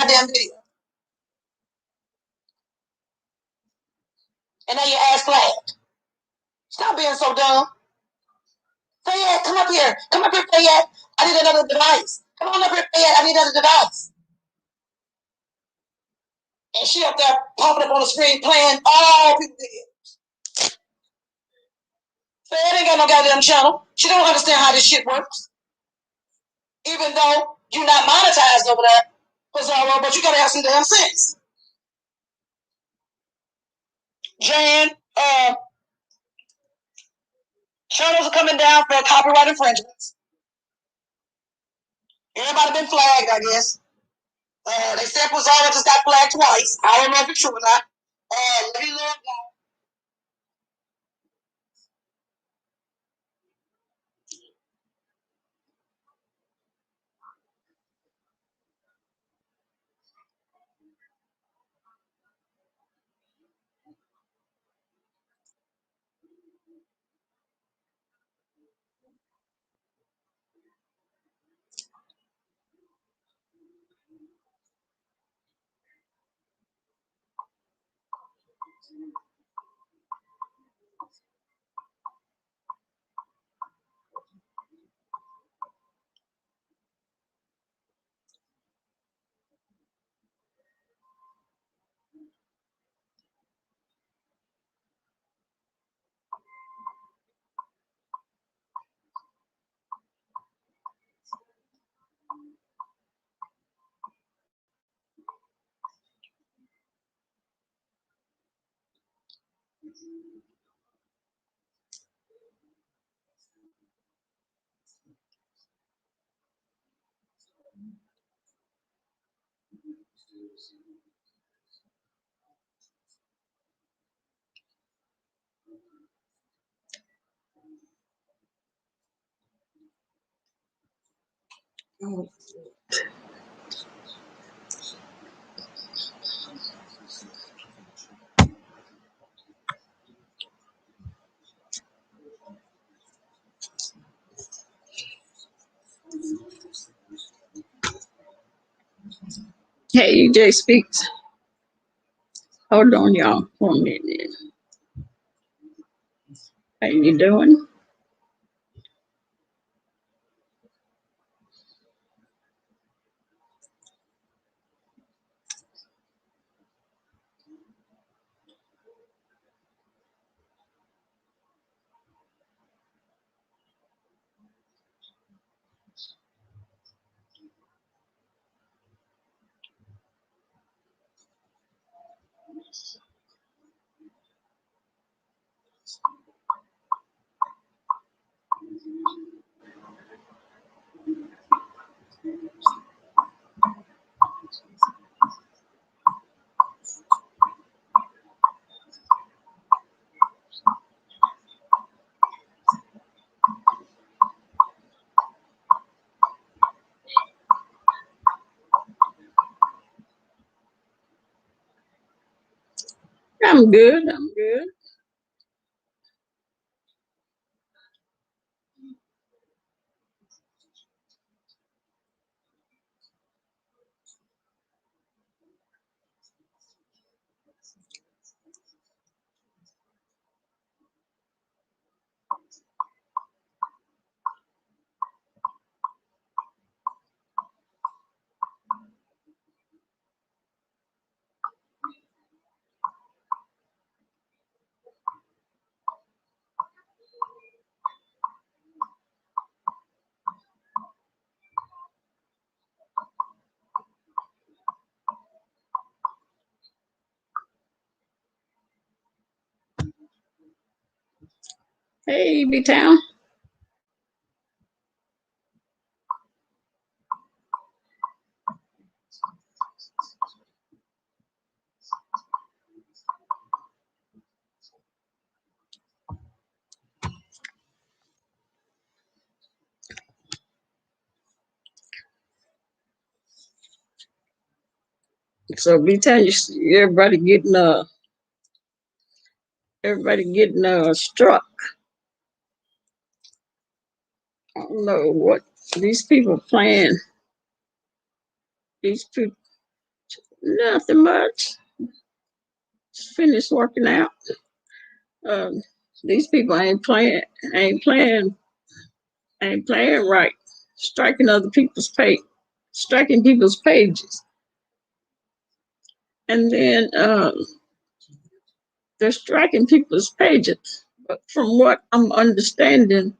goddamn video. And now your ass flagged. Stop being so dumb. Fayette, come up here. Come up here, Fayette. I need another device. Come on up here, Fayette. I need another device. And she up there popping up on the screen playing all people videos. Fayette ain't got no goddamn channel. She don't understand how this shit works. Even though you're not monetized over there, but you gotta have some damn sense. Jan, channels are coming down for copyright infringements. Everybody been flagged, I guess. They said Pizarro just got flagged twice. I don't know if it's true or not. Let me look. Hey, EJ Speaks. Hold on, y'all, for a minute. How you doing? I'm good. I'm good. Hey, B-Town. So B-Town, everybody getting struck. I don't know what these people playing. These people Nothing much. Just finished working out. These people ain't playing right. Striking other people's striking people's pages. And then they're striking people's pages. But from what I'm understanding,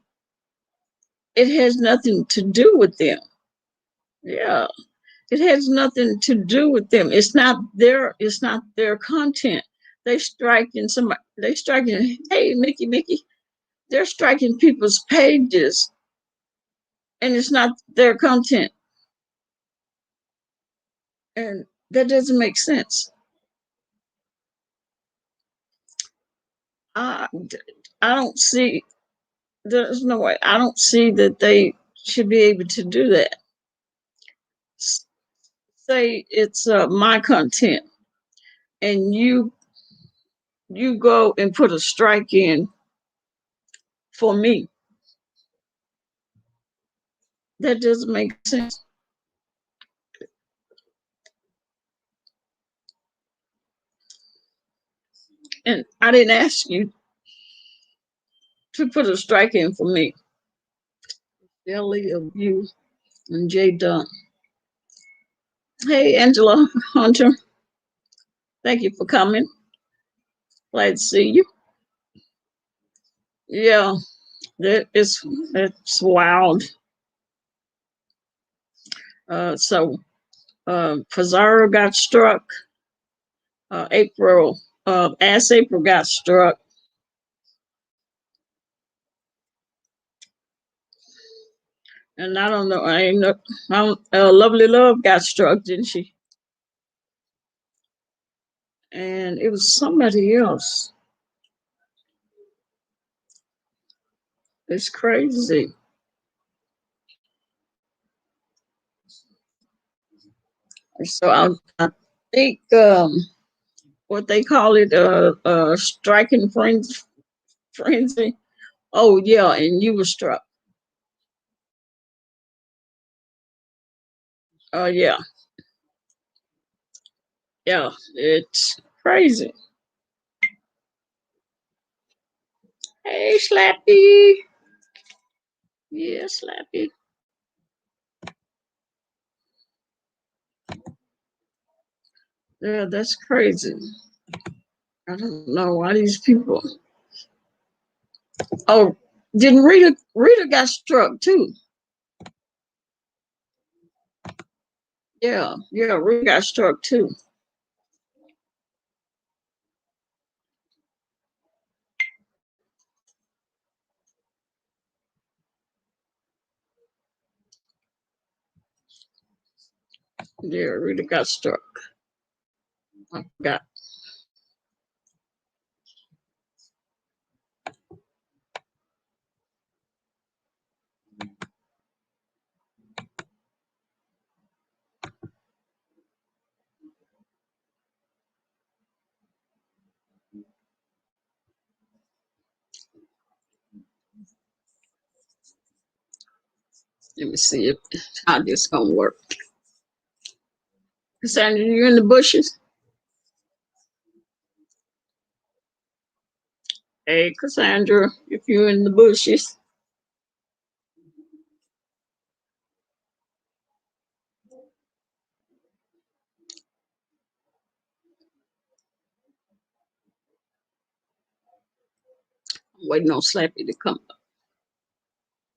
it has nothing to do with them. Yeah. It has nothing to do with them. It's not their content. They striking somebody, hey Mickey, they're striking people's pages and it's not their content. And that doesn't make sense. I don't see, there's no way, I don't see that they should be able to do that. Say it's my content and you go and put a strike in for me. That doesn't make sense. And I didn't ask you to put a strike in for me. Ellie of you and Jay Dunn. Hey, Angela Hunter. Thank you for coming. Glad to see you. Yeah, it's wild. So Pizarro got struck. April got struck. And I don't know. Lovely Love got struck, didn't she? And it was somebody else. It's crazy. So I think what they call it, striking frenzy. Oh yeah, and you were struck. Oh yeah, yeah, it's crazy. Hey, Slappy. Yeah, Slappy. Yeah, that's crazy. I don't know why these people. Oh, didn't Rita got struck too? Yeah, Rita got struck too. Yeah, Rita got struck. I forgot. Let me see if how this gonna work. Cassandra, you in the bushes? Hey, Cassandra, if you're in the bushes. I'm waiting on Slappy to come up.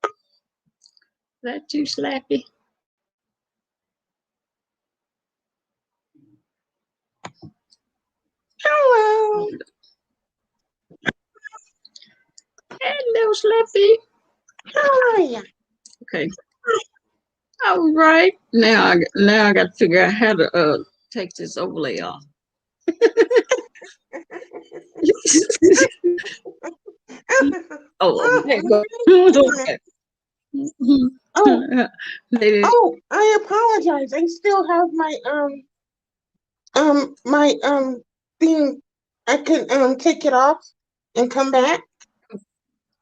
Is that you, Slappy? Hello. Hello, Slappy. How are you? Okay. All right. Now I got to figure out how to take this overlay off. Oh, okay. Okay. Oh, I apologize. I still have my thing. I can take it off and come back.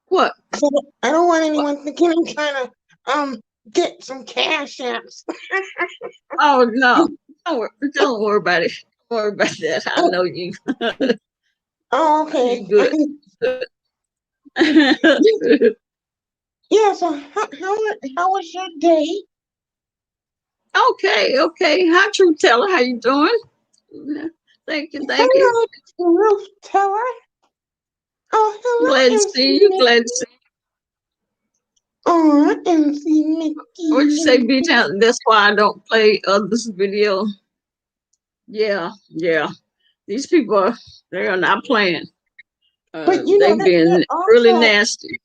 What? So I don't want anyone thinking I'm trying to get some cash apps. Oh no. Don't worry about it. Don't worry about that. I know you. Oh, You okay. good. Yeah, so how was your day? Okay. Hi, Truth Teller. How you doing? Thank you. Hello, Ruth Teller. Oh, Glad hello, to MC see you. Glad to Mickey. see you. Oh, MC What'd you say, Mickey. B-Town? That's why I don't play others' video. Yeah. These people, they are not playing. But They they're been really also nasty.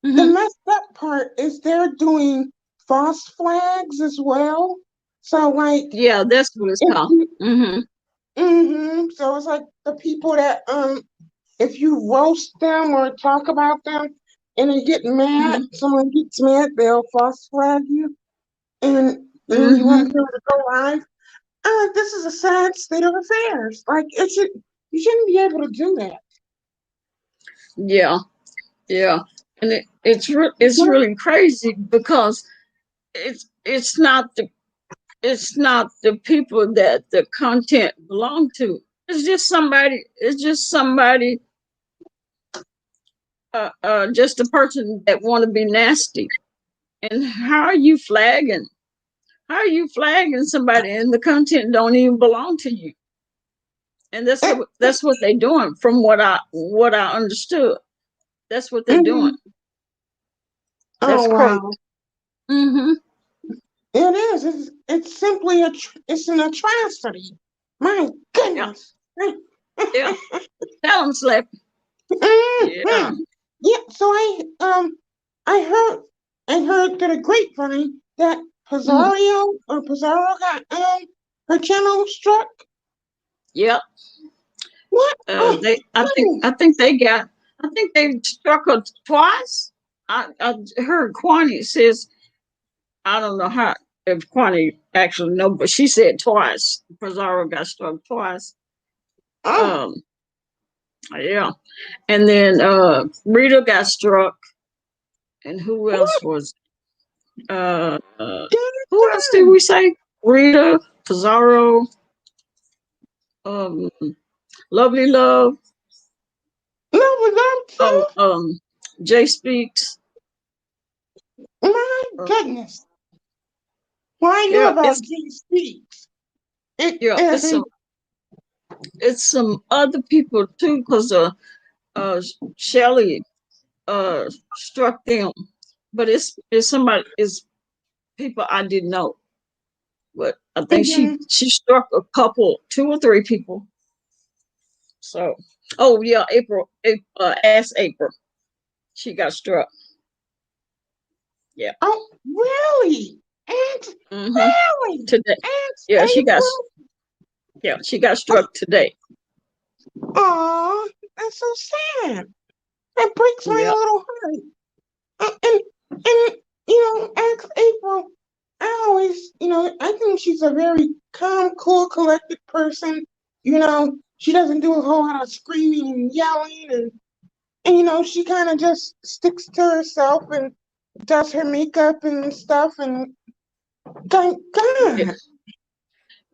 the Hmm. messed up part is they're doing false flags as well. So like Yeah, that's what it's if called. you Hmm. so it's like the people that if you roast them or talk about them and they get mad, Hmm. someone gets mad, they'll false flag you and you won't Hmm. be able to go live. This is a sad state of affairs. Like you shouldn't be able to do that. Yeah, and it's really crazy because it's not the people that the content belong to. It's just somebody, just a person that want to be nasty. And how are you flagging somebody and the content don't even belong to you? And Eh, that's what they're doing, from what I understood. That's what they're doing. mhm. That's Oh crazy. wow. Hmm. It is. It's simply it's an atrocity. My Yeah, goodness. yeah. Tell them, Slap. Yeah. Mhm. Yeah. So I heard that a grapevine that Mhm. Pizarro got her channel struck. Yep. What? Oh They. goodness. I think they struck her twice. I heard Quanny says, I don't know how, if Quanny actually know, but she said twice. Pizarro got struck twice. Oh, Um. Yeah. And then Rita got struck, and who else what? was? Uh, uh, who else did Done. we say? Rita, Pizarro, um, Lovely Love. No, was that Oh, too? Jay Speaks. My Uh, goodness. Well, I knew yeah, about G Speaks. It yeah, it's some other people too, because Shelly struck them, but it's somebody, it's people I didn't know, but I think mhm. she struck a couple, two or three people. So, oh yeah, Ask April, she got struck. Yeah. Oh, really? Aunt, Hmm. really? Today. Aunt Yeah, April? she got struck today. Aw, that's so sad. That breaks my Yeah. little heart. And Aunt April, I always, I think she's a very calm, cool, collected person. She doesn't do a whole lot of screaming and yelling, and she kind of just sticks to herself and does her makeup and stuff. And thank Yeah. God.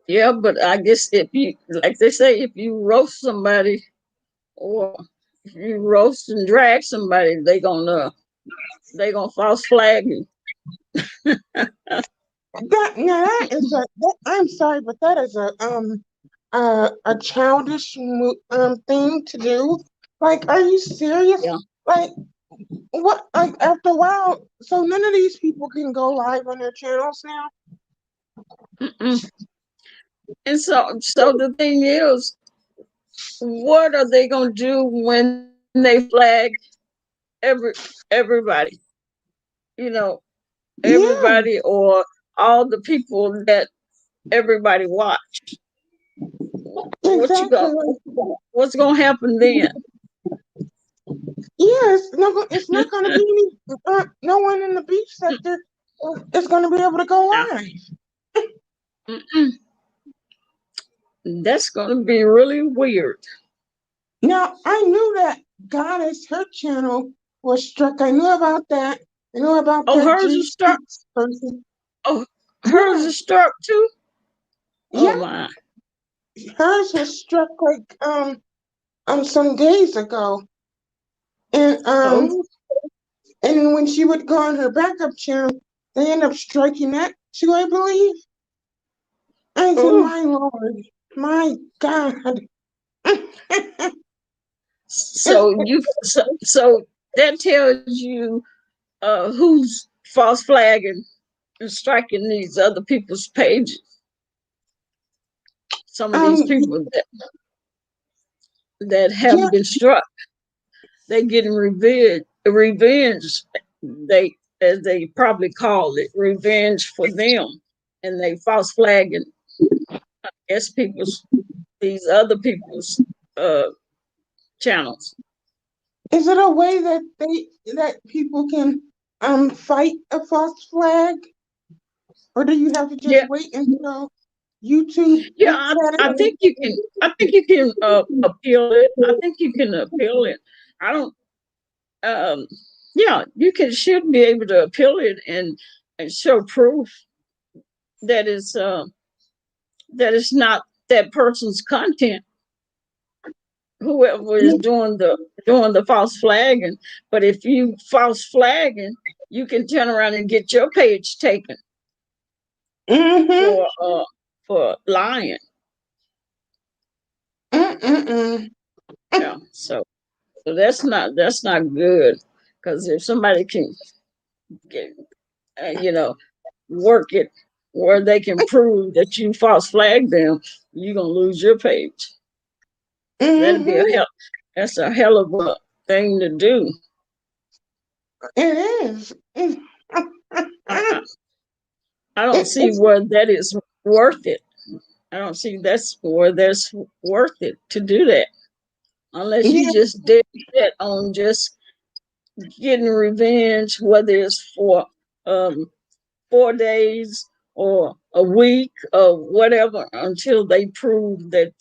Yeah, but I guess if you, like they say, if you roast somebody or if you roast and drag somebody, they gonna false flag you. That is I'm sorry, but that is a childish thing to do. Like, are you serious? Yeah. Like, what? Like, after a while, so none of these people can go live on their channels now. Mm-mm. And so the thing is, what are they gonna do when they flag everybody? You know, Yeah, everybody or all the people that everybody watch. What you got? exactly. What's gonna happen then? Yeah, it's not going to be no one in the beef sector is going to be able to go Yeah. live. Mm-mm. That's gonna be really weird. Now, I knew that Goddess, her channel was struck. I knew about that. I knew about Oh, that hers G is struck. Speaks person. Oh, hers Yeah, is struck too. Oh Yeah, my. hers was struck like some days ago, and Oh, and when she would go on her backup channel, they end up striking that too, I believe. I said, oh. my Lord, my God. So that tells you who's false flagging and striking these other people's pages. Some of these um, people that yeah, have been struck, they getting revenge. Revenge, they as they probably call it, revenge for them, and they false flagging as people's these other people's uh channels. is it a way that people can fight a false flag, or do you have to just Yeah, wait until YouTube yeah. looks at I it? think you can. I think you can appeal it. I think you can appeal it. I don't. Um, yeah, you can should be able to appeal it and show proof that it's not that person's content. Whoever is doing the false flagging, but if you false flagging, you can turn around and get your page taken Mm-hmm. for lying. Mm-mm-mm. Yeah, so that's not good because if somebody can get, you know, work it where they can prove that you false flagged them, you're gonna lose your page. That'd be a Mm-hmm. hell. That's a hell of a thing to do. It is. I, I don't see It's where that is worth it. I don't see that's where that's worth it to do that unless you yeah. just did that on just getting revenge, whether it's for 4 days or a week or whatever, until they prove that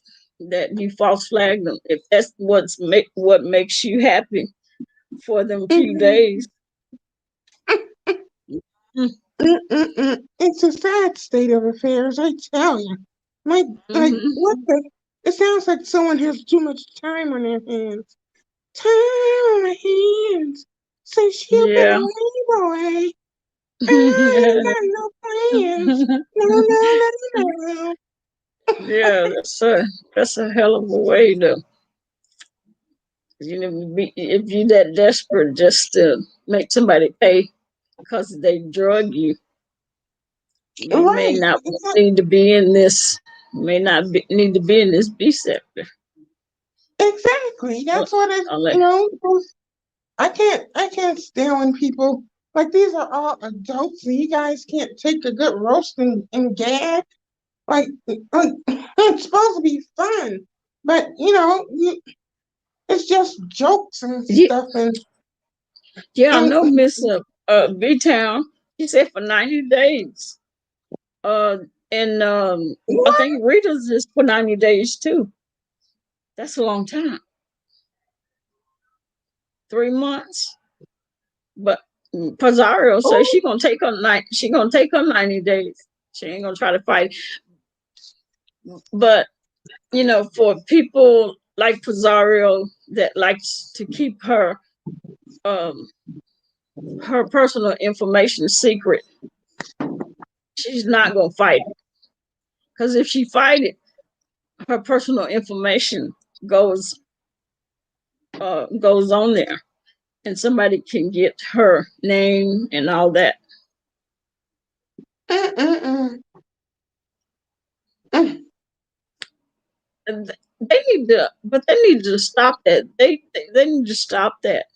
you false flagged them. If that's what makes you happy for them few Mhm. days. Mm-hmm. Mm-mm-mm. It's a sad state of affairs, I tell you. My, like, what Mm-hmm. the? It sounds like someone has too much time on their hands. Time on my hands. Since you've been Yeah. away, boy, I ain't got no plans. No, no, no, no. Yeah, that's a hell of a way to, if you that desperate just to make somebody pay because they drug you, you may Right. not need to be in this, need to be in this B sector. Exactly. Uh, That's what it, Unless, you know, I can't stand when people, like, these are all adults and you guys can't take a good roast and gag. Like, it's supposed to be fun, but it's just jokes and yeah, stuff. yeah, I And know Miss B Town. She said for 90 days. Uh, and I what? think Rita's is for 90 days too. That's a long time. 3 months. But Pizarro says Oh, she gonna take her 90 days. She ain't gonna try to fight. But for people like Pizarro that likes to keep um her personal information secret, she's not gonna fight it. Because if she fight it, her personal information goes goes on there, and somebody can get her name and all that. mm-mm-mm. Mm. And they need to stop that. They need to stop that.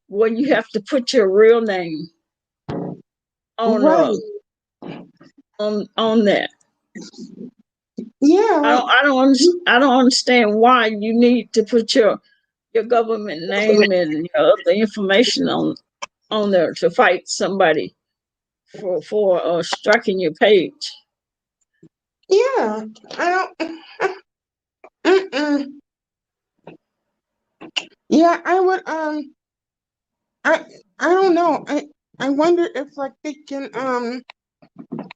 Where you have to put your real name on Right. on that. Yeah, like, I don't understand why you need to put your government name and your other information on there to fight somebody for striking your page. yeah, I don't, mm-mm. Yeah, I would, I, I don't know. I wonder if, like, they can,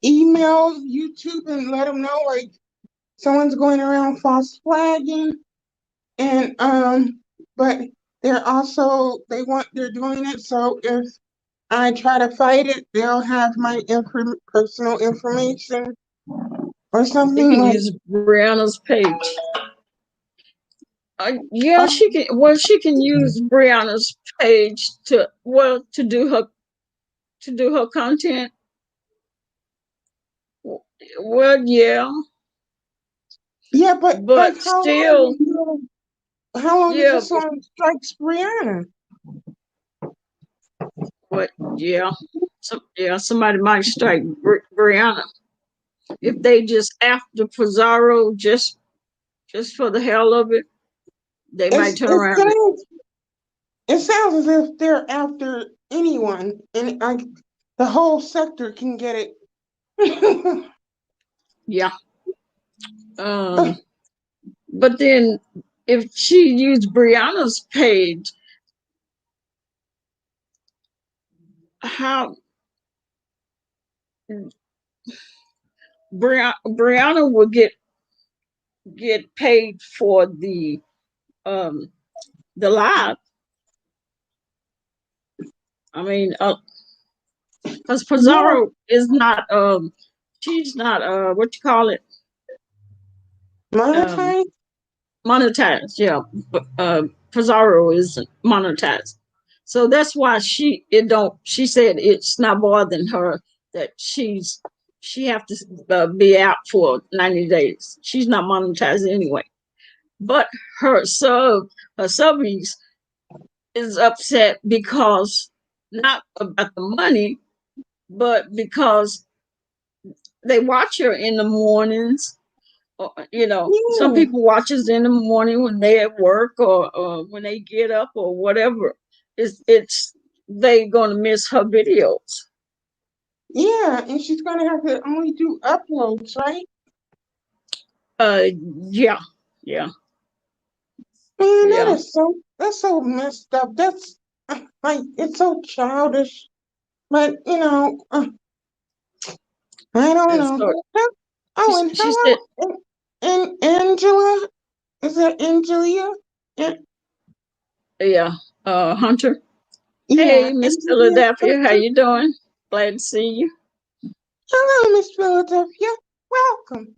email YouTube and let them know, like, someone's going around false flagging, and but they're doing it so if I try to fight it, they'll have my personal information or You something can like. use Brianna's page. Yeah, she can. Well, she can use Brianna's page to do her content. Well, yeah, Yeah, but but still, how long is yeah, this one strikes Brianna? but yeah, somebody might strike Brianna if they just after Pizarro just for the hell of it. They might turn It around. sounds as if they're after anyone, and the whole sector can get it. Yeah. But then if she used Brianna's page, how Brianna will get paid for the live. I mean, because Pizarro is not she's not what you call it um Monetize? monetized. Yeah, but Pizarro is monetized, so that's why she said it's not bothering her that she have to be out for 90 days. She's not monetized anyway, but her subbies is upset because not about the money, but because they watch her in the mornings. Some Yeah, people watch us in the morning when they at work or when they get up or whatever. It's they gonna miss her videos. yeah, and she's gonna have to only do uploads, right? Uh, yeah, yeah, Man, yeah. that's so messed up. That's like it's so childish. But I don't And know. so Oh, and she said, hello, and Angela, is that Angelia? yeah, Hunter. Yeah, Hey, Miss Angelia Philadelphia, how Hunter. you doing? Glad to see you. Hello, Miss Philadelphia. Welcome.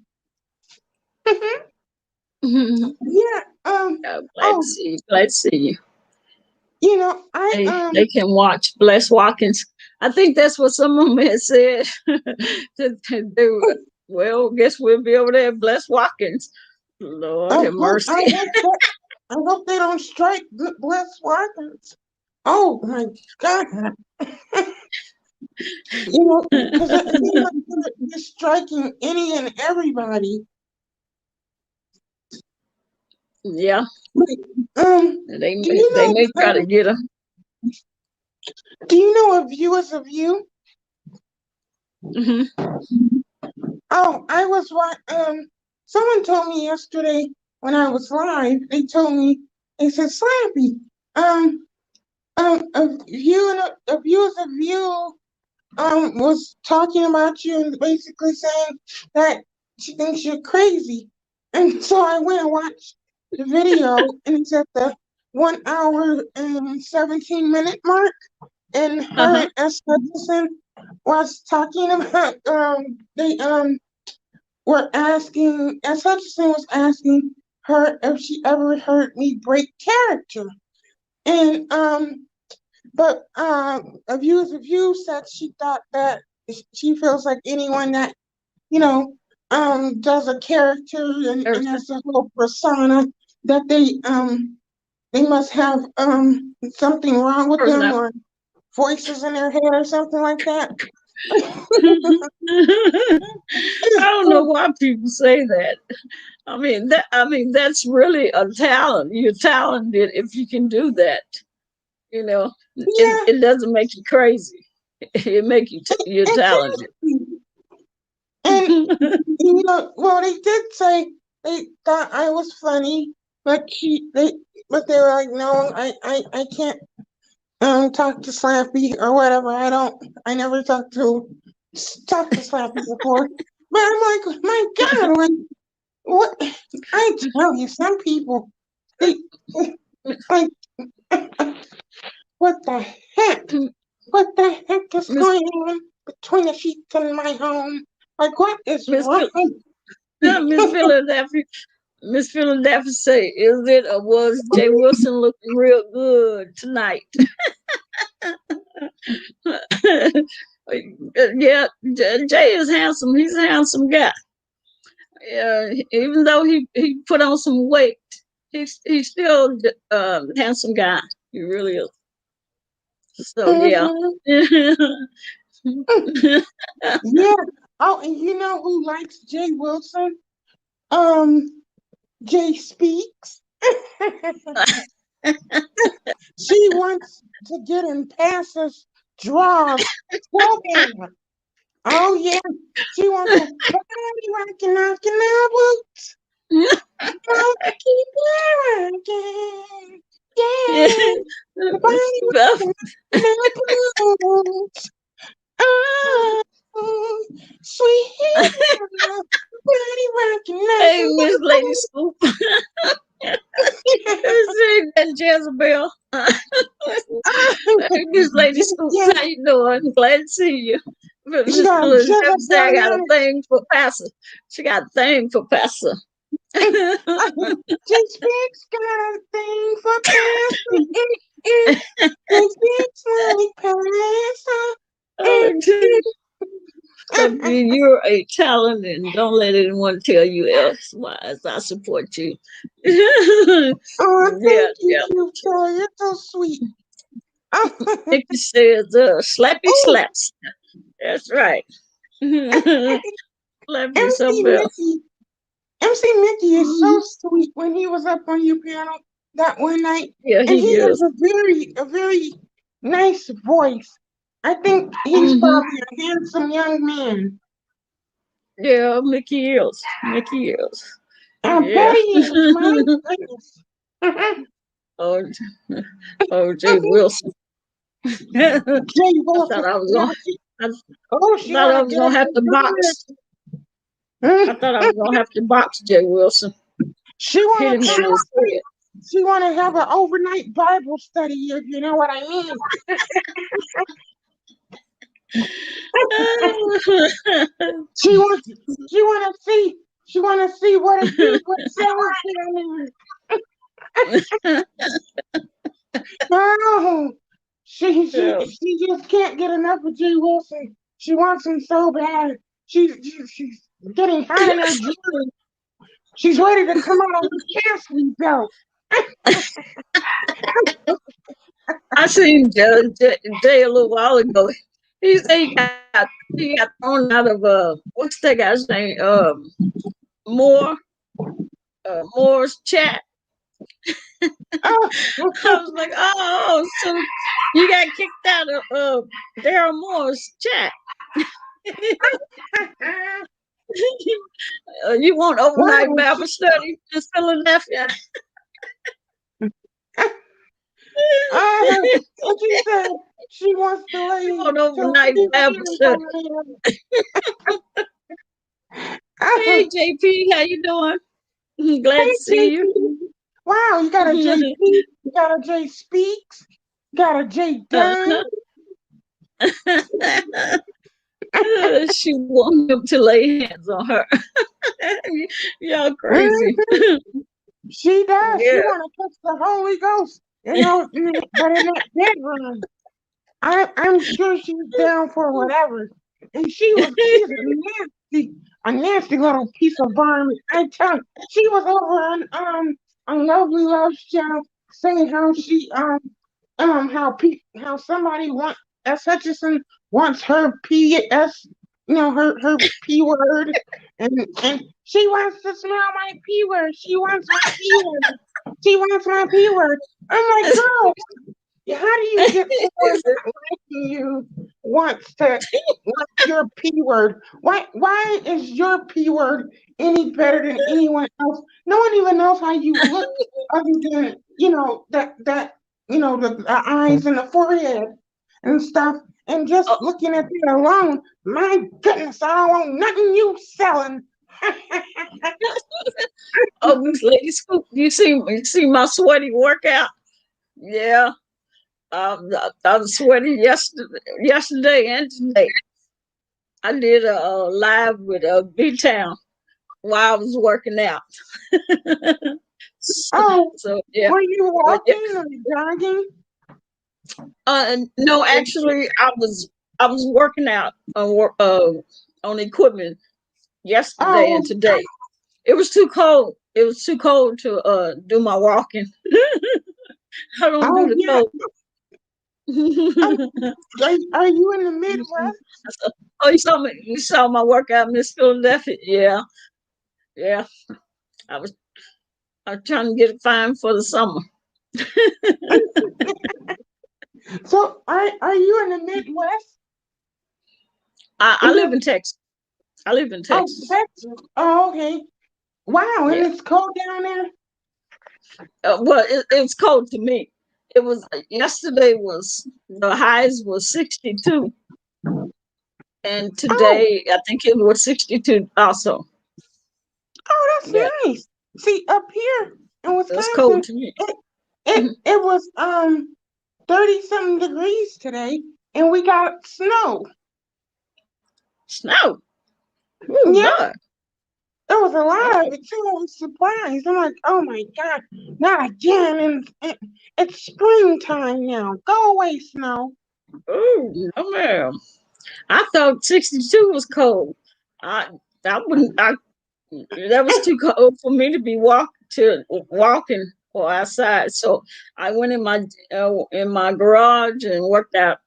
Yeah. Glad to Oh, see you. Glad to see you. I They can watch Bless Watkins. I think that's what some of them had said to do. Well, guess we'll be over there at Bless Watkins. Lord have mercy. I hope they don't strike Bless Watkins. Oh my God. Because it seems like they're striking any and everybody. Yeah, Do you they know? may try to get her. Do you know a view is a view? Mm-hmm. Oh, I was what? Someone told me yesterday when I was live. They told me they said, "Slappy, a view is a view." Was talking about you and basically saying that she thinks you're crazy. And so I went and watched the video, and it's at the 1 hour and 17-minute mark. And her Uh-huh. and S. Hutchinson was talking about they were asking S. Hutchinson was asking her if she ever heard me break character. And but a view said she thought that she feels like anyone that does a character and Thursday. has a whole persona that they must have something wrong with Person them up. or voices in their head or something like that. I don't know why people say that. That's really a talent. You're talented if you can do that. You know, Yeah, it doesn't make you crazy. It make you you're talented. exactly. And well, they did say they thought I was funny, but they were like, no, I can't talk to Slappy or whatever. I never talked to Slappy before. But I'm like, my God, like what I tell you, some people, they, like, what the heck? What the heck is Miss going on between the sheets in my home? Like, what is Miss wrong? Miss Philadelphia. Miss Philadelphia say, is it or was Jay Wilson looking real good tonight? Yeah, Jay is handsome. He's a handsome guy. Yeah, even though he put on some weight, he's still a handsome guy. He really is. So yeah. Mhm. Yeah. Oh, and you know who likes Jay Wilson? Um, Jay Speaks. She wants to get in Pastor's drawers. So bad. Oh yeah. She wants to body rocking off our boots. Oh, keep rocking. Yeah. The body rocking off our boots. Oh, sweet love. Body rocking Hey, off Miss our Lady Scoop. Say that Jezebel. Hey, Miss Lady boots. Scoop, Yeah. how you doing? Glad to see you. But She Miss got Philadelphia say I got a Jezebel. thing for Pastor. She got a thing for Pastor. Jay Speaks got a thing for Pastor. Jay Speaks like Pastor. Oh, you're a talent, and don't let anyone tell you else. Why? I support you. Oh, Yeah, thank you, yeah. cute toy. You're so sweet. Nikki says, slappy Oh, slaps. That's right. Slappy MC something else. Mickey. MC Mickey is so sweet when he was up on your panel that one night. Yeah, And he he has is. a very nice voice. I think he's Hmm. probably a handsome young man. Yeah, Mickey is. Mickey is. I bet Yeah. he is. My goodness. Oh, oh, Jay Wilson. I Jay Wilson. thought I was Yeah, gonna. I she thought I wanna was get gonna up have in to box. I thought I was gonna have to box Jay Wilson. She Hit wanna him come in his up. She wanna have an overnight Bible study, if you know what I mean. head. She wants she wanna see what it do with sour cream. No. Yeah. She just can't get enough of Jay Wilson. She wants him so bad. She's getting hot in her jewelry. She's ready to come out of her casting belt. I seen Jay a little while ago. He said he got thrown out of what's that guy's name? Moore Moore's chat. Oh, I was like, oh, so you got kicked out of Daryl Moore's chat. You want overnight wow. Bible study in Philadelphia? What she said? She wants to You lay want to overnight lay Bible hands study? on Hey me. JP, how you doing? Glad to Hey, see you. JP. Wow, you got a JP, you got a J Speaks, you got a J Dunn. She want him to lay hands on her. Y'all crazy. She does. She Yeah. want to touch the Holy Ghost, but in that bedroom. I'm sure she's down for whatever. And she's a nasty little piece of varmint. I tell you, she was over on Lovely Love's channel saying how how somebody S. Hutchison wants her PS, her P word, and she wants to smell my P word. She wants my P word. She wants my P word. I'm like, girl, how do you get someone that liking you wants your P word? Why is your P word any better than anyone else? No one even knows how you look other than the eyes and the forehead and stuff. And just Oh, looking at that alone, my goodness, I don't want nothing you selling. Oh, this lady Scoop, you see my sweaty workout? Yeah. I was sweaty yesterday and today. I did a live with B Town while I was working out. so, Oh, so yeah, were you but yeah. walking or jogging? No, actually, I was working out on equipment yesterday and Oh, today. It was too cold. It was too cold to do my walking. I don't do oh the yeah. cold. Um, are you in the Midwest? Oh, you saw me. You saw my workout, Miss Philadelphia. Yeah, yeah. I was I was trying to get it fine for the summer. So are you in the Midwest? I Is live it? in Texas. I live in Oh, Texas. Texas. Oh, okay. Wow, and Yeah. it's cold down there. Well, it's cold to me. It was yesterday was the highs was 62, and Oh, today I think it was 62 also. oh, that's Yeah, nice. See, up here in it was cold Wisconsin, to me. it it was 30 something degrees today, and we got snow. Snow. Oh Yeah, Lord. there was a lot of Oh, it too. I was surprised. I'm like, oh my God, not again. And it's springtime now. Go away, snow. oh no, ma'am. I thought 62 was cold. I I wouldn't. I That was too cold for me to be walking or outside. So I went in my garage and worked out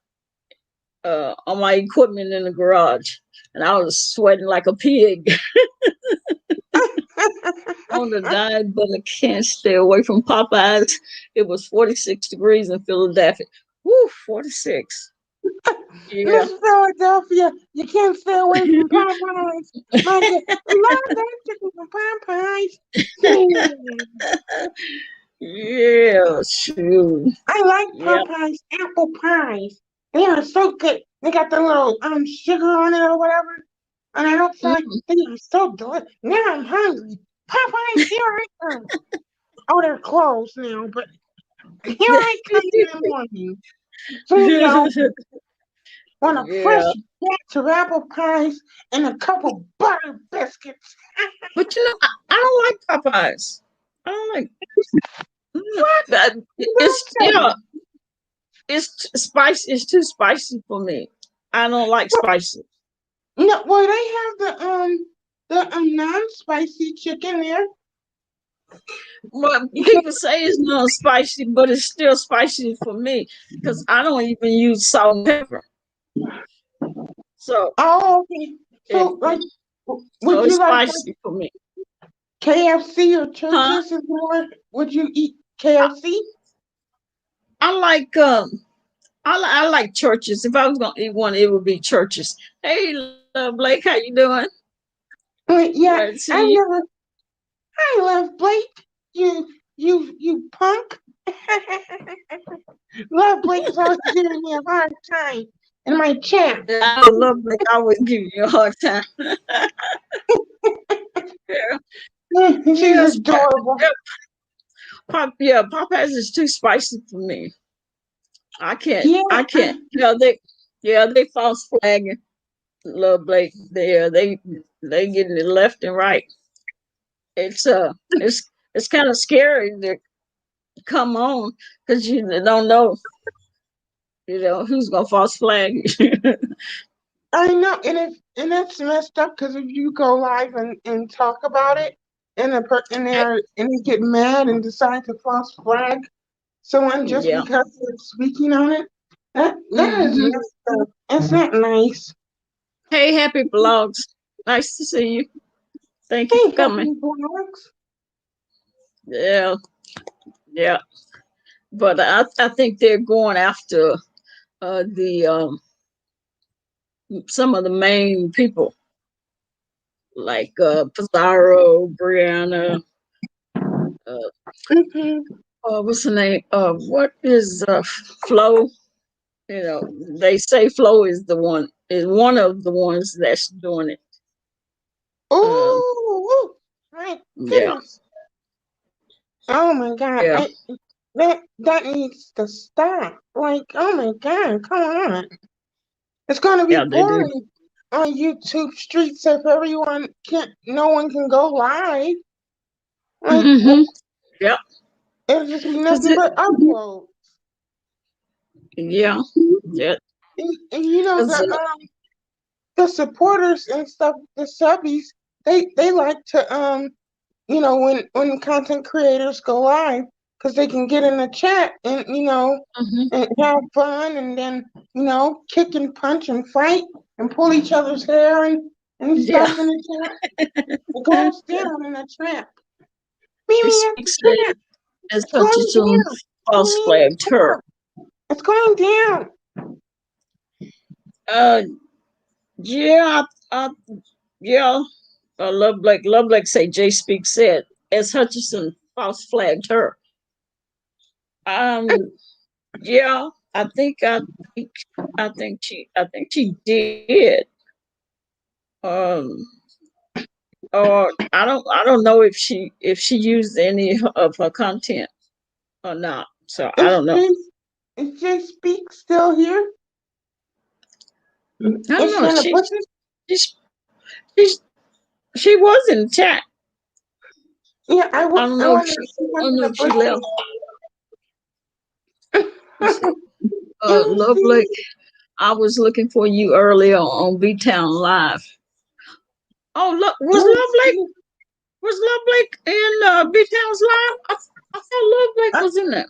on my equipment in the garage, and I was sweating like a pig on the diet, but I can't stay away from Popeyes. It was 46 degrees in Philadelphia. Woo, 46. Yeah. Miss Philadelphia, you can't stay away from Popeyes. My God, love that chicken from Popeyes. Yeah. Yeah, shoot. I like Yeah. Popeyes apple pies. They are so good. They got the little sugar on it or whatever on the outside. Mm. They are so delicious. Now I'm hungry. Popeyes, here I come. Oh, they're closed now, but here I come in the morning. Soon open. Want a Yeah. fresh batch of apple pies and a couple butter biscuits. But I don't like Popeyes. I don't like. What? It's it's spicy. It's too spicy for me. I don't like spicy. No, well, they have the non-spicy chicken there. Well, You can. people say it's not spicy, but it's still spicy for me because I don't even use salt and pepper. So Oh, okay. it So, like, so would it's you like spicy for me. KFC or Huh? churches is more? Would you eat KFC? I like I like churches. If I was gonna eat one, it would be churches. Hey, Blake, how you doing? Yeah, Glad to see I you. never. I love Blake. You punk. Love Blake is always giving me a hard time in my chat. I love Blake. I always give you a hard time. Yeah, She's yes, adorable. yeah, Popeyes is too spicy for me. I can't. Yeah, I can't. They false flagging. Love Blake. They getting it left and right. It's it's kind of scary to come on because you don't know who's gonna false flag. I know, and that's messed up because if you go live and talk about it, and they get mad and decide to false flag someone just Yeah. because they're speaking on it, that is Hmm. messed up. It's not nice. Hey, happy blogs. Nice to see you. Thank you Hey, for coming. happy blacks. Yeah, yeah. But I think they're going after the some of the main people like Pizarro, Brianna, uh, Mm-hmm. what's the name? What is Flo? They say Flo is one of the ones that's doing it. Um, Ooh, my yeah, goodness. Oh my God. Yeah, That needs to stop. Like, oh my God, come on. It's gonna be yeah, they do. boring on YouTube streets if no one can go live. Like, Mm-hmm. Yeah, it'll just be cause nothing but upload. yeah, yeah, And you know cause the supporters and stuff, the subbies, they like to when content creators go live because they can get in the chat and mhm. and have fun and then kick and punch and fight and pull each other's hair and Yeah, stuff in the chat. It goes down in the trap. Meet she me at the speaks trap. as It's going Hutchinson down. Meet false me at flagged the her. trap. It's going down. Uh, yeah, yeah. Love Blake say Jay Speak said as Hutchinson false flagged her. Um, yeah, think I think she did. Um, or I don't know if she used any of her content or not. So I Is don't know. Jay, is Jay Speak still here? I don't Is she know. in the bushes? She's, she's she was in chat. Yeah, I don't I know if wanted she to see I her don't in know the if she bushes. left. Let's see. Love MC. Blake, I was looking for you earlier on B Town Live. Oh, look, MC. Was Love Blake in B Town's Live? I thought Love Blake I, was in there.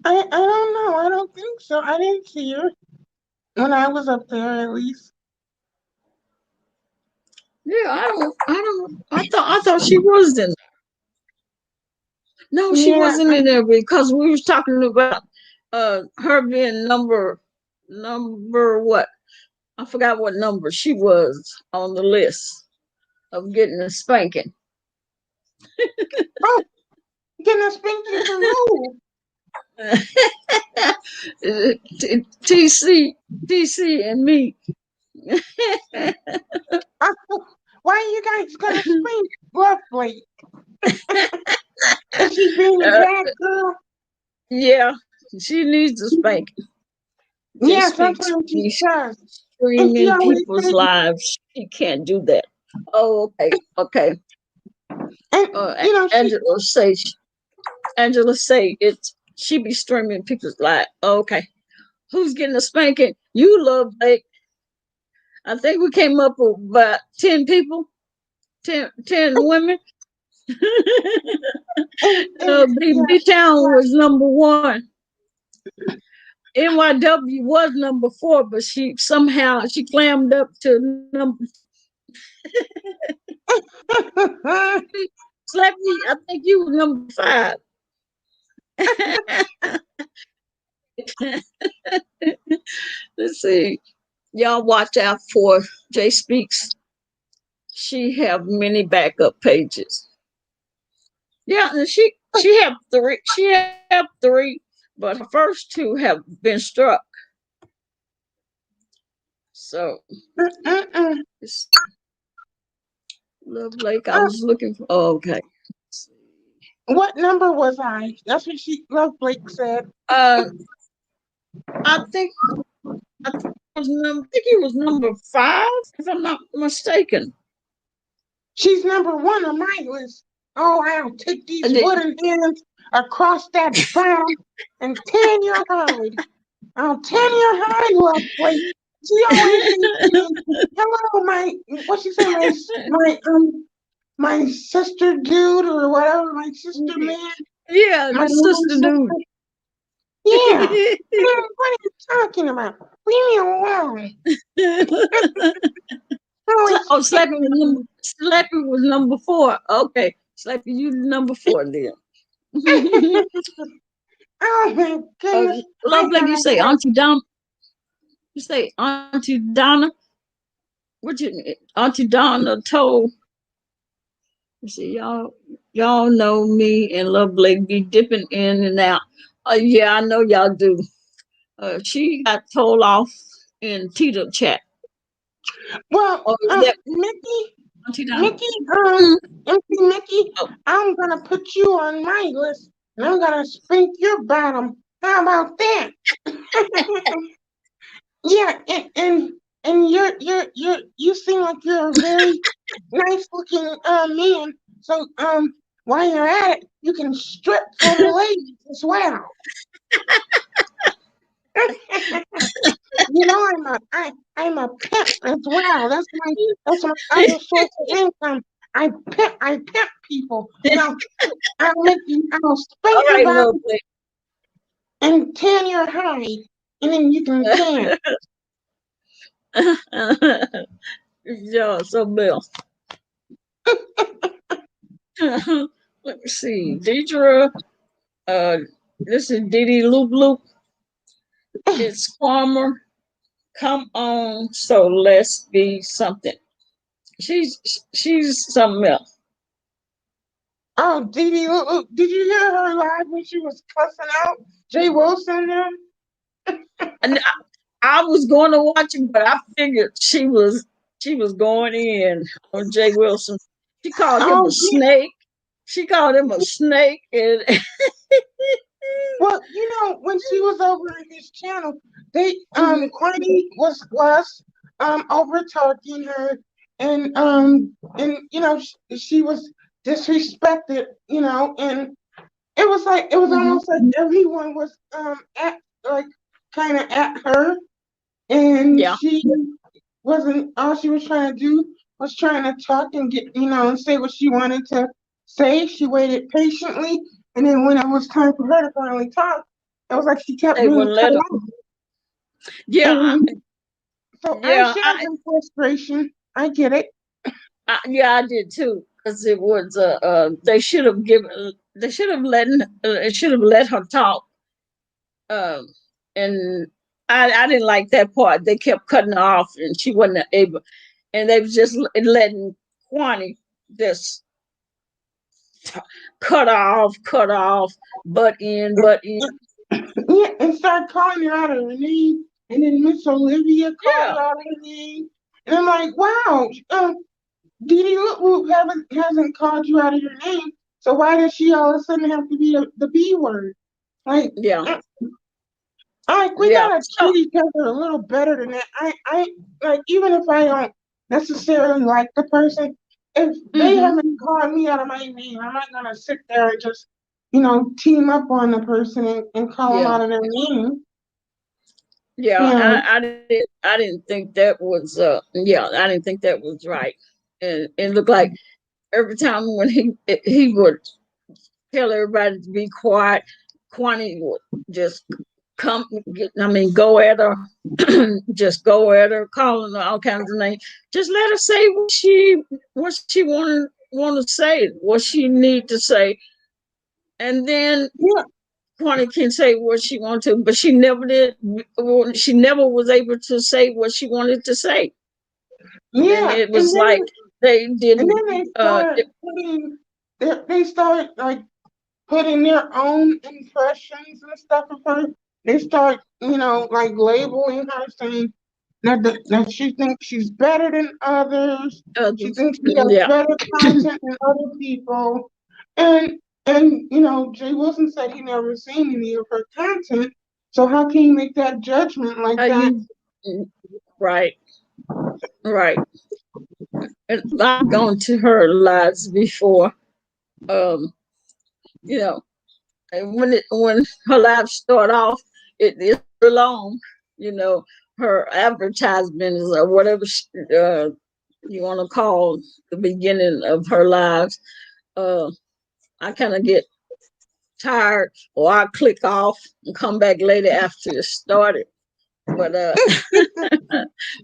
I don't know. I don't think so. I didn't see her when I was up there, at least. Yeah, I don't. I thought she was in. No, she Yeah, wasn't in there because we was talking about her being number what? I forgot what number she was on the list of getting a spanking. oh, getting a spanking from who? TC and me. Why are you guys gonna spank Lovely? Is she being a uh, bad girl? yeah, she needs a spanking. Jay Yeah, speaks sometimes she does. And she streaming always people's says, lives. She can't do that. Oh, okay, okay. and she Angela say it's she be streaming people's lives. Oh, okay, who's getting a spanking? You Love Blake. I think we came up with about 10 people, 10 women. yeah. B Town was number one. NYW was number four, but she clammed up to number. Slappy, I think you was number five. Let's see. Y'all watch out for Jay Speaks. She have many backup pages. Yeah, and she have three. She have three, but her first two have been struck. So it's Love Lake. I was looking for. Oh, okay. What number was I? That's what Love Blake said. Uh, I think I think it was number five, if I'm not mistaken. She's number one on my list. Oh, I'll take these wooden hands across that farm and tan your hide. I'll tan your hide, Love Blake. She always says to me, "Hello, what she say, my sister dude or whatever, my sister man, Yeah, my the little sister sister." dude. Yeah. What are you talking about? Leave me alone. Always Oh, Slappy was number four. Okay, Slappy, you number four then. oh my goodness. I Love like you gotta say, go. Auntie Donna. You say Auntie Donna. What you Auntie Donna told. You see, y'all know me and Love Blake be dipping in and out. Yeah, I know y'all do. She got told off in Tito chat. Well, Oh, is that Mickey, Mickey, Mm. Mickey, Oh, I'm gonna put you on my list, and I'm gonna spank your bottom. How about that? Yeah, and you seem like you're a very nice looking man. So while you're at it, you can strip for the ladies as well. You know, I'm a pimp as well. That's my other source of income. I pimp people. You know, I'll all spank your right, bottom lovely. and tan your hide, and then you can tan. Yeah, so Bill. Let me see. Deidre, uh, this is Didi Loop Loop. It's Farmer. Come on, so let's be something. She's something else. Oh, did you hear her live when she was cussing out Jay Wilson now? And I was going to watch it, but I figured she was going in on Jay Wilson. She called him a Oh, yeah. snake. She called him a snake, and Well, you know, when she was over in his channel, they Mhm. QUANNEY was over talking her, and you know she was disrespected, you know, and it was Mhm. almost like everyone was at like kind of at her, and Yeah, she wasn't all she was trying to do was trying to talk and get, you know, and say what she wanted to say. She waited patiently, and then when it was time for her to finally talk, it was like she kept they being wouldn't cut let her. off. Yeah, And so I yeah, shared her frustration. I get it. yeah, I did too. Because it was they should have given, they should have let her talk. Um, and I didn't like that part. They kept cutting her off, and she wasn't able. And they was just letting Kwani just cut off, butt in. Yeah, and start calling her out of her name, and then Miss Olivia called Yeah, her out of her name, and I'm like, wow, Didi Whoop hasn't called you out of your name, so why does she all of a sudden have to be the B word? Like, yeah, uh, like we yeah. gotta So, treat each other a little better than that. I like even if I don't necessarily like the person, if they hmm, haven't called me out of my name, I'm not gonna sit there and just, you know, team up on the person and call them yeah, out of their name. yeah. You know, I didn't think that was yeah. I didn't think that was right. And it looked like every time when he would tell everybody to be quiet, Kwani would just come. I mean, go at her, just go at her, calling her all kinds of names. Just let her say what she want to say, what she need to say, and then yeah, Kwani can say what she wanted to. But she never did. She never was able to say what she wanted to say, and yeah, it was like they and didn't. then they start like putting their own impressions and stuff of her. They start, you know, like labeling her, saying that she thinks she's better than others. She Others, thinks she has yeah, better content than other people. And you know, Jay Wilson said he never seen any of her content. So how can you make that judgment like are that? you right? Right. And I've gone to her lives before. Um, you know, and when her lives start off, it is long. You know, her advertisements or whatever you want to call the beginning of her lives. Uh, I kind of get tired, or I click off and come back later after it started. But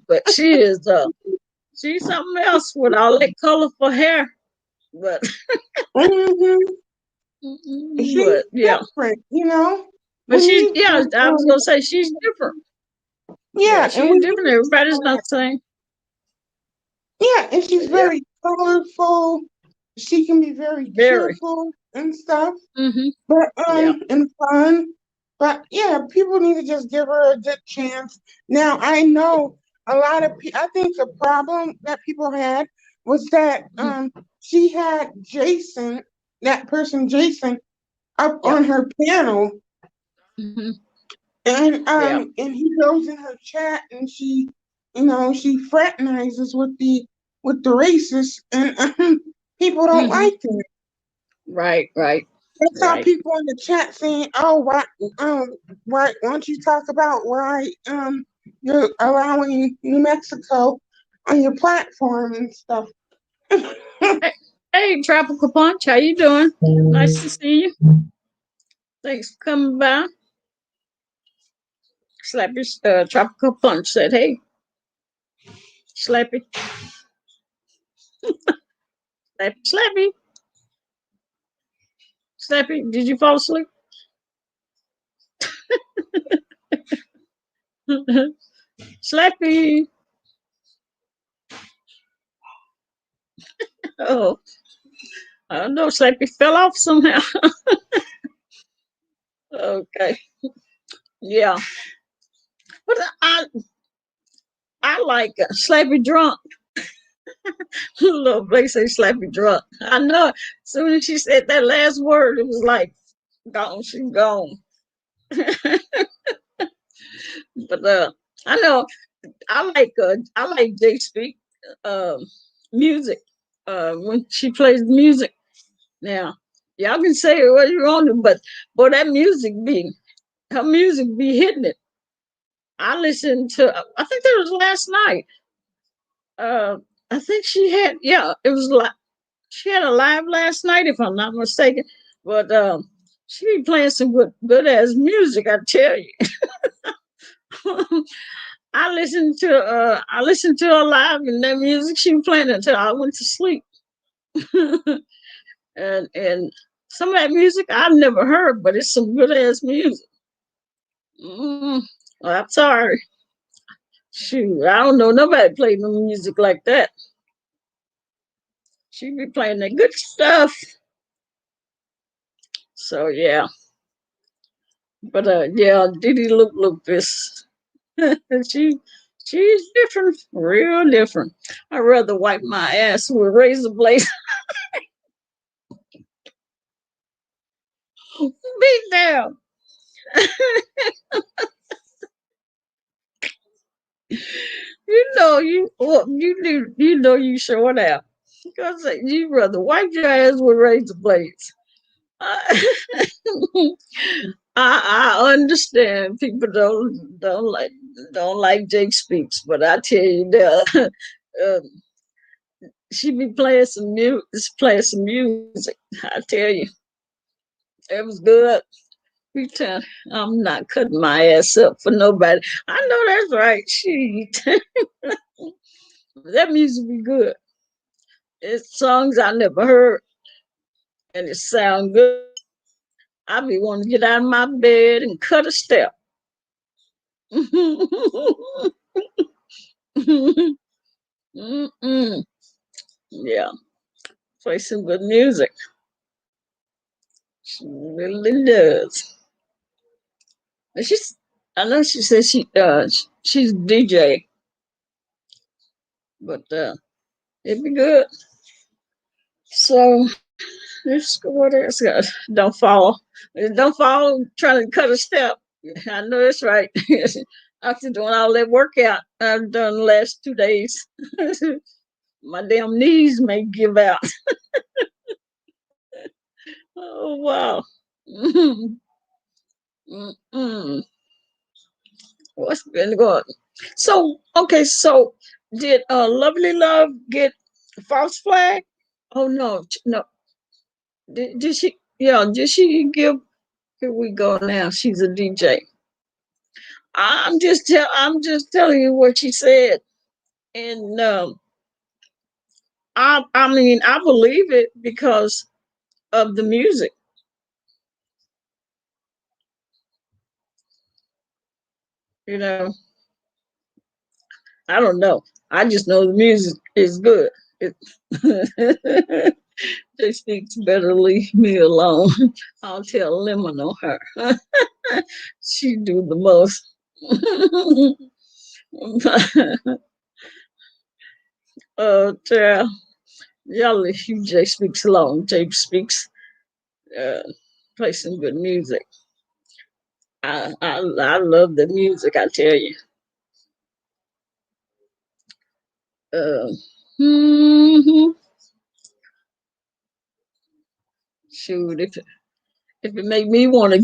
but she's something else with all that colorful hair. But Hmm. She's but yeah, different, you know. but We she's need yeah. to, I was gonna say she's different. Yeah, yeah, and we she's different. need Everybody's not the same. Yeah, and she's Yeah, very colorful. She can be very very. cheerful and stuff, Mm-hmm. but Yeah. and fun. But yeah, people need to just give her a good chance. Now I know a lot of people. I think the problem that people had was that she had Jason, that person Jason, up Yep. on her panel, Mm-hmm. and Yeah. and he goes in her chat and she, she fraternizes with the racists, and people don't Mm-hmm. like it. Right, right, I saw right. people in the chat saying, "Oh, why don't you talk about why you're allowing New Mexico on your platform and stuff?" Hey, hey, Tropical Punch, how you doing? Nice to see you. Thanks for coming by. Slappy, Tropical Punch said, "Hey, Slappy, Slappy, Slappy, Slappy. Did you fall asleep?" Slappy. Oh, I don't know. Slappy fell off somehow. Okay. Yeah. But I like Slappy drunk. Little Blake say Slappy drunk. I know. As soon as she said that last word, it was like gone. She gone. But I know I like J Speak music. When she plays music. Now, y'all can say what you want to, but boy, that music be her music be hitting it. I listened to. I think that was last night. Uh, I think she had. Yeah, it was like she had a live last night, if I'm not mistaken. But she be playing some good ass music. I tell you. I listened to her live and that music she was playing until I went to sleep. And some of that music I've never heard, but it's some good ass music. Mm, well, I'm sorry. Shoot, I don't know nobody play no music like that. She be playing that good stuff. So yeah. But yeah, Diddy look this. she she's different, real different. I'd rather wipe my ass with razor blades. Beat down. You know you showing out. Because you rather wipe your ass with razor blades. I, I understand people don't like Jake Speaks, but I tell you that she be playing some music. I tell you, it was good. We tell I'm not cutting my ass up for nobody. I know that's right. She that music be good. It's songs I never heard, and it sound good. I be wanting to get out of my bed and cut a step. Mm-mm. Yeah, play some good music. She really does. And I know she says she's DJ, but it'd be good. So let's go. What else? Don't fall. Don't fall trying to cut a step. I know that's right. After doing all that workout I've done the last 2 days, my damn knees may give out. Oh wow. Mm-mm. What's been going? So okay, so did Lovely Love get a false flag? Oh no, no. Did she? Yeah, did she give? Here we go now. She's a DJ. I'm just telling you what she said, and I mean I believe it because of the music. You know, I don't know. I just know the music is good. It, they speaks better leave me alone. I'll tell Lemon on her. She do the most. Oh, child. Y'all, if you Jay speaks alone, Jay speaks, uh, play some good music. I love the music, I tell you. Uh, mhm. Shoot, if it make me want to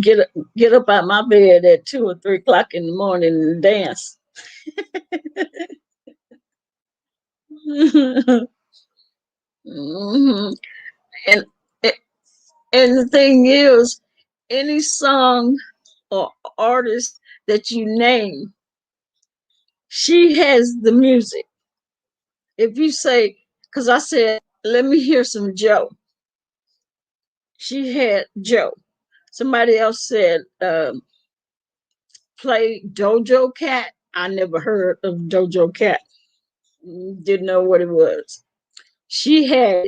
get up out my bed at 2 or 3 o'clock in the morning and dance. Mhm. And and the thing is, any song or artist that you name, she has the music. If you say, because I said, let me hear some Joe, she had Joe. Somebody else said, play Dojo Cat. I never heard of Dojo Cat. Didn't know what it was. She had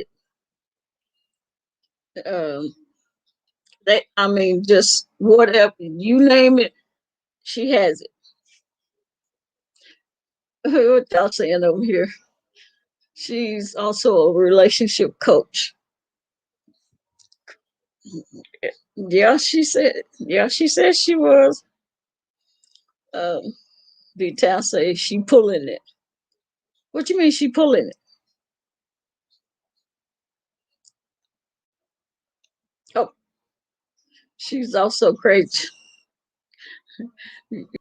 um, I mean, just whatever you name it, she has it. What y'all saying over here? She's also a relationship coach. Yeah, she said. Yeah, she said she was. Um, Vital say she pulling it. What you mean she pulling it? Oh, she's also crazy.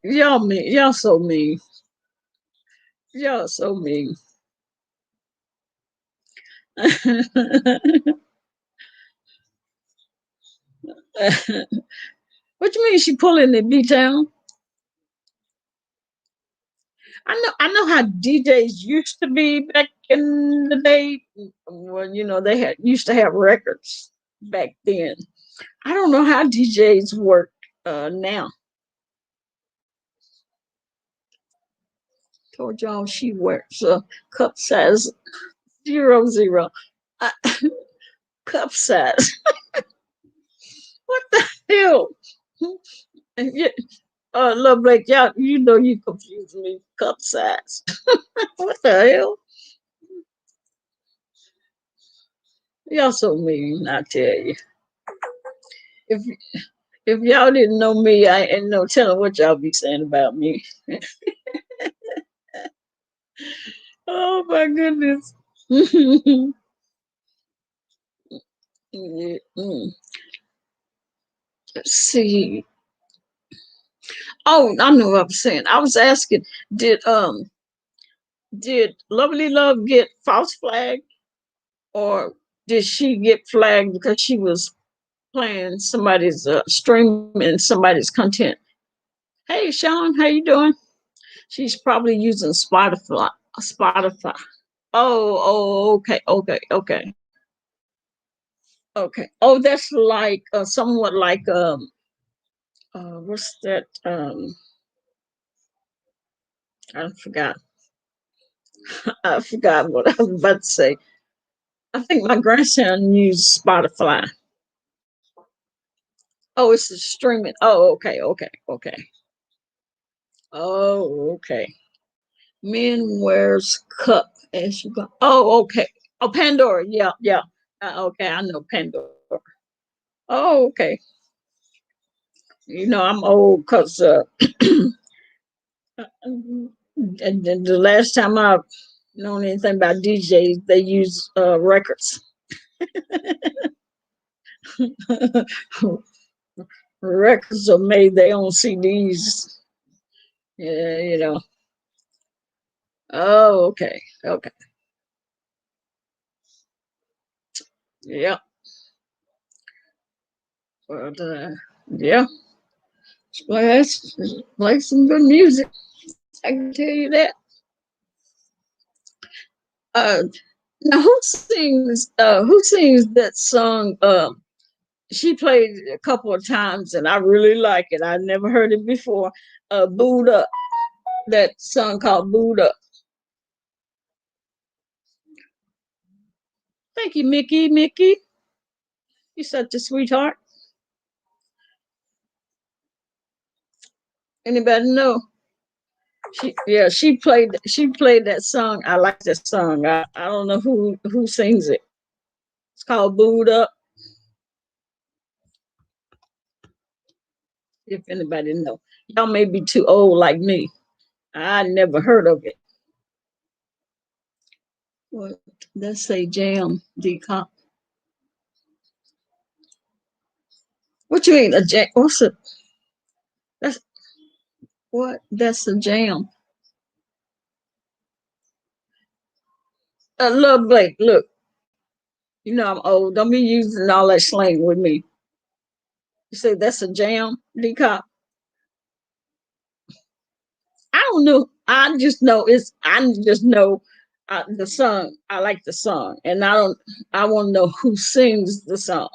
Y'all mean. Y'all so mean. Y'all so mean. What you mean she pulling it, B Town? I know how DJs used to be back in the day. Well, they had used to have records back then. I don't know how DJs work now. Told y'all she wears a cup size 00. Uh, cup size. What the hell? Yeah, Love Blake, y'all, you confuse me. Cup size. What the hell? Y'all so mean, I tell you. If if y'all didn't know me, I ain't no telling what y'all be saying about me. Oh my goodness. Yeah, Let's see. Oh, I know what I was saying. I was asking, did did Lovely Love get false flag, or did she get flagged because she was playing somebody's streaming somebody's content? Hey Sean, how you doing? She's probably using Spotify. Spotify. Oh, okay. Okay. Oh, that's like somewhat like what's that? I forgot. I forgot what I was about to say. I think my grandson used Spotify. Oh, it's a streaming. Oh, okay. Oh, okay. Men wears cup as you go. Oh, okay. Oh, Pandora. Yeah. Okay, I know Pandora. Oh, okay. I'm old because and then the last time I've known anything about DJs, they use records. Records are made their own CDs. Yeah. Oh, okay. Yeah. But yeah, play some good music. I can tell you that. Uh, Now who sings that song? She played it a couple of times and I really like it. I never heard it before. Booed Up. That song called Booed Up. Thank you, Mickey. Mickey, you're such a sweetheart. Anybody know? She played that song. I like that song. I don't know who sings it. called Booed Up. If anybody know, y'all may be too old like me. I never heard of it. What? Let's say jam decomp. What you mean a jam? What's it? That's what? That's a jam. Look, Blake, look. You know I'm old. Don't be using all that slang with me. You say that's a jam, decomp. I don't know. I just know it's. I just know the song. I like the song, and I don't. I want to know who sings the song.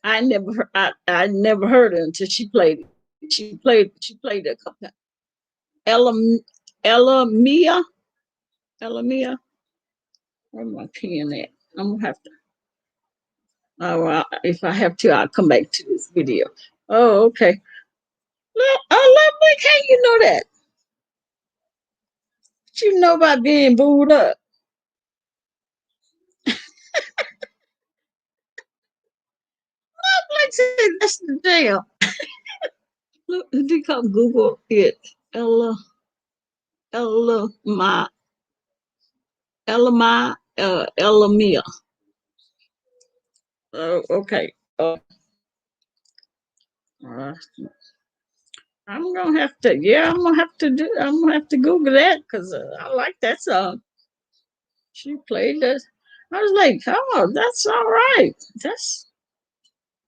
I never heard it until she played it. She played a couple. Ella Ella Mia Ella Mia. Where my pen at? I'm gonna have to. Oh, well, if I have to, I'll come back to this video. Oh, okay. Lovely, how you know that? What you know about being booed up? Like said, that's the deal. Look, they come Google it. Ella, Ella, my, Ella, my, Ella Mia. Okay. Uh, I'm gonna have to. Yeah, I'm gonna have to do. I'm gonna have to Google that because I like that song. She played that. I was like, oh, that's all right. That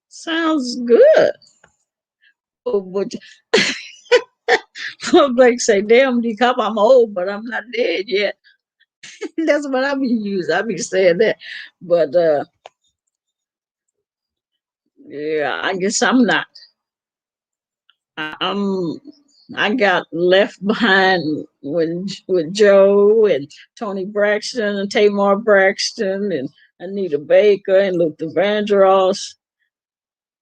sounds good. Oh, but Blake say, damn, DCOP, I'm old, but I'm not dead yet. That's what I be using. I be saying that. But yeah, I guess I'm not. I'm I got left behind with Joe and Tony Braxton and Tamar Braxton and Anita Baker and Luther Vandross.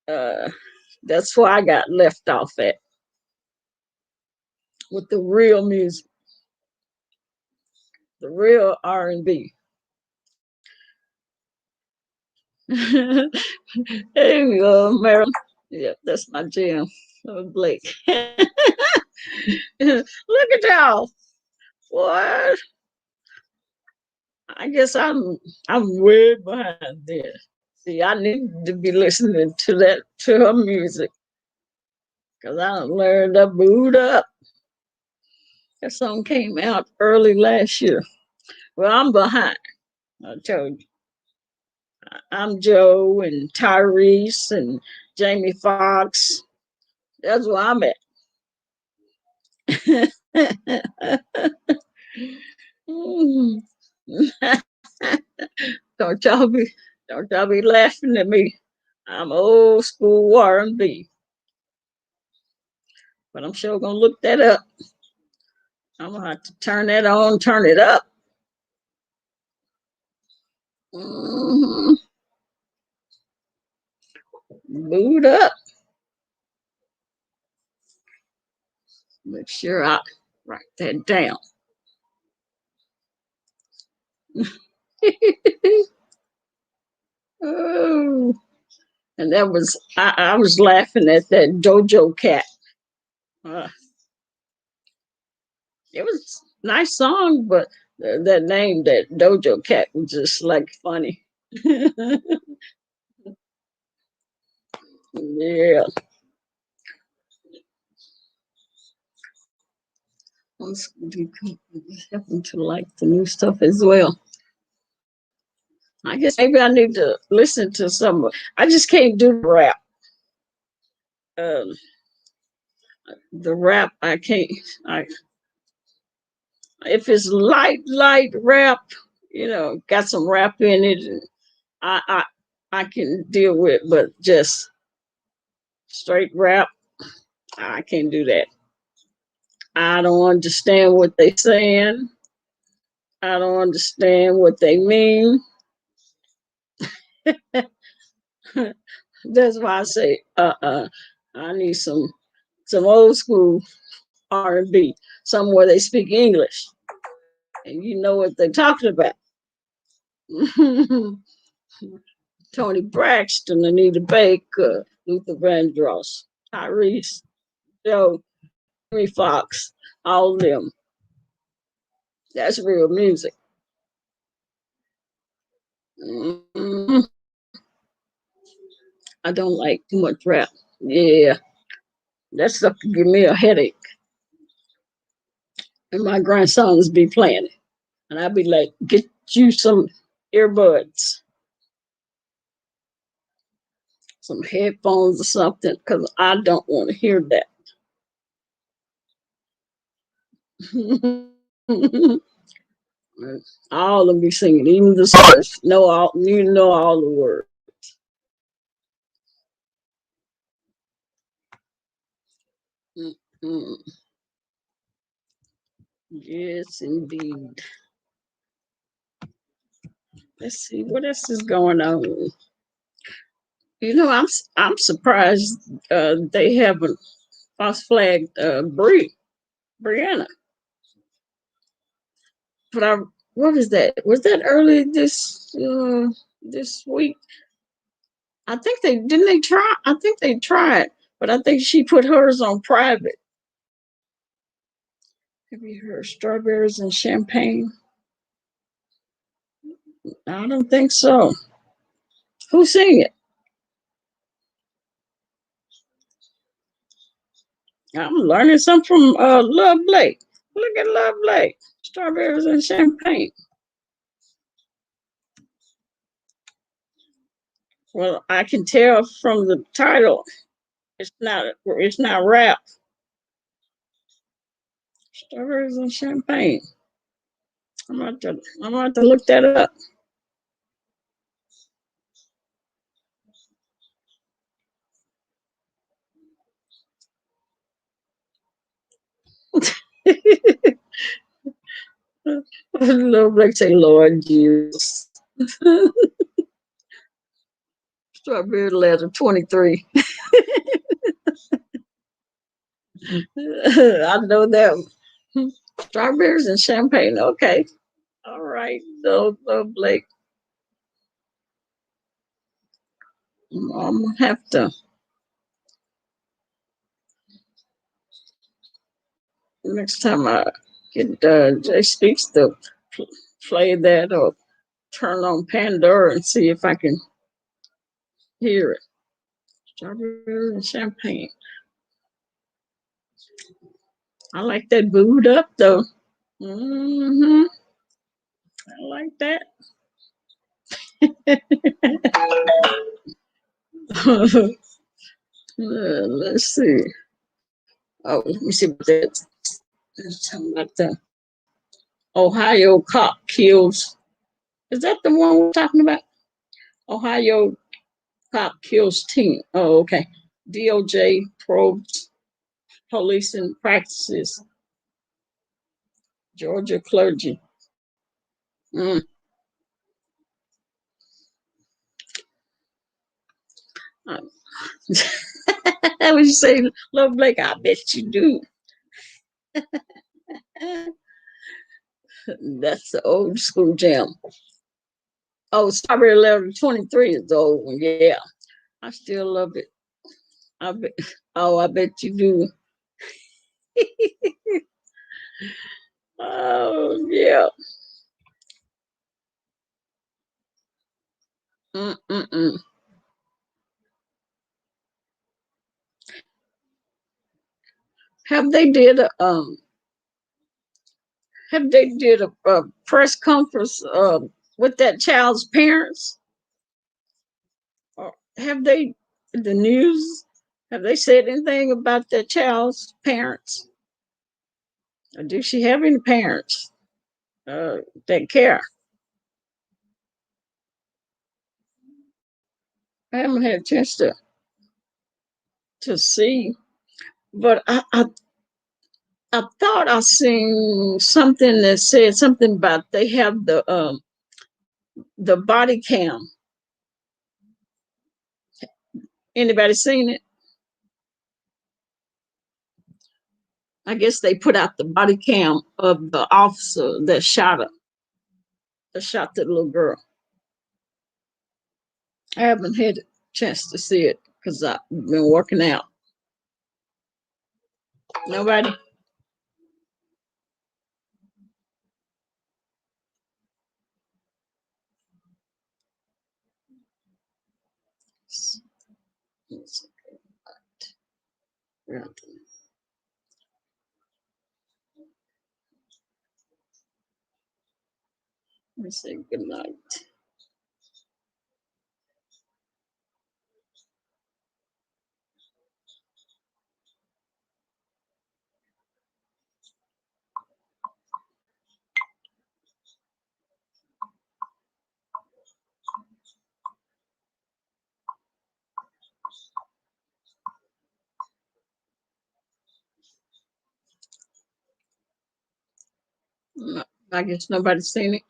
Uh, that's where I got left off at with the real music, the real R&B. There you go, Marilyn. Yeah, that's my jam. Blake. Look at y'all. What? I guess I'm way behind there. See, I need to be listening to her music because I don't learn to boot up. That song came out early last year. Well, I'm behind. I told you. I'm Joe and Tyrese and Jamie Foxx. That's where I'm at. don't y'all be don't y'all be laughing at me. I'm old school R&B, but I'm sure gonna look that up. I'm gonna have to turn that on, turn it up. Mm-hmm. Boot up. Make sure I write that down. Oh, and that was I was laughing at that Dojo Cat. Uh, it was a nice song, but that name, that Dojo Cat, was just like funny. Yeah. I'm happen to like the new stuff as well. I guess maybe I need to listen to some. I just can't do rap. Um, the rap I can't. I if it's light rap, got some rap in it, and I can deal with. But just straight rap, I can't do that. I don't understand what they saying. I don't understand what they mean. That's why I say, I need some old school R&B, somewhere they speak English, And you know what they're talking about. Tony Braxton, Anita Baker, Luther Vandross, Tyrese, Joe, Henry Fox, all of them. That's real music. Mm-hmm. I don't like too much rap. Yeah, that stuff can give me a headache. And my grandsons be playing it. And I'd be like, get you some earbuds, some headphones or something, because I don't want to hear that. All of them be singing, even the songs. You know all the words. Mm-mm. Yes, indeed. Let's see what else is going on. You know, I'm surprised they haven't false flagged Brianna. But what was that? Was that early this week? I think they didn't they try. I think they tried, but I think she put hers on private. Have you heard Strawberries and Champagne? I don't think so. Who sang it? I'm learning something from Love Blake. Look at Love Blake. Strawberries and Champagne. Well, I can tell from the title, it's not rap. Strawberries and Champagne. I'm about to look that up. Love Blake say, Lord Jesus. Strawberry letter 23. I know that. Strawberries and champagne. Okay. All right. So, Blake, I'm going to have to, next time I get Jay Speaks to play that or turn on Pandora and see if I can hear it. Strawberries and champagne. I like that booed up though. Mm-hmm. I like that. Let's see. Oh, let me see what that. Let's talk about the Ohio cop kills. Is that the one we're talking about? Ohio cop kills teen. Oh, okay. DOJ probes policing practices. Georgia clergy. Mm. I would say, Love Blake, I bet you do. That's the old school jam. Oh, Strawberry Letter 23 is the old one. Yeah, I still love it. I bet, I bet you do. Oh, yeah. Mm-mm-mm. Have they did a press conference with that child's parents? Or have they the news? Have they said anything about that child's parents? Or do she have any parents that care? I haven't had a chance to see, but I thought I seen something that said something about they have the body cam. Anybody seen it? I guess they put out the body cam of the officer that shot her, that shot the little girl. I haven't had a chance to see it because I've been working out. Nobody? Let me say good night. I guess nobody's seen it.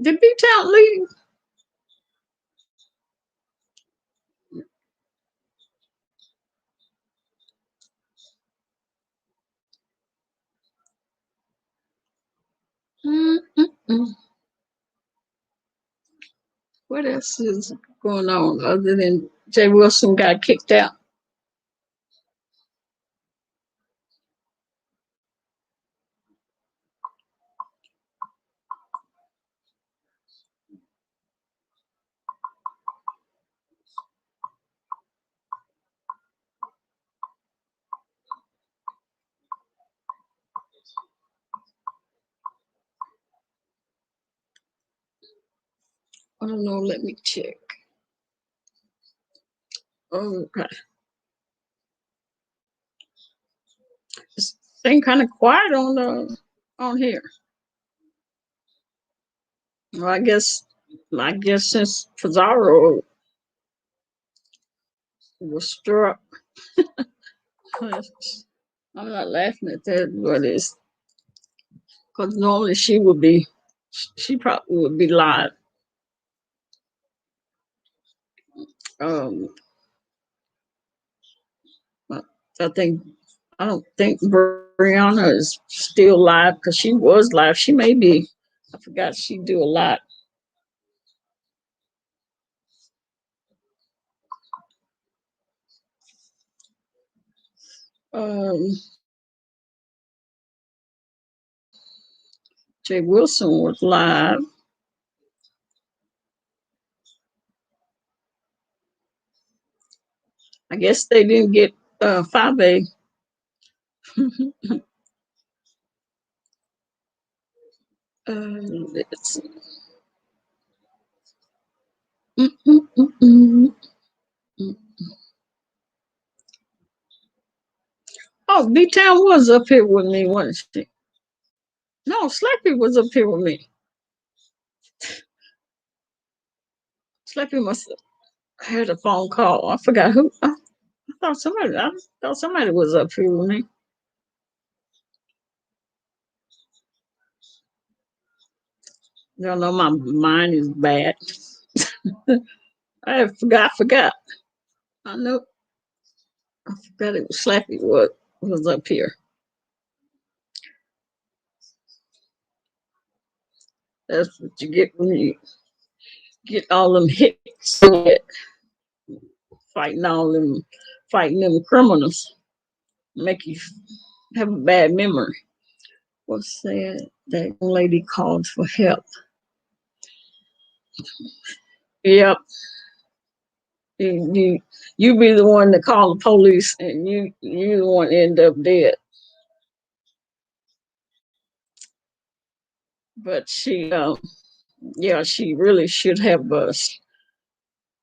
Did B-Town leave? Mm-mm-mm. What else is going on other than Jay Wilson got kicked out? I don't know. Let me check. Okay. It's been kind of quiet on here. Well, I guess since Pizarro was struck, I'm not laughing at that, but it's because normally she probably would be live. Um, I think I don't think Brianna is still live because she was live. She may be. I forgot she do a lot. Um, Jay Wilson was live. I guess they didn't get 5A. Let's see. Oh, B-Town was up here with me, wasn't she? No, Slappy was up here with me. Slappy must have had a phone call. I forgot who. I thought somebody was up here with me. Y'all know my mind is bad. I forgot. I know. I forgot it was Slappy was up here. That's what you get when you get all them hits fighting them criminals. Make you have a bad memory. What's that? That lady called for help. Yep. You be the one to call the police, and you the one end up dead. But she she really should have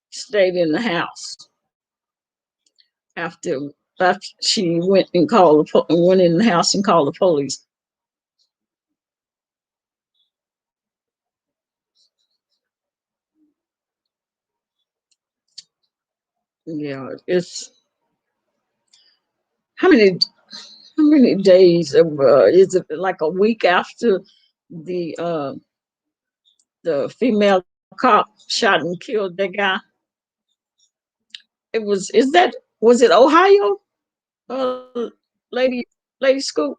stayed in the house after she went and went in the house and called the police. Yeah, it's how many days of is it like a week after the female cop shot and killed that guy? Was it Ohio? Lady, Lady Scoop?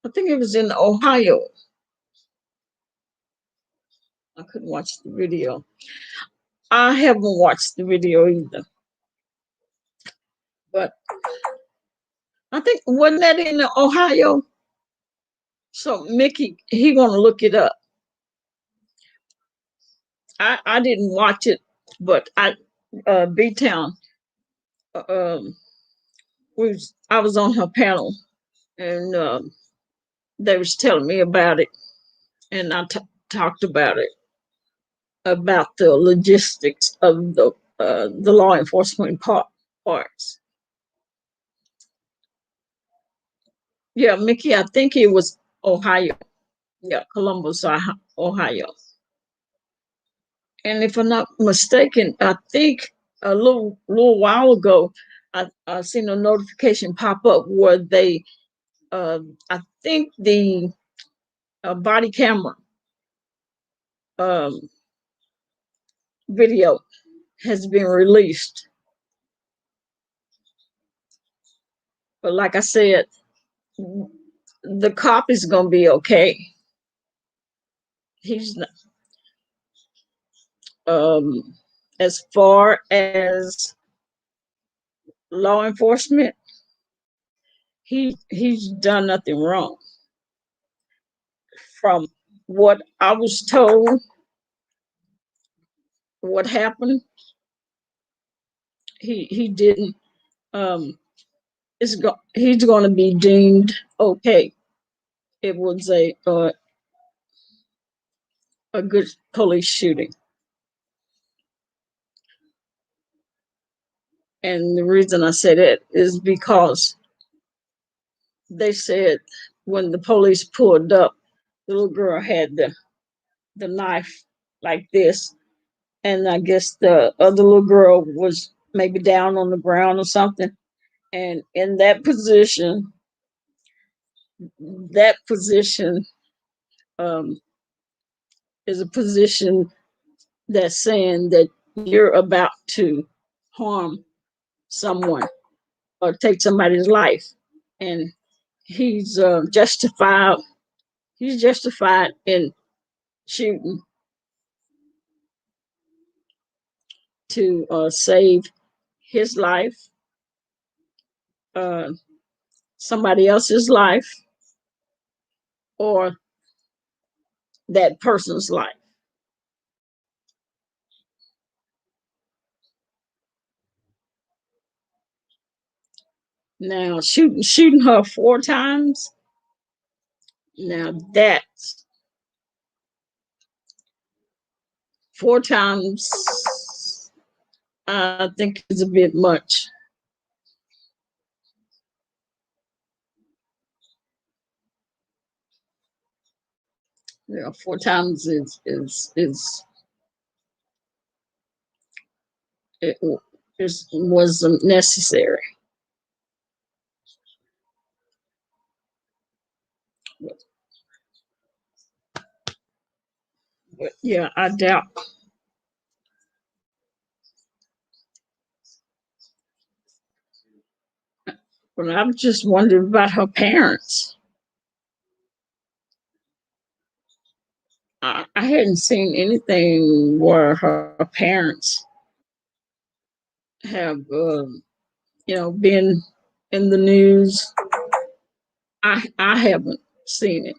I think it was in Ohio. I couldn't watch the video. I haven't watched the video either. But I think, wasn't that in Ohio? So Mickey, he gonna look it up. I didn't watch it, but B Town, um, I was on her panel, and they was telling me about it, and I talked about the logistics of the law enforcement parts. Yeah, Mickey, I think it was Ohio. Yeah, Columbus, Ohio. And if I'm not mistaken, I think a little while ago, I seen a notification pop up where they, I think the body camera um, video has been released. But like I said, the cop is gonna be okay. He's not, as far as law enforcement, he's done nothing wrong. From what I was told, what happened, he didn't. Um, he's going to be deemed okay. It was a good police shooting, and the reason I say that is because they said when the police pulled up, the little girl had the knife like this, and I guess the other little girl was maybe down on the ground or something. And in that position um, is a position that's saying that you're about to harm someone or take somebody's life, and he's justified. He's justified in shooting to save his life, uh, somebody else's life, or that person's life. Now, shooting her 4 times. Now that's 4 times. I think is a bit much. Yeah, 4 times it wasn't necessary. But yeah, I doubt. But I'm just wondering about her parents. I hadn't seen anything where her parents have, been in the news. I haven't seen it.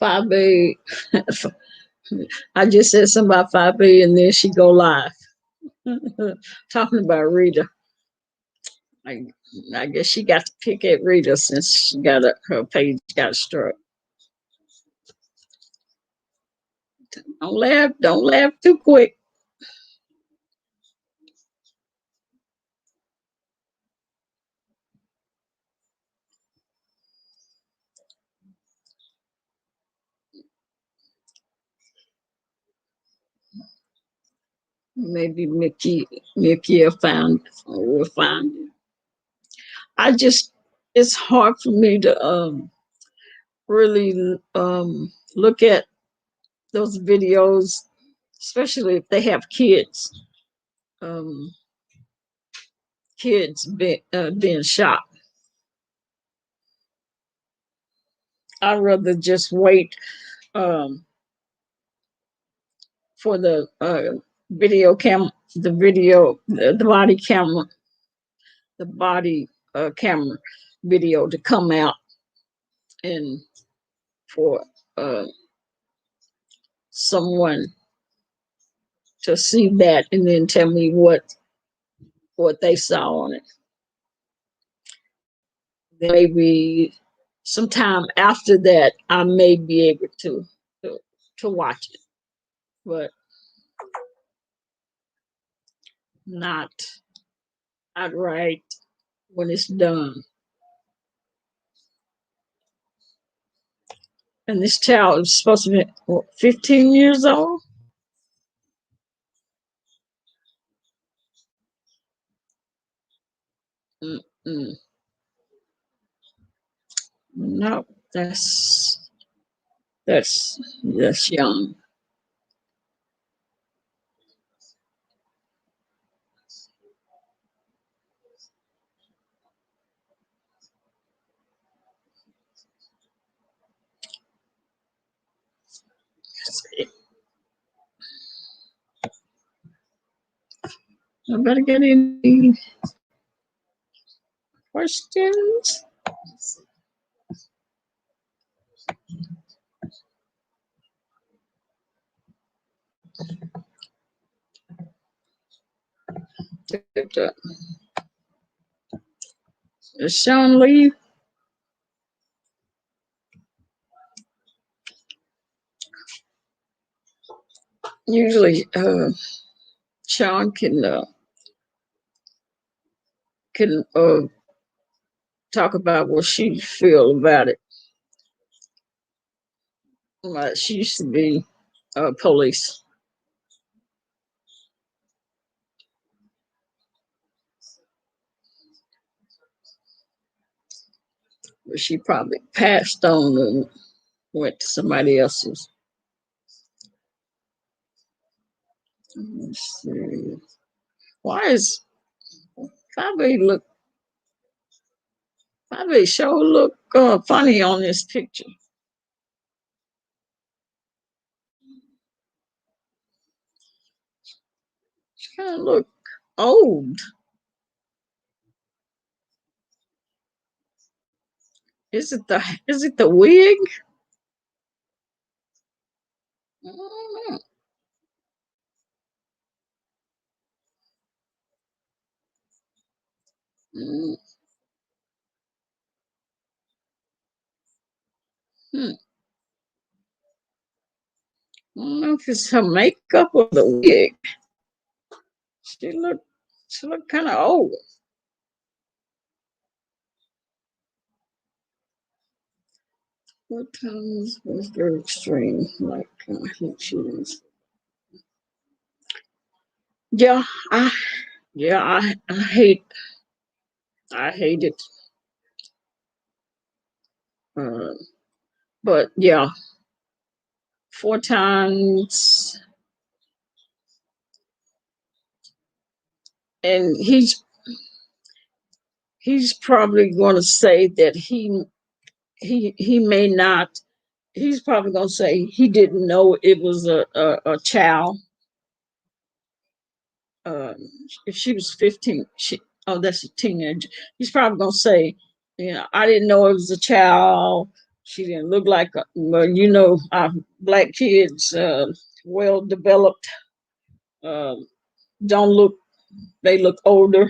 5A. I just said something about 5A, and then she go live talking about Rita. I guess she got to pick at Rita since she got her page got struck. Don't laugh too quick. Maybe Mickey will find it. It's hard for me to really look at those videos, especially if they have kids, um, being shot. I'd rather just wait um, for the the body camera, the body camera video to come out, and for uh, someone to see that and then tell me what they saw on it. Then maybe sometime after that, I may be able to, to watch it, but not outright when it's done. And this child is supposed to be what, 15 years old. Mm-mm. No, that's young. I better get any questions. Is Sean leave? Usually, Sean can talk about what she feel about it. She used to be police, but she probably passed on and went to somebody else's. Let's see. Why is Fabi look? Fabi sure look funny on this picture. She kind of look old. Is it the wig? I don't know. Mm, hmm. I don't know if it's her makeup or the wig. She look she look kind of old. What times was very extreme? Like I think she was. Yeah, I I hate it. Uh, but yeah, 4 times, and he's probably going to say that he may not. He's probably going to say he didn't know it was a child. Uh, if she was 15, that's a teenager. He's probably going to say, I didn't know it was a child. She didn't look like well, black kids, well developed, uh, don't look. They look older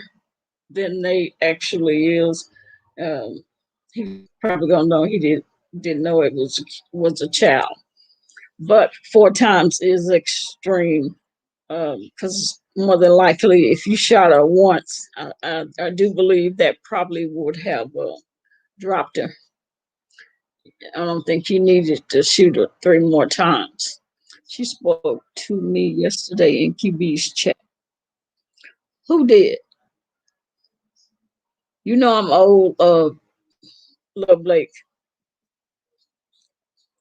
than they actually is. Um, he probably gonna know he didn't know it was a child. But 4 times is extreme because more than likely, if you shot her once, I do believe that probably would have dropped her. I don't think you needed to shoot her 3 more times. She spoke to me yesterday in QB's chat. Who did? I'm old, Love Blake.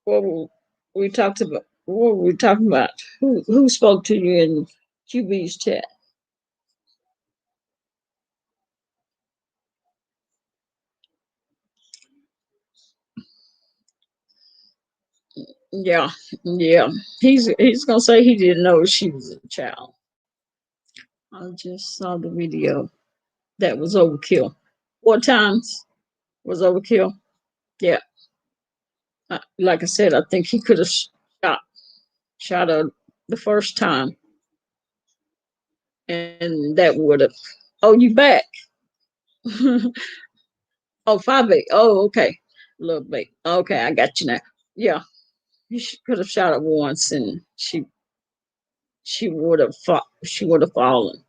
Well, we talked about what were we talking about? Who spoke to you in QB's chat? Yeah, yeah. He's gonna say he didn't know she was a child. I just saw the video. That was overkill. 4 times was overkill. Yeah. Like I said, I think he could have shot her the first time, and that would have. Oh, you back? Oh, 5 8. Oh, okay. Little bit. Okay, I got you now. Yeah, you could have shot her once, and she would have fought. She would have fallen.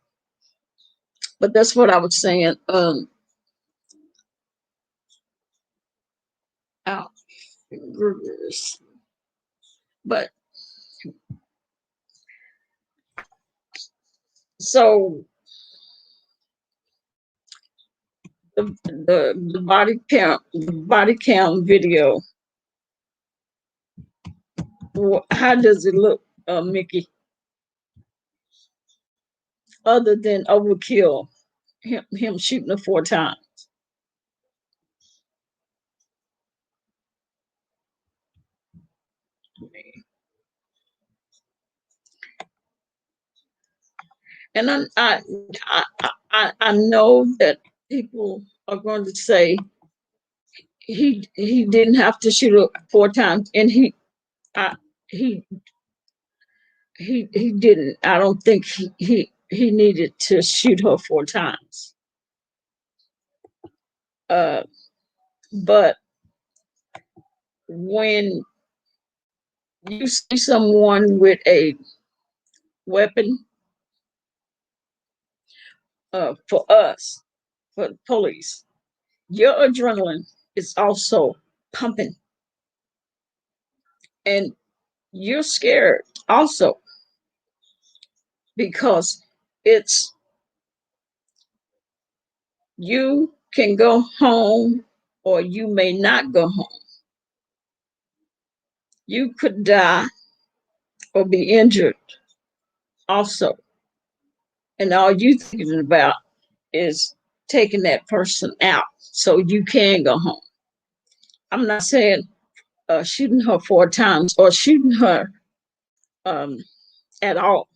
But that's what I was saying. Out. But so the body cam video. How does it look, Mickey? Other than overkill, him shooting her 4 times. And I know that people are going to say he didn't have to shoot her 4 times, and I, he he didn't. I don't think he needed to shoot her 4 times. But when you see someone with a weapon, for us, for the police, your adrenaline is also pumping, and you're scared also because it's you can go home or you may not go home. You could die or be injured also. And all you thinking about is taking that person out so you can go home. I'm not saying shooting her 4 times or shooting her um, at all.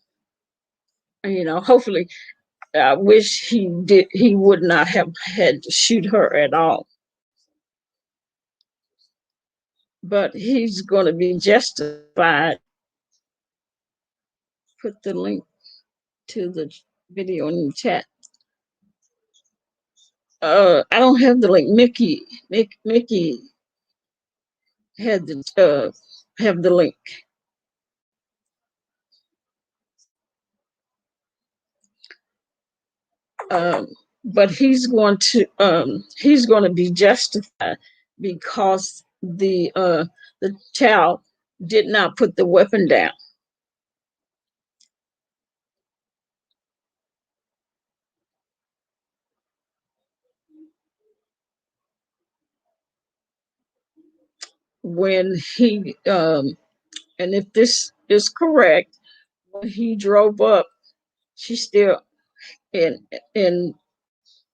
Hopefully, I wish he would not have had to shoot her at all. But he's going to be justified. Put the link to the video in the chat. I don't have the link. Mickey had the have the link. But he's going to be justified because the child did not put the weapon down. When he and if this is correct, when he drove up, she still and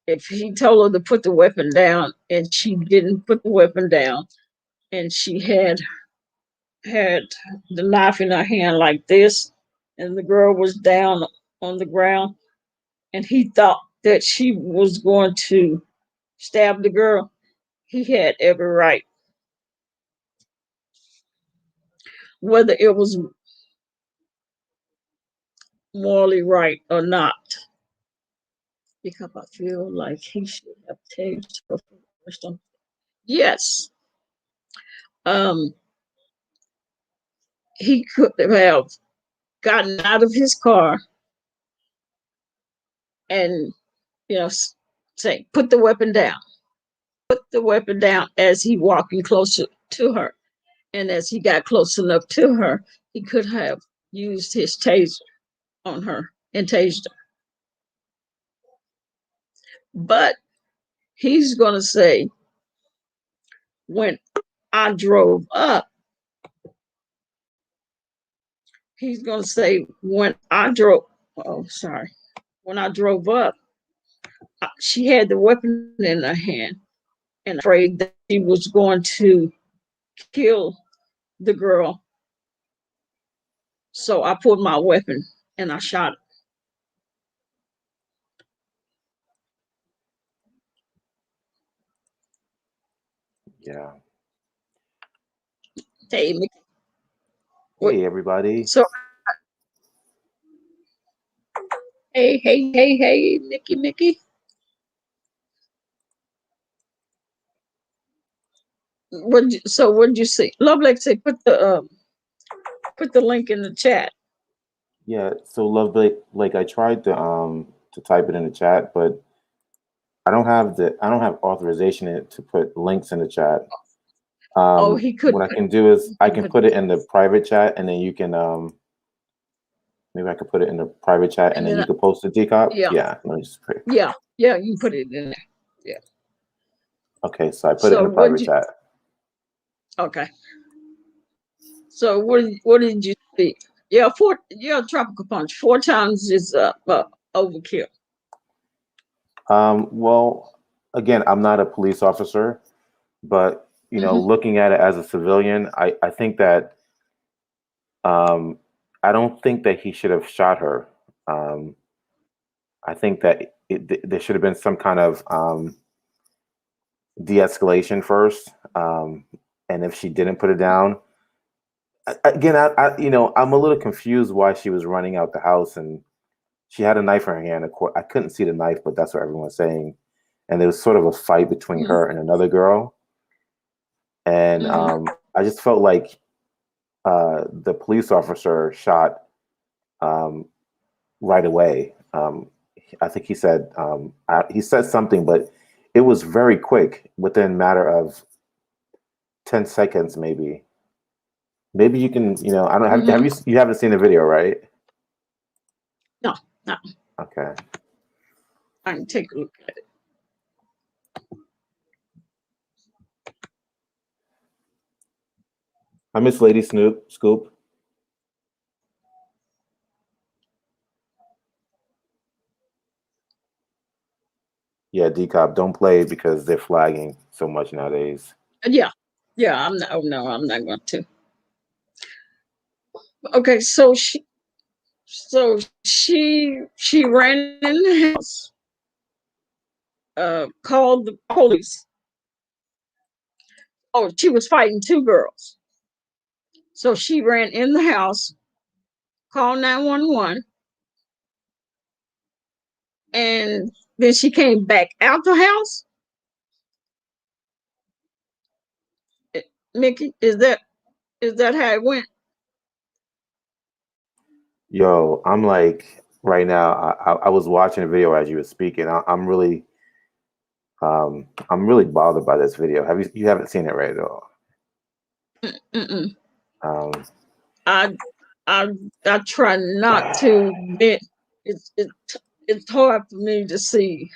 if he told her to put the weapon down and she didn't put the weapon down, and she had the knife in her hand like this, and the girl was down on the ground, and he thought that she was going to stab the girl, he had every right, whether it was morally right or not, because I feel like he should have tased her first. Yes, um, he could have gotten out of his car and say, put the weapon down. Put the weapon down as he walking closer to her. And as he got close enough to her, he could have used his taser on her and tased her. But he's going to say, when I drove up, he's going to say, when I drove, oh, sorry, when I drove up, she had the weapon in her hand and afraid that she was going to kill the girl. So I pulled my weapon and I shot her. Yeah. Hey, Mickey. Hey, everybody. So, hey, Mickey. What did you see? Love Lexi, put the link in the chat. Yeah. So, love, like I tried to type it in the chat, but I don't have authorization to put links in the chat. Oh, he What couldn't I put. can do is I He can put put it in the private chat, and then you can maybe I could put it in the private chat, and and then then you could post the DCOP. yeah, Yeah. Let me just put. yeah, you can put it in there. Yeah. Okay. So I put it in So the what private you? chat. Okay. So what did you see? Yeah, tropical punch. 4 times is overkill. Well, again, I'm not a police officer, but Mm-hmm. looking at it as a civilian, I think that um, I don't think that he should have shot her. Um, I think that there should have been some kind of de-escalation first, and if she didn't put it down, again, I'm a little confused why she was running out the house and she had a knife in her hand. Of course, I couldn't see the knife, but that's what everyone's saying. And there was sort of a fight between Mm-hmm. her and another girl, and Mm-hmm. I just felt like the police officer shot um, right away. I think he said something, but it was very quick, within a matter of 10 seconds, maybe. Maybe you can, I don't have Mm-hmm. you haven't seen the video, right? No, no. Okay. I can take a look at it. I miss Lady Scoop. Yeah, decop, don't play because they're flagging so much nowadays. Yeah, yeah. I'm not. Oh no, I'm not going to. Okay, so she ran in the house, called the police. Oh, she was fighting 2 girls. So she ran in the house, called 911, and then she came back out the house. Mickey, is that how it went? Yo, I'm like right now. I was watching a video as you were speaking. I'm really bothered by this video. You haven't seen it, right, at all? Mm-mm. Um, I I I try not to. It's it's hard for me to see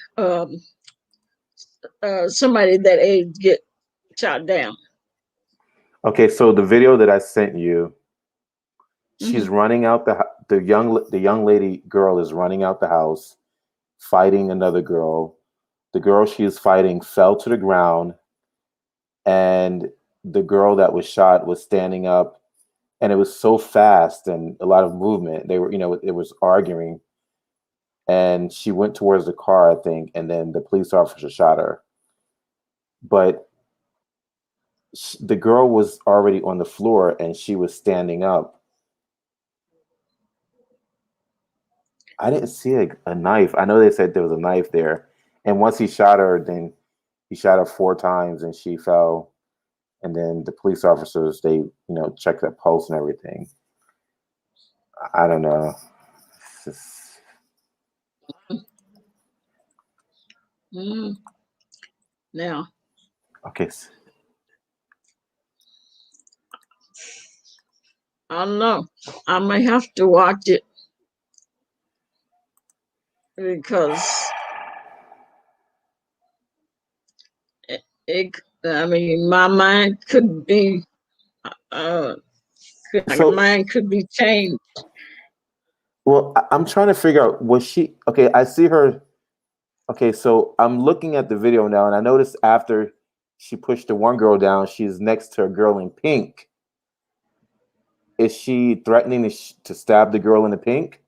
somebody that age get shot down. okay, so the video that I sent you, she's Mm-hmm. running out the young lady girl is running out the house, fighting another girl. The girl she is fighting fell to the ground, and the girl that was shot was standing up, and it was so fast and a lot of movement. They were, it was arguing, and she went towards the car, I think, and then the police officer shot her. But the girl was already on the floor, and she was standing up. I didn't see a knife. I know they said there was a knife there, and once he shot her, then he shot her 4 times, and she fell. And then the police officers, they checked her pulse and everything. I don't know. Mm-hmm. Now Okay. I don't know. I may have to watch it because it I mean, my mind could be uh, Her mind could be changed. Well, I'm trying to figure out, was she okay? I see her. Okay, so I'm looking at the video now, and I noticed after she pushed the one girl down, she's next to a girl in pink. Is she threatening to stab the girl in the pink?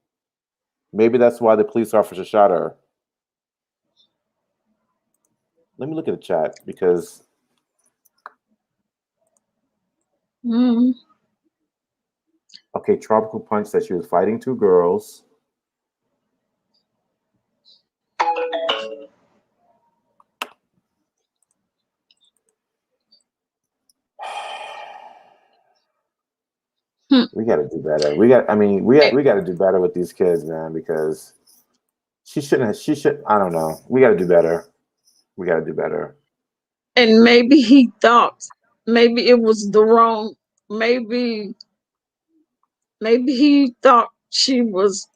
Maybe that's why the police officer shot her. Let me look at the chat because. Okay, Tropical Punch said she was fighting two girls. We got to do better. We got to do better with these kids, man, because she should. I don't know. We got to do better. We got to do better. And maybe he thought, maybe it was the wrong, maybe he thought she was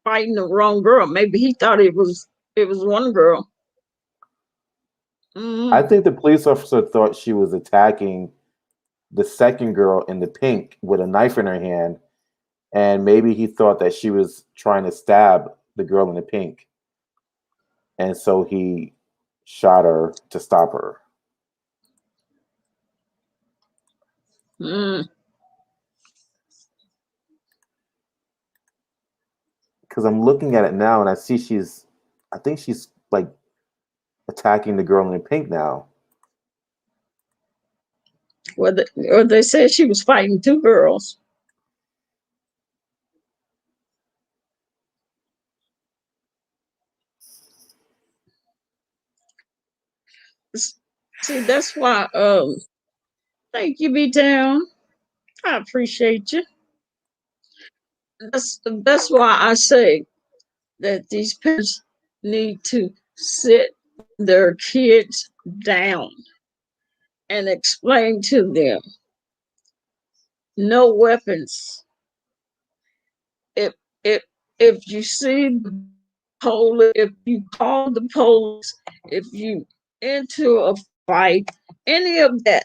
fighting the wrong girl. Maybe he thought it was one girl. I think the police officer thought she was attacking the second girl in the pink with a knife in her hand, and maybe he thought that she was trying to stab the girl in the pink, and so he shot her to stop her. Because I'm looking at it now and I see I think she's like attacking the girl in the pink now. Well, or they said she was fighting two girls. See, that's why. Thank you, B-Town. I appreciate you. That's why I say that these parents need to sit their kids down and explain to them no weapons. If you see the police, if you call the police, if you into a fight, any of that,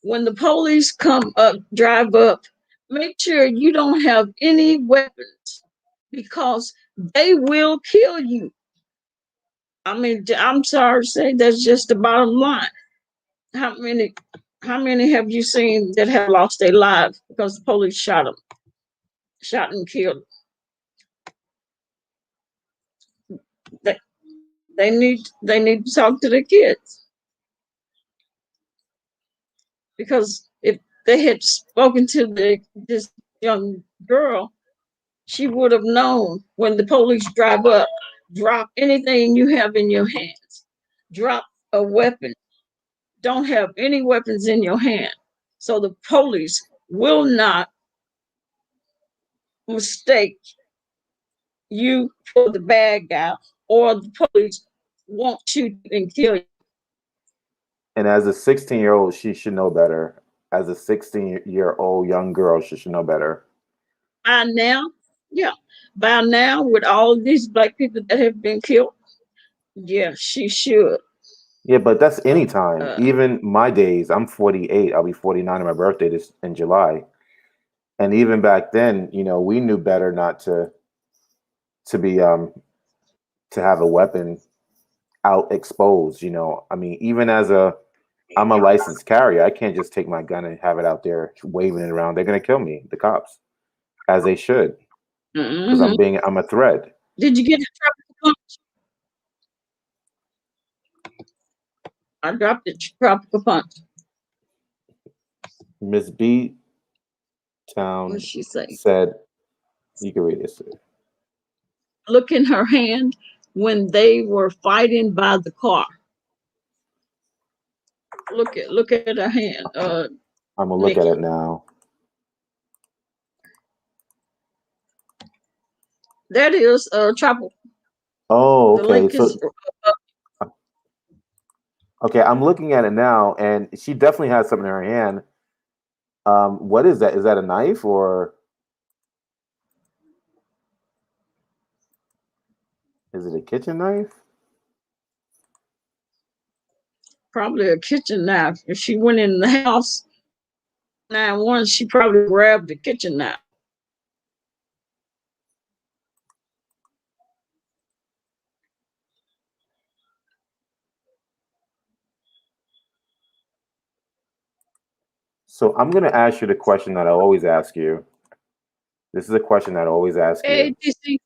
when the police come up, drive up, make sure you don't have any weapons because they will kill you. I mean, I'm sorry to say that's just the bottom line. How many have you seen that have lost their lives because the police shot and killed them? They need to talk to the kids, because if they had spoken to this young girl, she would have known when the police drive up, drop anything you have in your hands, drop a weapon, don't have any weapons in your hand, so the police will not mistake you for the bad guy, or the police won't shoot and kill you. And as a 16-year-old, she should know better. As a 16-year-old young girl, she should know better. By now, yeah. By now, with all of these black people that have been killed, yeah, she should. Yeah, but that's any time. Even my days, I'm 48. I'll be 49 on my birthday in July. And even back then, we knew better not to have a weapon out exposed. I mean, even I'm a licensed carrier. I can't just take my gun and have it out there waving it around. They're gonna kill me, the cops, as they should, because I'm a threat. Did you get a tropical punch? I dropped it. Tropical punch. Miss B Town What'd she say? said, you can read this. Look in her hand when they were fighting by the car. Look at her hand. I'm gonna look at it now. That is tropical. Oh, The okay. link is Okay, I'm looking at it now, and she definitely has something in her hand. What is that? Is that a knife or is it a kitchen knife? probably a kitchen knife. If she went in the house 911, she probably grabbed the kitchen knife. So I'm going to ask you the question that I always ask you. This is a question that I always ask you. ATC.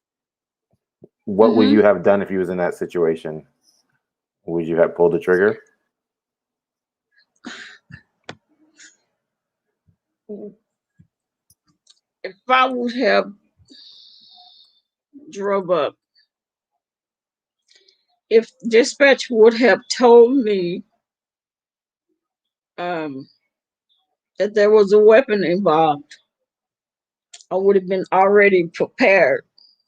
What would you have done if you was in that situation? Would you have pulled the trigger? If I would have drove up, if dispatch would have told me that there was a weapon involved, I would have been already prepared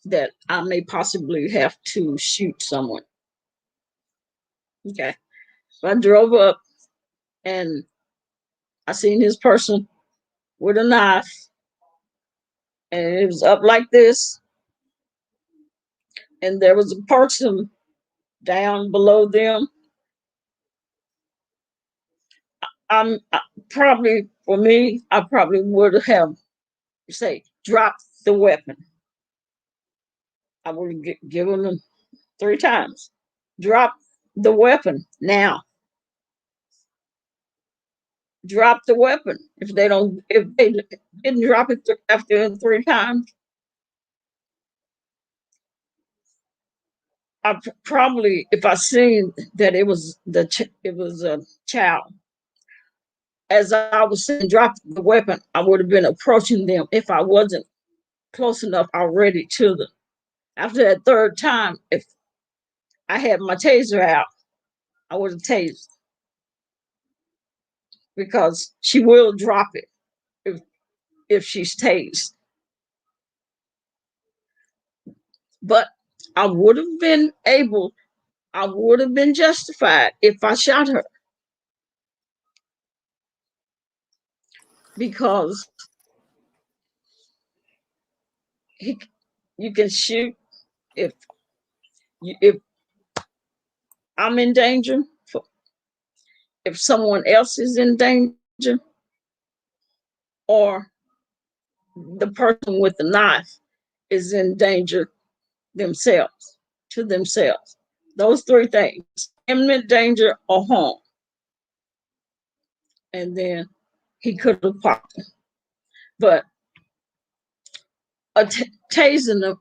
that I may possibly have to shoot someone. Okay. So I drove up and I seen this person with a knife and it was up like this. And there was a person down below them. Probably for me, I probably would have say drop the weapon. I would have given them 3 times. Drop the weapon now. Drop the weapon. If they didn't drop it after 3 times, I probably, if I seen that it was a child, as I was saying, drop the weapon, I would have been approaching them if I wasn't close enough already to them. After that 3rd time, if I had my taser out, I would have tased because she will drop it if she's tased. But I would have been justified if I shot her. Because you can shoot if I'm in danger, if someone else is in danger, or the person with the knife is in danger themselves, to themselves. Those 3 things: imminent danger or harm. And then he could have popped him. But a tasing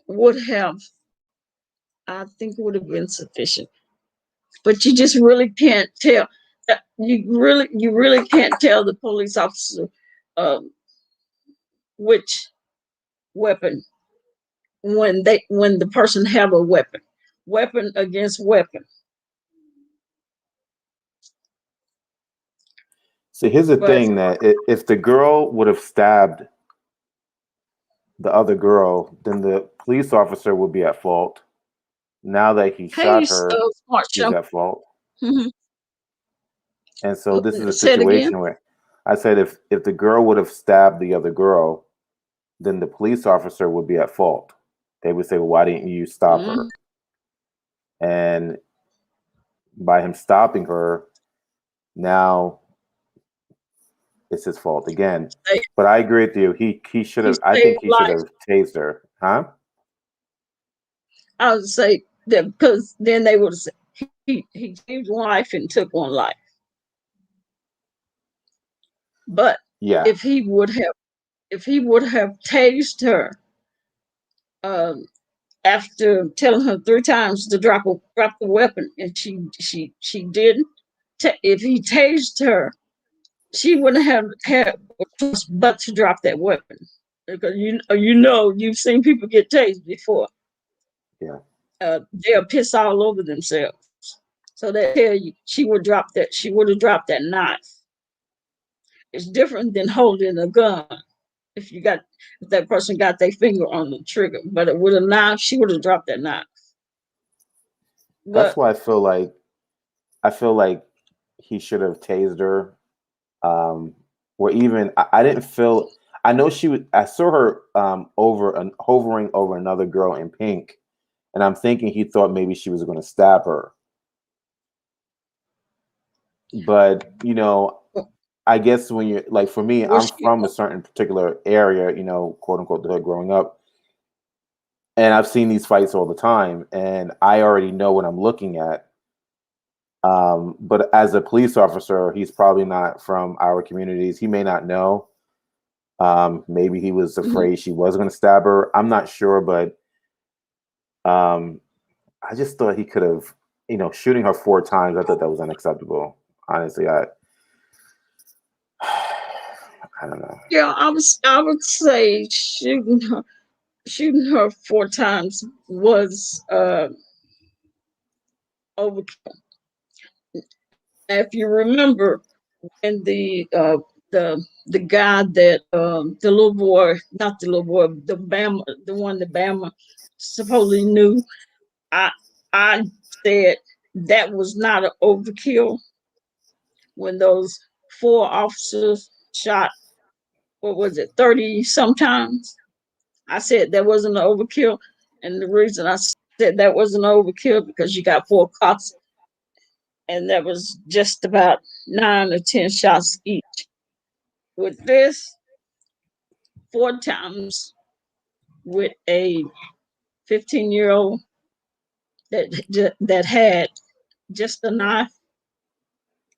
would have, I think, would have been sufficient. But you just really can't tell. You really can't tell the police officer which weapon when the person have a weapon against weapon. So here's the thing, that if the girl would have stabbed the other girl, then the police officer would be at fault. Now that he shot her, he's at fault. And so this is a situation where I said if the girl would have stabbed the other girl, then the police officer would be at fault. They would say, well, why didn't you stop her? And by him stopping her, now it's his fault again. But I agree with you. He should have. I think he should have tased her. Huh? I would say that because then they would say he saved one life and took one life. But yeah, if he would have tased her after telling her 3 times to drop the weapon, and she didn't. If he tased her, she wouldn't have had a choice but to drop that weapon, because you've seen people get tased before. Yeah, they'll piss all over themselves. So they tell you she would have dropped that knife. It's different than holding a gun. If that person got their finger on the trigger, but with a knife, she would have dropped that knife. That's why I feel like he should have tased her. Or even I didn't feel. I know she was. I saw her hovering over another girl in pink, and I'm thinking he thought maybe she was going to stab her. But you know, I guess when you're like, for me, Was I'm she? from a certain particular area, you know, quote unquote, the hood growing up, and I've seen these fights all the time, and I already know what I'm looking at. But as a police officer, he's probably not from our communities. He may not know. Maybe he was Mhm. afraid she was going to stab her. I'm not sure, but um, I just thought he could have, you know, shooting her 4 times. I thought that was unacceptable. Honestly, I don't know. Yeah, I would say shooting her 4 times was overkill. If you remember, and the guy that the little boy, not the little boy, the Bama, the one that Bama supposedly knew, I I said that was not an overkill when those 4 officers shot, what was it, 30 sometimes. I said that wasn't an overkill, and the reason I said that wasn't an overkill because you got 4 cops, and that was just about 9 or 10 shots each. With this, 4 times with a 15-year-old that had just a knife,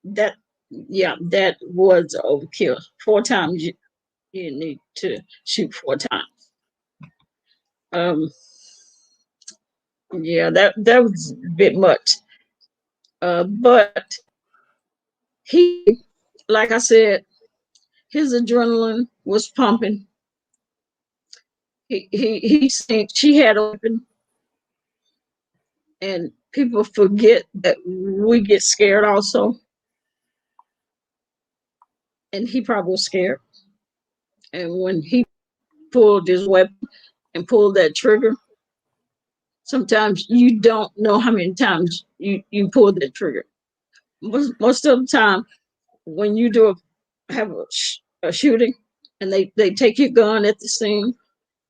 that yeah, that was overkill. 4 times you need to shoot 4 times. Um, yeah, that was a bit much. But he, like I said, his adrenaline was pumping. He seen she had a weapon, and people forget that we get scared also, and he probably was scared. And when he pulled his weapon and pulled that trigger, sometimes you don't know how many times you pull that trigger. Most of the time, when you have a shooting, and they take your gun at the scene,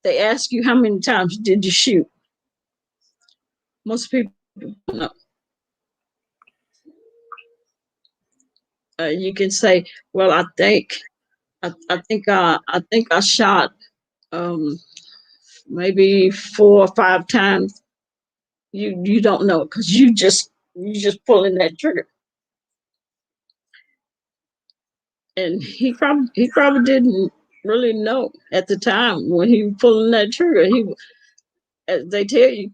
they ask you how many times did you shoot. Most people don't know. You can say, "Well, I think I shot um, maybe 4 or 5 times." You don't know because you just pulling that trigger, and he probably didn't really know at the time when he was pulling that trigger. As they tell you,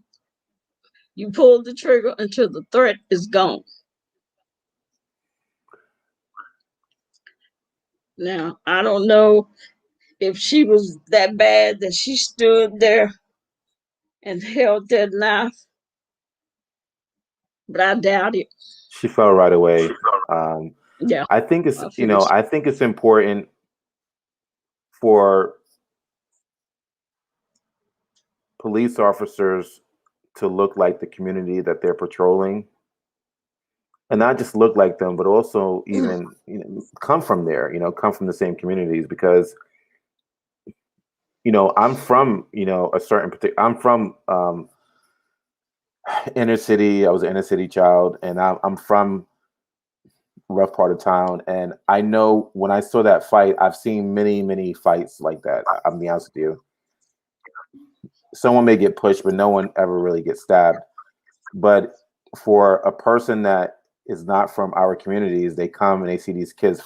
you pull the trigger until the threat is gone. Now I don't know if she was that bad that she stood there and held that knife, but I doubt it. She fell right away. Um, Yeah, I think it's, I you figured. know, I think it's important for police officers to look like the community that they're patrolling, and not just look like them, but also even, you know, come from there. You know, come from the same communities, because you know, I'm from, you know, a certain particular. I'm from inner city. I was an inner city child, and I'm from rough part of town. And I know when I saw that fight, I've seen many fights like that. I'm be honest with you. Someone may get pushed, but no one ever really gets stabbed. But for a person that is not from our communities, they come and they see these kids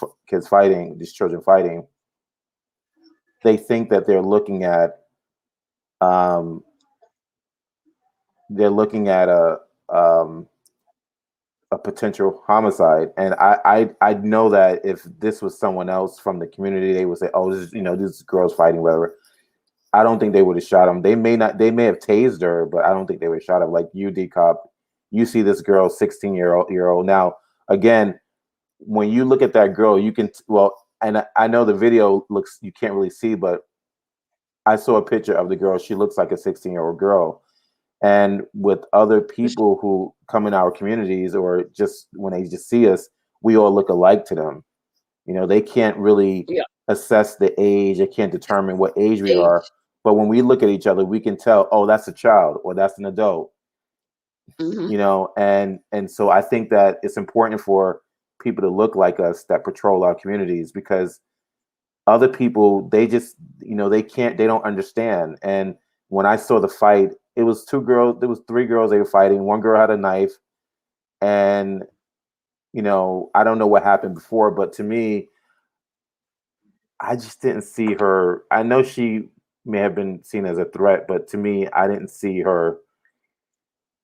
fighting, these children fighting. They think that um, they're looking at um, a potential homicide. And I know that if this was someone else from the community, they would say, "Oh, this is, you know, this girl's fighting, whatever." I don't think they would have shot him. They may not. They may have tased her, but I don't think they would have shot him. Like you, DCOP, you see this girl, 16-year-old. Now, again, when you look at that girl, you can well, and I know the video looks, you can't really see, but I saw a picture of the girl. She looks like a 16-year-old girl. And with other people who come in our communities, or just when they just see us, we all look alike to them. You know, they can't really Yeah, assess the age. They can't determine what age we are. age. But when we look at each other, we can tell, oh, that's a child or that's an adult. Hmm. You know, and so I think that it's important for people to look like us that patrol our communities, because other people, they just, they don't understand. And when I saw the fight, it was two girls, there was three girls they were fighting. One girl had a knife, and I don't know what happened before, but to me, I just didn't see her. I know she may have been seen as a threat, but to me, I didn't see her.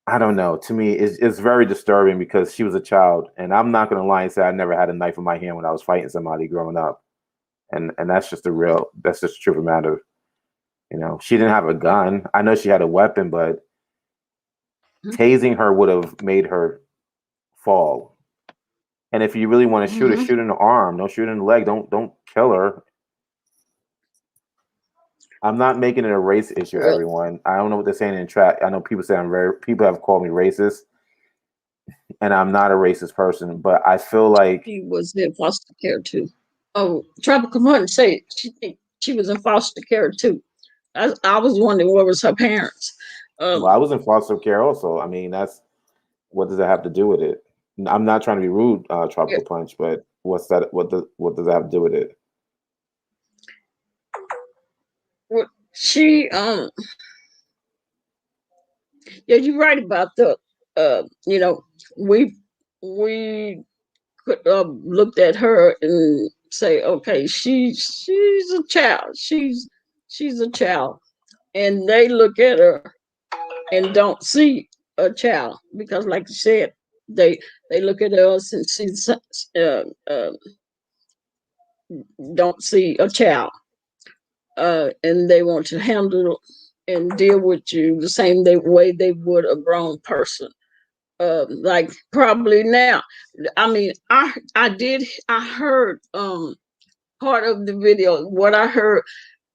I don't know. To me, it's very disturbing because she was a child, and I'm not going to lie and say I never had a knife in my hand when I was fighting somebody growing up, and that's just that's just the truth of the matter. She didn't have a gun. I know she had a weapon, but tasing her would have made her fall. And if you really want to shoot her, shoot in the arm. Don't shoot in the leg. Don't kill her. I'm not making it a race issue, everyone. I don't know what they're saying in chat. I know people say people have called me racist, and I'm not a racist person, but I feel like she was in foster care too. Oh, Tropical Money say she was in foster care too. I was wondering what was her parents. Well, I was in foster care also. I mean, what does that have to do with it? I'm not trying to be rude, Tropical Punch, but what's that? What does that have to do with it? Well, she yeah, you're right about the we could looked at her and say, okay, she's a child. She's a child. And they look at her and don't see a child because, like you said, they look at us and see don't see a child, and they want to handle and deal with you the same way they would a grown person. Like probably now, I mean, I heard part of the video. What I heard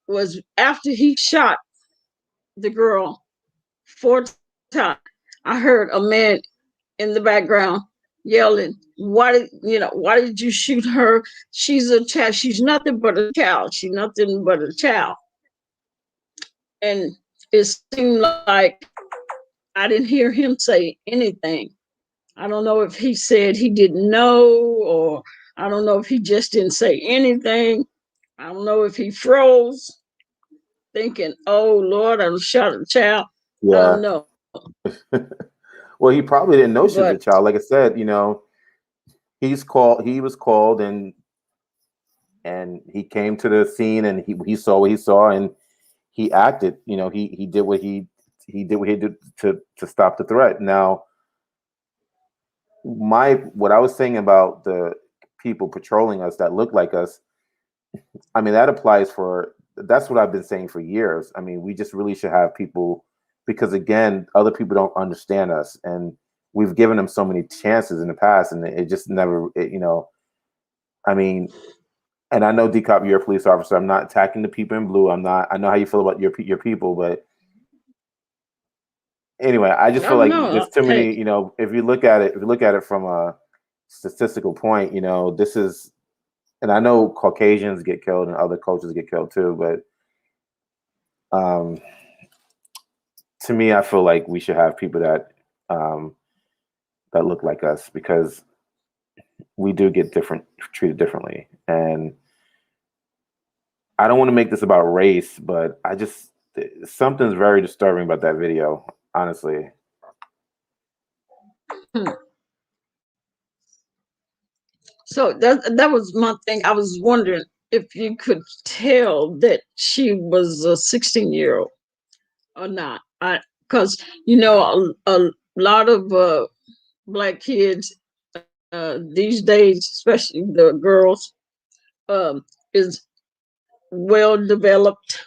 was after he shot the girl 4 times, I heard a man in the background yelling, why did you shoot her? She's a child. She's nothing but a child. She's nothing but a child. And it seemed like I didn't hear him say anything. I don't know if he said he didn't know, or I don't know if he just didn't say anything. I don't know if he froze, thinking, oh Lord, I shot a child. Yeah. I don't know. Well, he probably didn't know she was a child. Like I said, he was called, and he came to the scene, and he saw what he saw, and he acted. He did what he did to stop the threat. Now, what I was saying about the people patrolling us that look like us, I mean, that's what I've been saying for years. I mean, we just really should have people, because again, other people don't understand us, and we've given them so many chances in the past, and it just never, I mean, and I know DCOP, you're a police officer. I'm not attacking the people in blue. I know how you feel about your people, but anyway, I just feel like there's too many, if you look at it from a statistical point, this is, and I know Caucasians get killed and other cultures get killed too, but to me, I feel like we should have people that look like us, because we do get treated differently. And I don't want to make this about race, but something's very disturbing about that video, honestly. So that was my thing. I was wondering if you could tell that she was a 16-year-old or not. Because a lot of Black kids these days, especially the girls, is well developed,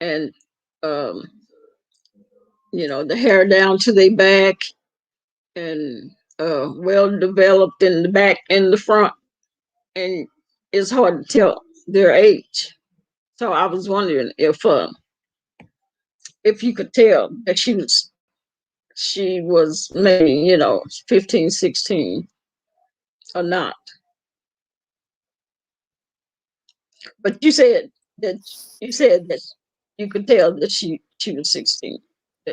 and the hair down to their back, and well developed in the back and the front, and it's hard to tell their age. So I was wondering if you could tell that she was maybe 15, 16 or not. But you said that you could tell that she was 16.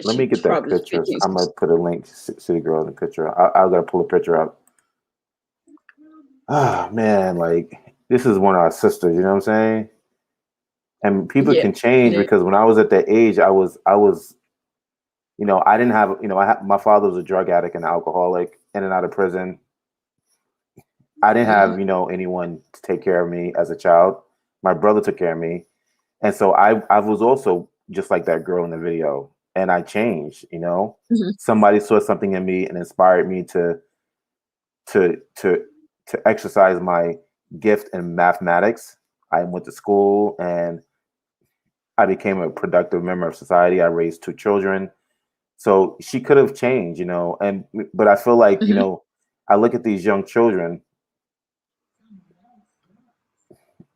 Let me get that picture. I'm gonna put a link to the girl in the picture. I gotta pull a picture up. ah, man, like this is one of our sisters. You know what I'm saying? And people Yeah. can change Yeah. because when I was at that age, I was, I didn't have, my father was a drug addict and alcoholic, in and out of prison. I didn't have, Mm-hmm. anyone to take care of me as a child. My brother took care of me. And so I was also just like that girl in the video. And I changed. Mm-hmm. Somebody saw something in me and inspired me to to to exercise my gift in mathematics. I went to school and I became a productive member of society. I raised two children. So she could have changed. And but I feel like, Mm-hmm. I look at these young children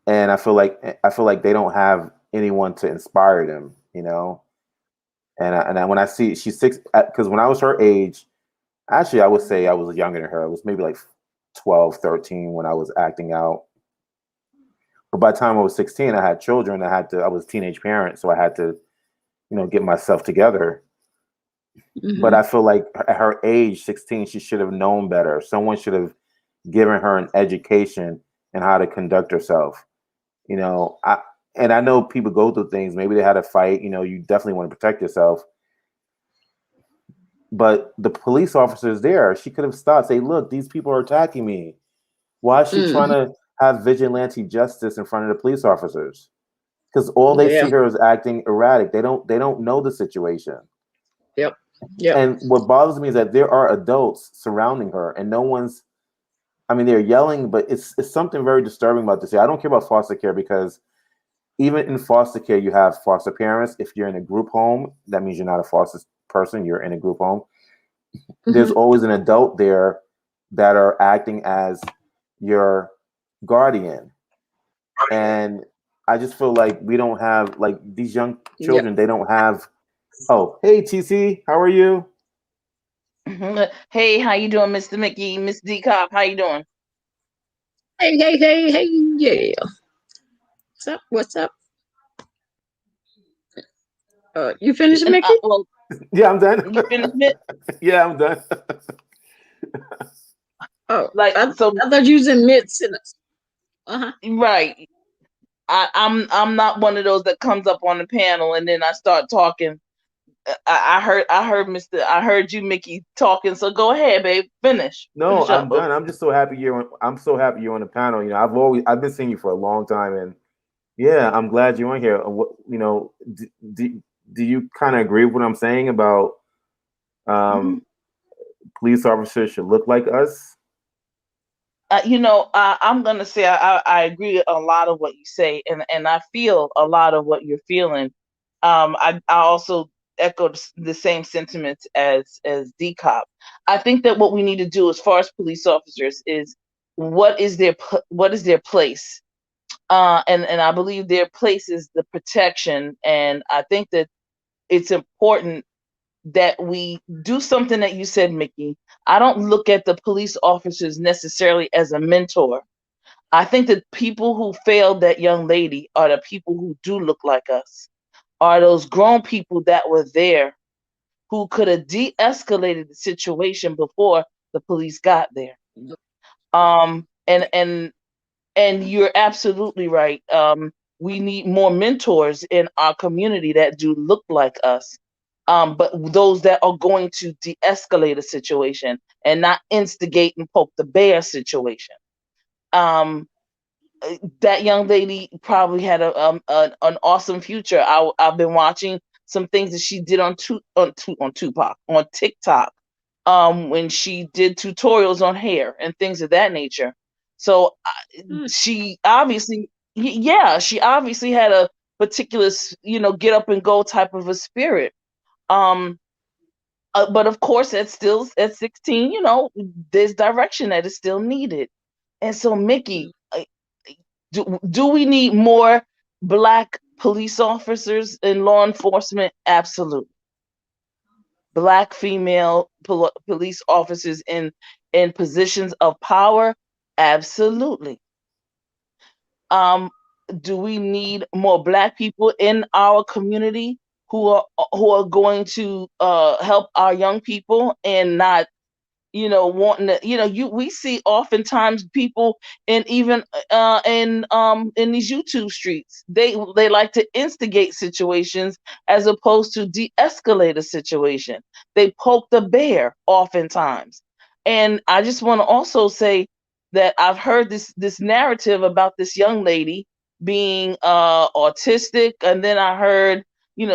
and I feel like they don't have anyone to inspire them. And when I see she's six, because when I was her age, actually I would say I was younger than her. I was maybe like 12, 13 when I was acting out. But by the time I was 16, I had children. I was a teenage parent, so I had to, get myself together. But Mm-hmm. I feel like at her age, 16, she should have known better. Someone should have given her an education in how to conduct herself. You know, I and I know people go through things. Maybe they had a fight. You definitely want to protect yourself. But the police officer is there. She could have stopped. Say, look, these people are attacking me. Why is she trying Mm-hmm. to have vigilante justice in front of the police officers? Because all they Yeah. see her is acting erratic. They don't know the situation. Yep. Yep. And what bothers me is that there are adults surrounding her, and no one's. I mean, they're yelling, but it's something very disturbing about this. I don't care about foster care because even in foster care, you have foster parents. If you're in a group home, that means you're not a foster person. You're in a group home. There's Mm-hmm. always an adult there that are acting as your guardian. And I just feel like we don't have like these young Yep. children. They don't have. Oh, hey TC, how are you? Hey, how you doing, Mr. Mickey, Miss DCOP? How you doing? Hey, hey, hey, hey, yeah. What's up? What's up? You finished, And Mickey? well, Yeah, I'm done. you finished it? Yeah, I'm done. Oh, Like so, I thought you was in mid sentence. Uh-huh. right? I'm not one of those that comes up on the panel and then I start talking. I heard you, Mickey, talking. So go ahead, babe. No, Finish up, I'm boo. done. I'm just so happy you're on. I'm so happy you're on the panel. I've been seeing you for a long time, and yeah, I'm glad you're on here. Do you kind of agree with what I'm saying about Mhm. um, police officers should look like us? I'm gonna say I agree a lot of what you say, and I feel a lot of what you're feeling. I also echo the same sentiments as DCOP. I think that what we need to do as far as police officers is what is their place, and I believe their place is the protection, and I think that it's important that we do something that you said, Mickey. I don't look at the police officers necessarily as a mentor. I think that people who failed that young lady are the people who do look like us, are those grown people that were there who could have de-escalated the situation before the police got there. Um, and and and you're absolutely right. We need more mentors in our community that do look like us, but those that are going to de-escalate a situation and not instigate and poke the bear situation. Um, that young lady probably had an awesome future. I've been watching some things that she did on Tupac on TikTok, when she did tutorials on hair and things of that nature. So Mm. she obviously, yeah, she obviously had a particular, get up and go type of a spirit. Um, but of course, at 16, there's direction that is still needed. And so, Mickey, do we need more Black police officers in law enforcement? Absolutely. Black female police officers in positions of power? Absolutely. Um, do we need more Black people in our community who are going to help our young people and not wanting to, we see oftentimes people, and even in these YouTube streets, they like to instigate situations as opposed to de-escalate a situation. They poke the bear oftentimes. And I just want to also say that I've heard this narrative about this young lady being autistic, and then I heard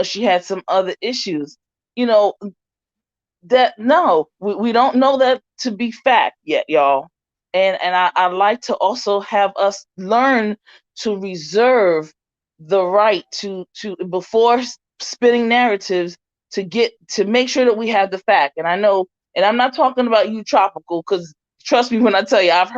she had some other issues. you know that no, we don't know that to be fact yet, y'all. And I like to also have us learn to reserve the right to before spitting narratives, to make sure that we have the fact. And I know, and I'm not talking about you, Tropical, because trust me when I tell you, I've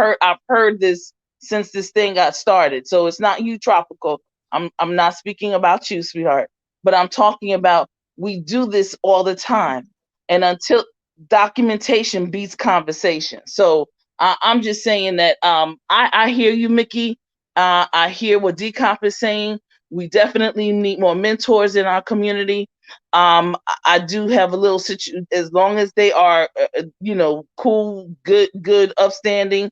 heard this since this thing got started. So it's not you, Tropical. I'm not speaking about you, sweetheart, but I'm talking about, we do this all the time, and until documentation beats conversation. So I'm just saying that I hear you, Mickey. I hear what DCOP is saying. We definitely need more mentors in our community. I do have a little as long as they are, cool, good, upstanding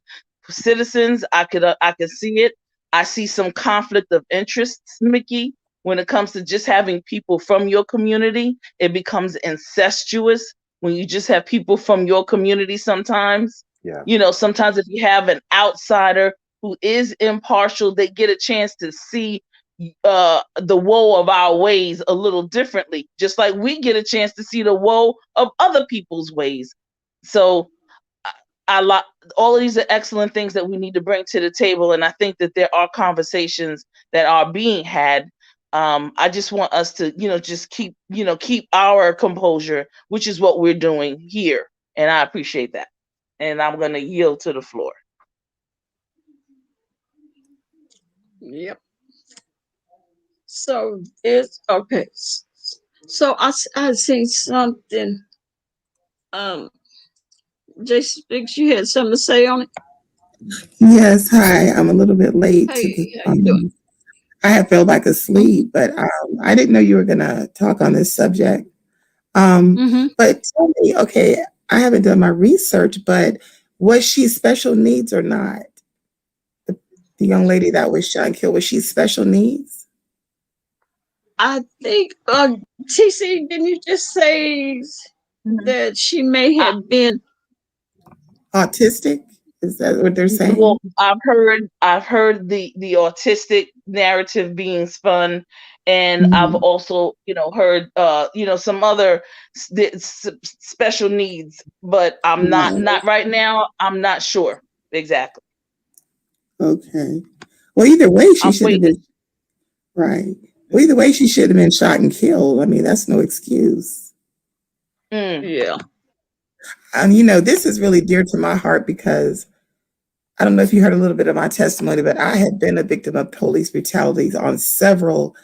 citizens. I could see it. I see some conflict of interests, Mickey. When it comes to just having people from your community, it becomes incestuous when you just have people from your community sometimes. Yeah. Sometimes if you have an outsider who is impartial, they get a chance to see the woe of our ways a little differently, just like we get a chance to see the woe of other people's ways. So I like all of these are excellent things that we need to bring to the table, and I think that there are conversations that are being had. I just want us to, just keep our composure, which is what we're doing here, and I appreciate that. And I'm going to yield to the floor. Yep. So it's okay. So I see something. J Speaks, you had something to say on it? Yes, hi. I'm a little bit late to Hey, the, how you doing? I had fell back asleep, but I didn't know you were going to talk on this subject. Mm-hmm. But tell me, okay, I haven't done my research, but was she special needs or not? The young lady that was shot and killed, was she special needs? I think, TC, didn't you just say that she may have been? Autistic? Is that what they're saying? Well, I've heard the autistic narrative being spun, and I've also heard some other special needs, but I'm not right now. I'm not sure exactly. Okay. Well, either way, she I'm should have waiting. been right. Well, either way, she should have been shot and killed. I mean, that's no excuse. Yeah. And this is really dear to my heart because I don't know if you heard a little bit of my testimony, but I had been a victim of police brutality on several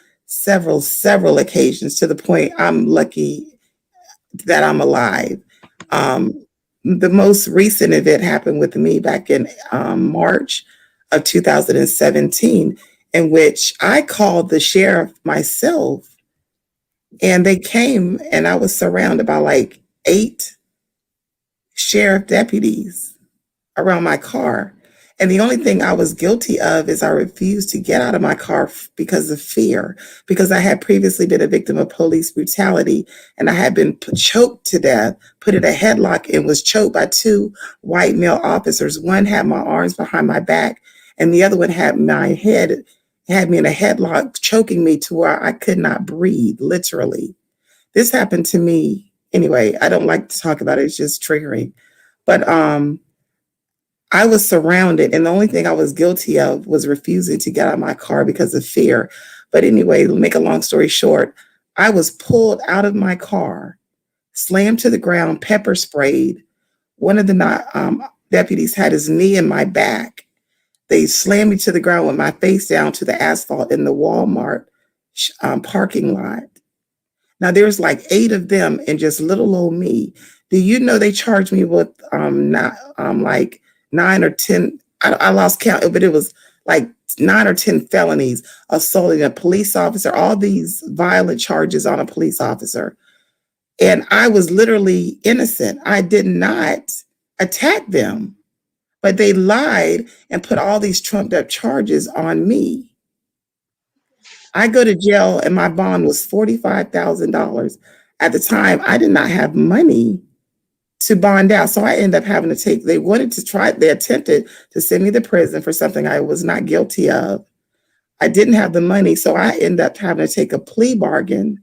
occasions, to the point I'm lucky that I'm alive. The most recent event happened with me back in March of 2017, in which I called the sheriff myself, and they came, and I was surrounded by like 8 sheriff deputies around my car. And the only thing I was guilty of is I refused to get out of my car because of fear, because I had previously been a victim of police brutality, and I had been choked to death, put in a headlock, and was choked by 2 white male officers. One had my arms behind my back, and the other one had me in a headlock, choking me to where I could not breathe, literally. This happened to me. Anyway, I don't like to talk about it. It's just triggering. But I was surrounded, and the only thing I was guilty of was refusing to get out of my car because of fear. But anyway, to make a long story short, I was pulled out of my car, slammed to the ground, pepper sprayed. One of the deputies had his knee in my back. They slammed me to the ground with my face down to the asphalt in the Walmart parking lot. Now there's like 8 of them and just little old me. Do you know they charged me with like 9 or 10? I lost count, but it was like 9 or 10 felonies, assaulting a police officer, all these violent charges on a police officer. And I was literally innocent. I did not attack them, but they lied and put all these trumped up charges on me. I go to jail and my bond was $45,000. At the time, I did not have money to bond out. So I ended up having to take, they attempted to send me to prison for something I was not guilty of. I didn't have the money. So I ended up having to take a plea bargain,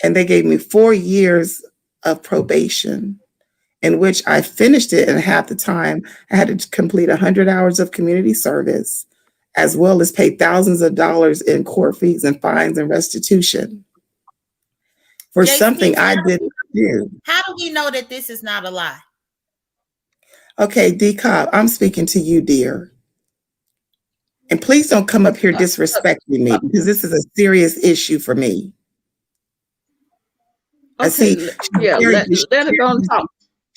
and they gave me 4 years of probation, in which I finished it in half the time. I had to complete 100 hours of community service, as well as pay thousands of dollars in court fees and fines and restitution for JC, something I didn't do. How do we know that this is not a lie? Okay, DCOP, I'm speaking to you, dear. And please don't come up here disrespecting me, because this is a serious issue for me. I see. Yeah, let her go and talk.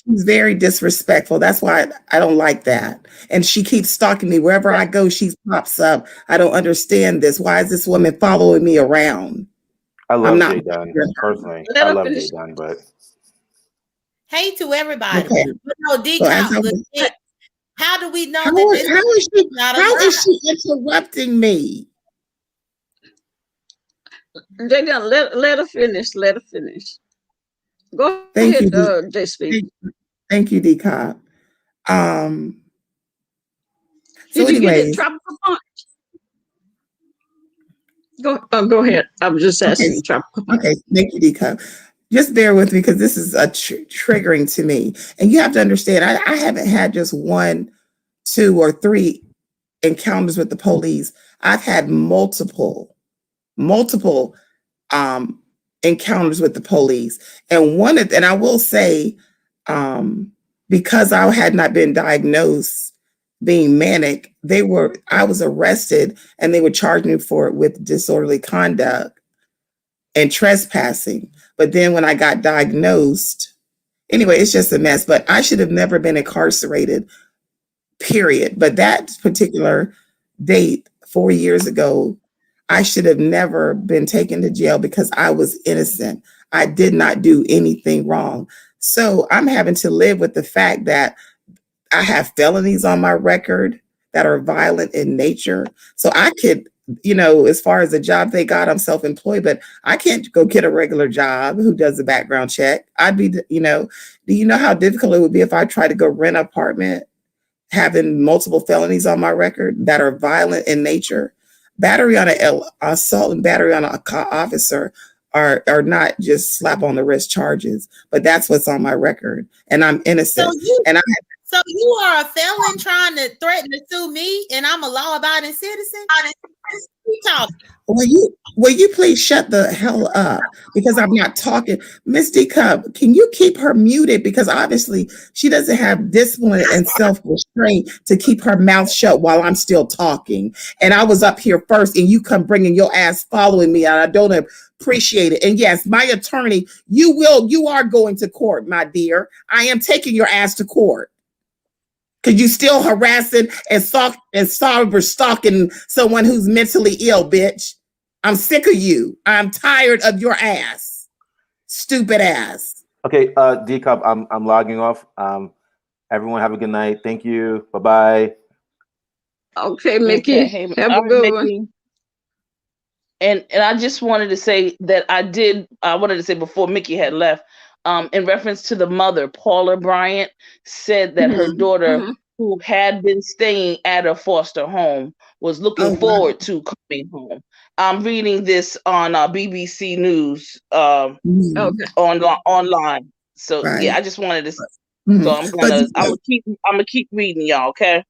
She's very disrespectful. That's why I don't like that. And she keeps stalking me. Wherever I go, she pops up. I don't understand this. Why is this woman following me around? I love Jay Dunn, personally. I love Jay Dunn, but... Hey to everybody. Okay. But no, DCOP, how do we know that this is not a lie? How is she interrupting me? Jay Dunn, let her finish. Let her finish. Go Thank ahead, you, JSP. Thank you, DCOP. Did you get it tropical punch? Go ahead. I was just asking. Okay, thank you, DCOP. Just bear with me, because this is triggering to me. And you have to understand, I haven't had just 1, 2, or 3 encounters with the police. I've had multiple encounters with the police. And I will say, because I had not been diagnosed being manic, I was arrested and they would charge me for it with disorderly conduct and trespassing. But then when I got diagnosed, anyway, it's just a mess. But I should have never been incarcerated, period. But that particular date, 4 years ago, I should have never been taken to jail because I was innocent. I did not do anything wrong. So I'm having to live with the fact that I have felonies on my record that are violent in nature. So I could, as far as the job they got, I'm self-employed, but I can't go get a regular job who does a background check. I'd be, do you know how difficult it would be if I tried to go rent an apartment having multiple felonies on my record that are violent in nature? Battery on assault and battery on an officer are not just slap on the wrist charges, but that's what's on my record, and I'm innocent. So you are a felon trying to threaten to sue me, and I'm a law-abiding citizen? You talking? Will you please shut the hell up, because I'm not talking. Miss DCOP, can you keep her muted, because obviously she doesn't have discipline and self-restraint to keep her mouth shut while I'm still talking. And I was up here first, and you come bringing your ass following me, and I don't appreciate it. And yes, my attorney, you are going to court, my dear. I am taking your ass to court, because you still harassing and stalking someone who's mentally ill, bitch. I'm sick of you. I'm tired of your ass. Stupid ass. Okay, DCOP, I'm logging off. Everyone have a good night. Thank you. Bye-bye. Okay, Mickey. Okay, hey, have a good one. And I just wanted to say that I wanted to say before Mickey had left, in reference to the mother, Paula Bryant said that her daughter, who had been staying at a foster home, was looking forward to coming home. I'm reading this on BBC News online. So yeah, I just wanted to. So I'm gonna keep reading, y'all. Okay.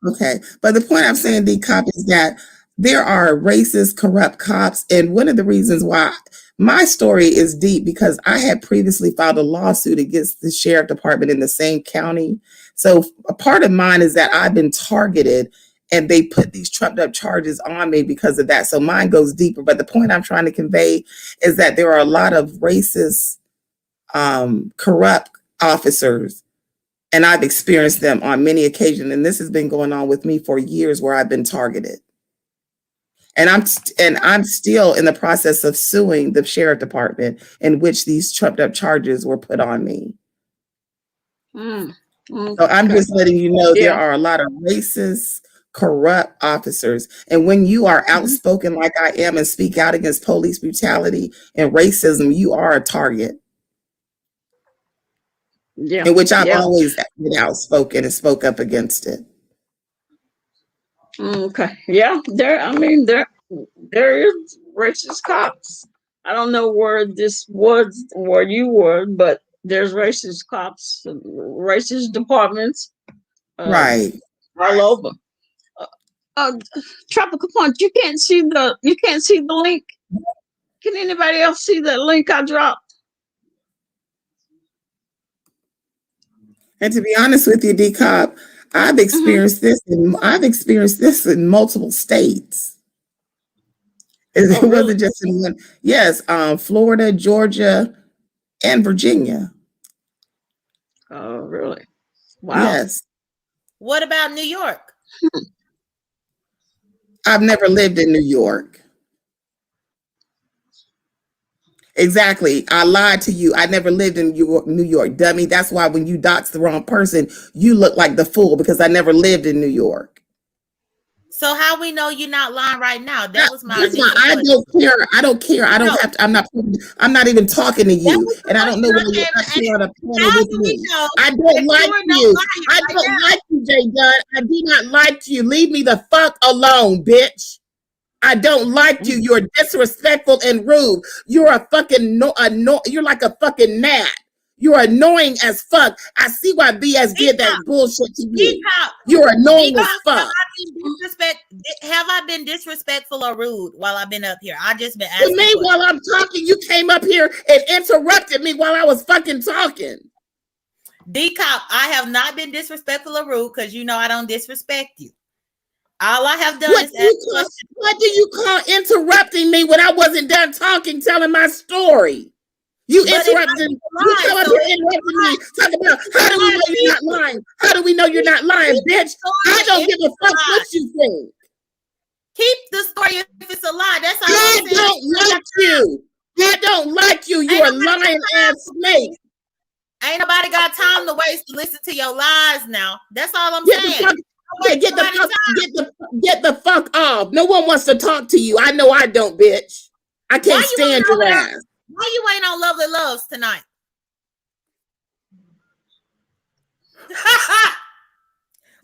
Okay, but the point I'm saying, DCOP, is that there are racist, corrupt cops, and one of the reasons why my story is deep, because I had previously filed a lawsuit against the sheriff department in the same county. So a part of mine is that I've been targeted, and they put these trumped up charges on me because of that. So mine goes deeper. But the point I'm trying to convey is that there are a lot of racist, corrupt officers, and I've experienced them on many occasions. And this has been going on with me for years, where I've been targeted. And I'm still in the process of suing the sheriff department in which these trumped up charges were put on me. So I'm Okay. just letting you know there Yeah. are a lot of racist, corrupt officers. And when you are outspoken like I am and speak out against police brutality and racism, you are a target. Yeah. In which I've Yeah. always been outspoken and spoke up against it. Okay. Yeah. There is racist cops. I don't know where this was, where you were, but there's racist cops, racist departments, um, Right. all over. Uh, uh, Tropical Punch, you can't see the link. Can anybody else see that link I dropped? And to be honest with you, DCOP, I've experienced this in multiple states. It Oh, really? wasn't just in one. Yes, Florida, Georgia, and Virginia. Oh, really? Wow. Yes. What about New York? I've never lived in New York. Exactly. I lied to you. I never lived in New York, dummy. That's why when you dox the wrong person, you look like the fool because I never lived in New York. So how we know you're not lying right now? That was my That's why initial I question. don't care. I don't care. I don't No. have to. I'm not even talking to That you. was the And I don't know why question you're I up came, here on a and panel how with do we me. know I that don't like you are no you. liar I right don't now? like you, Jay Dunn. I do not like you. Leave me the fuck alone, bitch. I don't like you. You're disrespectful and rude. You're a fucking you're like a fucking gnat. You're annoying as fuck. I see why BS did Decop, that bullshit to you. decop, You're annoying as decop. fuck. Have I been disrespectful or rude while I've been up here? I just been To asking me, questions. while I'm talking, you came up here and interrupted me while I was fucking talking. Decop, I have not been disrespectful or rude because you know I don't disrespect you. All I have done is ask questions. What do you call interrupting me when I wasn't done talking, telling my story? You But interrupted. You come up here interrupting me. Talk about how do we know you're not lying? How do we know you're not lying, bitch? I don't give a fuck what you think. Keep the story if it's a lie. That's all I I'm saying. don't like you. I don't like you. You're a lying ass snake. Ain't nobody got time to waste to listen to your lies now. That's all I'm Get saying. the fuck, get the fuck off. No one wants to talk to you. I know I don't, bitch. I can't stand your ass. Why you ain't on Lovely Loves tonight?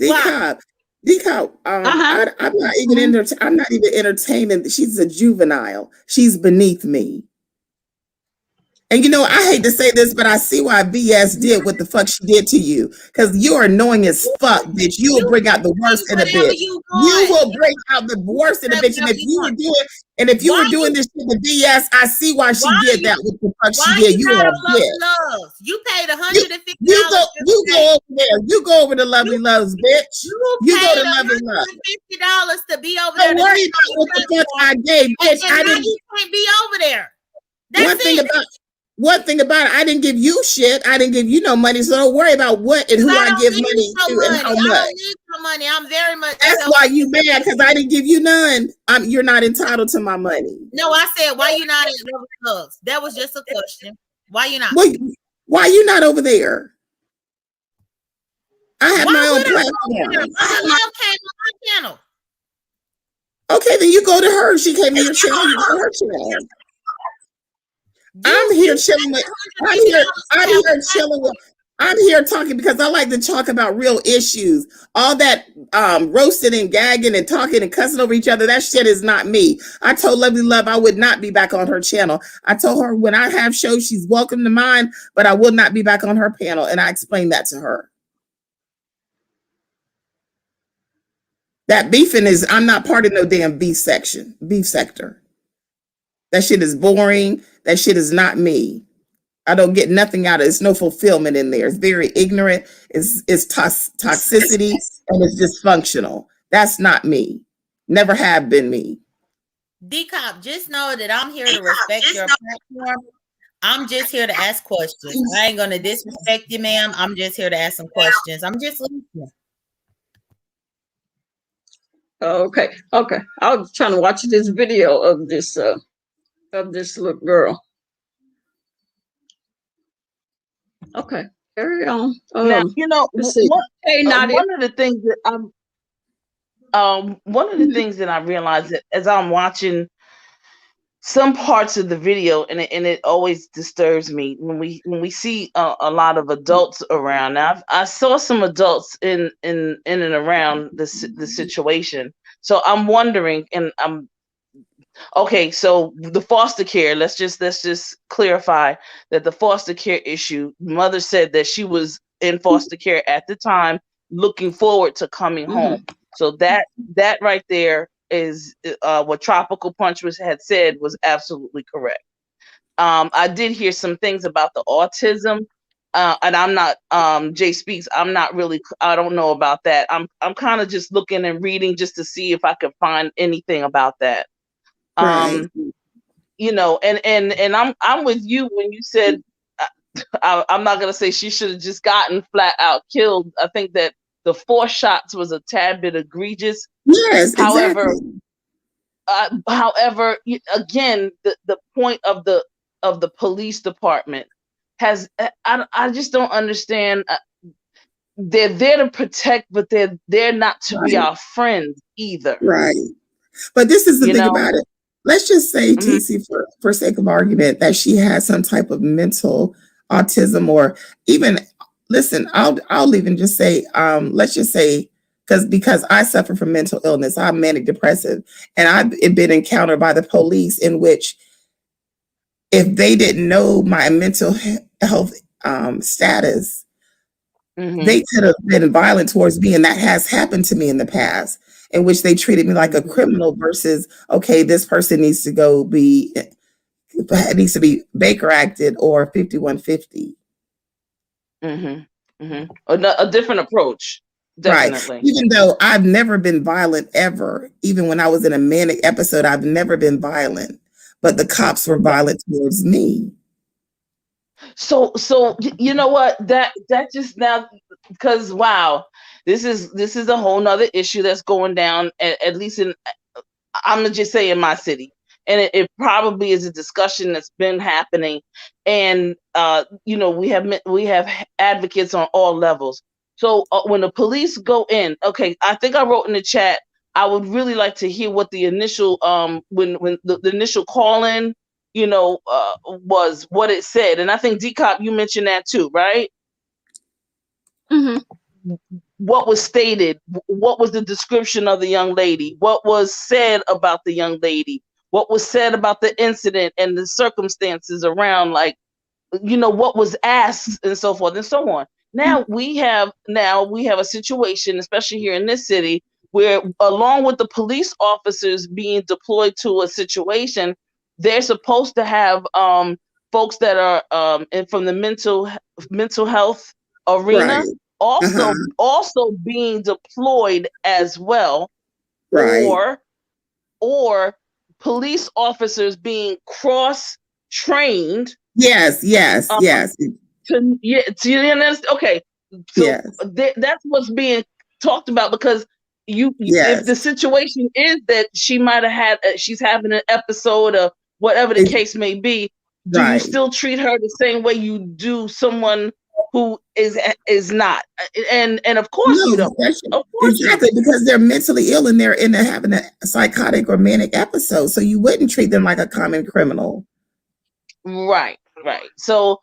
Decop, I'm not even entertaining. She's a juvenile. She's beneath me. And you know, I hate to say this, but I see why BS did what the fuck she did to you. Because you're annoying as fuck, bitch. You will bring out the worst in a bitch. You will bring out the worst in a bitch. And if you were doing this shit with BS, I see why she did that. What the fuck she did? You are a bitch. You paid $150. You go over there. You go over to Lovely Loves, bitch. You go to Lovely Loves. $150 to be over there. Don't worry about what the fuck I gave, bitch. I didn't. You can't be over there. One thing about it, I didn't give you shit. I didn't give you no money, so don't worry about what and who I give money to and how much. I don't need no money. I'm very much. That's why you mad, because I didn't give you none. You're not entitled to my money. No, I said, why you not in Lovely Loves? That was just a question. Why you not? Why you not over there? I have my own platform. My love came on my channel. Okay, then you go to her. She came to your channel. You go to her channel. I'm here chilling with. I'm here talking because I like to talk about real issues. All that roasting and gagging and talking and cussing over each other, that shit is not me. I told Lovely Love I would not be back on her channel. I told her when I have shows, she's welcome to mine, but I will not be back on her panel. And I explained that to her. That beefing is, I'm not part of no damn beef sector. That shit is boring. That shit is not me. I don't get nothing out of it. It's no fulfillment in there. It's very ignorant. It's toxicity and it's dysfunctional. That's not me. Never have been me. DCOP, just know that I'm here to respect your platform. I'm just here to ask questions. I ain't gonna disrespect you, ma'am. I'm just here to ask some questions. I'm just listening. Okay. I was trying to watch this video of this little girl. Okay. Carry on. Now, you know, Let's see. Hey, Nadia. one of the things that one of the things that I realized that as I'm watching some parts of the video, and it always disturbs me when we see a lot of adults around. Now, I saw some adults in and around the situation, so I'm wondering, and I'm okay. So the foster care, let's just clarify that the foster care issue. Mother said that she was in foster care at the time, looking forward to coming home. So that right there is what Tropical Punch had said was absolutely correct. I did hear some things about the autism, and I'm not Jay Speaks. I'm not really. I don't know about that. I'm kind of just looking and reading just to see if I could find anything about that. Right. You know, and I'm with you when you said I'm not gonna say she should have just gotten flat out killed. I think that the 4 shots was a tad bit egregious. Yes, However, exactly. Again, the point of the police department has I just don't understand. They're there to protect, but they're not to be Right. our friends either. Right. But this is the You thing know? about it. Let's just say, Mhm. TC, for sake of argument, that she has some type of mental autism, or even, listen, I'll even just say, let's just say, because I suffer from mental illness, I'm manic depressive, and I've been encountered by the police in which, if they didn't know my mental health status, they could have been violent towards me, and that has happened to me in the past, in which they treated me like a criminal versus, okay, this person needs to be Baker acted or 5150. A different approach, Right. definitely. Even though I've never been violent ever, even when I was in a manic episode, I've never been violent, but the cops were violent towards me. So you know what, that just now, because wow, this is a whole nother issue that's going down, at least in, I'm gonna just say, in my city, and it probably is a discussion that's been happening, and you know, we have advocates on all levels. So when the police go in, okay, I think I wrote in the chat, I would really like to hear what the initial when the initial call in, you know, was, what it said. And I think DCOP, you mentioned that too, right? What was stated, what was the description of the young lady, what was said about the young lady, what was said about the incident and the circumstances around, like, you know, what was asked and so forth and so on. Now we have a situation, especially here in this city, where along with the police officers being deployed to a situation, they're supposed to have folks that are from the mental health arena Right. also being deployed as well, Right. or police officers being cross trained. Yes. Okay, so Yes. that's what's being talked about, because if Yes. the situation is that she might have had she's having an episode of whatever the case may be, do you Right. still treat her the same way you do someone who is not? And of course you don't. Of course Exactly, because they're mentally ill and they're having a psychotic or manic episode, so you wouldn't treat them like a common criminal. Right. So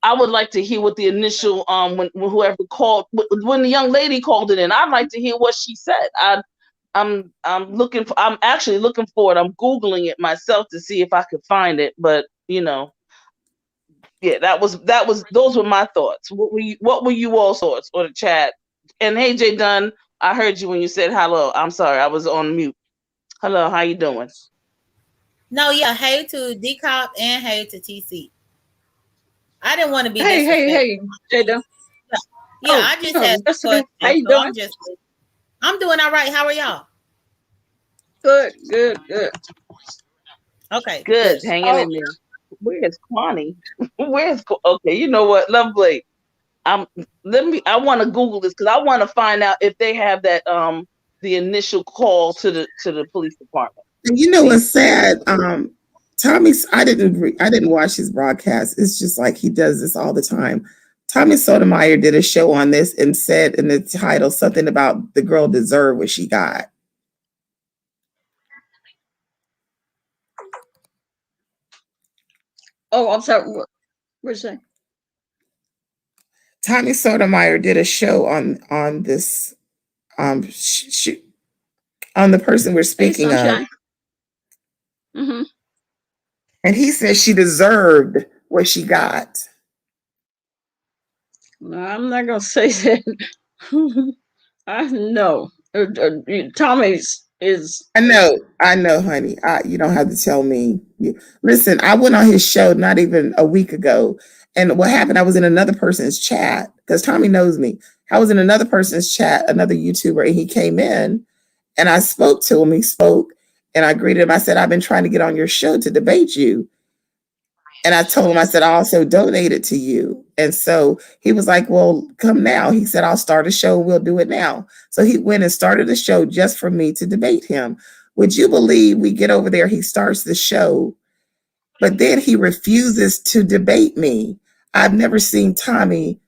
I would like to hear what the initial when whoever called, when the young lady called it in, I'd like to hear what she said. I'm actually looking for it. I'm Googling it myself to see if I could find it, but you know, yeah, those were my thoughts. What were you all thoughts on the chat? And hey, Jay Dunn, I heard you when you said hello. I'm sorry, I was on mute. Hello, how you doing? No, yeah, hey to DCOP and hey to TC. I didn't want to be disrespectful. Hey, Jada. Yeah, I just had a question. How you So doing? I'm doing all right. How are y'all? Good. Okay, good. Hanging in there. Where's QUANNEY? Okay, you know what? Lovely. I want to Google this because I want to find out if they have that the initial call to the police department. And you know what's sad? Tommy, I didn't watch his broadcast. It's just like he does this all the time. Tommy Sotomayor did a show on this and said in the title something about the girl deserved what she got. Oh, I'm sorry. What's that? Tommy Sotomayor did a show on this on the person we're Hey, speaking of, Sunshine. Mm-hmm. and he said she deserved what she got. No, I'm not gonna say that. I know. Tommy's is. I know, honey. You don't have to tell me. Listen, I went on his show not even a week ago, and what happened? I was in another person's chat because Tommy knows me. I was in another person's chat, another YouTuber, and he came in, and I spoke to him. He spoke, and I greeted him. I said, "I've been trying to get on your show to debate you." And I told him, I said, I also donated to you. And so he was like, well, come now. He said, I'll start a show. We'll do it now. So he went and started a show just for me to debate him. Would you believe we get over there? He starts the show, but then he refuses to debate me. I've never seen Tommy.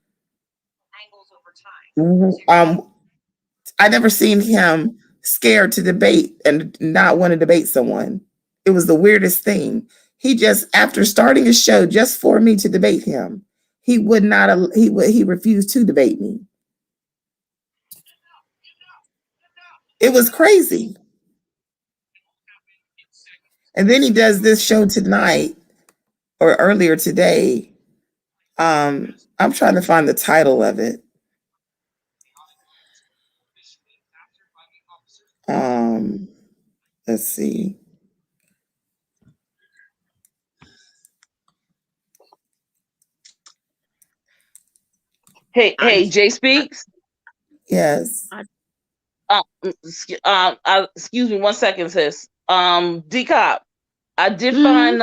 I never seen him scared to debate and not want to debate someone. It was the weirdest thing. He just, after starting a show just for me to debate him, he would not. He refused to debate me. It was crazy. And then he does this show tonight or earlier today. I'm trying to find the title of it. Let's see. Hey, Jay Speaks. Yes. Excuse me 1 second, sis. DCOP. I did find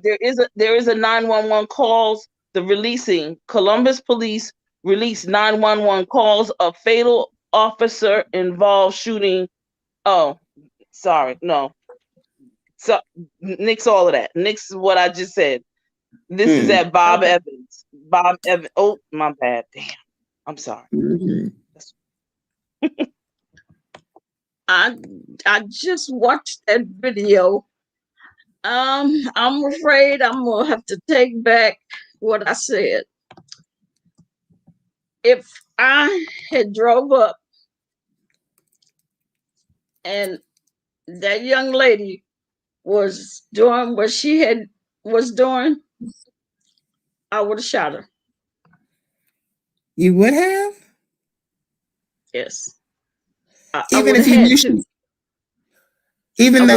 there is a 911 calls. The releasing Columbus police released 911 calls of fatal officer involved shooting. Oh, sorry, no. So nix all of that. Nix what I just said. This is at Bob Evans. Bob Evans. Oh, my bad. Damn. I'm sorry. I just watched that video. I'm afraid I'm gonna have to take back what I said. If I had drove up and that young lady was doing what she was doing, I would have shot her. You would have? Yes. Even if you knew she, even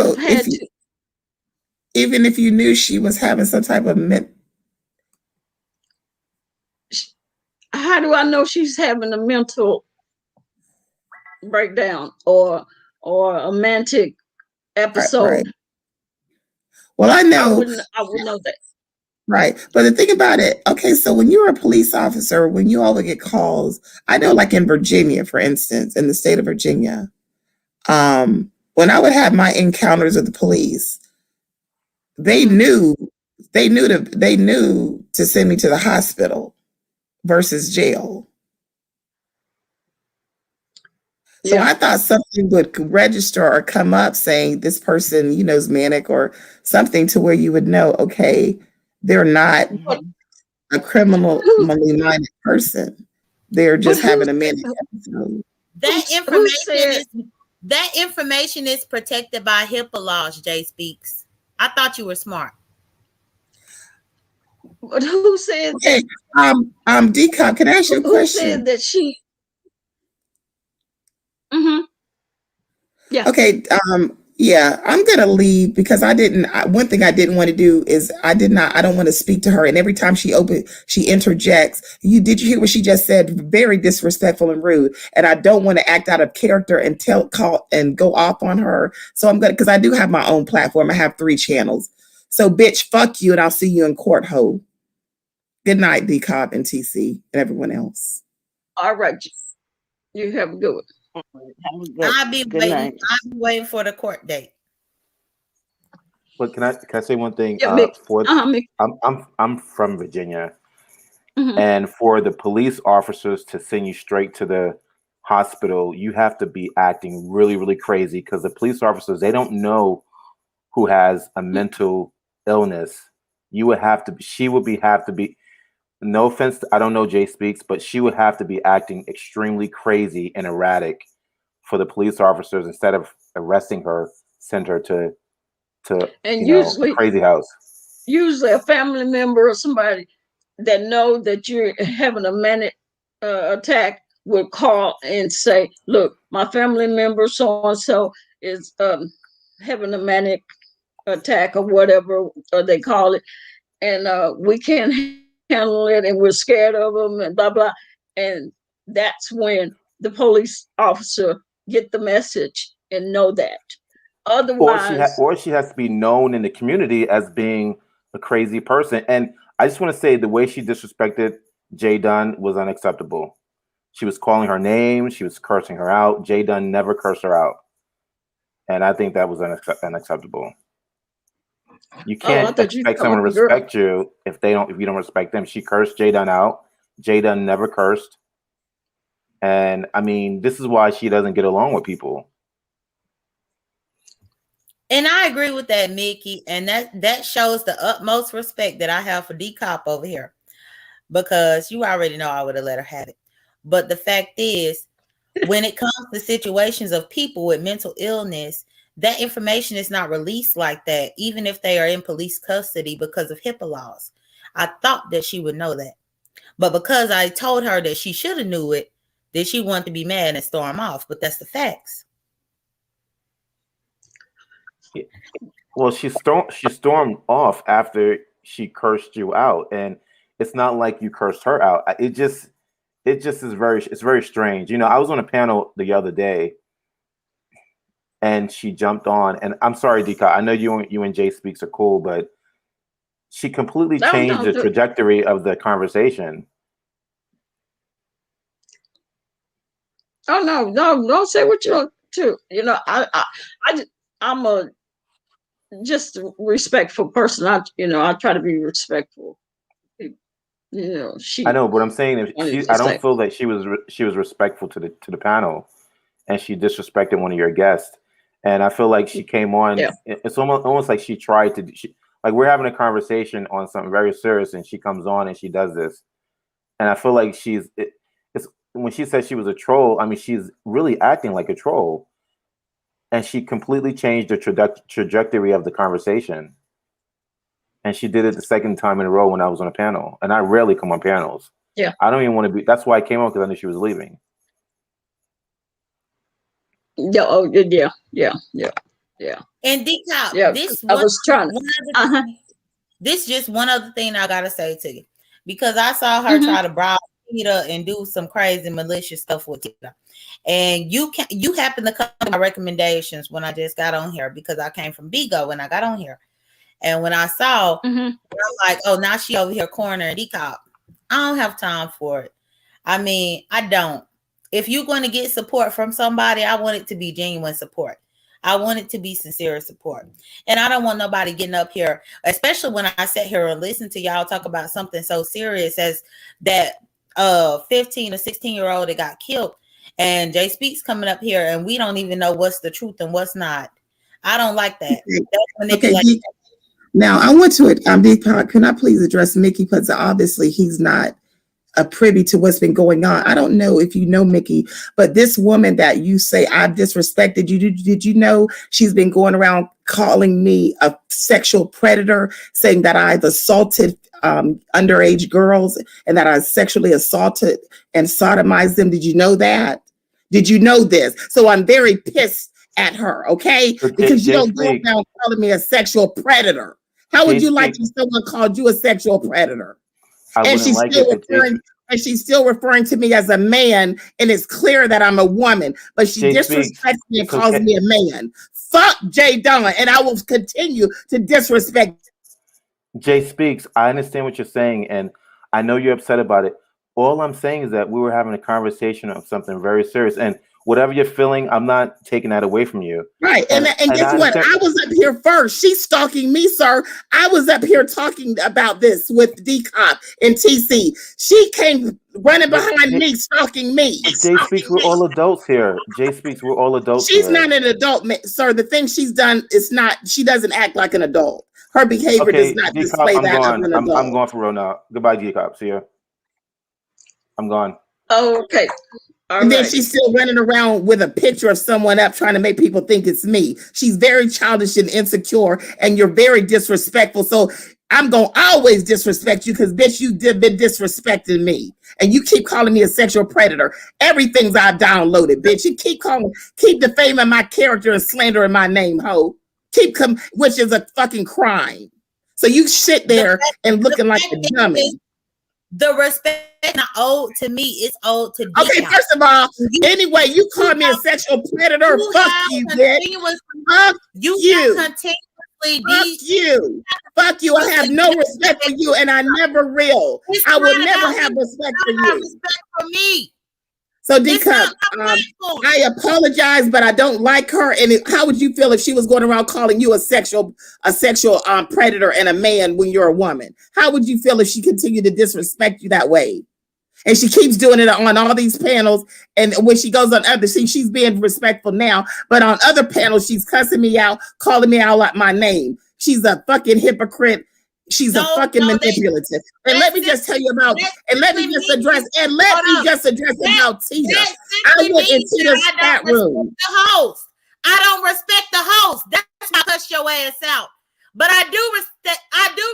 if you knew she was having some type of how do I know she's having a mental breakdown or a manic episode? Right. Well, I know. I would know that. Right. But the thing about it, okay, so when you're a police officer, when you all get calls, I know like in Virginia, for instance, in the state of Virginia, when I would have my encounters with the police, they knew to send me to the hospital versus jail. So I thought something would register or come up saying this person, is manic or something to where you would know, okay, they're not a criminally minded person. They're just having a manic episode. That information is protected by HIPAA laws, Jay Speaks. I thought you were smart. But who said that? DCOP, can I ask you a question? Who said that she? Yeah. Okay. Yeah, I'm gonna leave because one thing I didn't want to do is I don't want to speak to her. And every time she interjects. Did you hear what she just said? Very disrespectful and rude. And I don't want to act out of character and call and go off on her. So I'm gonna, because I do have my own platform. I have 3 channels. So bitch, fuck you, and I'll see you in court, ho. Good night, DCOP and TC and everyone else. All right. You have a good one. I'll be waiting for the court date. But can I say one thing? Yeah, I'm from Virginia, And for the police officers to send you straight to the hospital, you have to be acting really, really crazy, because the police officers, they don't know who has a mental illness. You would have to, she would be, have to be, no offense, I don't know Jay Speaks, but she would have to be acting extremely crazy and erratic for the police officers, instead of arresting her, send her to And a crazy house. usually a family member or somebody that know that you're having a manic attack will call and say, look, my family member so and so is having a manic attack or whatever they call it, and we can't handle it, and we're scared of them, and blah blah. And that's when the police officer get the message and know that. Otherwise, Or she has to be known in the community as being a crazy person. And I just want to say, the way she disrespected Jay Dunn was unacceptable. She was calling her name, she was cursing her out. Jay Dunn never cursed her out, and I think that was unacceptable. You can't expect someone to respect you if you don't respect them. She cursed Jay Dunn out. Jay Dunn never cursed. And I mean, this is why she doesn't get along with people. And I agree with that, Mickey. And that shows the utmost respect that I have for DCOP over here, because you already know I would have let her have it. But the fact is, when it comes to situations of people with mental illness, that information is not released like that, even if they are in police custody, because of HIPAA laws. I thought that she would know that. But because I told her that she should have knew it, then she wanted to be mad and storm off. But that's the facts. Well, she stormed off after she cursed you out, and it's not like you cursed her out. It just is very strange. You know, I was on a panel the other day, and she jumped on, and I'm sorry, Dika, I know you and Jay Speaks are cool, but she completely changed the trajectory of the conversation. Oh no, don't say what you want to. You know, I'm a just a respectful person. I try to be respectful. You know, I know, but I'm saying, I don't feel that she was respectful to the panel, and she disrespected one of your guests. And I feel like she came on. Yeah. It's almost like she tried to. Like, we're having a conversation on something very serious, and she comes on and she does this. And I feel like it's when she said she was a troll. I mean, she's really acting like a troll, and she completely changed the trajectory of the conversation. And she did it the second time in a row when I was on a panel, and I rarely come on panels. Yeah, I don't even want to be. That's why I came on, because I knew she was leaving. Yeah. Oh, yeah. And DCOP, yeah. I was trying. This just one other thing I gotta say to you, because I saw her try to bribe Peter and do some crazy malicious stuff with Peter. And you happen to come to my recommendations when I just got on here, because I came from Bigo when I got on here. And when I saw, I'm like, oh, now she over here cornering DCOP. I don't have time for it. I mean, I don't. If you're going to get support from somebody, I want it to be genuine support. I want it to be sincere support. And I don't want nobody getting up here, especially when I sit here and listen to y'all talk about something so serious as that 15 or 16-year-old that got killed. And Jay Speaks coming up here, and we don't even know what's the truth and what's not. I don't like that. That's manipulation. Okay. Now, I want to, can I please address Mickey? Because obviously he's not privy to what's been going on. I don't know if you know Mickey, but this woman that you say I've disrespected, did you know she's been going around calling me a sexual predator, saying that I've assaulted underage girls and that I sexually assaulted and sodomized them? Did you know that? Did you know this? So I'm very pissed at her, okay? Because you don't go around calling me a sexual predator. How would you like if someone called you a sexual predator? And she's still referring to me as a man, and it's clear that I'm a woman, but she disrespects me and calls me a man. Fuck Jay Dunn, and I will continue to disrespect. Jay Speaks, I understand what you're saying, and I know you're upset about it. All I'm saying is that we were having a conversation of something very serious, and Whatever you're feeling, I'm not taking that away from you. Right. And guess what? I was up here first. She's stalking me, sir. I was up here talking about this with DCOP and TC. She came running behind me, stalking me. Jay speaks, we're all adults here. Jay speaks, we're all adults She's here. not an adult, sir. The thing she's done is not, she doesn't act like an adult. Her behavior does not display that of an adult. I'm going for real now. Goodbye, DCOP. See ya. I'm gone. Okay. And then she's still running around with a picture of someone up trying to make people think it's me. She's very childish and insecure, and you're very disrespectful. So I'm going to always disrespect you because, bitch, you've been disrespecting me. And you keep calling me a sexual predator. Everything's I've downloaded, bitch. You keep defaming my character and slandering my name, ho. Which is a fucking crime. So you sit there and looking like a dummy. The respect not owed to me, it's owed to DCOP. Okay, first of all, anyway, you called me a sexual predator. Fuck you, bitch. Fuck you. Fuck you. Fuck you. I have no respect for you, and I never will. I will never have respect for you. Respect for me. So, DCOP, I apologize, but I don't like her. And how would you feel if she was going around calling you a sexual predator and a man when you're a woman? How would you feel if she continued to disrespect you that way? And she keeps doing it on all these panels. And when she goes on other, she's being respectful now. But on other panels, she's cussing me out, calling me out like my name. She's a fucking hypocrite. She's a fucking manipulative. And let me just tell you about, and let me just address about Tina. I went in Tina's chat room. I don't respect the host. That's why I cuss your ass out. But I do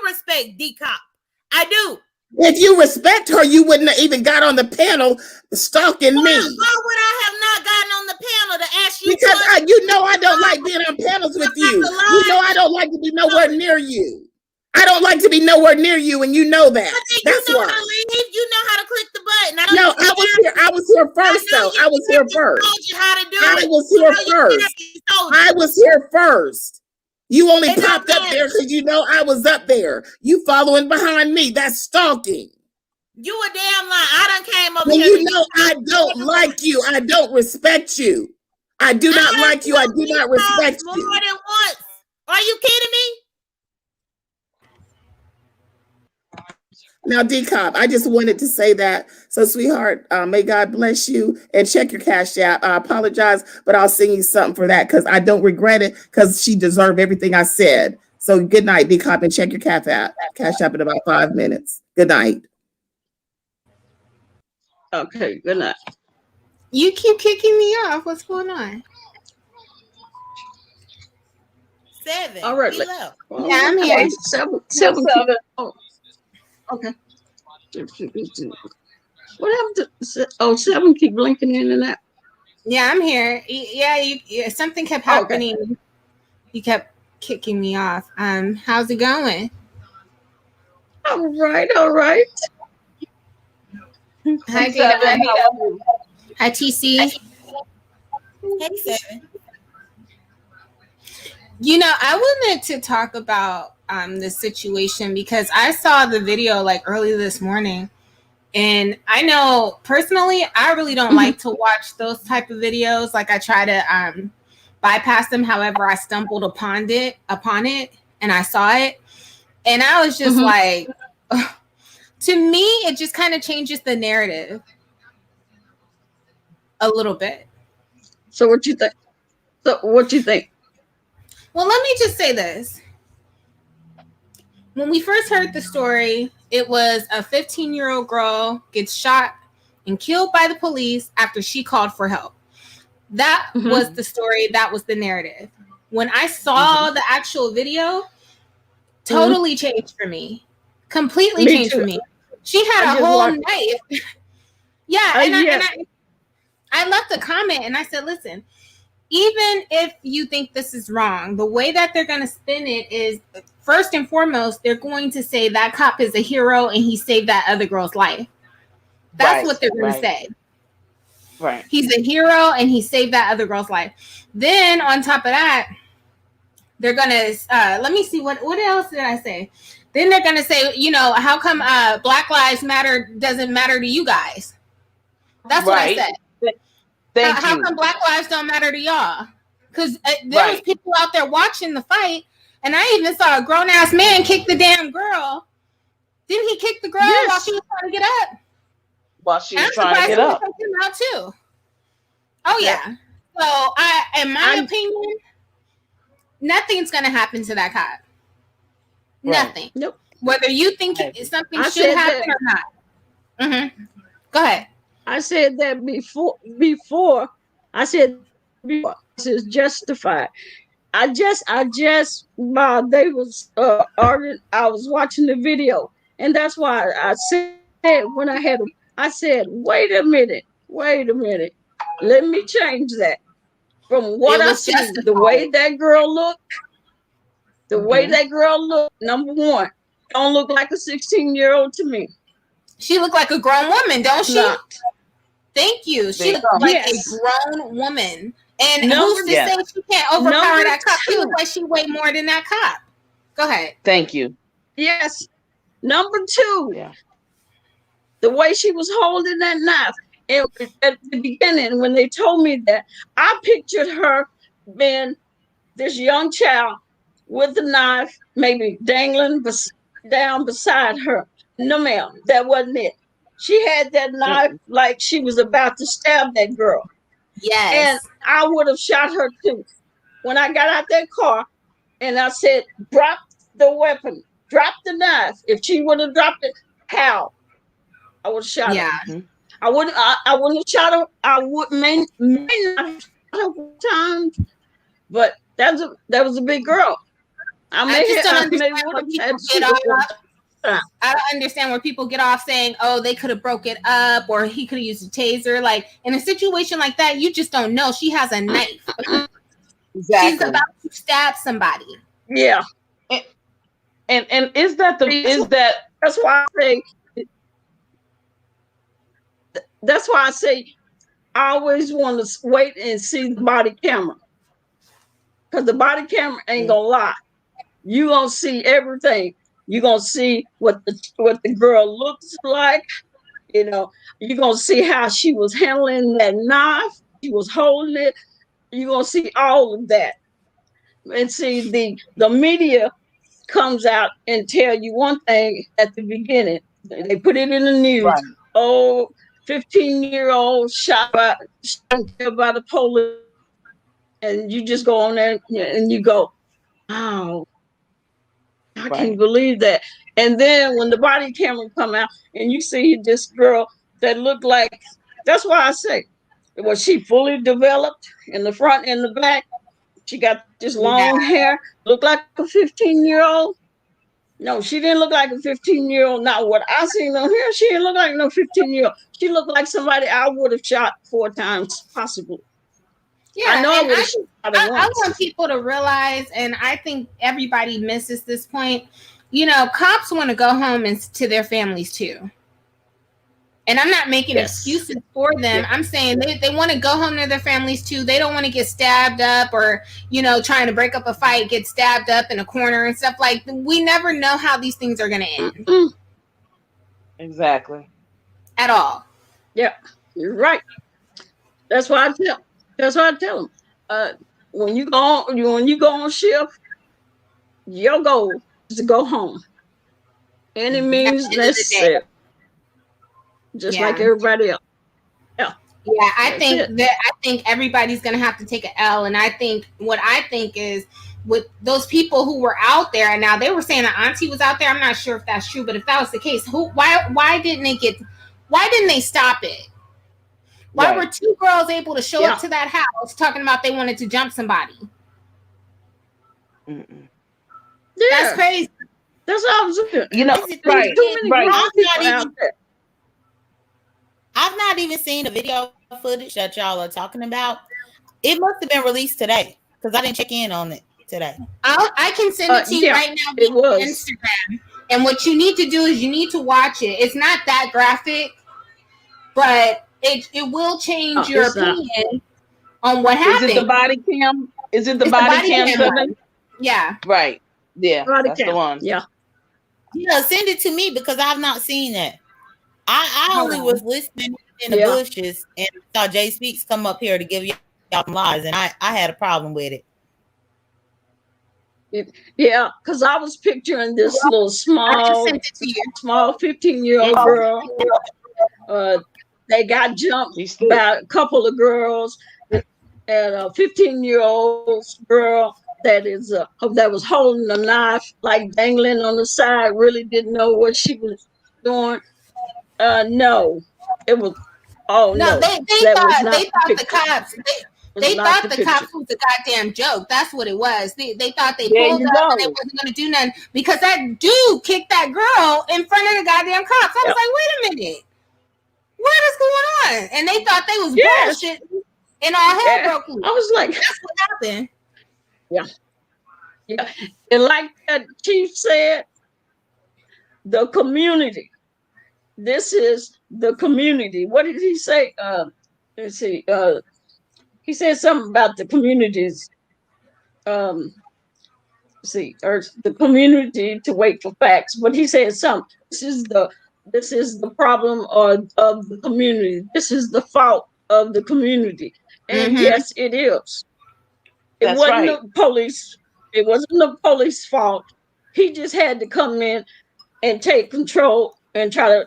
respect DCOP. I do. If you respect her, you wouldn't have even got on the panel stalking me. Why would I have not gotten on the panel to ask you? Because I don't like being on panels with you. You know I don't like to be nowhere near you. I don't like to be nowhere near you, and you know that. That's why. You know how to click the button. I was here first, though. I was here first. I was here first. You only popped up there because you know I was up there. You following behind me. That's stalking. You a damn lie. I done came over here. You know I don't like you. I don't respect you. I do not like you. I do not respect you. More than once. Are you kidding me? Now, DCOP, I just wanted to say that. So, sweetheart, may God bless you, and check your Cash App. I apologize, but I'll send you something for that because I don't regret it because she deserved everything I said. So, good night, DCOP, and check your Cash App in about 5 minutes. Good night. Okay, good night. You keep kicking me off. What's going on? 7. All right. Yeah, I'm here. 7. Oh. Okay. What happened to 7 keep blinking in and out? Yeah, I'm here. Yeah, something kept happening. Okay. You kept kicking me off. How's it going? All right. Hi, Dana. Hi, TC. Hey, 7. You know, I wanted to talk about the situation because I saw the video like early this morning, and I know personally I really don't like to watch those type of videos. Like I try to bypass them. However, I stumbled upon it and I saw it, and I was just like, to me, it just kind of changes the narrative a little bit. So what you think? Well, let me just say this. When we first heard the story, it was a 15-year-old girl gets shot and killed by the police after she called for help. That was the story. That was the narrative. When I saw the actual video, totally changed for me. Completely changed for me. She had a whole knife. I left a comment and I said, listen, even if you think this is wrong, the way that they're going to spin it is, first and foremost, they're going to say that cop is a hero and he saved that other girl's life. That's what they're going to say. Right. He's a hero and he saved that other girl's life. Then on top of that, they're going to, let me see, what else did I say? Then they're going to say, you know, how come Black Lives Matter doesn't matter to you guys? That's what I said. Thank How you. come Black lives don't matter to y'all? Because there was people out there watching the fight, and I even saw a grown ass man kick the damn girl. Didn't he kick the girl while she was trying to get up? While she was I'm trying to surprised get up. he took him out too. Oh yeah. So in my opinion, nothing's gonna happen to that cop. Nothing. Nope. Whether you think something should happen or not. Mm-hmm. Go ahead. I said that before. I said before this is justified. I just while they was arguing, I was watching the video, and that's why I said when I had, I said, wait a minute, let me change that. From what I see, the way that girl looked, number one, don't look like a 16-year-old to me. She looked like a grown woman, don't she? Not. Thank you. She looked like a grown woman. And who's to say she can't overpower that cop? She looked like she weighed more than that cop. Go ahead. Thank you. Yes. Number two, the way she was holding that knife. And at the beginning, when they told me that, I pictured her being this young child with the knife, maybe dangling down beside her. No, ma'am, that wasn't it. She had that knife like she was about to stab that girl. Yes. And I would have shot her too. When I got out that car and I said, drop the weapon, drop the knife. If she would have dropped it, how? I would have shot her. I wouldn't have shot her. I may not have shot her 4 times, but that was a big girl. I don't understand where people get off saying, oh, they could have broke it up or he could have used a taser. Like in a situation like that, you just don't know. She has a knife. Exactly. She's about to stab somebody. Yeah. And is that that's why I say I always want to wait and see the body camera. Because the body camera ain't gonna lie. You gonna see everything. You're gonna see what the girl looks like. You know, you're gonna see how she was handling that knife. She was holding it. You're gonna see all of that. And see the media comes out and tell you one thing at the beginning. They put it in the news. Right. Oh, 15-year-old shot by the police. And you just go on there and you go, wow, I can't believe that. And then when the body camera come out and you see this girl that looked like, that's why I say, was she fully developed in the front and the back? She got this long hair, looked like a 15-year-old. No, she didn't look like a 15-year-old. Not what I seen on here. She didn't look like no 15-year-old. She looked like somebody I would have shot 4 times, possibly. Yeah, I know I want people to realize, and I think everybody misses this point. You know, cops want to go home and to their families too. And I'm not making excuses for them. I'm saying they want to go home to their families too. They don't want to get stabbed up or, you know, trying to break up a fight, get stabbed up in a corner and stuff. Like, we never know how these things are going to end. Exactly. At all. Yeah, you're right. That's why I tell them. When you go on shift, your goal is to go home. Any means necessary. Just like everybody else. Yeah. Yeah, I think everybody's gonna have to take an L. And I think is with those people who were out there, and now they were saying that Auntie was out there. I'm not sure if that's true, but if that was the case, why didn't they stop it? Why were 2 girls able to show up to that house talking about they wanted to jump somebody? Yeah. That's crazy. That's what I was doing. You know, I've not even seen the video footage that y'all are talking about. It must have been released today because I didn't check in on it today. I can send it to you right now via Instagram. And what you need to do is you need to watch it. It's not that graphic, but it will change your opinion on what happened. Is it the body cam? Is it the body cam 7? Yeah. Right. Yeah. That's the one. Yeah. Yeah, send it to me because I've not seen it. I only was listening in the bushes and saw Jay Speaks come up here to give y'all some lies, and I had a problem with it. Yeah, because I was picturing this little I just sent it to you. small 15-year-old girl. They got jumped by a couple of girls, and a 15-year-old girl that was holding a knife, like dangling on the side, really didn't know what she was doing. No, it was. Oh no, they thought the cops. They thought the cops was a goddamn joke. That's what it was. They thought they pulled up and they wasn't going to do nothing because that dude kicked that girl in front of the goddamn cops. I was like, wait a minute, what is going on? And they thought they was bullshit, and all hell broke loose. I was like, that's what happened. Yeah, and like that chief said, the community. This is the community. What did he say? Let's see. He said something about the communities. Or the community to wait for facts. But he said something. This is the problem of the community. This is the fault of the community. And yes, it is. It wasn't the police. It wasn't the police fault. He just had to come in and take control and try to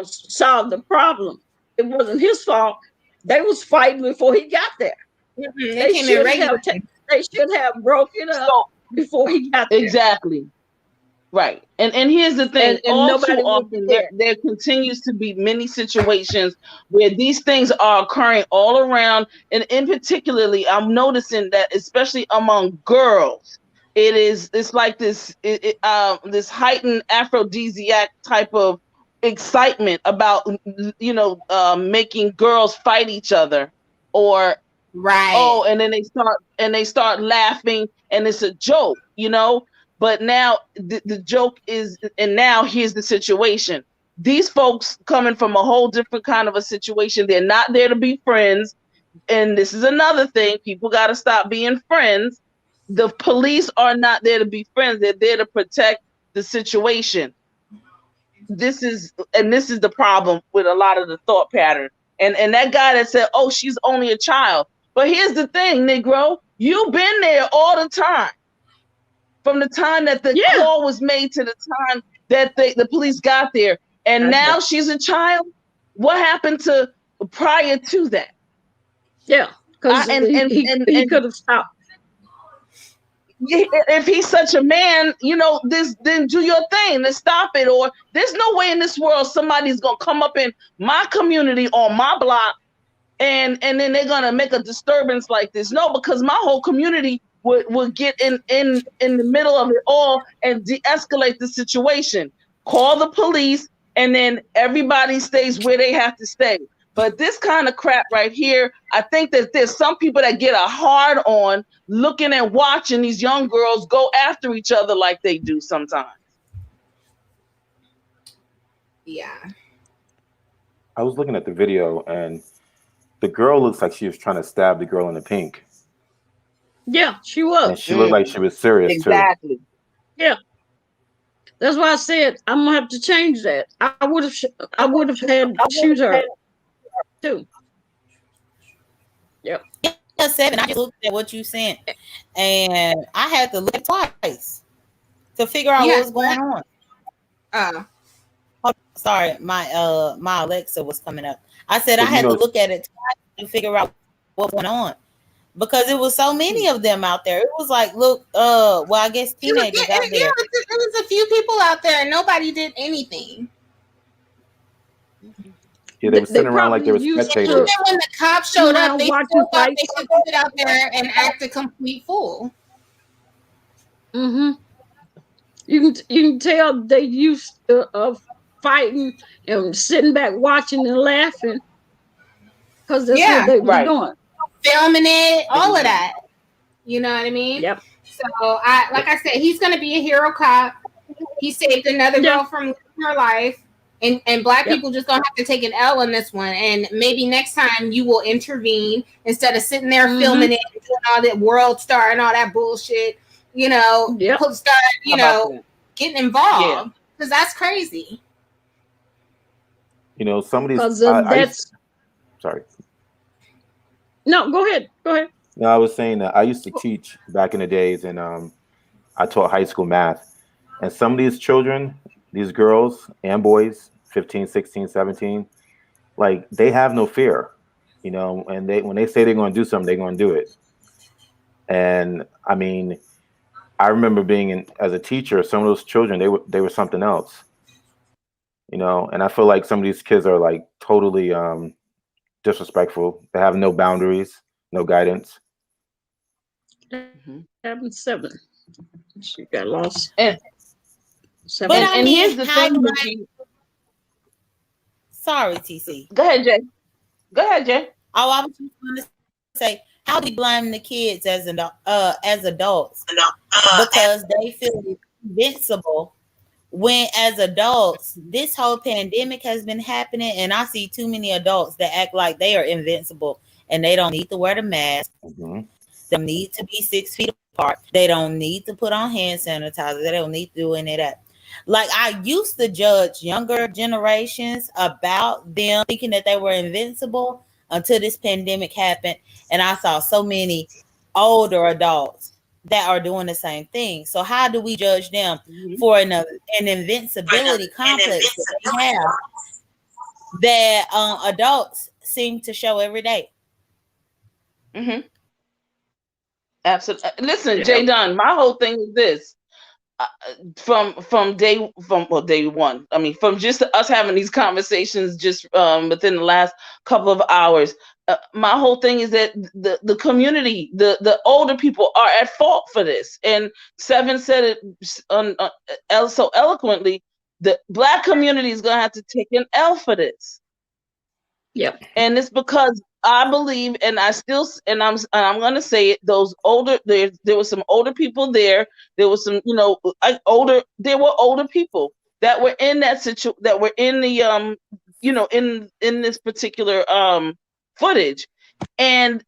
solve the problem. It wasn't his fault. They was fighting before he got there. They should have broke it up before he got there. Exactly. Right. And here's the thing. And all too often there continues to be many situations where these things are occurring all around. And in particularly, I'm noticing that especially among girls, it's like this heightened aphrodisiac type of excitement about making girls fight each other, or and then they start laughing and it's a joke, but now the joke is, and now here's the situation. These folks coming from a whole different kind of a situation. They're not there to be friends, and this is another thing. People got to stop being friends. The police are not there to be friends. They're there to protect the situation. This is the problem with a lot of the thought pattern. And that guy that said, "Oh, she's only a child." But here's the thing, Negro, you've been there all the time. From the time that the call was made to the time that the police got there. And now she's a child. What happened to prior to that? Yeah, because he could have stopped. If he's such a man, then do your thing. Let's stop it. Or there's no way in this world somebody's gonna come up in my community on my block and then they're gonna make a disturbance like this. No, because my whole community would get in the middle of it all and de-escalate the situation. Call the police, and then everybody stays where they have to stay. But this kind of crap right here, I think that there's some people that get a hard on looking and watching these young girls go after each other like they do sometimes. Yeah. I was looking at the video, and the girl looks like she was trying to stab the girl in the pink. Yeah, she was. And she looked like she was serious too. Exactly. Yeah. That's why I said I'm gonna have to change that. I would have had to shoot her too. Yep. Yeah, 7. I just looked at what you sent, and I had to look twice to figure out what was going on. Oh, sorry, my Alexa was coming up. I said I had to look at it twice to figure out what was going on, because it was so many of them out there. It was like, look, well, I guess teenagers out there. There was a few people out there, and nobody did anything. Yeah, they were sitting around like they were spectators. Even when the cops showed up, they still thought they should sit out there and act a complete fool. Mm-hmm. You can tell they used to fighting and sitting back watching and laughing, because that's what they were doing. Filming it, all of that. You know what I mean? Yep. So like I said, he's gonna be a hero cop. He saved another girl from her life. And Black people just gonna have to take an L on this one. And maybe next time you will intervene instead of sitting there filming it and doing all that World Star and all that bullshit. Start getting involved, because that's crazy. You know, some of these. Because Sorry. No, go ahead. Go ahead. No, I was saying that I used to teach back in the days, and I taught high school math. And some of these children, these girls and boys, 15, 16, 17, like they have no fear, you know, and when they say they're going to do something, they're going to do it. And I mean, I remember being as a teacher, some of those children, they were something else, you know, and I feel like some of these kids are like totally disrespectful. They have no boundaries, no guidance. Having 7. She got lost. And, 7. and here's the thing. Sorry, TC. Go ahead, Jay. Go ahead, Jay. Oh, I was just going to say, how do we blame the kids as adults because they feel invincible when, as adults, this whole pandemic has been happening, and I see too many adults that act like they are invincible and they don't need to wear the mask. Mm-hmm. They don't need to be 6 feet apart. They don't need to put on hand sanitizer. They don't need to do any of that. Like, I used to judge younger generations about them thinking that they were invincible until this pandemic happened. And I saw so many older adults that are doing the same thing. So how do we judge them for an invincibility complex that they have that adults seem to show every day? Mm-hmm. Absolutely. Listen, Jay Dunn, my whole thing is this. From day one. I mean, from just us having these conversations just within the last couple of hours, my whole thing is that the community, the older people are at fault for this. And Seven said it so eloquently. The Black community is gonna have to take an L for this. Yep. And it's because I believe, and I'm gonna say it. Those older, there were some older people there. There was some, there were older people that were in that situation, that were in the in this particular footage, and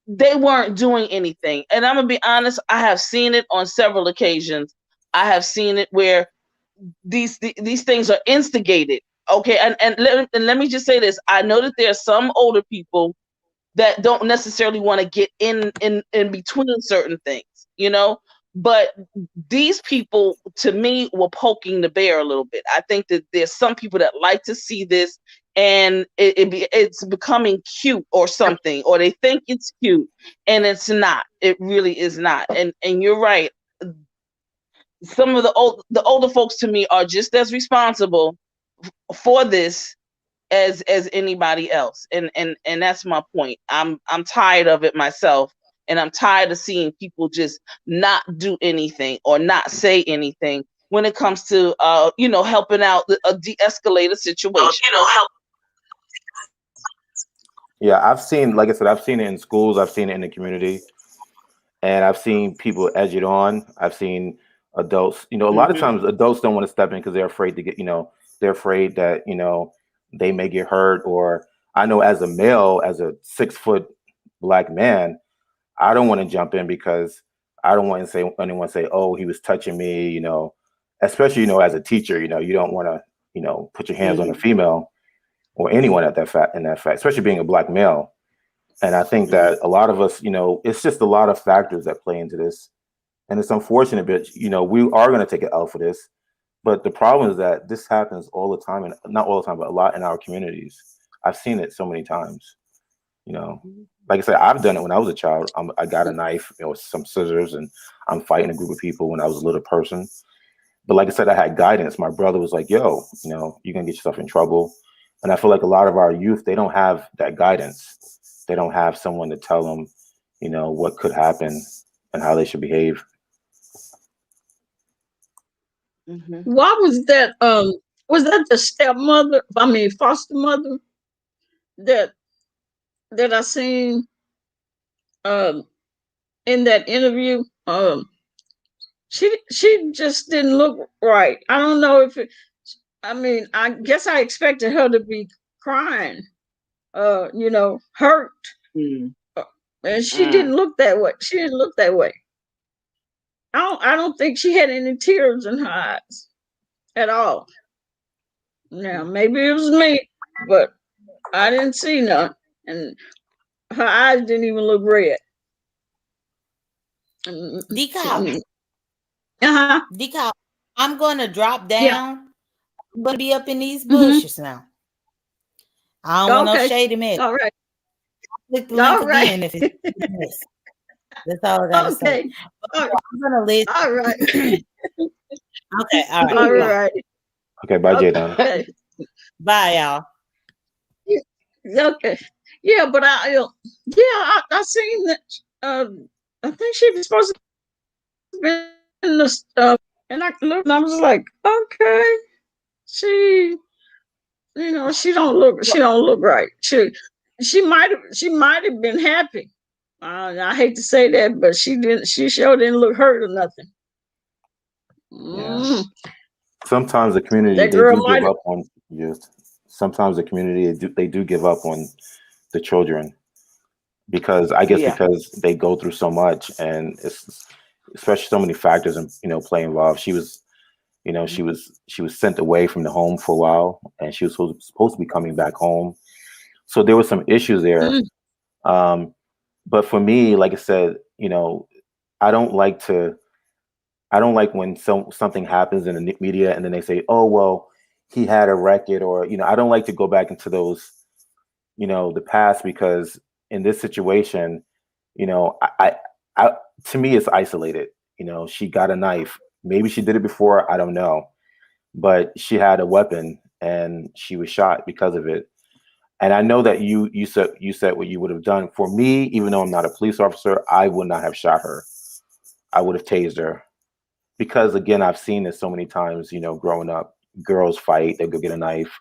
they weren't doing anything. And I'm gonna be honest, I have seen it on several occasions. I have seen it where these things are instigated. Okay, and let me just say this. I know that there are some older people that don't necessarily want to get in between certain things, you know, but these people, to me, were poking the bear a little bit. I think that there's some people that like to see this, and it's becoming cute or something, or they think it's cute, and it's not. It really is not. And you're right. Some of the older folks, to me, are just as responsible for this as anybody else, and that's my point. I'm tired of it myself, and I'm tired of seeing people just not do anything or not say anything when it comes to helping out a de-escalate a situation. Yeah, I've seen, like I said, I've seen it in schools, I've seen it in the community, and I've seen people edge it on. I've seen adults, a lot of times adults don't want to step in because they're afraid to get, they're afraid that, they may get hurt. Or I know as a male, as a 6-foot Black man, I don't want to jump in because I don't want anyone say, oh, he was touching me, especially, as a teacher, you don't want to, put your hands on a female or anyone in that fact, especially being a Black male. And I think that a lot of us, it's just a lot of factors that play into this. And it's unfortunate, but, we are going to take an L for this. But the problem is that this happens all the time, and not all the time, but a lot in our communities. I've seen it so many times. Like I said, I've done it when I was a child. I got a knife, some scissors, and I'm fighting a group of people when I was a little person. But like I said, I had guidance. My brother was like, yo, you're going to get yourself in trouble. And I feel like a lot of our youth, they don't have that guidance. They don't have someone to tell them, what could happen and how they should behave. Why was that? Was that the stepmother? I mean, foster mother that I seen in that interview? She just didn't look right. I don't know if it. I mean, I guess I expected her to be crying, hurt, and she didn't look that way. She didn't look that way. I don't think she had any tears in her eyes at all. Now, maybe it was me. but I didn't see none, and her eyes didn't even look red. DCOP, Uh-huh. DCOP, I'm gonna drop Yeah. down. I'm gonna be up in these Mm-hmm. bushes now. I don't want no Okay. shady man. All right. Click the link All right. again if it's this. That's all I gotta say. Okay. All right. I'm gonna listen. All right. Okay, all right. All Bye. right. Okay, bye, Jadon. Okay. Bye, y'all. Okay. Yeah, but I seen that. I think she was supposed to be in the stuff, and I looked, and I was like, okay, she, she don't look right. She might have been happy. I hate to say that, but she didn't. She sure didn't look hurt or nothing. Yeah. Sometimes the community That they girl do might give have. up on youth. Sometimes the community they do give up on the children because I guess Yeah. because they go through so much, and it's especially so many factors and play involved. She was she was sent away from the home for a while, and she was supposed to be coming back home. So there were some issues there. But for me, like I said, I don't like to. I don't like when something happens in the media and then they say, "Oh, well, he had a record," or I don't like to go back into those, the past because in this situation, I to me it's isolated. She got a knife. Maybe she did it before. I don't know, but she had a weapon and she was shot because of it. And I know that you said what you would have done. For me, even though I'm not a police officer, I would not have shot her. I would have tased her. Because again, I've seen this so many times, growing up, girls fight, they go get a knife.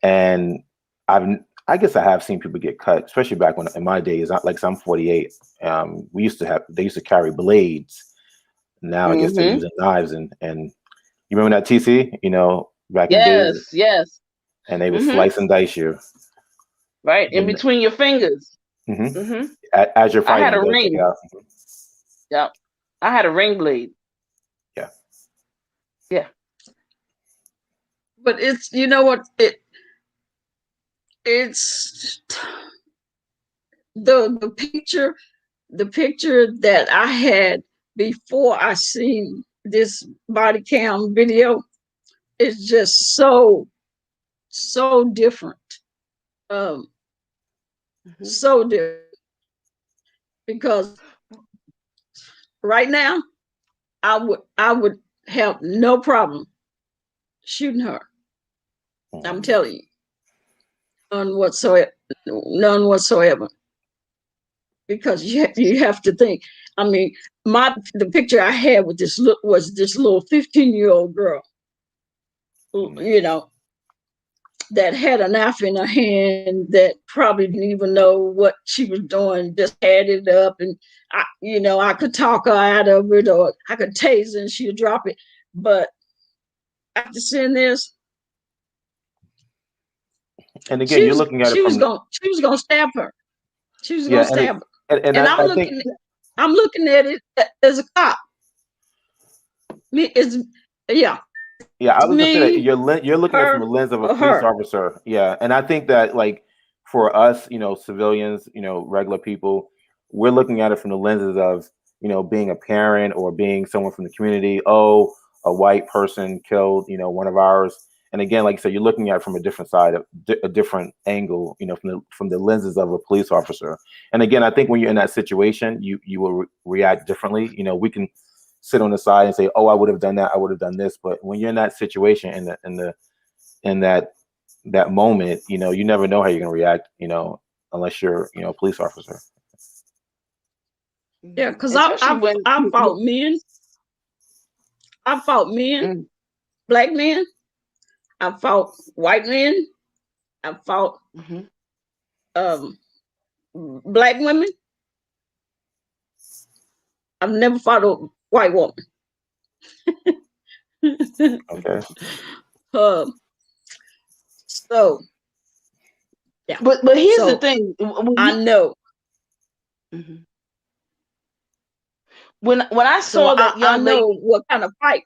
And I guess I have seen people get cut, especially back when in my days, like I'm 48. They used to carry blades. Now I guess they're using knives and you remember that TC, back in the days, Yes. and they would slice and dice you. Right. In between your fingers. As you're I fighting, had a they'll take it ring. out. Yep. I had a ring blade. Yeah. But it's it's the picture that I had before I seen this body cam video is just so different. So different because right now I would have no problem shooting her. I'm telling you, none whatsoever. Because you have to think. I mean, the picture I had with this was this little 15-year-old girl, that had a knife in her hand that probably didn't even know what she was doing, just had it up, and I could talk her out of it, or I could tase her and she'd drop it. But after seeing this, And again, you're looking at it from she was gonna stab her. She was gonna yeah, stab her. and I'm looking at it as a cop. It's Yeah, I was gonna say that me, you're looking at it from her, the lens of a or police her. officer. Yeah, and I think that like for us, civilians, regular people, we're looking at it from the lenses of being a parent or being someone from the community. Oh, a white person killed one of ours. And again, like I said, you're looking at it from a different side, a different angle, from the lenses of a police officer. And again, I think when you're in that situation, you will react differently. We can sit on the side and say, "Oh, I would have done that. I would have done this." But when you're in that situation, in that moment, you never know how you're going to react. Unless you're a police officer. Yeah, because I fought men. I fought men, black men. I fought white men. I fought black women. I've never fought a white woman. Okay. So yeah. But here's the thing. I know. When I saw that young lady, I know what kind of fight.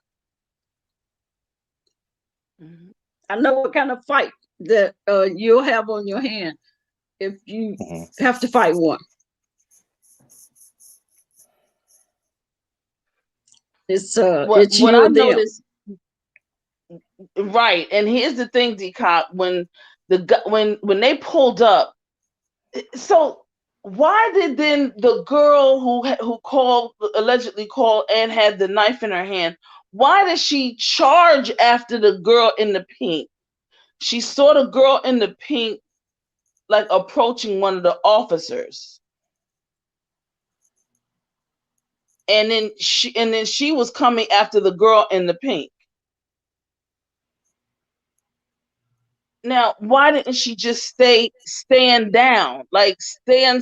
I know what kind of fight that you'll have on your hand if you have to fight one. It's What you I or them. noticed, right? And here's the thing, DCOP, when they pulled up, so why did then the girl who allegedly called and had the knife in her hand, why did she charge after the girl in the pink? She saw the girl in the pink like approaching one of the officers. And then she was coming after the girl in the pink. Now, why didn't she just stand down? Like stay.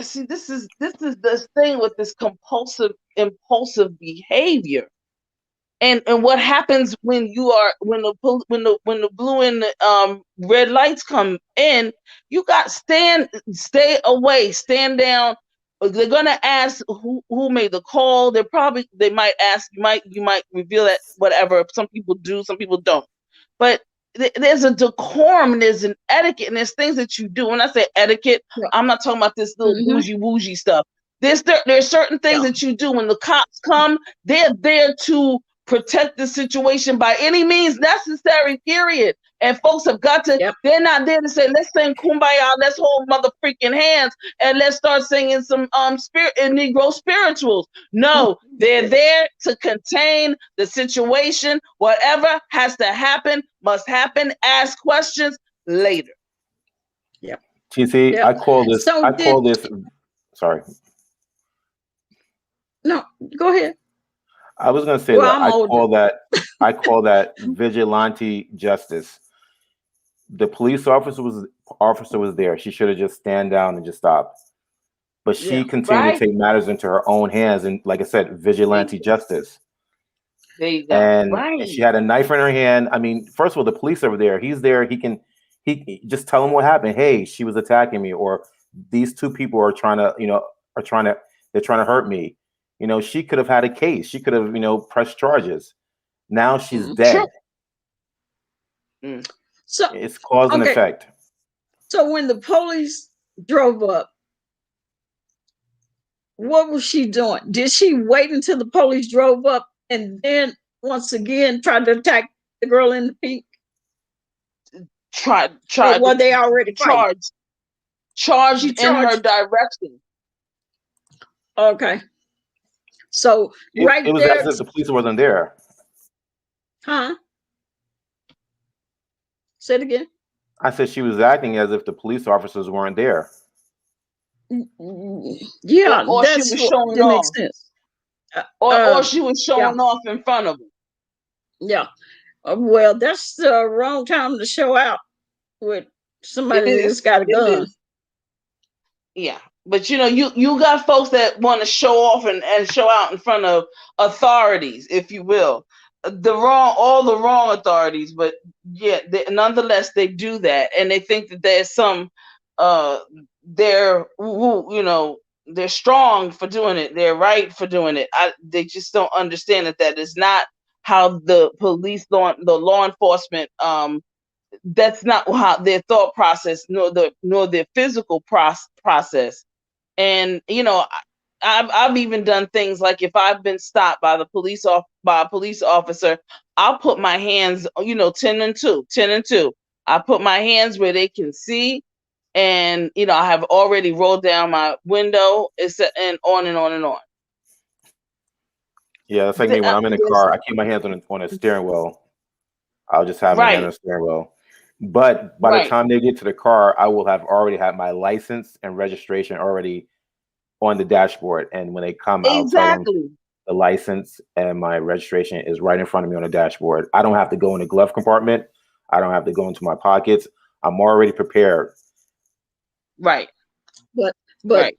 See, this is the thing with this impulsive behavior. And what happens when the blue and the red lights come in, you got stay away, stand down. They're gonna ask who made the call. They might ask, you might reveal that, whatever. Some people do, some people don't. But there's a decorum, there's an etiquette, and there's things that you do. When I say etiquette, I'm not talking about this little bougie stuff. There's certain things that you do when the cops come. They're there to protect the situation by any means necessary, period. And folks have got to, they're not there to say, let's sing kumbaya, let's hold mother freaking hands, and let's start singing some spirit and Negro spirituals. No, they're there to contain the situation. Whatever has to happen must happen. Ask questions later. Yeah. TC, I call this. Sorry. No, go ahead. I was going to say that I call that vigilante justice. The police officer was there. She should have just stand down and just stopped. But she continued to take matters into her own hands, and like I said, vigilante justice. There you go. And she had a knife in her hand. I mean, first of all, the police over there. He's there. He just tell him what happened. Hey, she was attacking me, or these two people are trying to hurt me. You know, she could have had a case. She could have, pressed charges. Now she's dead. So it's cause and effect. So when the police drove up, what was she doing? Did she wait until the police drove up and then once again tried to attack the girl in the pink? Tried. Were they already charged in her direction? Okay. So it was there, as if the police wasn't there. Huh? Say it again. I said she was acting as if the police officers weren't there. Yeah, or she was showing off. Makes sense. Or she was showing off in front of them. Yeah. Well, that's the wrong time to show out with somebody that's got a gun. Yeah. But you got folks that want to show off and show out in front of authorities, if you will. All the wrong authorities, but nonetheless they do that, and they think that there's some they're strong for doing it, they're right for doing it. They just don't understand that is not how the police, the law enforcement, that's not how their thought process nor their physical process. And I've even done things like, if I've been stopped by a police officer, I'll put my hands, 10 and 2. I put my hands where they can see, and I have already rolled down my window, and on and on and on. Yeah, that's like me when I'm in a car. I keep my hands on a steering wheel. I'll just have my hand on the steering wheel. But by the time they get to the car, I will have already had my license and registration already on the dashboard. And when they come, I'll tell them the license and my registration is right in front of me on the dashboard. I don't have to go in the glove compartment. I don't have to go into my pockets. I'm already prepared. Right. But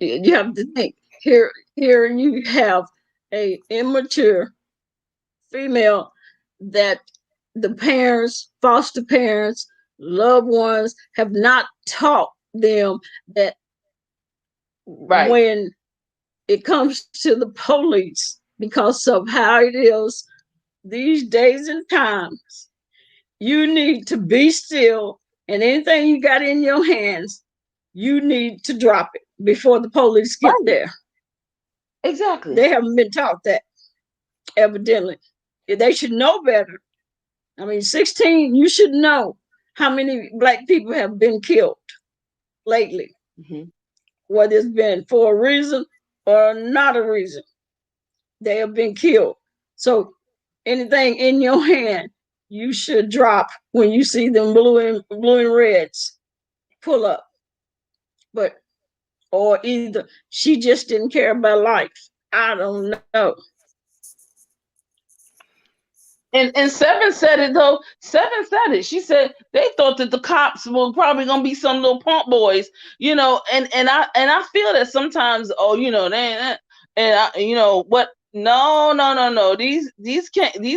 you have to think, here you have a immature female that the parents, foster parents, loved ones have not taught them that when it comes to the police, because of how it is these days and times, you need to be still, and anything you got in your hands, you need to drop it before the police get Right. there. Exactly. They haven't been taught that, evidently. They should know better. I mean, 16, you should know how many Black people have been killed lately, whether it's been for a reason or not a reason. They have been killed. So anything in your hand, you should drop when you see them blue and reds. Pull up. But or either she just didn't care about life. I don't know. And Seven said it though. Seven said it. She said they thought that the cops were probably gonna be some little punk boys, you know. And I feel that sometimes, oh, you know, you know what? No. These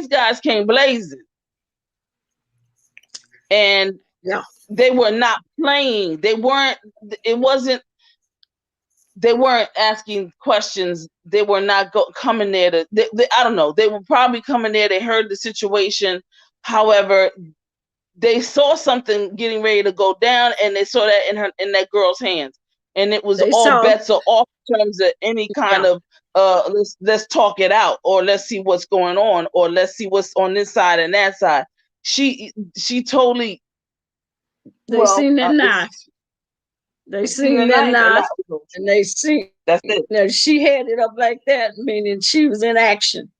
guys came blazing, and Yeah. they were not playing. They weren't. It wasn't. They weren't asking questions. They were not coming there to. I don't know. They were probably coming there. They heard the situation. However, they saw something getting ready to go down, and they saw that in that girl's hands, and it was all bets are off in terms of any kind of let's talk it out, or let's see what's going on, or let's see what's on this side and that side. She totally. They seen that knife. They seen that knife, and they see that's it. You know, she had it up like that, meaning she was in action.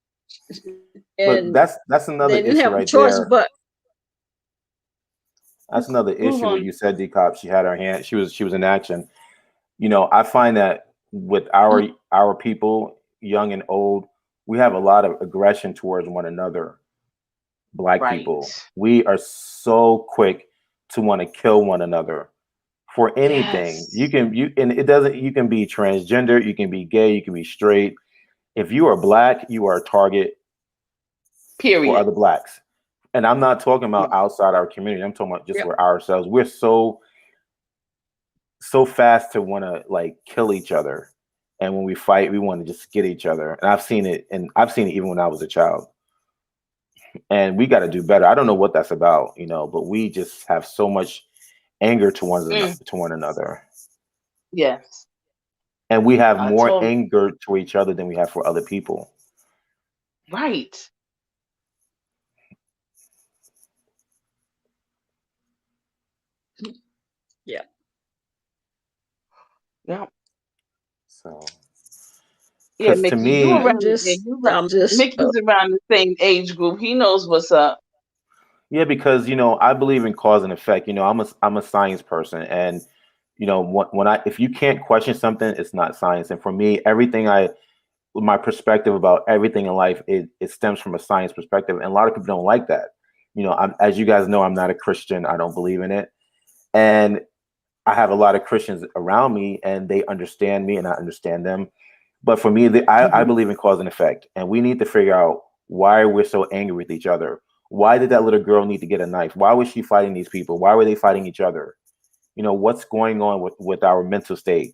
And but that's another issue right there. But that's another issue where you said DCOP, she had her hand, she was in action. You know, I find that with our people, young and old, we have a lot of aggression towards one another. Black people, we are so quick to want to kill one another for anything. And it doesn't, you can be transgender, you can be gay, you can be straight. If you are Black, you are a target. Period. For other Blacks. And I'm not talking about outside our community. I'm talking about just for ourselves. We're so fast to want to like kill each other. And when we fight, we want to just get each other. And I've seen it even when I was a child. And we got to do better. I don't know what that's about, you know, but we just have so much anger to one another. Yes. And we have more anger to each other than we have for other people. Right. Yeah. Yeah. So. Yeah, Mickey, to me, Mickey's around the same age group. He knows what's up. Yeah, because you know I believe in cause and effect. You know, I'm a science person, and you know if you can't question something, it's not science. And for me, my perspective about everything in life, it stems from a science perspective, and a lot of people don't like that. You know, as you guys know, I'm not a Christian. I don't believe in it, and I have a lot of Christians around me, and they understand me, and I understand them. But for me, I believe in cause and effect, and we need to figure out why we're so angry with each other. Why did that little girl need to get a knife? Why was she fighting these people? Why were they fighting each other? You know, what's going on with our mental state?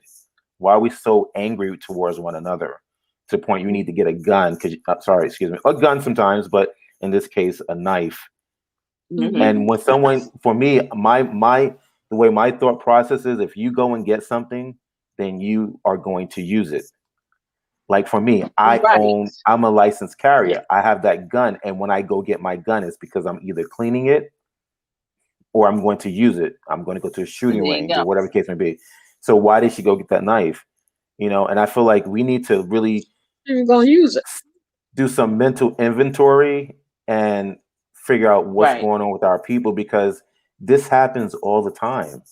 Why are we so angry towards one another to the point you need to get a gun? A gun sometimes, but in this case, a knife. And when someone, for me, the way my thought process is, if you go and get something, then you are going to use it. Like for me, I'm a licensed carrier. Yeah. I have that gun. And when I go get my gun, it's because I'm either cleaning it or I'm going to use it. I'm going to go to a shooting range or whatever the case may be. So why did she go get that knife? You know, and I feel like we need to really do some mental inventory and figure out what's going on with our people, because this happens all the time.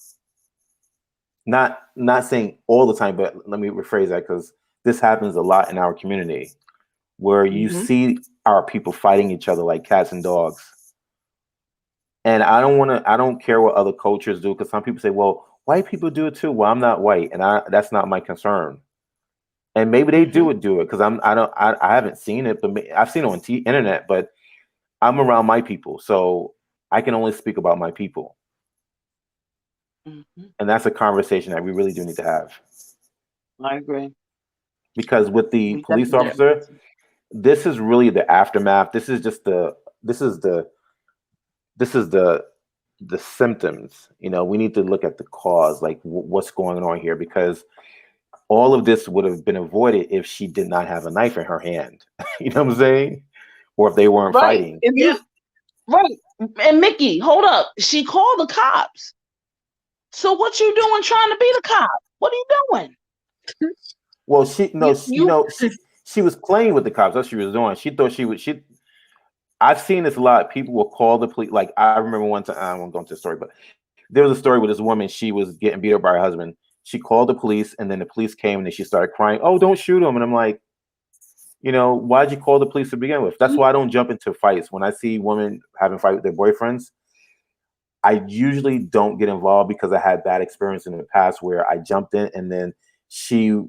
Not saying all the time, but let me rephrase that, because this happens a lot in our community where you see our people fighting each other like cats and dogs. And I don't care what other cultures do, because some people say, well, white people do it too. Well, I'm not white, and that's not my concern. And maybe they do it because I haven't seen it, but I've seen it on internet, but I'm around my people, so I can only speak about my people. And that's a conversation that we really do need to have. I agree. Because with the police officer, this is really the aftermath. This is the this is the symptoms. You know, we need to look at the cause, like what's going on here, because all of this would have been avoided if she did not have a knife in her hand. You know what I'm saying? Or if they weren't Right. fighting. If you, right. And Mickey, hold up. She called the cops. So what you doing trying to be the cop? What are you doing? Well, she was playing with the cops. That's what she was doing. She thought I've seen this a lot. People will call the police. Like, I remember one time, I won't go into the story, but there was a story with this woman. She was getting beat up by her husband. She called the police, and then the police came, and then she started crying. Oh, don't shoot him. And I'm like, you know, why'd you call the police to begin with? That's why I don't jump into fights. When I see women having fight with their boyfriends, I usually don't get involved, because I had bad experience in the past where I jumped in, and then the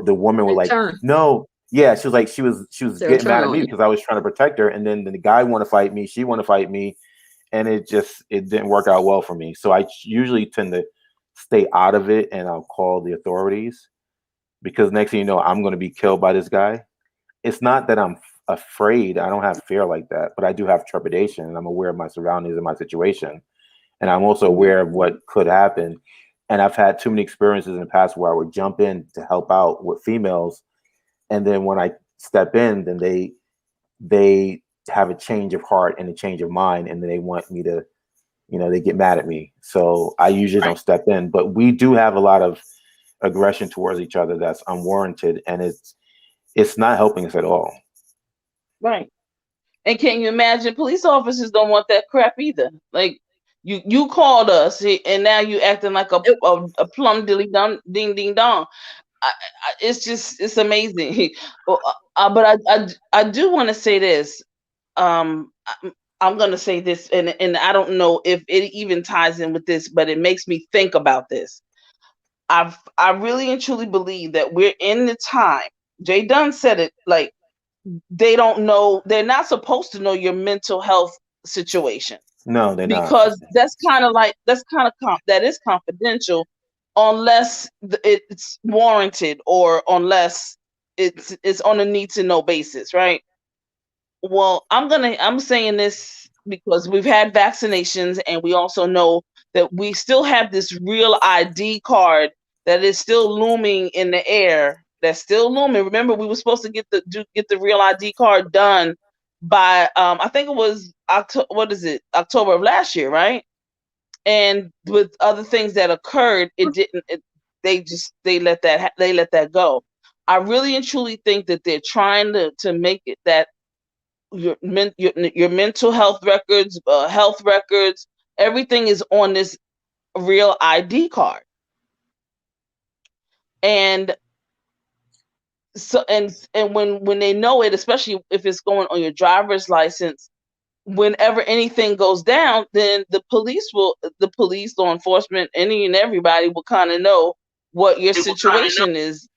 woman was like, no, yeah, she was getting mad at me because I was trying to protect her, and then the guy want to fight me, she want to fight me, and it didn't work out well for me. So I usually tend to stay out of it, and I'll call the authorities, because next thing you know, I'm going to be killed by this guy. It's not that I'm afraid. I don't have fear like that, but I do have trepidation, and I'm aware of my surroundings and my situation. And I'm also aware of what could happen. And I've had too many experiences in the past where I would jump in to help out with females. And then when I step in, then they have a change of heart and a change of mind. And then they want me to, you know, they get mad at me. So I usually don't step in. But we do have a lot of aggression towards each other that's unwarranted. And it's not helping us at all. Right. And can you imagine, police officers don't want that crap either. Like, you called us, and now you acting like a plum dilly dum ding ding dong. It's amazing. But I do want to say this. I'm going to say this, and I don't know if it even ties in with this, but it makes me think about this. I really and truly believe that we're in the time. Jay Dunn said it, like, they don't know. They're not supposed to know your mental health situation. No, they're not. Because that is confidential, unless it's warranted, or unless it's on a need to know basis, right? Well, I'm saying this because we've had vaccinations, and we also know that we still have this real ID card that is still looming in the air. That's still looming. Remember, we were supposed to get the real ID card done by I think it was October of last year, right? And with other things that occurred, it didn't. They let that go. I really and truly think that they're trying to make it that your mental health records, everything is on this real ID card. And so, and when they know it, especially if it's going on your driver's license, whenever anything goes down, then the police, law enforcement, any and everybody will kind of know what your situation is,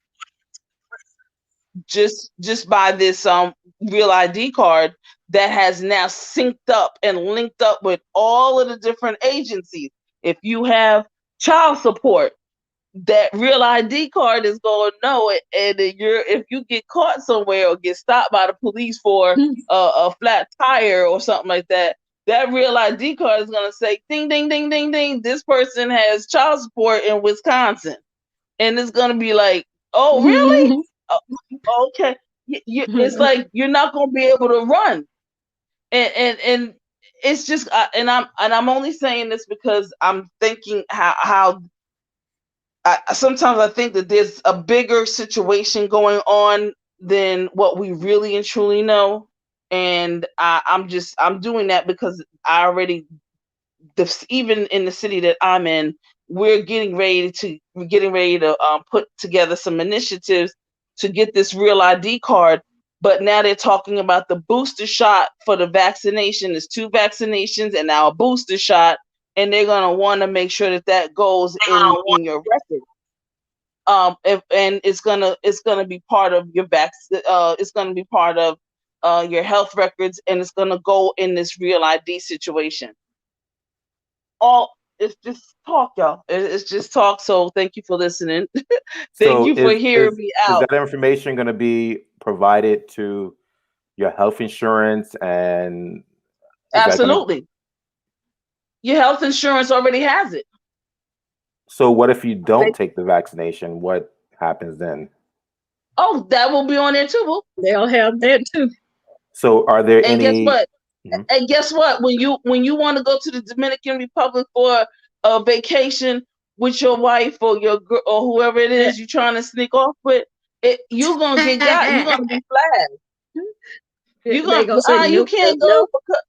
just by this real ID card that has now synced up and linked up with all of the different agencies. If you have child support, that real ID card is going to know it, and if you get caught somewhere or get stopped by the police for a flat tire or something like that, that real ID card is going to say, ding, ding, ding, ding, ding, this person has child support in Wisconsin. And it's going to be like, oh, really? Okay. It's like you're not going to be able to run. And it's just, and I'm only saying this because I'm thinking how sometimes I think that there's a bigger situation going on than what we really and truly know. And I'm doing that because I already, even in the city that I'm in, we're getting ready to put together some initiatives to get this real ID card. But now they're talking about the booster shot for the vaccination. There's 2 vaccinations and now a booster shot. And they're going to want to make sure that goes in your record. And it's gonna be part of your it's gonna be part of your health records, and it's gonna go in this real ID situation. It's just talk, y'all. It's just talk. So thank you for listening. Thank you for hearing me out. Is that information going to be provided to your health insurance? And absolutely. your health insurance already has it. So what if you don't take the vaccination? What happens then? Oh, that will be on there too. They'll have that too. So are there And any? guess what? Mhm. And guess what? When you want to go to the Dominican Republic for a vacation with your wife or your girl or whoever it is you're trying to sneak off with, you're gonna get got. You're gonna be flagged. You're They gonna gonna say you nope, nope, can't go nope. because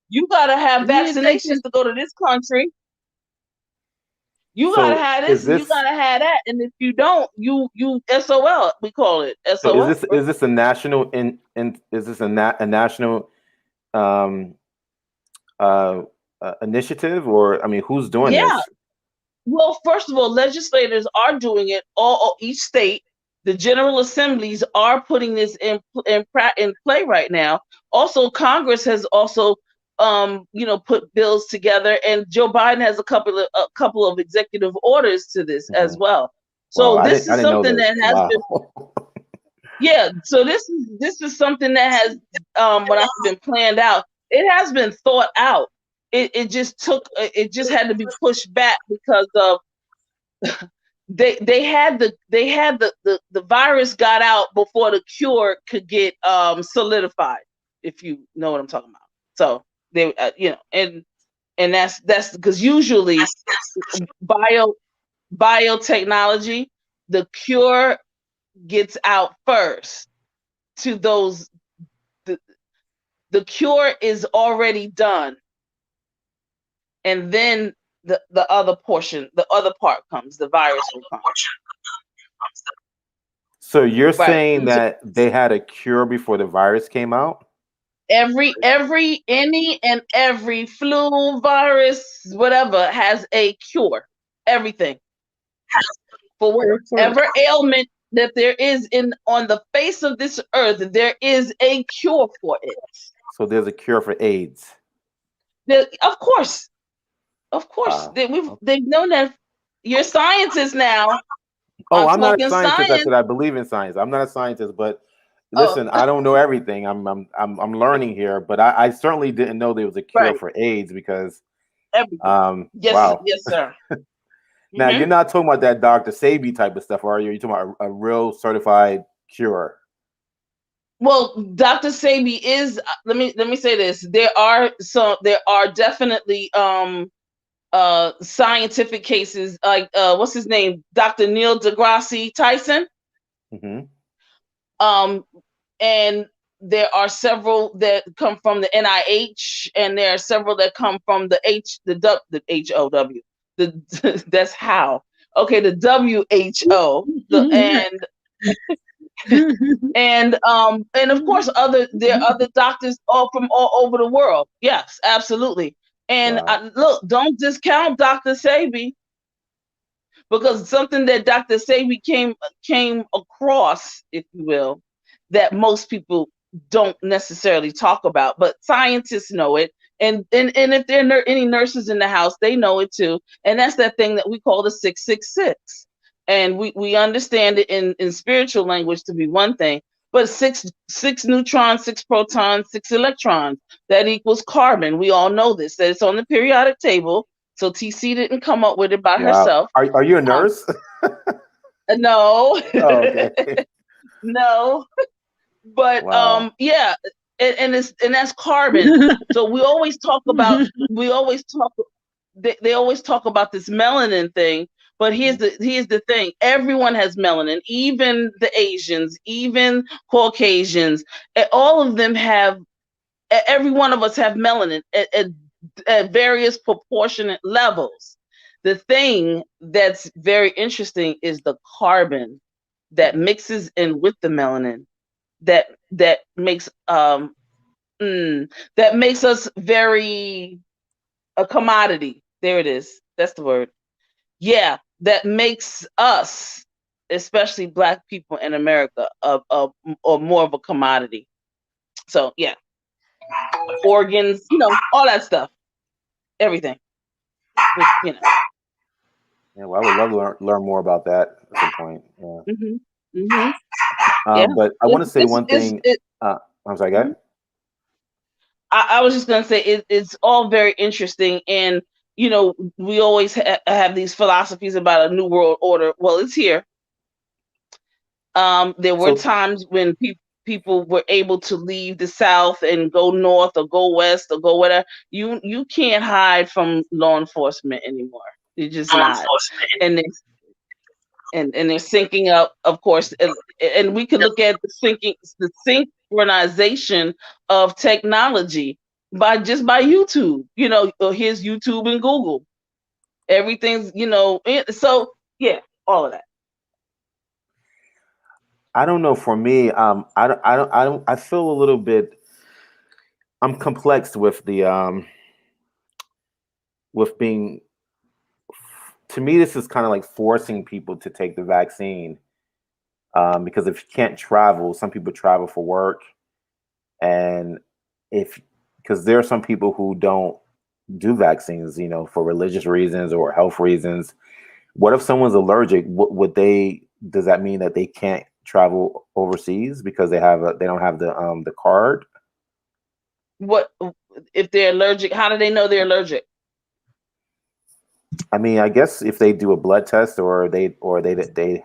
you gotta have You didn't take vaccinations to go to this country. You gotta So have is this and you this gotta have that. And if you don't, you SOL. We call it so SOL. is this a national is this a national um initiative, or I mean, who's doing Yeah. this? Well, first of all, legislators are doing it. All each state, the general assemblies are putting this in play right now. Also, Congress has also, put bills together, and Joe Biden has a couple of executive orders to this as well. Wow, So this I is didn't know something this. that has Wow. been, yeah. So this is something that has, when I've been planned out, it has been thought out. It just had to be pushed back because of they had the virus got out before the cure could get solidified, if you know what I'm talking about. So they and that's because usually biotechnology, the cure gets out first to those the cure is already done, and then the other part comes, the virus will come. So you're Right. saying that they had a cure before the virus came out? Any and every flu, virus, whatever has a cure. Everything for whatever ailment that there is on the face of this earth, there is a cure for it. So there's a cure for AIDS. Of course, Wow. they've known that. You're scientists now. Oh, I'm I'm not a talking scientist. I science. said I believe in science. I'm not a scientist, but Oh, listen, I don't know everything. I'm learning here, but I certainly didn't know there was a cure right. for AIDS because Everything. Yes, wow. yes, sir. Now Mm-hmm. you're not talking about that Dr. Sabi type of stuff, are you? You're talking about a real certified cure. Well, Dr. Sabi is. Let me say this. There are definitely scientific cases like what's his name, Dr. Neil deGrasse Tyson. Mm-hmm. And there are several that come from the NIH, and there are several that come from the HOW. That's how. Okay, the WHO. And of course there are other doctors all from all over the world. Yes, absolutely. And Wow. look, don't discount Dr. Sabi, because something that Dr. Sabi came across, if you will, that most people don't necessarily talk about, but scientists know it. And if there are any nurses in the house, they know it too. And that's that thing that we call the 666. And we understand it in spiritual language to be one thing, but six neutrons, 6 protons, 6 electrons, that equals carbon. We all know this, that it's on the periodic table. So TC didn't come up with it by Wow. herself. Are you a nurse? No. Oh, okay. No. But Wow. yeah, and that's carbon. So they always talk about this melanin thing, but here's the thing. Everyone has melanin, even the Asians, even Caucasians, all of them have, every one of us have melanin at various proportionate levels. The thing that's very interesting is the carbon that mixes in with the melanin that makes us very a commodity. There it is. That's the word. Yeah, that makes us, especially Black people in America, or more of a commodity. So yeah, organs, all that stuff, everything. Yeah, well, I would love to learn more about that at some point. Yeah. Mm-hmm. Mm-hmm. Yeah. But I want to say one thing. I'm sorry, go ahead. I was just going to say it's all very interesting, and you know, we always have these philosophies about a new world order. Well, it's here. There were times when people were able to leave the South and go north or go west or go whatever. You can't hide from law enforcement anymore. You're just not. And they're syncing up, of course, and we can look at the synchronization of technology by YouTube. You know, here's YouTube and Google. Everything's, you know, so yeah, all of that. I don't know. For me, I feel a little bit. I'm complex with the with being. To me, this is kind of like forcing people to take the vaccine, because if you can't travel, some people travel for work, and if because there are some people who don't do vaccines, you know, for religious reasons or health reasons. What if someone's allergic? Would they? Does that mean that they can't travel overseas because they don't have the card? What if they're allergic? How do they know they're allergic? I mean, I guess if they do a blood test or they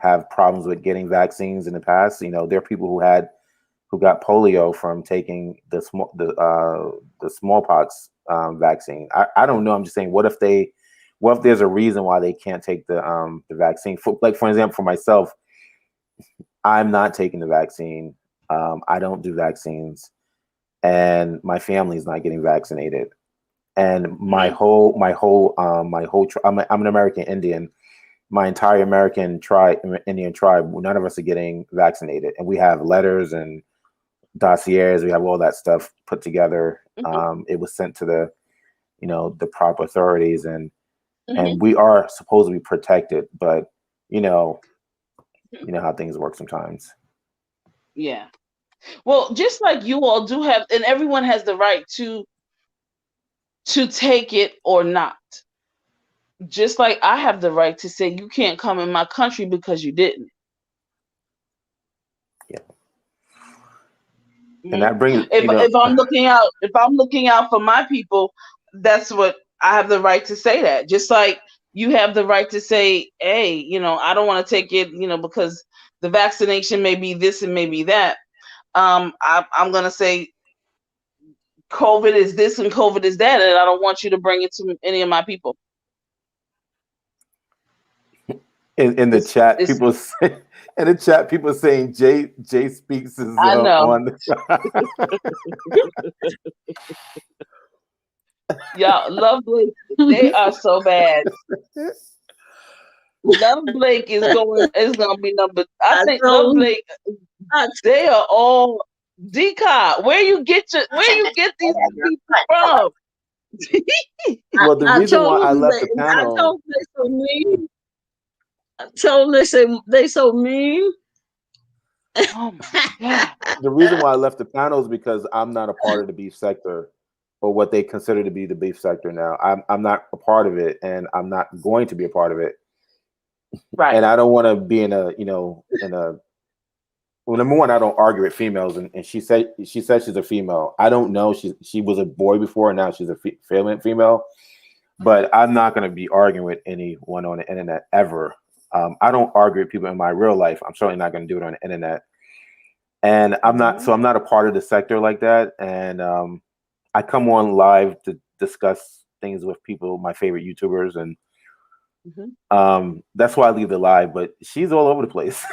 have problems with getting vaccines in the past. You know, there are people who got polio from taking the smallpox vaccine. I don't know. I'm just saying, what if there's a reason why they can't take the vaccine? For example, for myself, I'm not taking the vaccine. I don't do vaccines, and my family's not getting vaccinated. And I'm an American Indian. My entire Indian tribe, none of us are getting vaccinated, and we have letters and dossiers. We have all that stuff put together. It was sent to the proper authorities, and we are supposed to be protected, but you know how things work sometimes. Yeah. Well, just like you all do have, and everyone has the right to take it or not. Just like I have the right to say you can't come in my country because you didn't. Yeah. And that brings if I'm looking out for my people, that's what I have the right to say. That just like you have the right to say, hey, I don't want to take it, because the vaccination may be this and maybe that. I'm gonna say COVID is this and COVID is that, and I don't want you to bring it to any of my people. In the chat, people saying Jay Speaks is I know. on. Y'all, Love Blake, they are so bad. Love Blake is gonna be number. I think Love Blake. They are all DCOP. Where you get these people from? Well, the reason why I left the panel. I told them they so mean. I told them they so mean. Oh my God. The reason why I left the panel is because I'm not a part of the beef sector, or what they consider to be the beef sector now. I'm not a part of it, and I'm not going to be a part of it. Right. And I don't want to be in a well, number one, I don't argue with females, and she said she's a female. I don't know. She was a boy before, and now she's a female. But I'm not going to be arguing with anyone on the internet ever. I don't argue with people in my real life. I'm certainly not going to do it on the internet. And I'm not a part of the sector like that. And I come on live to discuss things with people, my favorite YouTubers, and that's why I leave the live. But she's all over the place,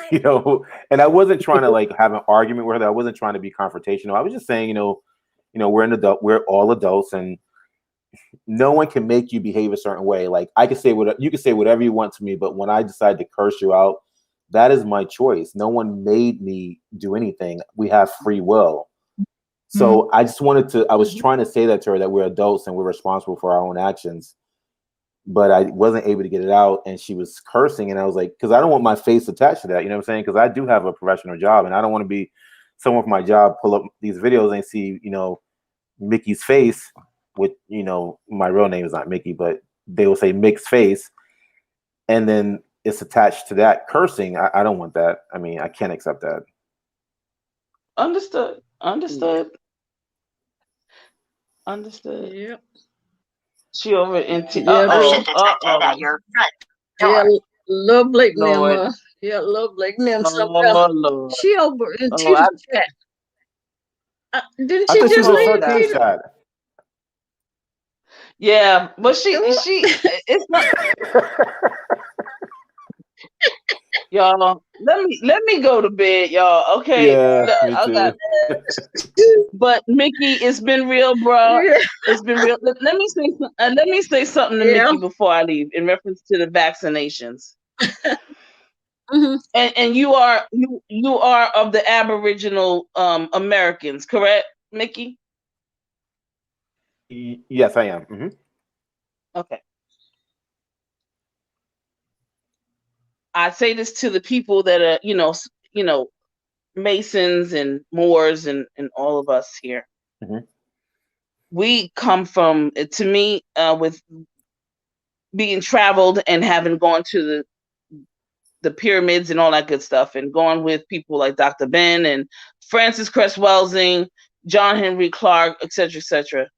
And I wasn't trying to have an argument with her. I wasn't trying to be confrontational. I was just saying, we're all adults, and no one can make you behave a certain way. Like, you can say whatever you want to me, but when I decide to curse you out, that is my choice. No one made me do anything. We have free will. So I was trying to say that to her, that we're adults and we're responsible for our own actions. But I wasn't able to get it out, and she was cursing, and I was like, because I don't want my face attached to that, you know what I'm saying? Because I do have a professional job, and I don't want to be someone from my job, pull up these videos and see, Mickey's face with, my real name is not Mickey, but they will say Mick's face, and then it's attached to that cursing. I don't want that. I mean, I can't accept that. Understood. Yep. She over in Yeah, motion detected at your front yeah, door. little Blake Lord. Nim, yeah, little Blake Nim. Oh Lord. She over in Oh, Tita's chat. Didn't I she thought she was just in leave 13 Tita? chat. yeah, but she it's not y'all. Let me go to bed, y'all. Okay. Yeah, me I got too. but Mickey, it's been real, bro. Yeah, It's been real. Let me say something to yeah. Mickey before I leave in reference to the vaccinations. Mm-hmm. And you are of the Aboriginal Americans, correct, Mickey? Yes, I am. Mm-hmm. Okay. I say this to the people that are, Masons and Moors and all of us here. Mm-hmm. We come from, to me, with being traveled and having gone to the pyramids and all that good stuff, and gone with people like Dr. Ben and Francis Cress Welsing, John Henry Clark, etc., etc.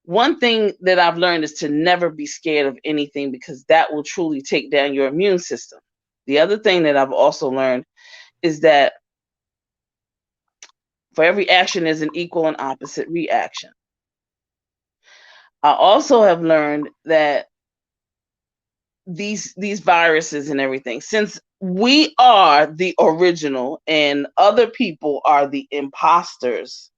One thing that I've learned is to never be scared of anything, because that will truly take down your immune system. The other thing that I've also learned is that for every action is an equal and opposite reaction. I also have learned that these viruses and everything, since we are the original and other people are the imposters,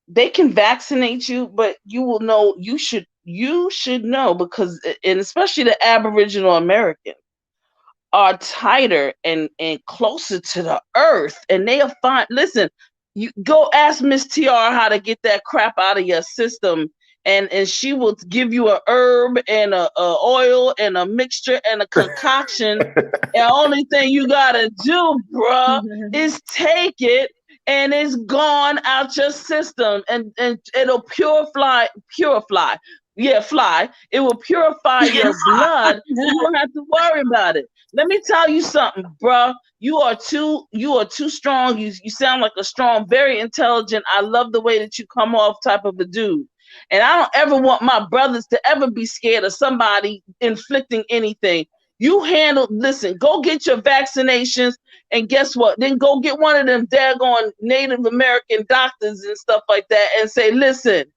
they can vaccinate you, but you will know, you should know, because, and especially the Aboriginal American are tighter and closer to the earth, and they'll find, listen, you go ask Miss TR how to get that crap out of your system, and she will give you a herb and a oil and a mixture and a concoction. And the only thing you gotta do, bruh, is take it, and it's gone out your system, and it'll purify. Yeah, fly. It will purify your blood. You don't have to worry about it. Let me tell you something, bruh. You are too strong. You sound like a strong, very intelligent. I love the way that you come off type of a dude. And I don't ever want my brothers to ever be scared of somebody inflicting anything. You listen, go get your vaccinations, and guess what? Then go get one of them daggone Native American doctors and stuff like that and say, listen,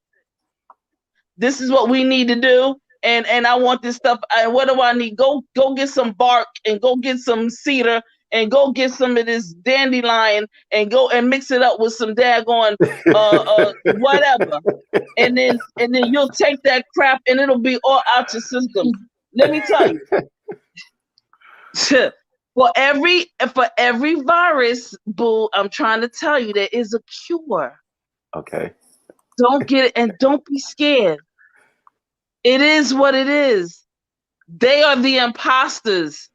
this is what we need to do. And I want this stuff. And what do I need? Go get some bark, and go get some cedar, and go get some of this dandelion, and go and mix it up with some daggone whatever. And then you'll take that crap, and it'll be all out your system. Let me tell you. For every virus, boo, I'm trying to tell you, there is a cure. Okay. Don't get it, and don't be scared. It is what it is. They are the imposters.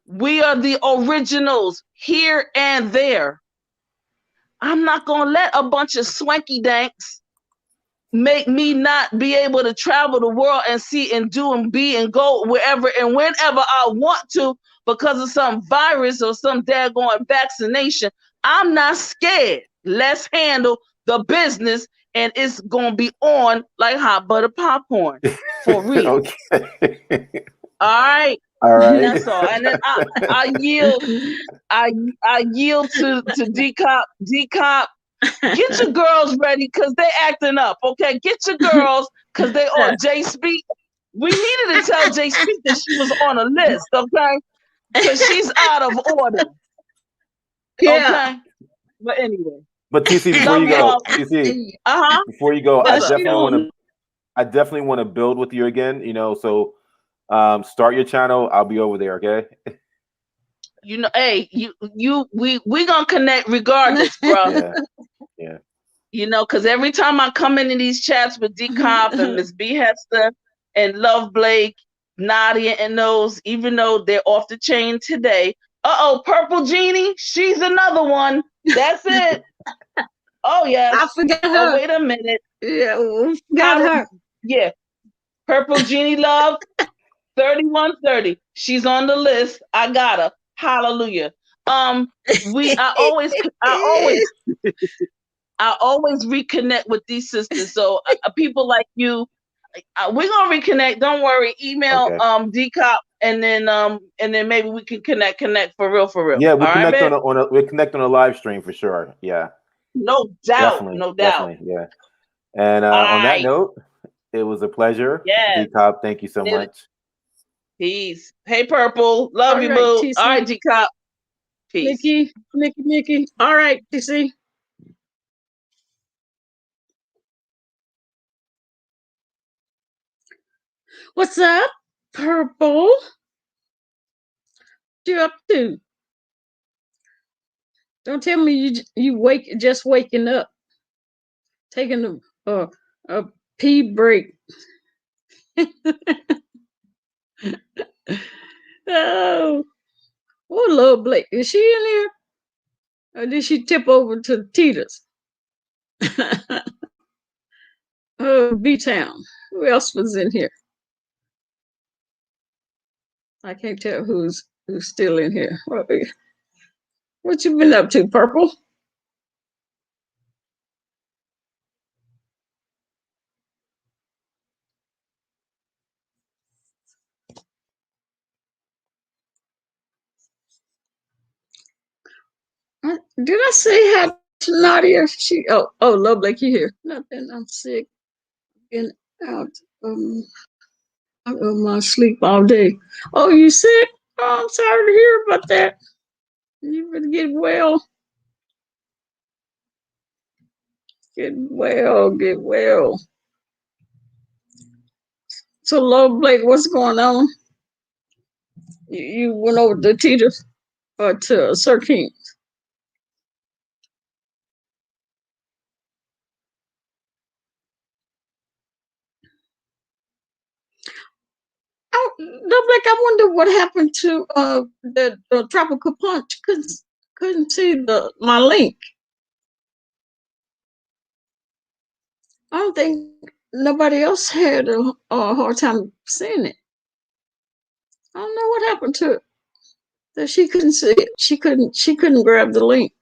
We are the originals here and there. I'm not going to let a bunch of swanky danks make me not be able to travel the world and see and do and be and go wherever and whenever I want to because of some virus or some daggone vaccination. I'm not scared. Let's handle the business, and it's going to be on like hot butter popcorn. For real. Okay. All right. All right. That's all. And then I yield to DCOP. DCOP, get your girls ready, because they acting up. Okay, get your girls, because they on J Speak. We needed to tell J Speak that she was on a list, okay? Because she's out of order. Yeah. Okay. But anyway. But TC, before you go, TC, before you go, I definitely want to build with you again. So start your channel. I'll be over there. Okay. Hey, we gonna connect regardless, bro. Yeah. Because every time I come into these chats with DCOP and Miss B Hester and Love Blake, Nadia, and those, even though they're off the chain today. Purple Genie, she's another one. That's it. Oh yes. I forgot her. Oh, wait a minute. Yeah, we forgot her. Yeah. Purple Genie Love, 3130. She's on the list. I got her. Hallelujah. I always I always reconnect with these sisters. So people like you, we're gonna reconnect. Don't worry. Email DCOP, and then maybe we can connect for real. Yeah, we All right, connect babe? we connect on a live stream for sure. Yeah. No doubt. Definitely. No doubt. Definitely. Yeah. And All on that right. note, it was a pleasure. Yes. DCOP, thank you so much. Peace. Hey, Purple. Love you, right, boo. TC. All right, DCOP. Peace. Nikki. All right, TC. What's up, Purple? What you up to? Don't tell me you just waking up, taking a pee break. Oh, little Blake, is she in here? Or did she tip over to Tita's? Oh, B-Town. Who else was in here? I can't tell who's still in here. What you been up to, Purple? Did I say hi to Nadia? Love Blake, you here? Nothing. I'm sick. Been out of my sleep all day. Oh, you sick? Oh, I'm sorry to hear about that. You better get well. Get well. So, Love Blake, what's going on? You went over to Tita's or to Sir King? I wonder what happened to the tropical punch. Couldn't see my link. I don't think nobody else had a hard time seeing it. I don't know what happened to it. That she couldn't see it. She couldn't grab the link.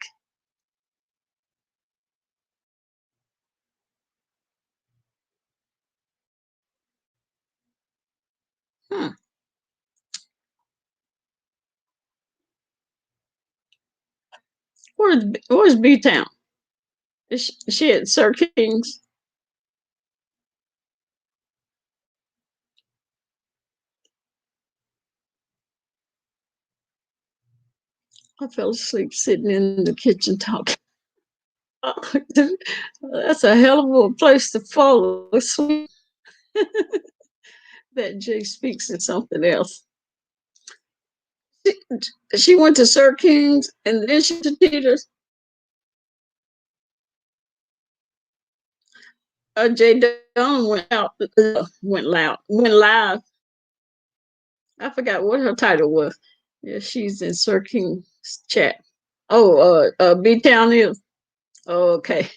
Where's B Town? Is she at Sir King's? I fell asleep sitting in the kitchen talking. That's a hell of a place to fall asleep. That Jay speaks is something else. She went to Sir King's and then she to Tita's. Jay Dunn went live. I forgot what her title was. Yeah, she's in Sir King's chat. Oh, B Town is. Oh, okay.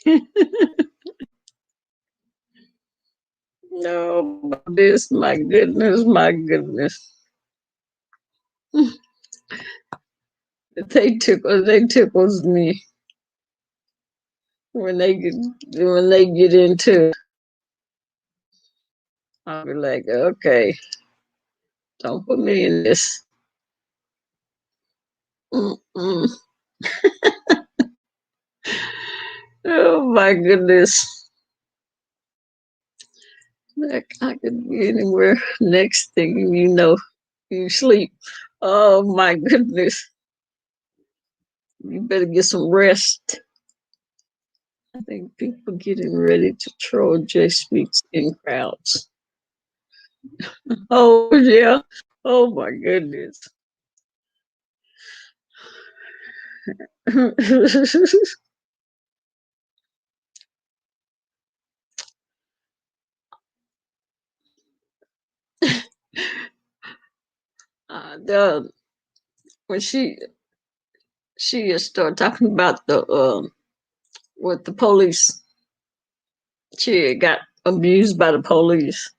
No, this, my goodness. They tickles me when they get into it. I'll be like, okay, don't put me in this. Mm-mm. Oh my goodness. I could be anywhere. Next thing you know, you sleep. Oh my goodness. You better get some rest. I think people getting ready to troll Jay Speaks in crowds. Oh yeah. Oh my goodness. When she started talking about the with the police, she got abused by the police,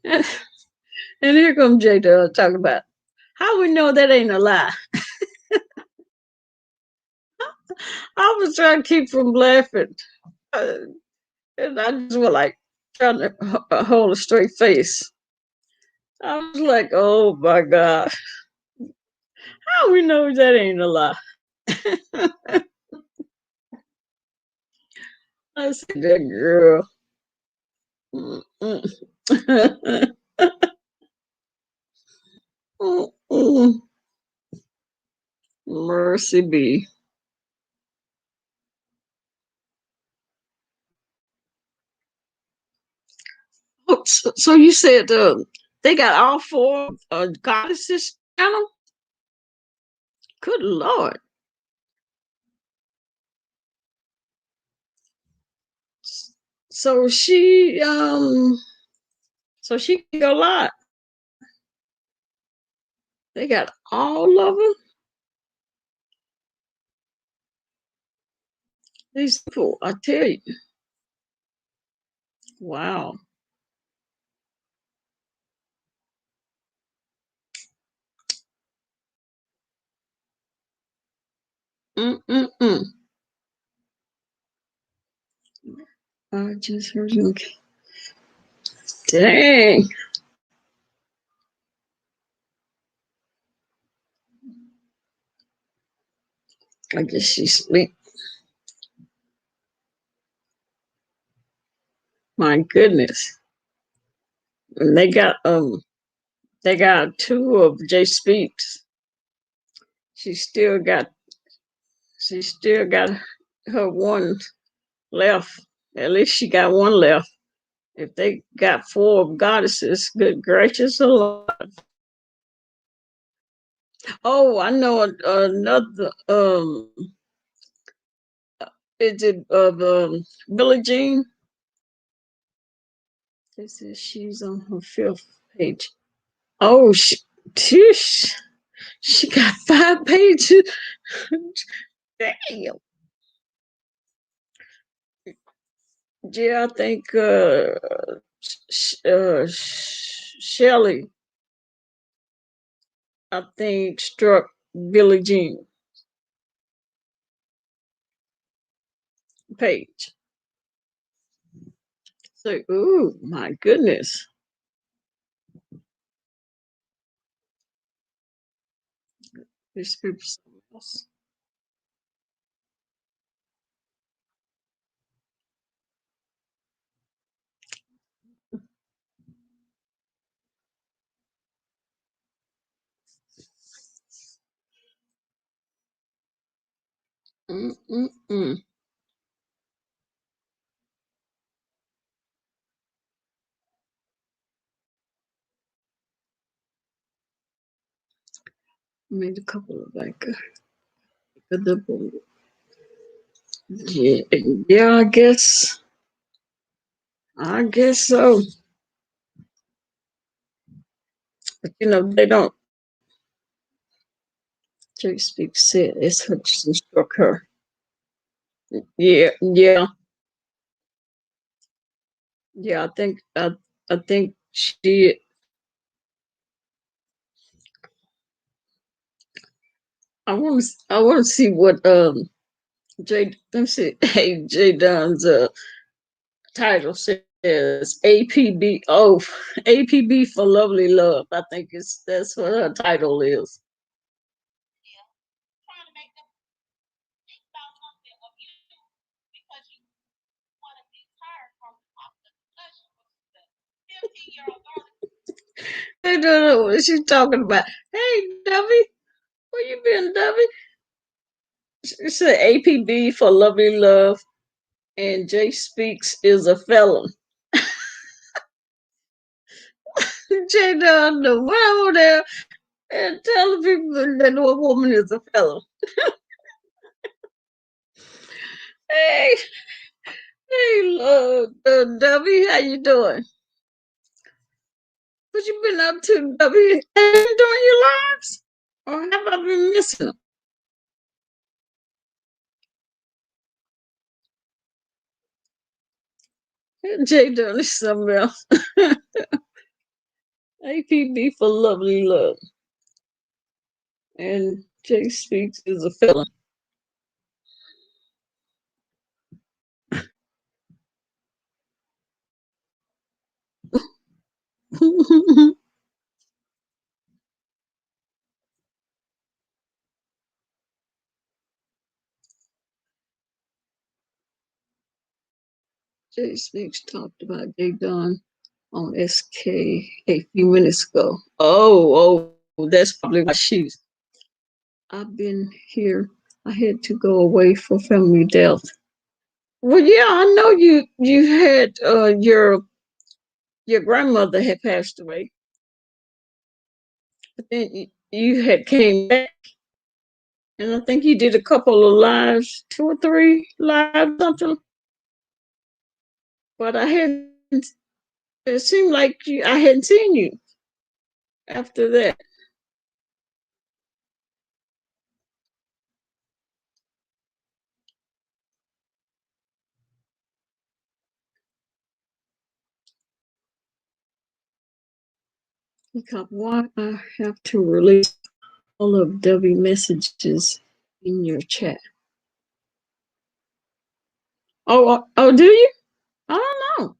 and here comes Jay talking about how we know that ain't a lie. I was trying to keep from laughing. Uh, and I just was like trying to hold a straight face. I was like, oh my God. How we know that ain't a lie? I said, that girl. Mercy be. Oh, so you said they got all four goddesses channel? Good Lord. So she can go live. They got all of them. These people, I tell you. Wow. Mm-mm-mm. I just heard you. Dang. I guess she's asleep. My goodness. And they got two of J Speaks. She still got her one left. At least she got one left. If they got four of goddesses, good gracious alive. Oh, I know another is it of Billie Jean? This is she's on her fifth page. Oh, she got 5 pages. Damn. Yeah, I think Shelley, I think, struck Billie Jean page. So, ooh, my goodness. This group's else. Mm-mm-mm. Made a couple of like yeah, yeah, I guess so. But they don't. Jake Speaks said it's Hutchinson struck her. Yeah, yeah, yeah. I think she. I want to see what Jay. Let me see. Hey, Jay Dunn's title says APB. Oh, APB for Lovely Love. I think that's what her title is. I don't know what she's talking about. Hey, Dubby, where you been, Dubby? She said APB for Lovely Love, and Jay Speaks is a felon. Jay Dunn, the one over there, and telling people that no woman is a felon. Hey, hey, Dubby, how you doing? What you been up to, Dubby? Have you been doing your lives? Or have I been missing them? Jay Dunn is something else. APB for Lovely Love. And Jay Speaks is a felon. Jay Speaks talked about Jay Don on SK a few minutes ago. That's probably why she's. I've been here. I had to go away for family death. Well, yeah, I know you had your grandmother had passed away, but then you had came back, and I think you did a couple of lives, 2 or 3 lives, something. But I hadn't. It seemed like I hadn't seen you after that. Because why I have to release all of W messages in your chat? Oh, do you? I don't know.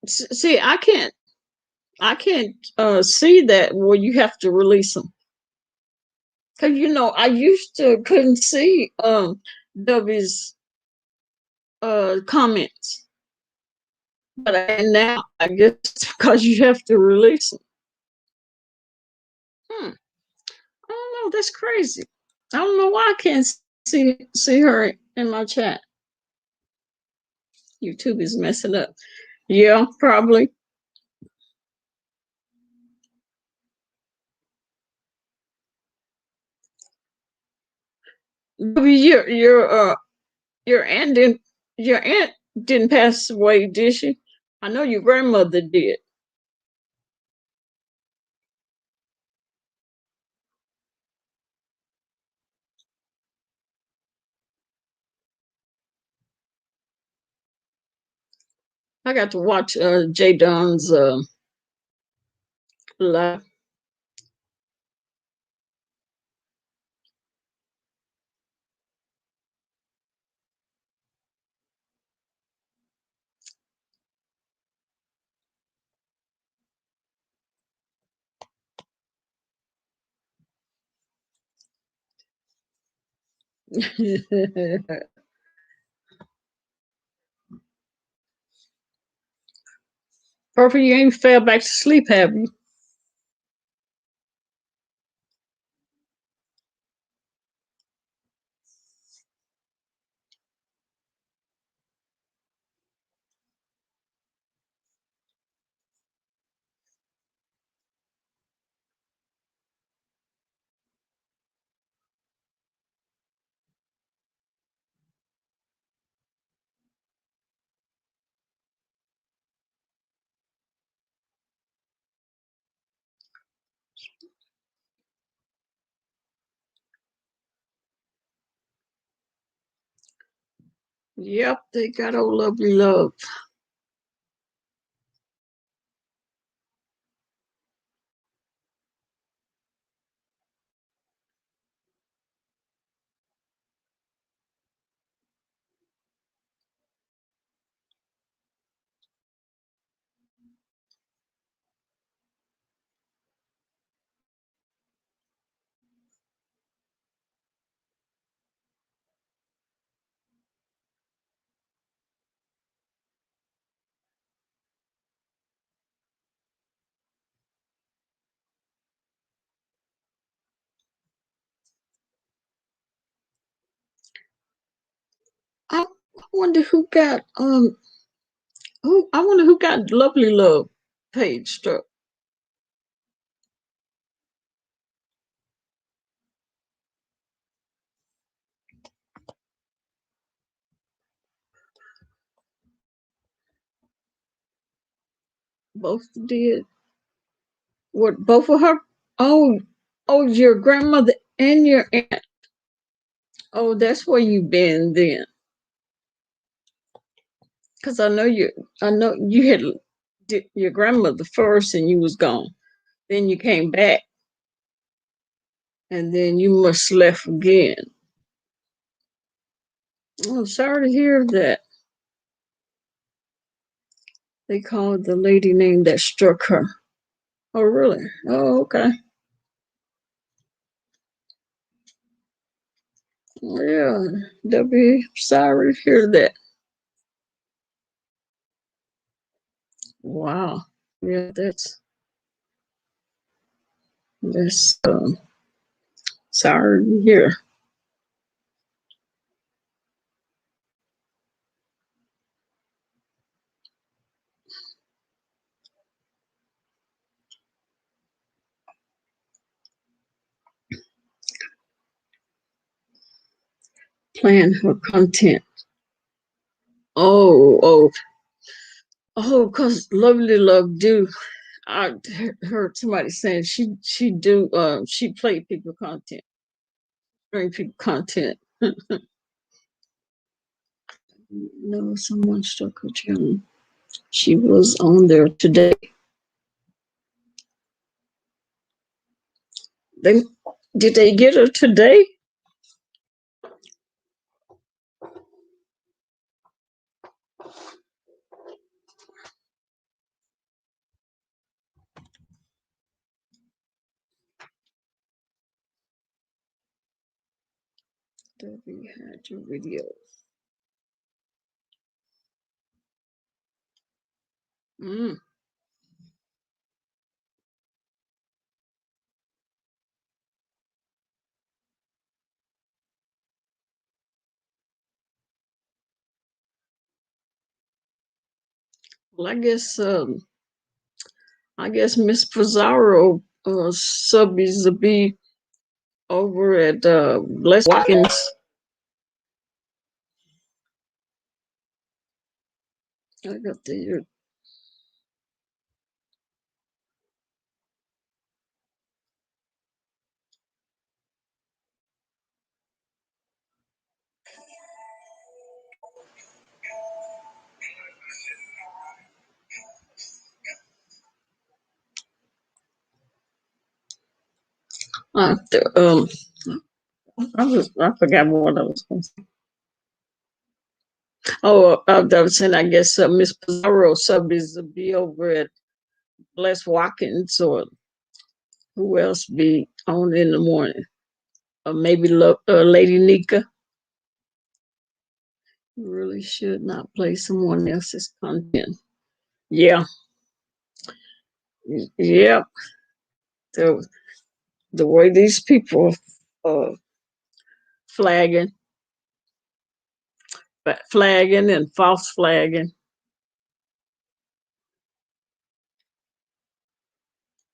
See, I can't see that where you have to release them. Cause I used to couldn't see W's comments, but now I guess because you have to release them. I don't know. That's crazy. I don't know why I can't see her in my chat. YouTube is messing up. Yeah, probably. Your aunt didn't pass away, did she? I know your grandmother did. I got to watch Jay Don's live. Perfect, you ain't fell back to sleep, have you? Yep, they got old lovely love. I wonder who got I wonder who got lovely love page struck. Both did. What, both of her? Oh, your grandmother and your aunt. Oh, that's where you been then. Cause I know you had did your grandmother first and you was gone. Then you came back and then you must left again. I'm sorry to hear that. They called the lady name that struck her. Oh, really? Oh, okay. Yeah, Debbie, sorry to hear that. Wow. Yeah, that's sorry to hear. Plan her content. Oh, cause Lovely Love do. I heard somebody saying she do she play people content, bring people content. No, someone struck her channel. She was on there today. They did they get her today? Debbie had your video. Mm. Well, I guess Miss Pizarro subbies to be over at Les Watkins. I got the the I forgot what I was going to say. Oh, I was saying I guess Miss Pizarro subbies to be over at Les Watkins or who else be on in the morning? Or maybe Lady Nika. You really should not play someone else's content. Yeah, yeah. The way these people uh, flagging, flagging and false flagging.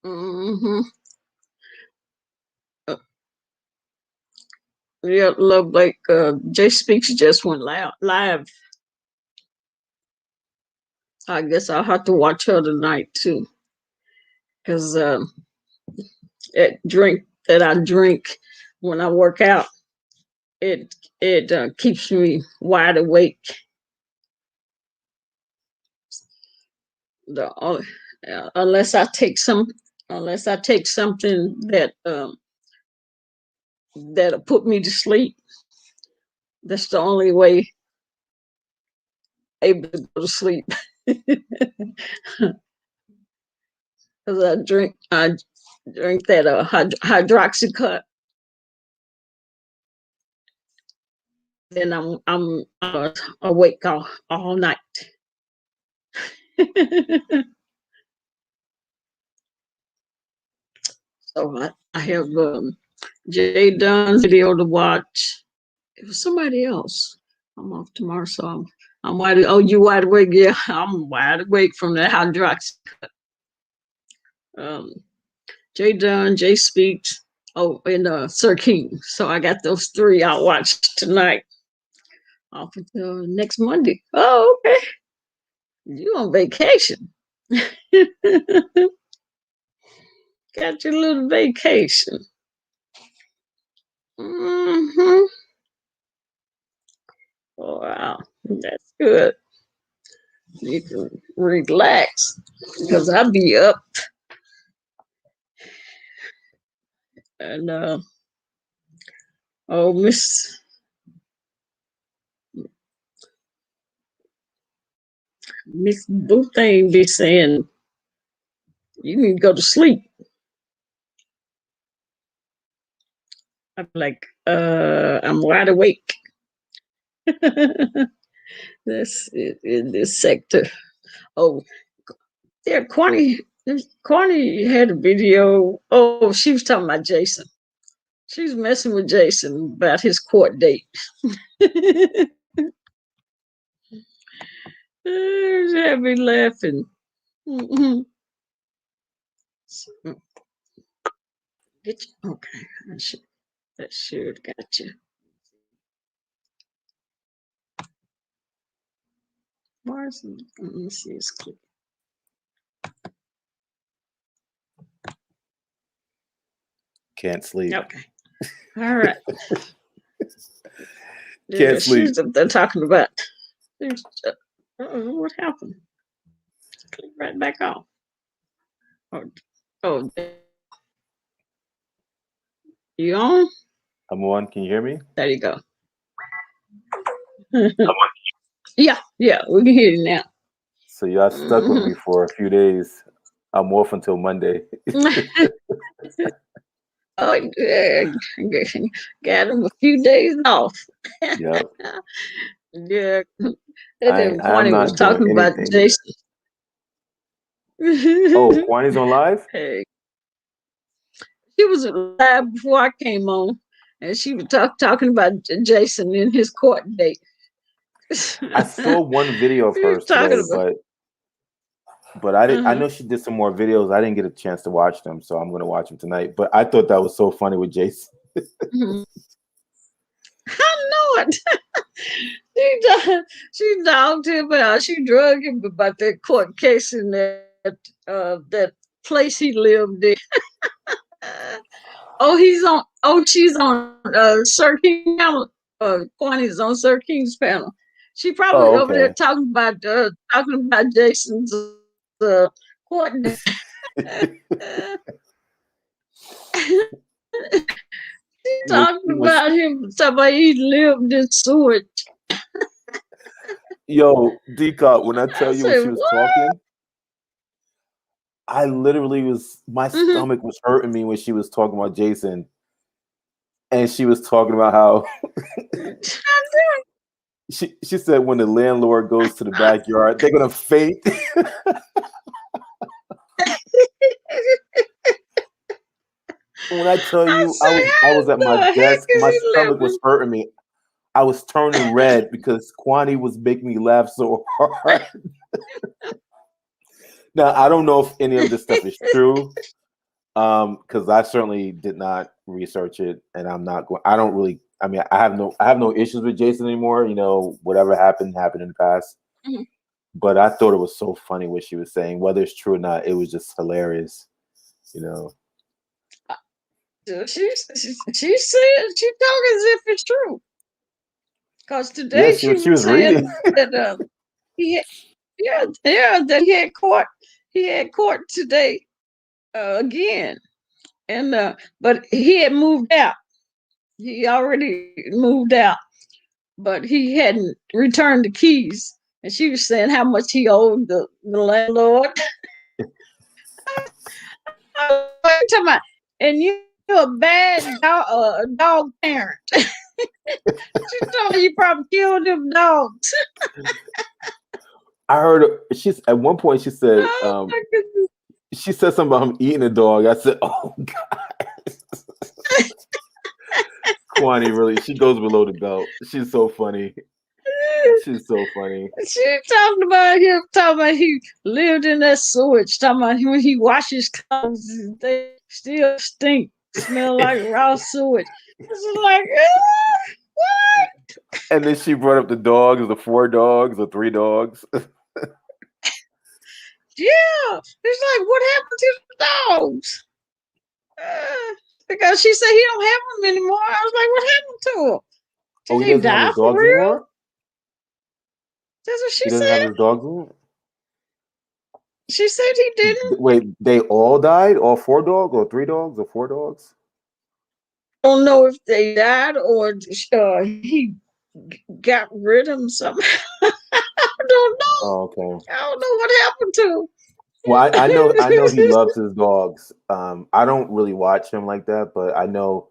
Mm-hmm. Uh, yeah, love like Jay Speaks just went live. I guess I'll have to watch her tonight too, because that drink that I drink when I work out, it keeps me wide awake. The unless I take something that that'll put me to sleep. That's the only way able to go to sleep. Because I drink that hydroxycut, then I'm awake all night. So I have Jay Dunn's video to watch. It was somebody else. I'm off tomorrow, so I'm wide. Oh, you wide awake? Yeah, I'm wide awake from the hydroxycut. Jay Dunn, Jay Speaks. Oh, and Sir King. So I got those three I'll watch tonight. Off until next Monday. Oh, okay. You on vacation? Got your little vacation. Mm-hmm. Wow, that's good. You can relax because I'll be up and oh, Miss Miss Boothane be saying, you need to go to sleep. I'm like, I'm wide awake. This in this sector. Oh, yeah, Quanny had a video. Oh, she was talking about Jason. She was messing with Jason about his court date. She had me laughing. Mhm. Get you. Okay, that should got you. Mars. Let me see. It's clear. Can't sleep. Okay. All right. Can't sleep. She's up there talking about. What happened? Click right back off. Oh, you on? I'm on. Can you hear me? There you go. Yeah, we can hear you now. So y'all stuck with me for a few days. I'm off until Monday. Oh, yeah. Got him a few days off. Yep. Yeah. That I'm Quanny was not doing talking about anything. Jason. Oh, Quanny's on live? Hey. She was live before I came on, and she was talking about Jason in his court date. I saw one video of hers today, but I didn't. I know she did some more videos. I didn't get a chance to watch them, so I'm gonna watch them tonight. But I thought that was so funny with Jason. I know it. She dogged him out. She drugged him about that court case in that place he lived in. She's on Sir King's panel. Quanny's on Sir King's panel. She probably over there talking about Jason's court. Talking about him, talking about he lived in sewage. Yo, DCOP, when I tell you when she was talking, I literally my stomach was hurting me when she was talking about Jason. And she was talking about how she said when the landlord goes to the backyard, they're gonna faint. When I tell you, I was at my desk, my stomach was hurting me. I was turning red because Quanny was making me laugh so hard. Now I don't know if any of this stuff is true, because I certainly did not research it, and I'm not going. I don't really. I mean, I have no issues with Jason anymore. You know, whatever happened in the past. But I thought it was so funny what she was saying. Whether it's true or not, it was just hilarious. You know. She said she talking as if it's true. Because today she was reading that that he had court today again, and but he had moved out. He already moved out, but he hadn't returned the keys. And she was saying how much he owed the landlord. And you're a bad dog parent. She told me you probably killed them dogs. I heard at one point she said she said something about him eating a dog. I said, "Oh God." Quanny really, she goes below the belt. She's so funny. She's so funny. She talking about he lived in that sewage. Talking about when he washes clothes, they still stink, smell like raw sewage. It's like, what? And then she brought up the dogs, the 4 dogs, the 3 dogs. Yeah, it's like, what happened to the dogs? Because she said he don't have them anymore. I was like, what happened to them? Did he doesn't have his dogs anymore? That's what she said. He doesn't have his dogs anymore? She said he didn't. Wait, they all died? All 4 dogs, or 3 dogs, or 4 dogs? I don't know if they died or he got rid of them somehow. I don't know. Oh, okay. I don't know what happened to. Well, I know he loves his dogs. I don't really watch him like that, but I know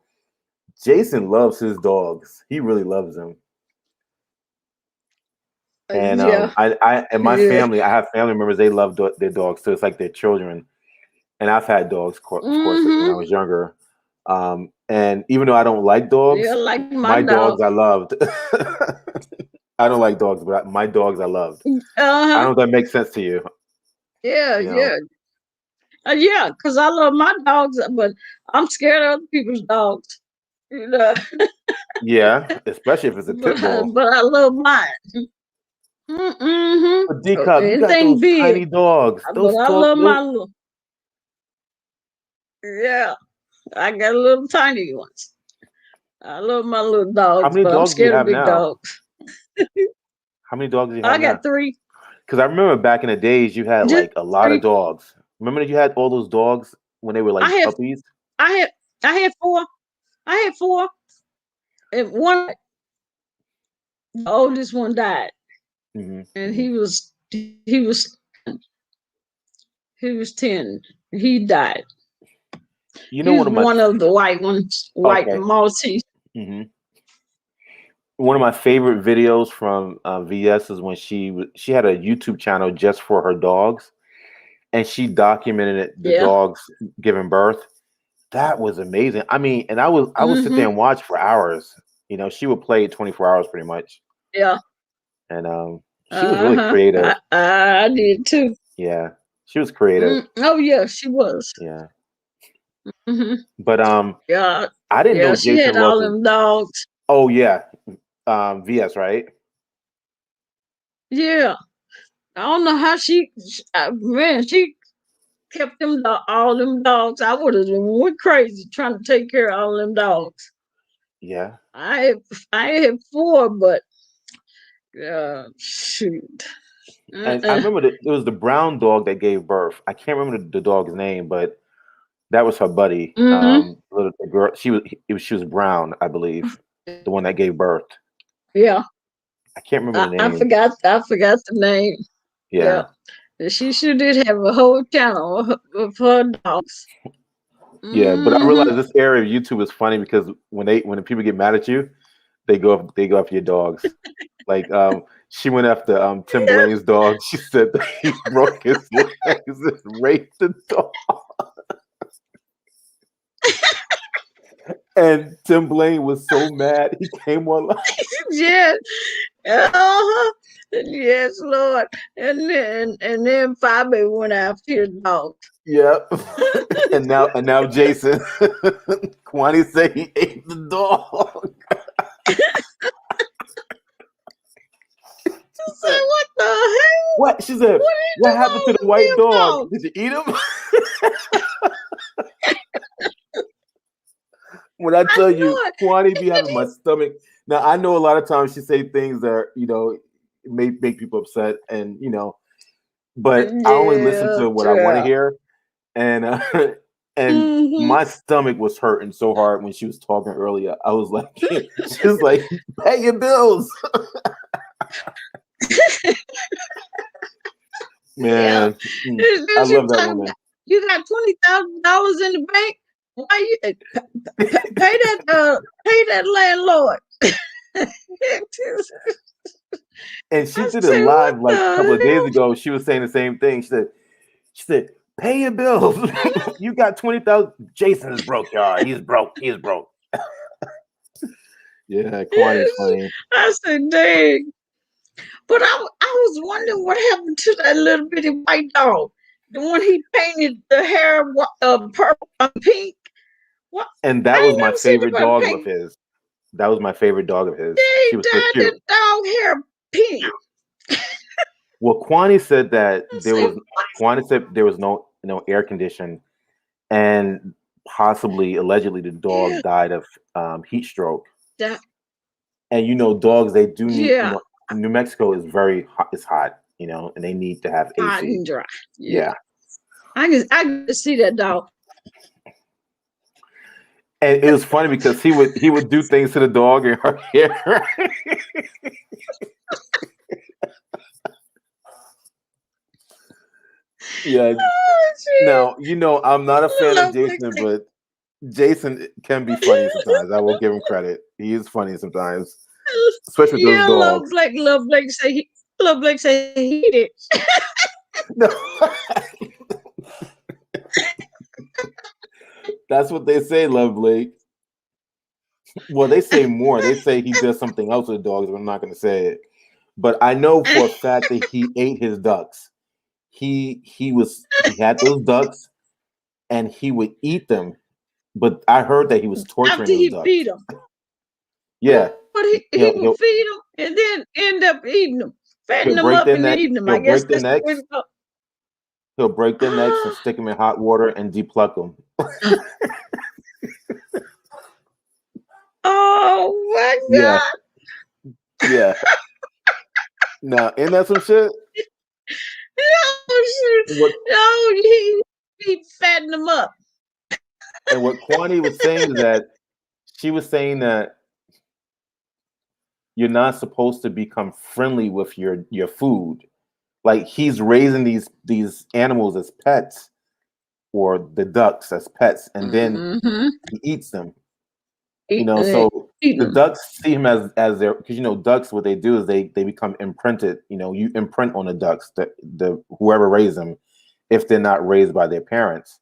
Jason loves his dogs. He really loves them. And Yeah, I and my yeah. family, I have family members. They love their dogs, so it's like their children. And I've had dogs, of course, when I Mm-hmm. was younger. And even though I don't like Yeah, dogs, like my my dog. dogs I loved. I don't like dogs, but my dogs I loved. I don't Uh-huh. know if that makes sense to you. Yeah, You know, yeah. Yeah, because I love my dogs, but I'm scared of other people's dogs. You know, yeah, especially if it's a pit bull. but I love mine. Mm-hmm. But D-Cup, you got Anything those big, tiny dogs. but Those I talk. love my little. Yeah, I got little tiny ones. I love my little How dogs, many but I'm dogs do you scared of have big now? dogs. How many dogs do you have I now? got three. Because I remember back in the days, you had Just like a lot of three. dogs. Remember that you had all those dogs when they were I like had, puppies? I had, I had four. I had four, and one, the oldest one died, and Hmm. he was 10. He died. You know, He was one of the white ones, white okay. Maltese. Hmm. One of my favorite videos from VS is when she had a YouTube channel just for her dogs, and she documented the Yeah. dogs giving birth. That was amazing. I mean, and I would sit there Mm-hmm. and watch for hours. You know, she would play 24 hours pretty much, Yeah. and she was really Uh-huh. creative. I did too. Yeah, she was creative. Oh yeah, she was. Yeah, Hmm. but Yeah. I didn't Yeah, know she Jason had loves all his. them dogs. Oh yeah, VS, right? Yeah. I don't know how man, she kept all them dogs. I would have went crazy trying to take care of all them dogs. Yeah. I had, I had four, but shoot. And I Uh-uh. remember that it was the brown dog that gave birth. I can't remember the dog's name, but that was her buddy. Mm-hmm. The girl. She was brown, I believe, the one that gave birth. Yeah. I can't remember the name. I forgot the name. Yeah. Yeah. She sure did have a whole channel of her dogs. Yeah, but I Mm-hmm. realize this area of YouTube is funny because when the people get mad at you, they go after your dogs. Like she went after Tim Yeah. Blaine's dog. She said that he broke his legs and raped the dog. And Tim Blaine was so mad he came online. Yes. Uh-huh. Yes, Lord. And then Bobby went after his dog. Yep. and now Jason Kwani said he ate the dog. I said, what the hell? What? She said, What what happened to the white dog? Did you eat him? When I tell you, Kwani be having my stomach. Now I know a lot of times she say things that make people upset, and but I only listen to what I want to hear, and and Mm-hmm. my stomach was hurting so hard when she was talking earlier. I was like, she was like, pay your bills, man. I love that woman. You got $20,000 in the bank. Why you pay that landlord? And she I did it said, what live like a couple the of days hell? ago. She was saying the same thing. She said, pay your bills. You got 20,000. Jason is broke, y'all. He's broke. He's broke. Yeah, Kwani's funny. I said, dang. But I was wondering what happened to that little bitty white dog. The one he painted the hair purple and pink. What? And that I was ain't my never seen favorite nobody dog of paint. his. That was my favorite dog of his. They She was so dyed cute. the dog hair pink. Well, Kwani said that Said, there was no air condition, and possibly allegedly the yeah, dog died of heat stroke. that, And dogs, they do need, yeah, New Mexico is very hot, it's hot, and they need to have hot AC. and dry. Yeah. I can see that dog. And it was funny because he would do things to the dog and her hair. Yeah. Oh, shit. Now, you know, I'm not a fan of Love Blake Jason, say, but Jason can be funny sometimes. I will give him credit. He is funny sometimes, especially with those yeah, dogs. Love Blake say he did. No. That's what they say, Love Blake. Well, they say more. They say he does something else with dogs, but I'm not going to say it. But I know for a fact that he ate his ducks. He had those ducks and he would eat them. But I heard that he was torturing After those he ducks. feed them. Yeah, But he would he'll feed them and then end up eating them, he'll fatten them break up their and neck. eating them. He'll I guess break their that's the way necks. to go. He'll break their necks and Ah, stick them in hot water and depluck them. oh my Yeah, God. yeah. Now, ain't that some shit? No, And what no, he fattened them up. and what Kwani was saying is that she was saying that you're not supposed to become friendly with your food. Like he's raising these animals as pets or the ducks as pets, and then Mm-hmm. he eats them. Eating, So eating the them. ducks see him as their because ducks what they do is they become imprinted. You imprint on the ducks the whoever raised them if they're not raised by their parents.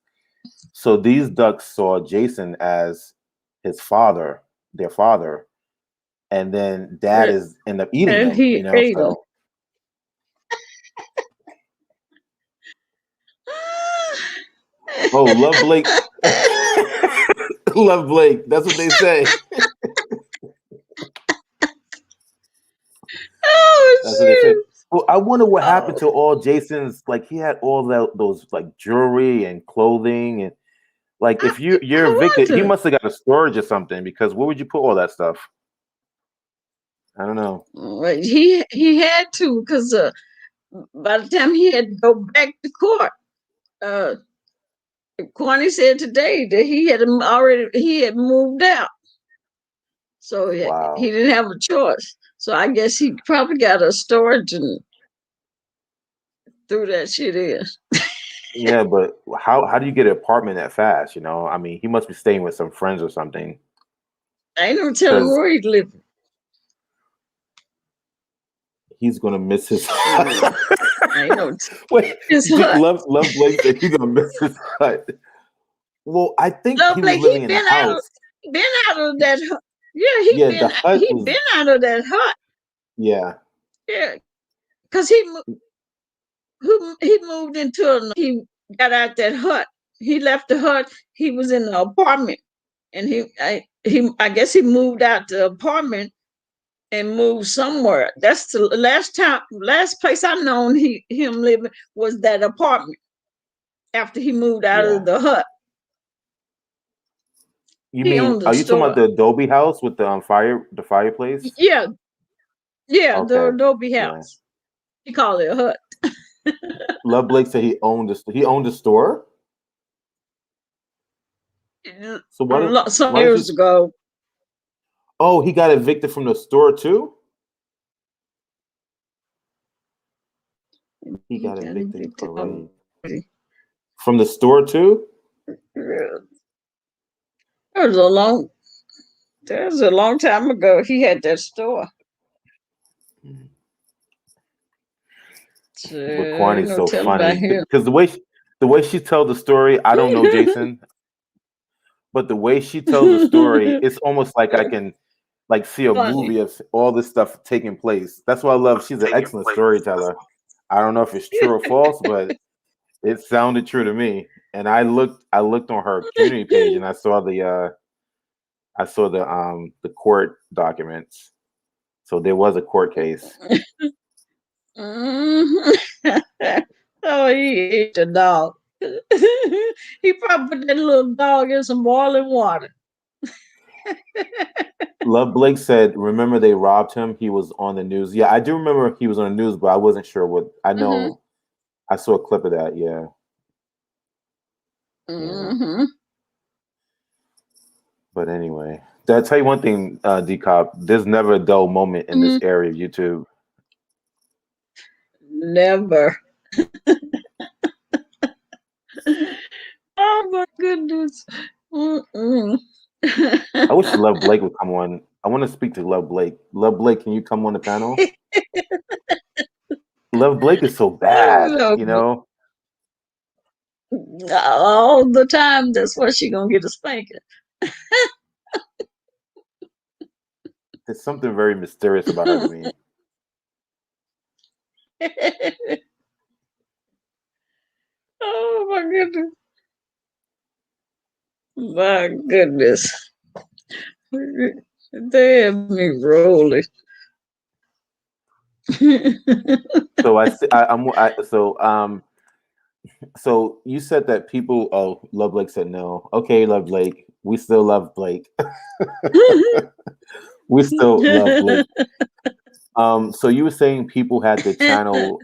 So these ducks saw Jason as his father, their father, and then dad is end up eating And them. he ate them. So oh, love Blake, love Blake. That's what they say. Oh That's what they say. shit! Well, I wonder what happened Oh, to all Jason's. Like he had all those like jewelry and clothing and like if you're I evicted, he wonder. must have got a storage or something because where would you put all that stuff? I don't know. Well, he had to because by the time he had to go back to court, uh, Quanny said today that he had moved out, so he Wow. didn't have a choice. So I guess he probably got a storage and threw that shit in. Yeah, but how do you get an apartment that fast? I mean, he must be staying with some friends or something. I ain't no telling Because where he'd live. he's gonna miss his. I ain't no Wait, his hut. love Blake said he's gonna miss his hut. Well, I think Love he was like living in a house. been out of that hut. Yeah, Yeah, the hut he was. been out of that hut. Yeah, Yeah, because he moved he got out that hut. He left the hut. He was in the apartment, and I guess he moved out the apartment and moved somewhere. That's the last place I known him living was that apartment after he moved out yeah. of the hut. You He mean owned the are you talking about store. the Adobe house with the fireplace? Yeah, yeah, the Okay, Adobe yeah. house. He called it a hut. Love Blake said he owned a store. So Some why did you? years ago. Oh, he got evicted from the store too. He He got got evicted evicted already already. from the store too. That was a long that was a long time ago. He had that store. So, But Kwani's no so telling about funny him. because the way she tells the story, I don't know Jason, but the way she tells the story, it's almost like I can like see a Funny. movie of all this stuff taking place. That's why I love. She's an excellent storyteller. I don't know if it's true or false, but it sounded true to me. And I looked on her community page and I saw the court documents. So there was a court case. Mhm. Oh, he ate the dog. He probably put that little dog in some boiling water. Love Blake said, "Remember they robbed him? He was on the news." Yeah, I do remember he was on the news, but I wasn't sure what. I Mm-hmm. know I saw a clip of that. Yeah, yeah. Mm-hmm. But anyway, did I tell you one thing, DCOP? There's never a dull moment in this Mm-hmm. area of YouTube. Never. Mm-mm. I wish Love Blake would come on. I want to speak to Love Blake. Love Blake, can you come on the panel? Love Blake is so bad, you know. All the time. That's why she gonna get a spanking. There's something very mysterious about her to me. Oh my goodness. My goodness. They have me rolling. So so you said that people. Oh, Love Blake said no. Okay, Love Blake. We still love Blake. We still love Blake. So you were saying people had the channel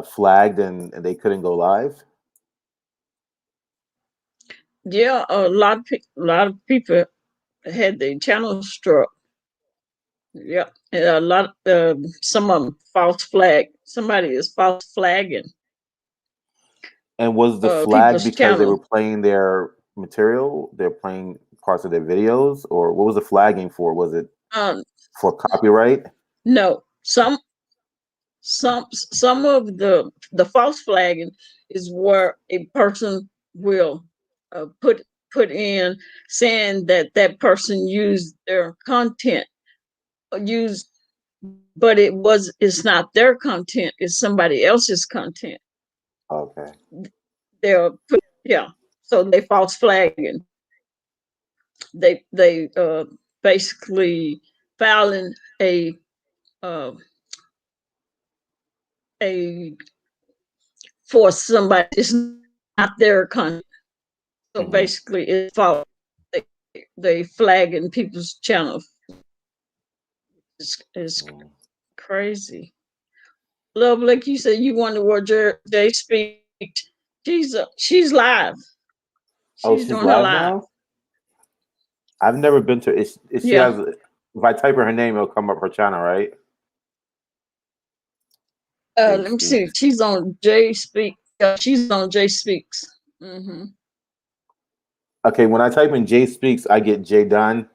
flagged and they couldn't go live. Yeah, a lot of people had their channel struck. Yeah, and a lot. Some of them false flag. Somebody is false flagging. And was the flag People's because they channel. were playing their material? They're playing parts of their videos, or what was the flagging for? Was it for copyright? No, some of the false flagging is where a person will put in saying that person used their content used, but it's not their content, it's somebody else's content. Okay. They'll put, yeah, so they false flagging. They basically filing a for somebody. It's not their content. So basically, it's false. They flagging people's channels. It's crazy. Love, like you said, you wonder what Jay speak. She's live. She's Doing live her live now. I've never been to. She has. If I type in her name, it'll come up her channel, right? Let me see. She's on Jay Speak. She's on Jay Speaks. Okay, when I type in Jay Speaks, I get Jay Dunn,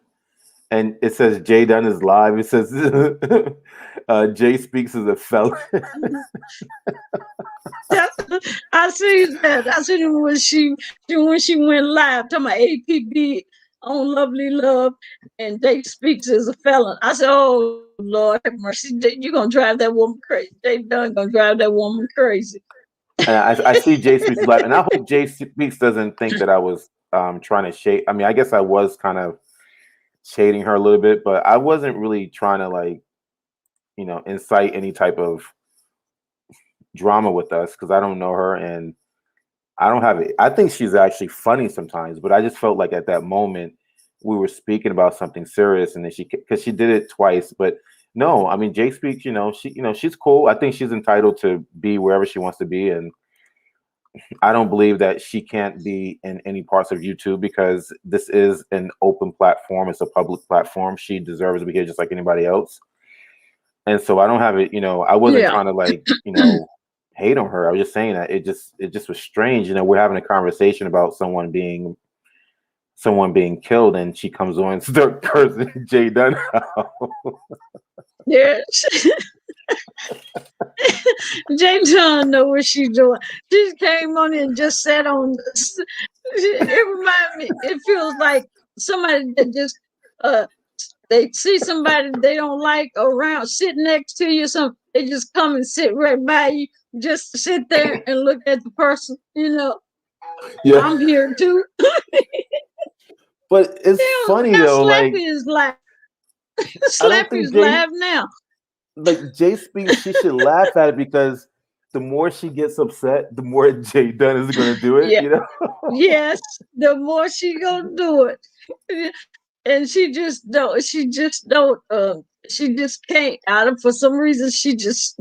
and it says Jay Dunn is live. It says Jay Speaks is a felon. I see that. I see when she went live talking about APB on Lovely Love, and Jay Speaks is a felon. I said, "Oh Lord have mercy! You're gonna drive that woman crazy. Jay Dunn gonna drive that woman crazy." And I see Jay Speaks live, and I hope Jay Speaks doesn't think that I was trying to shade. I mean, I guess I was kind of shading her a little bit, but I wasn't really trying to incite any type of drama with us because I don't know her and I don't have it. I think she's actually funny sometimes, but I just felt like at that moment we were speaking about something serious, and then because she did it twice, but. No, I mean Jay Speaks, she's cool. I think she's entitled to be wherever she wants to be, and I don't believe that she can't be in any parts of YouTube because this is an open platform. It's a public platform. She deserves to be here just like anybody else. And so I don't have it, I wasn't trying to hate on her. I was just saying that it just was strange. We're having a conversation about someone being killed, and she comes on and start cursing Jay Dunn. Yes. Jay Dunn know what she's doing. She came on and just sat on. It reminds me. It feels like somebody that just they see somebody they don't like around, sit next to you. Some they just come and sit right by you, just sit there and look at the person. Yeah. I'm here too. But it's funny though. Slappy is live. Slappy's live now. Like Jay Speaks, she should laugh at it because the more she gets upset, the more Jay Dunn is going to do it. Yes, the more she gonna do it, and she just don't. She just don't. She just can't. For some reason, she just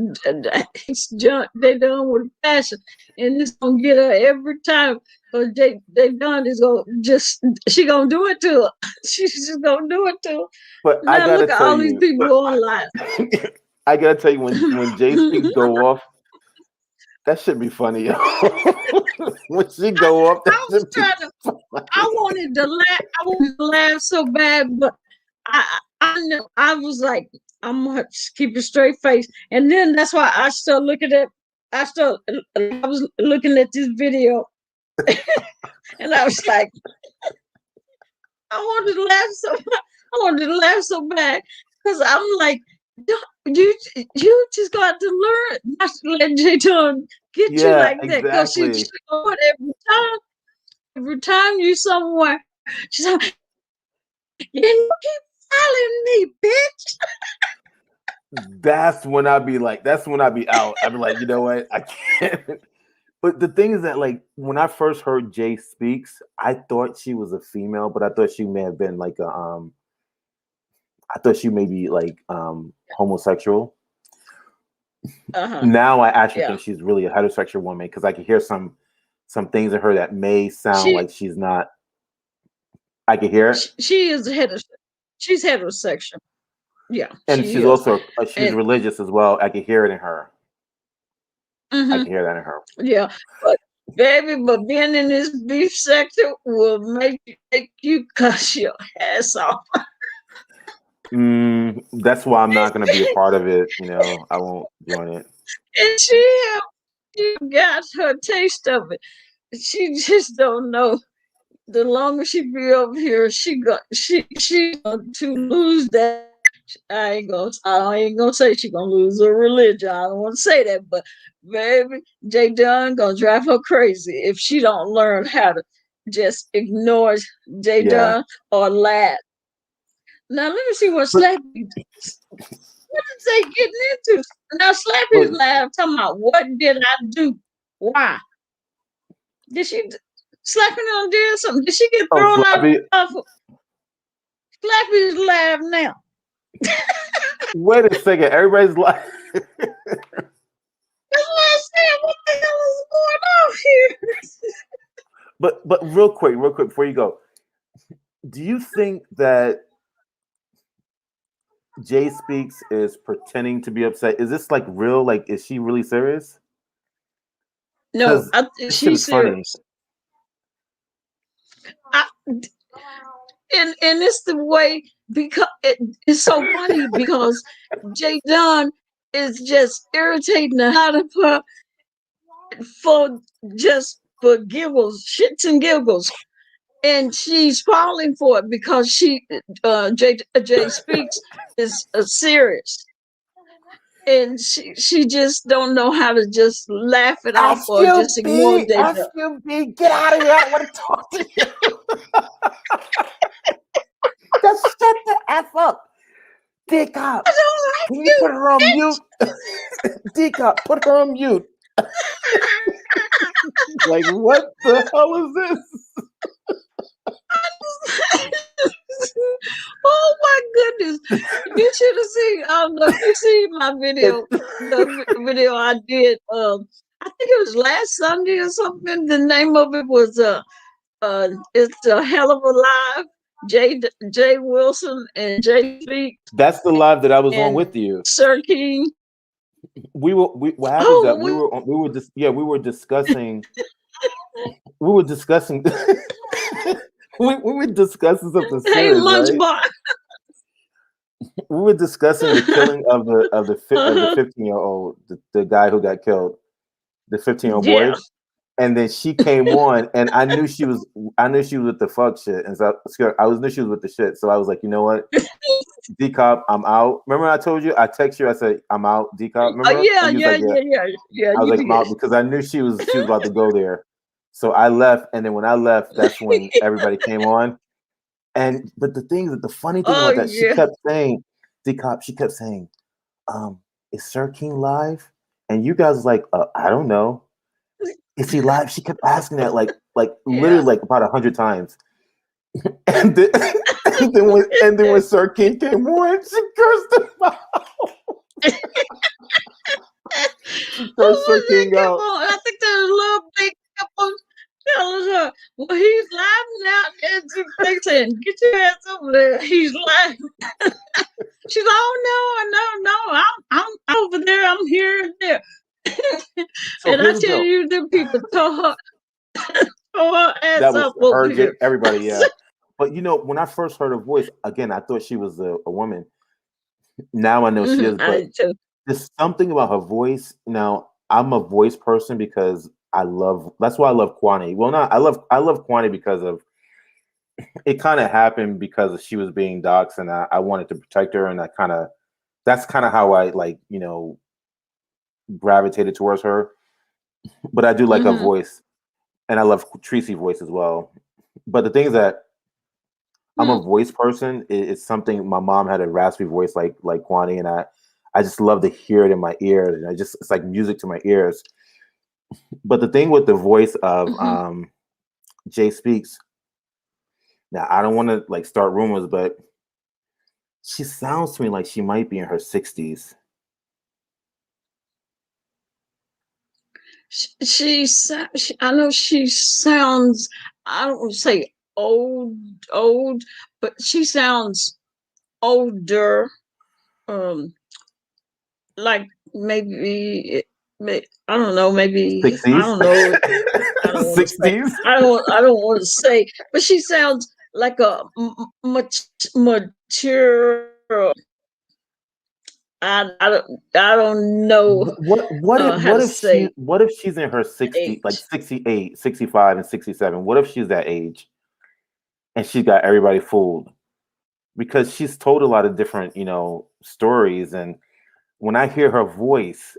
they done with passion, and it's gonna get her every time. But they done is gonna she gonna do it to her. She's just gonna do it to her. But now I gotta look at all these people going live. I gotta tell you, when Jay Speaks go off, That should be funny, yo. When she go up, that I was should be trying to. funny. I wanted to laugh. I wanted to laugh so bad, but I know I was like, I'm gonna keep a straight face. And then that's why I started looking at. I was looking at this video, and I was like, I wanted to laugh so. I wanted to laugh so bad because I'm like, you just got to learn not to let J Tone get you Yeah, like that because she exactly. what every time you somewhere, she's like, you keep following me, bitch. That's when I'd be like, that's when I'd be out. I'd be like, you know what? I can't. But the thing is that, like, when I first heard Jay Speaks, I thought she was a female, but I thought she may have been like I thought she may be like homosexual. Now I actually Yeah. think she's really a heterosexual woman because I can hear some things in her that may sound like she's not. I can hear it. She is she's heterosexual. Yeah, And she she's is. also she's And religious as well. I can hear it in her. I can hear that in her. yeah, but baby, but being in this beef sector will make you cuss your ass off. That's why I'm not going to be a part of it. You know, I won't join it. And she got her taste of it. She just don't know. The longer she be over here, she going to lose that. I ain't gonna say she gonna lose her religion. I don't want to say that, but baby, J Dunn gonna drive her crazy if she don't learn how to just ignore J Dunn or laugh. Now let me see what Slappy did. What is they getting into? Now Slappy's laugh talking about what did I do? Why? Did she Slappy on did something? Did she get thrown out of Slappy's laugh now? Wait a second, everybody's like That's what I said. What the hell is going on here? But real quick before you go, do you think that Jay Speaks is pretending to be upset? Is this like real? Like, is she really serious? No, she's serious. And it's the way because it's so funny because J Dunn is just irritating the hell out of her for giggles, shits and giggles. And she's falling for it because Jay Speaks is serious. And she just don't know how to just laugh it off or just ignore it. SQB, get out of here. I want to talk to you. Just shut the F up. DCOP, can you put her on mute? DCOP, put her on mute. Like, what the hell is this? Oh my goodness. You should have seen, I don't know if you see my video, the video I did. I think it was last Sunday or something. The name of it was it's a hell of a live. Jay Wilson and Jay Speaks. That's the live that I was on with you. Sir King. What happened is that we were discussing we were discussing something serious, right? We were discussing the killing of the 15-year-old, the guy who got killed, the 15-year-old boy. And then she came on, and I knew she was with the fuck shit, and so I knew she was with the shit. So I was like, you know what, DCOP, I'm out. Remember I told you? I texted you. I said I'm out, DCOP. Remember? Yeah. I was like, I'm out because I knew she was about to go there. So I left, and then when I left, that's when everybody came on. But the thing that the funny thing about that, she kept saying, DCOP, she kept saying, is Sir King live? And you guys was like, I don't know. Is he live? She kept asking that literally like about 100 times. And then when Sir King came on, she cursed him out. She cursed Sir King out. I think there's a little big couple telling her, well, he's live now. And they saying, get your ass over there. He's live. She's like, oh no, I'm over there. I'm here and there. So And I here's the tell deal. you, them people tore her ass That was up over her, here. everybody, yeah. But when I first heard her voice, again, I thought she was a woman. Now I know she is, but I tell, there's something about her voice. Now I'm a voice person because that's why I love QUANNEY. Well, not I love QUANNEY because of it kind of happened because she was being doxxed and I wanted to protect her and that's kind of how I gravitated towards her. But I do like her voice and I love Tracy's voice as well. But the thing is that I'm a voice person. It's something my mom had a raspy voice like QUANNEY, and I just love to hear it in my ears, and it's like music to my ears. But the thing with the voice of Jay Speaks, now I don't want to like start rumors, but she sounds to me like she might be in her 60s. I know she sounds, I don't want to say old, but she sounds older. Like maybe, I don't know, maybe, I 60s. don't know. I don't want to say, 60s. I don't want to say, but she sounds like a mature. I don't know how to say What if she's in her 60, like age. 68, 65, and 67? What if she's that age and she got everybody fooled? Because she's told a lot of different, stories, and when I hear her voice,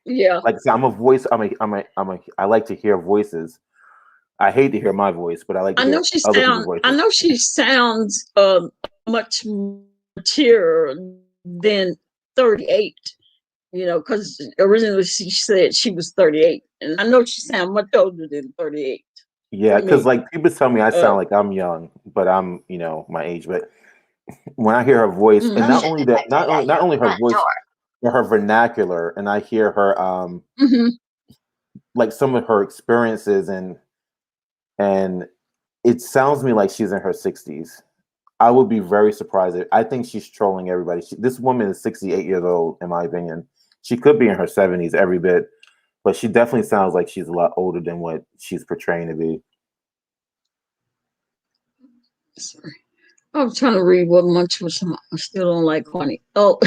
Yeah, like I said, I'm a voice. I like to hear voices. I hate to hear my voice, but I like to hear other people's I voices. know she sounds much mature than 38. Because originally she said she was 38, and I know she sounds much older than 38 Yeah, to because me. like people tell me I Uh, sound like I'm young, but I'm, my age. But when I hear her voice, and not only that, not only her voice, but her vernacular, and I hear her mhm. like some of her experiences, and it sounds to me like she's in her 60s. I would be very surprised. I think she's trolling everybody. This woman is 68 years old, in my opinion. She could be in her 70s every bit, but she definitely sounds like she's a lot older than what she's portraying to be. Sorry. I was trying to read what much was I still don't like Connie. Oh,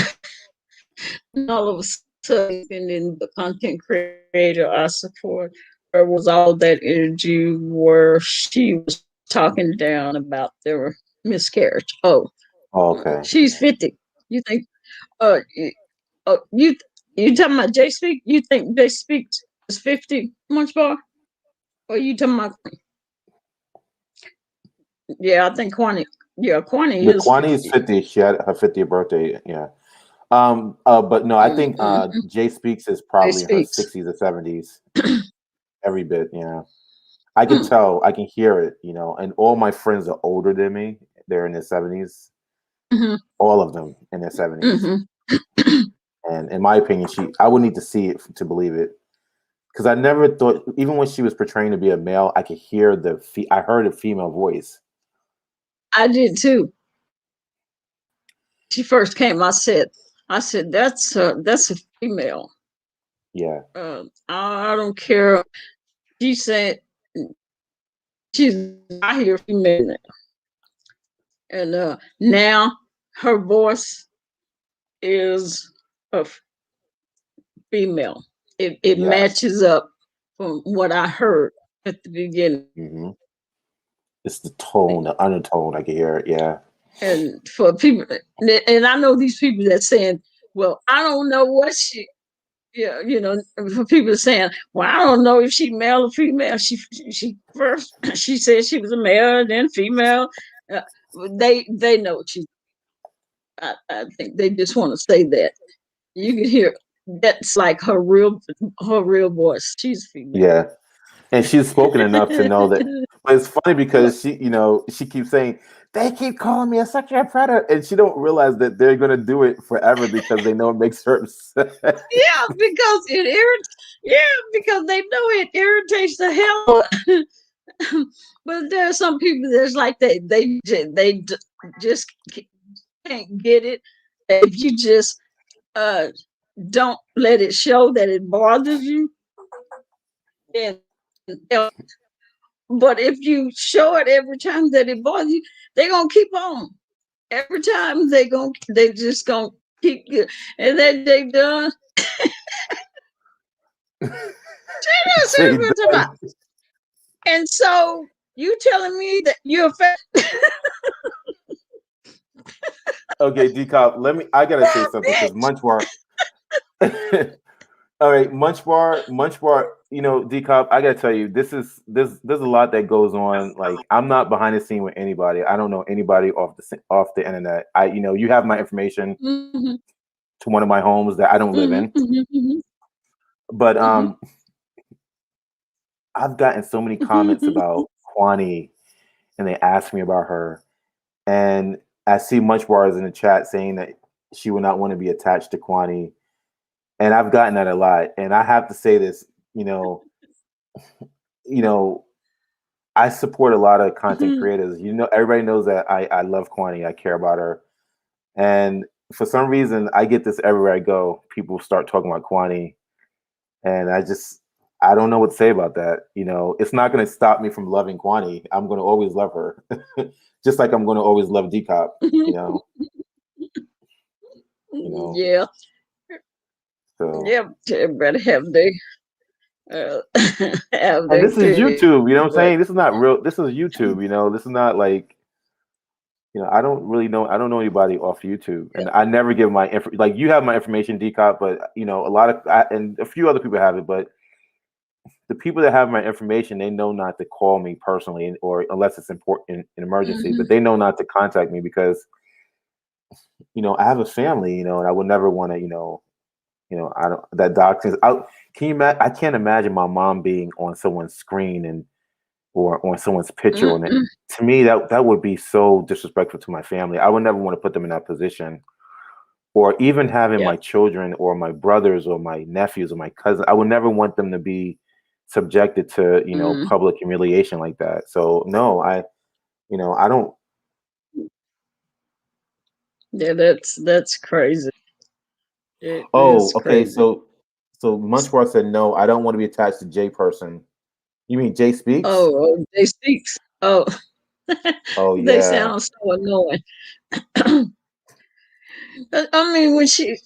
all of a sudden, and then the content creator I support her was all that energy where she was talking down about their miscarriage. Oh, Oh, okay. she's 50. You think, you, oh, you talking about Jay Speak? You think Jay Speak is 50, Munch Bar? Or you talking about, yeah, I think Kwani, yeah, Kwani Yeah, is Kwani is 50. 50. She had her 50th birthday. Yeah. But no, I think Mm-hmm. Jay Speaks is Jay probably in her Speaks. 60s or 70s. Every bit, yeah. I can tell, I can hear it, and all my friends are older than me. They're in their 70s. Mm-hmm. All of them in their 70s. Mm-hmm. And in my opinion, I would need to see it to believe it. Because I never thought, even when she was portraying to be a male, I could hear I heard a female voice. I did too. She first came, I said, that's a female. Yeah. I don't care. She said she's I hear female now. And now her voice is a female. It Yes. matches up from what I heard at the beginning. Hmm. It's the tone, the undertone. I can hear it. Yeah. And for people, and I know these people that saying, "Well, I don't know what she." Yeah, for people saying, "Well, I don't know if she male or female." She first she said she was a male, then female. Uh, they know she. I think they just want to say that. You can hear that's like her real voice. She's female. Yeah. And she's spoken enough to know that. But it's funny because she keeps saying they keep calling me a sexual predator, and she don't realize that they're gonna do it forever because they know it makes her upset. Yeah, because it irritates. Yeah, because they know it irritates the hell. But there are some people that's like they just can't get it. If you just don't let it show that it bothers you. And but if you show it every time that it bothers you, they're gonna keep on. Every time they just gonna keep good. And then they done. And so you telling me that you're Okay, DCOP, I gotta say something because Munchbar. All right, Munchbar, DCOP, I gotta tell you, there's a lot that goes on. Like, I'm not behind the scene with anybody. I don't know anybody off the internet. You have my information mm-hmm. to one of my homes that I don't live in. Mm-hmm. But I've gotten so many comments about QUANNEY, and they ask me about her. And I see Munchbar is in the chat saying that she would not want to be attached to QUANNEY. And I've gotten that a lot. And I have to say this, I support a lot of content creators. Everybody knows that I love QUANNEY. I care about her. And for some reason, I get this everywhere I go. People start talking about QUANNEY. And I don't know what to say about that. It's not going to stop me from loving QUANNEY. I'm going to always love her. Just like I'm going to always love DCOP, Yeah. So yeah, everybody have their and this is YouTube, you know what I'm saying? This is not real. This is YouTube, This is not like, I don't know anybody off YouTube, and I never give my like you have my information, DCOP, but a lot of and a few other people have it, but the people that have my information, they know not to call me personally, or unless it's important, an emergency, but they know not to contact me because, I have a family, and I would never want to, I don't that doctrine. I can't imagine my mom being on someone's screen or on someone's picture on it. To me, that would be so disrespectful to my family. I would never want to put them in that position. Or even having my children or my brothers or my nephews or my cousins, I would never want them to be subjected to, public humiliation like that. So no, I don't. Yeah, that's crazy. It Oh, is okay. crazy. So Munchbar said no. I don't want to be attached to J person. You mean Jay Speaks? Oh, Jay Speaks. Oh, oh they yeah. sound so annoying. I mean, when she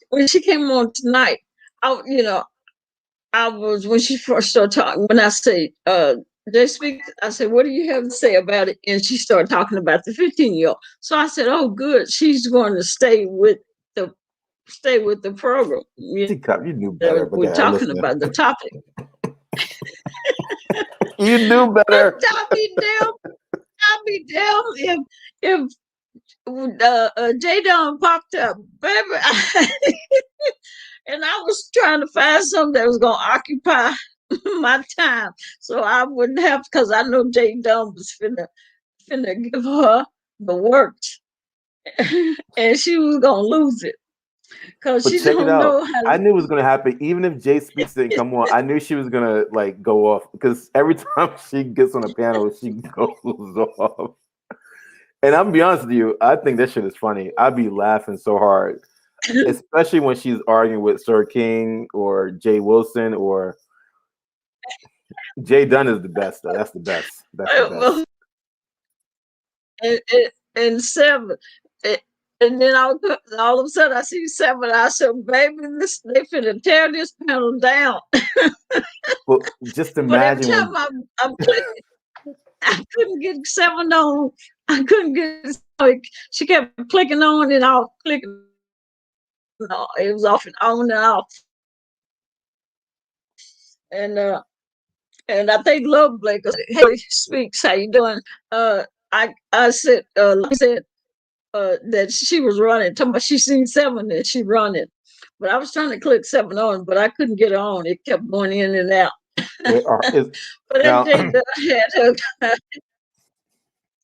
came on tonight, I was when she first started talking. When I say Jay Speaks, I said, "What do you have to say about it?" And she started talking about the 15-year-old. So I said, "Oh, good. She's going to stay with the program." You knew better, but we're talking about the topic. You knew better. I'll be damn if J Don popped up, baby. And I was trying to find something that was gonna occupy my time, so I wouldn't have, because I know J Don was finna give her the works, and she was gonna lose it because But she check it don't out. know how I to. knew it was gonna happen. Even if Jay Speaks didn't come on, I knew she was gonna like go off because every time she gets on a panel, she goes off. And I'm gonna be honest with you, I think that shit is funny. I'd be laughing so hard, especially when she's arguing with Sir King or Jay Wilson or Jay Dunn is the best though. That's the best. That's the best. And seven. And then all of a sudden I see seven. I said, "Baby, they finna tear this panel down." Well, just But every imagine time when I'm clicking, I couldn't get seven on. I couldn't get. Like, she kept clicking on and off, clicking. No, it was off and on and off. And I think Love Blake, "Hey, Speaks, how you doing?" I said that she was running. Talking about she seen seven and she running, but I was trying to click seven on, but I couldn't get on. It kept going in and out. But now, MJ had her.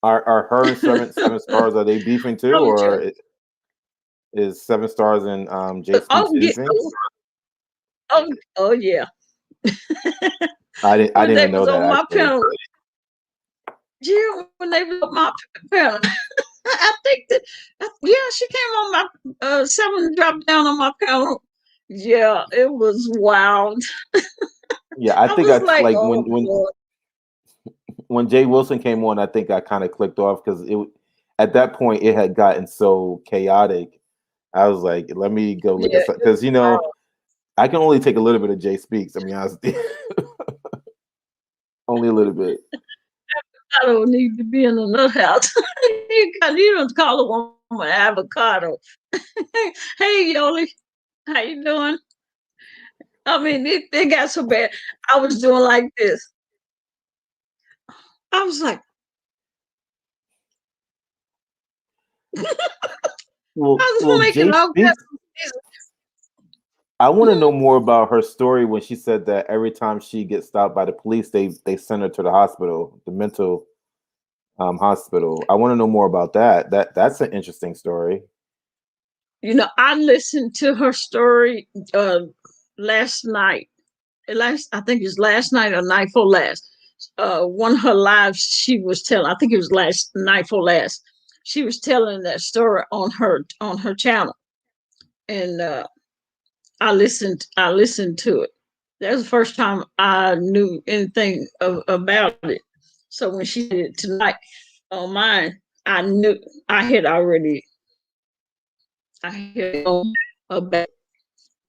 are her and seven stars, are they beefing too, or is 7 stars and Jay Speaks beefing? Oh yeah. I didn't even know that. My panel. Yeah, when they was on my panel. I think that she came on my seven dropped down on my panel Yeah, it was wild. Yeah, I I think was I like, like oh Lord. when Jay Wilson came on, I think I kind of clicked off because it at that point it had gotten so chaotic. I was like, let me go look Yeah, at something because I can only take a little bit of Jay Speaks. I mean, honestly, only a little bit. I don't need to be in another house. You don't call a woman avocado. Hey, Yoli, how you doing? I mean, it got so bad. I was doing like this. I was like, Well, I was well, Jay making all kinds Speaks. of these. I want to know more about her story when she said that every time she gets stopped by the police, they send her to the hospital, the mental hospital. I want to know more about that. That's an interesting story. I listened to her story last night. I think it was last night or night for last. One of her lives she was telling. I think it was last night for last. She was telling that story on her channel, and I listened to it. That was the first time I knew anything about it. So when she did it tonight on mine, I knew I had already I had known about.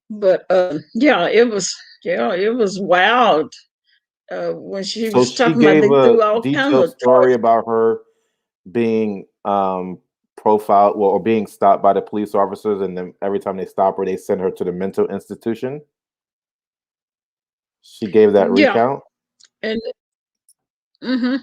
But it was wild. When she So was she talking about gave they a threw all kinds detailed of story charges. about her being profiled, well, or being stopped by the police officers, and then every time they stop her, they send her to the mental institution. She gave that Yeah, recount. and hmm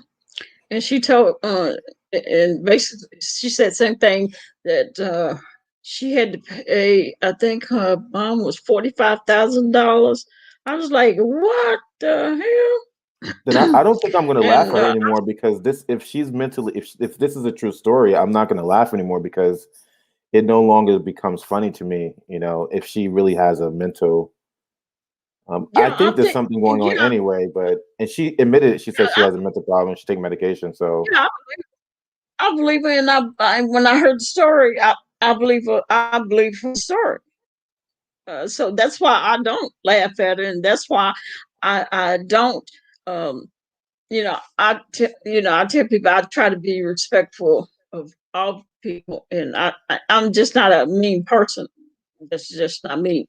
and she told and basically she said same thing that she had to pay. I think her mom was $45,000. I was like, what the Then hell? I don't think I'm going to laugh And at her anymore because this, if she's mentally, if this is a true story, I'm not going to laugh anymore because it no longer becomes funny to me. If she really has a mental, I yeah, think I there's think something going on anyway. But and she admitted it. She said she I, has a mental problem. She takes medication. So yeah, I believe her, and when I heard the story, I believe her. I believe her story. So that's why I don't laugh at her, and that's why I don't. Um, I tell people I try to be respectful of all people, and I'm just not a mean person. That's just not me.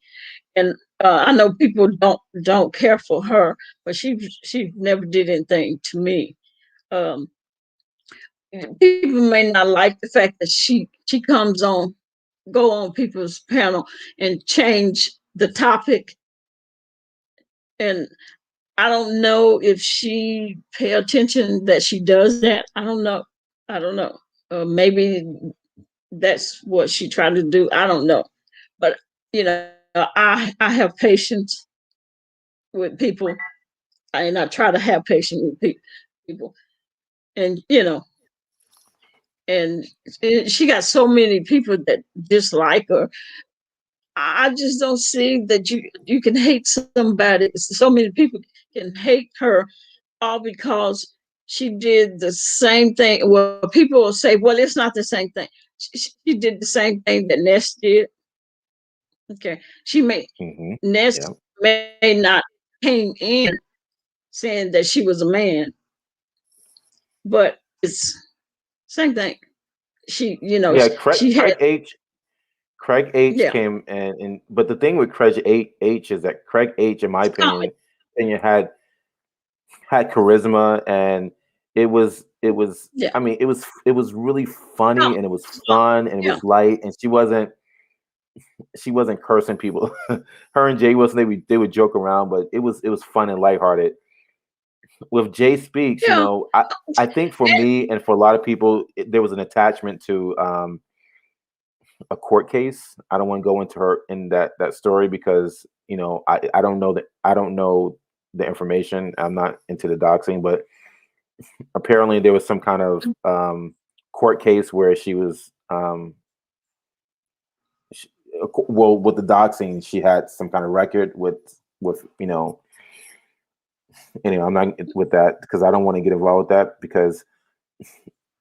And I know people don't care for her, but she never did anything to me. Um, People may not like the fact that she comes on, go on people's panel and change the topic. And I don't know if she pay attention that she does that. I don't know. Maybe that's what she tried to do. I don't know. But I have patience with people, and I try to have patience with people. And and she got so many people that dislike her. I just don't see that you can hate somebody. So many people can hate her all because she did the same thing. Well, people will say, "Well, it's not the same thing." She did the same thing that Ness did. Okay, she may Ness yeah, may not came in saying that she was a man, but it's same thing. She, yeah. she had Craig H yeah. came and but the thing with Craig H is that Craig H, in my It's comic. opinion, had charisma, and it was Yeah. I mean it was really funny, No, and it was it's not. fun, and it Yeah. was light, and she wasn't cursing people. Her and Jay Wilson, they would joke around, but it was fun and lighthearted. With Jay Speaks, Yeah. I think for me and for a lot of people, there was an attachment to a court case. I don't want to go into her in that story because I don't know the information. I'm not into the doxing, but apparently there was some kind of court case where she was she, well, with the doxing, she had some kind of record with anyway. I'm not with that because I don't want to get involved with that because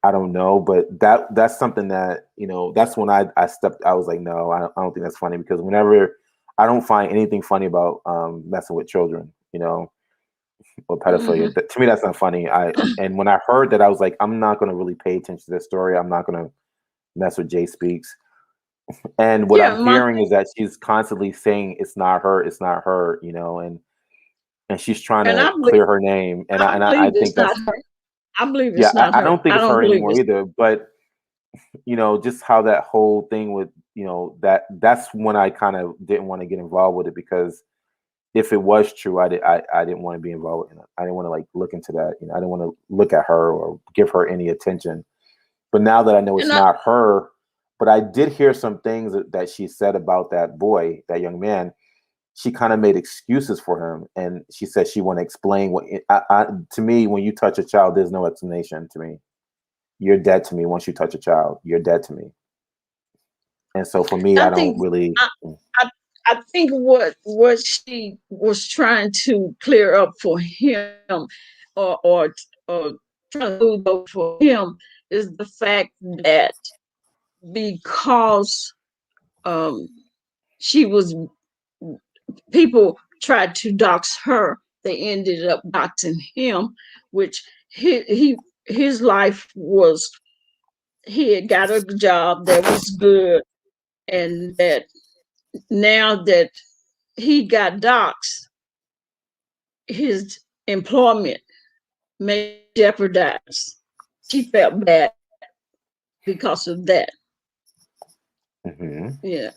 I don't know, but that's something that that's when I stepped. I was like, no, I don't think that's funny because whenever I don't find anything funny about messing with children, you know, or pedophilia. To me, that's not funny. And when I heard that, I was like, I'm not going to really pay attention to this story. I'm not going to mess with Jay Speaks. And what Yeah, I'm hearing is that she's constantly saying it's not her, you know, and she's trying and to clear her name. And I believe think it's not that's, her. I believe yeah, it's not I her. don't think I it's don't her believe anymore it's either. But you know, just how that whole thing with, you know, that's when I kind of didn't want to get involved with it, because if it was true, I didn't want to be involved in it. I didn't want to like look into that. You know, I didn't want to look at her or give her any attention. But now that I know it's and not her, but I did hear some things that she said about that boy, that young man. She kind of made excuses for him, and she said she want to explain what. To me, when you touch a child, there's no explanation. To me, you're dead to me. Once you touch a child, you're dead to me. And so for me, I I don't think really. I, I think what she was trying to clear up for him, or trying to move up for him, is the fact that because she was, people tried to dox her, they ended up doxing him, which his life was, he had got a job that was good, and that now that he got doxed, his employment may jeopardize. She felt bad because of that. Mm-hmm. Yeah,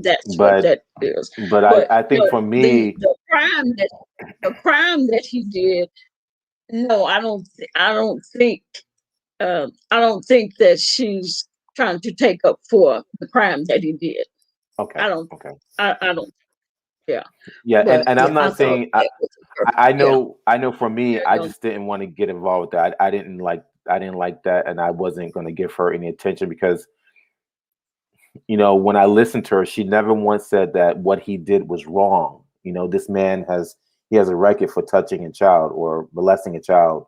that's what But that is. I think for me, The crime that he did, no, I don't think that she's trying to take up for the crime that he did. okay, I don't. okay, I don't. Yeah. yeah, But and yeah, I'm I not thought saying that was her. Yeah. I know for me, Yeah. I No. just didn't want to get involved with that. I didn't like that, and I wasn't going to give her any attention because, you know, when I listened to her, she never once said that what he did was wrong. You know, this man he has a record for touching a child or molesting a child.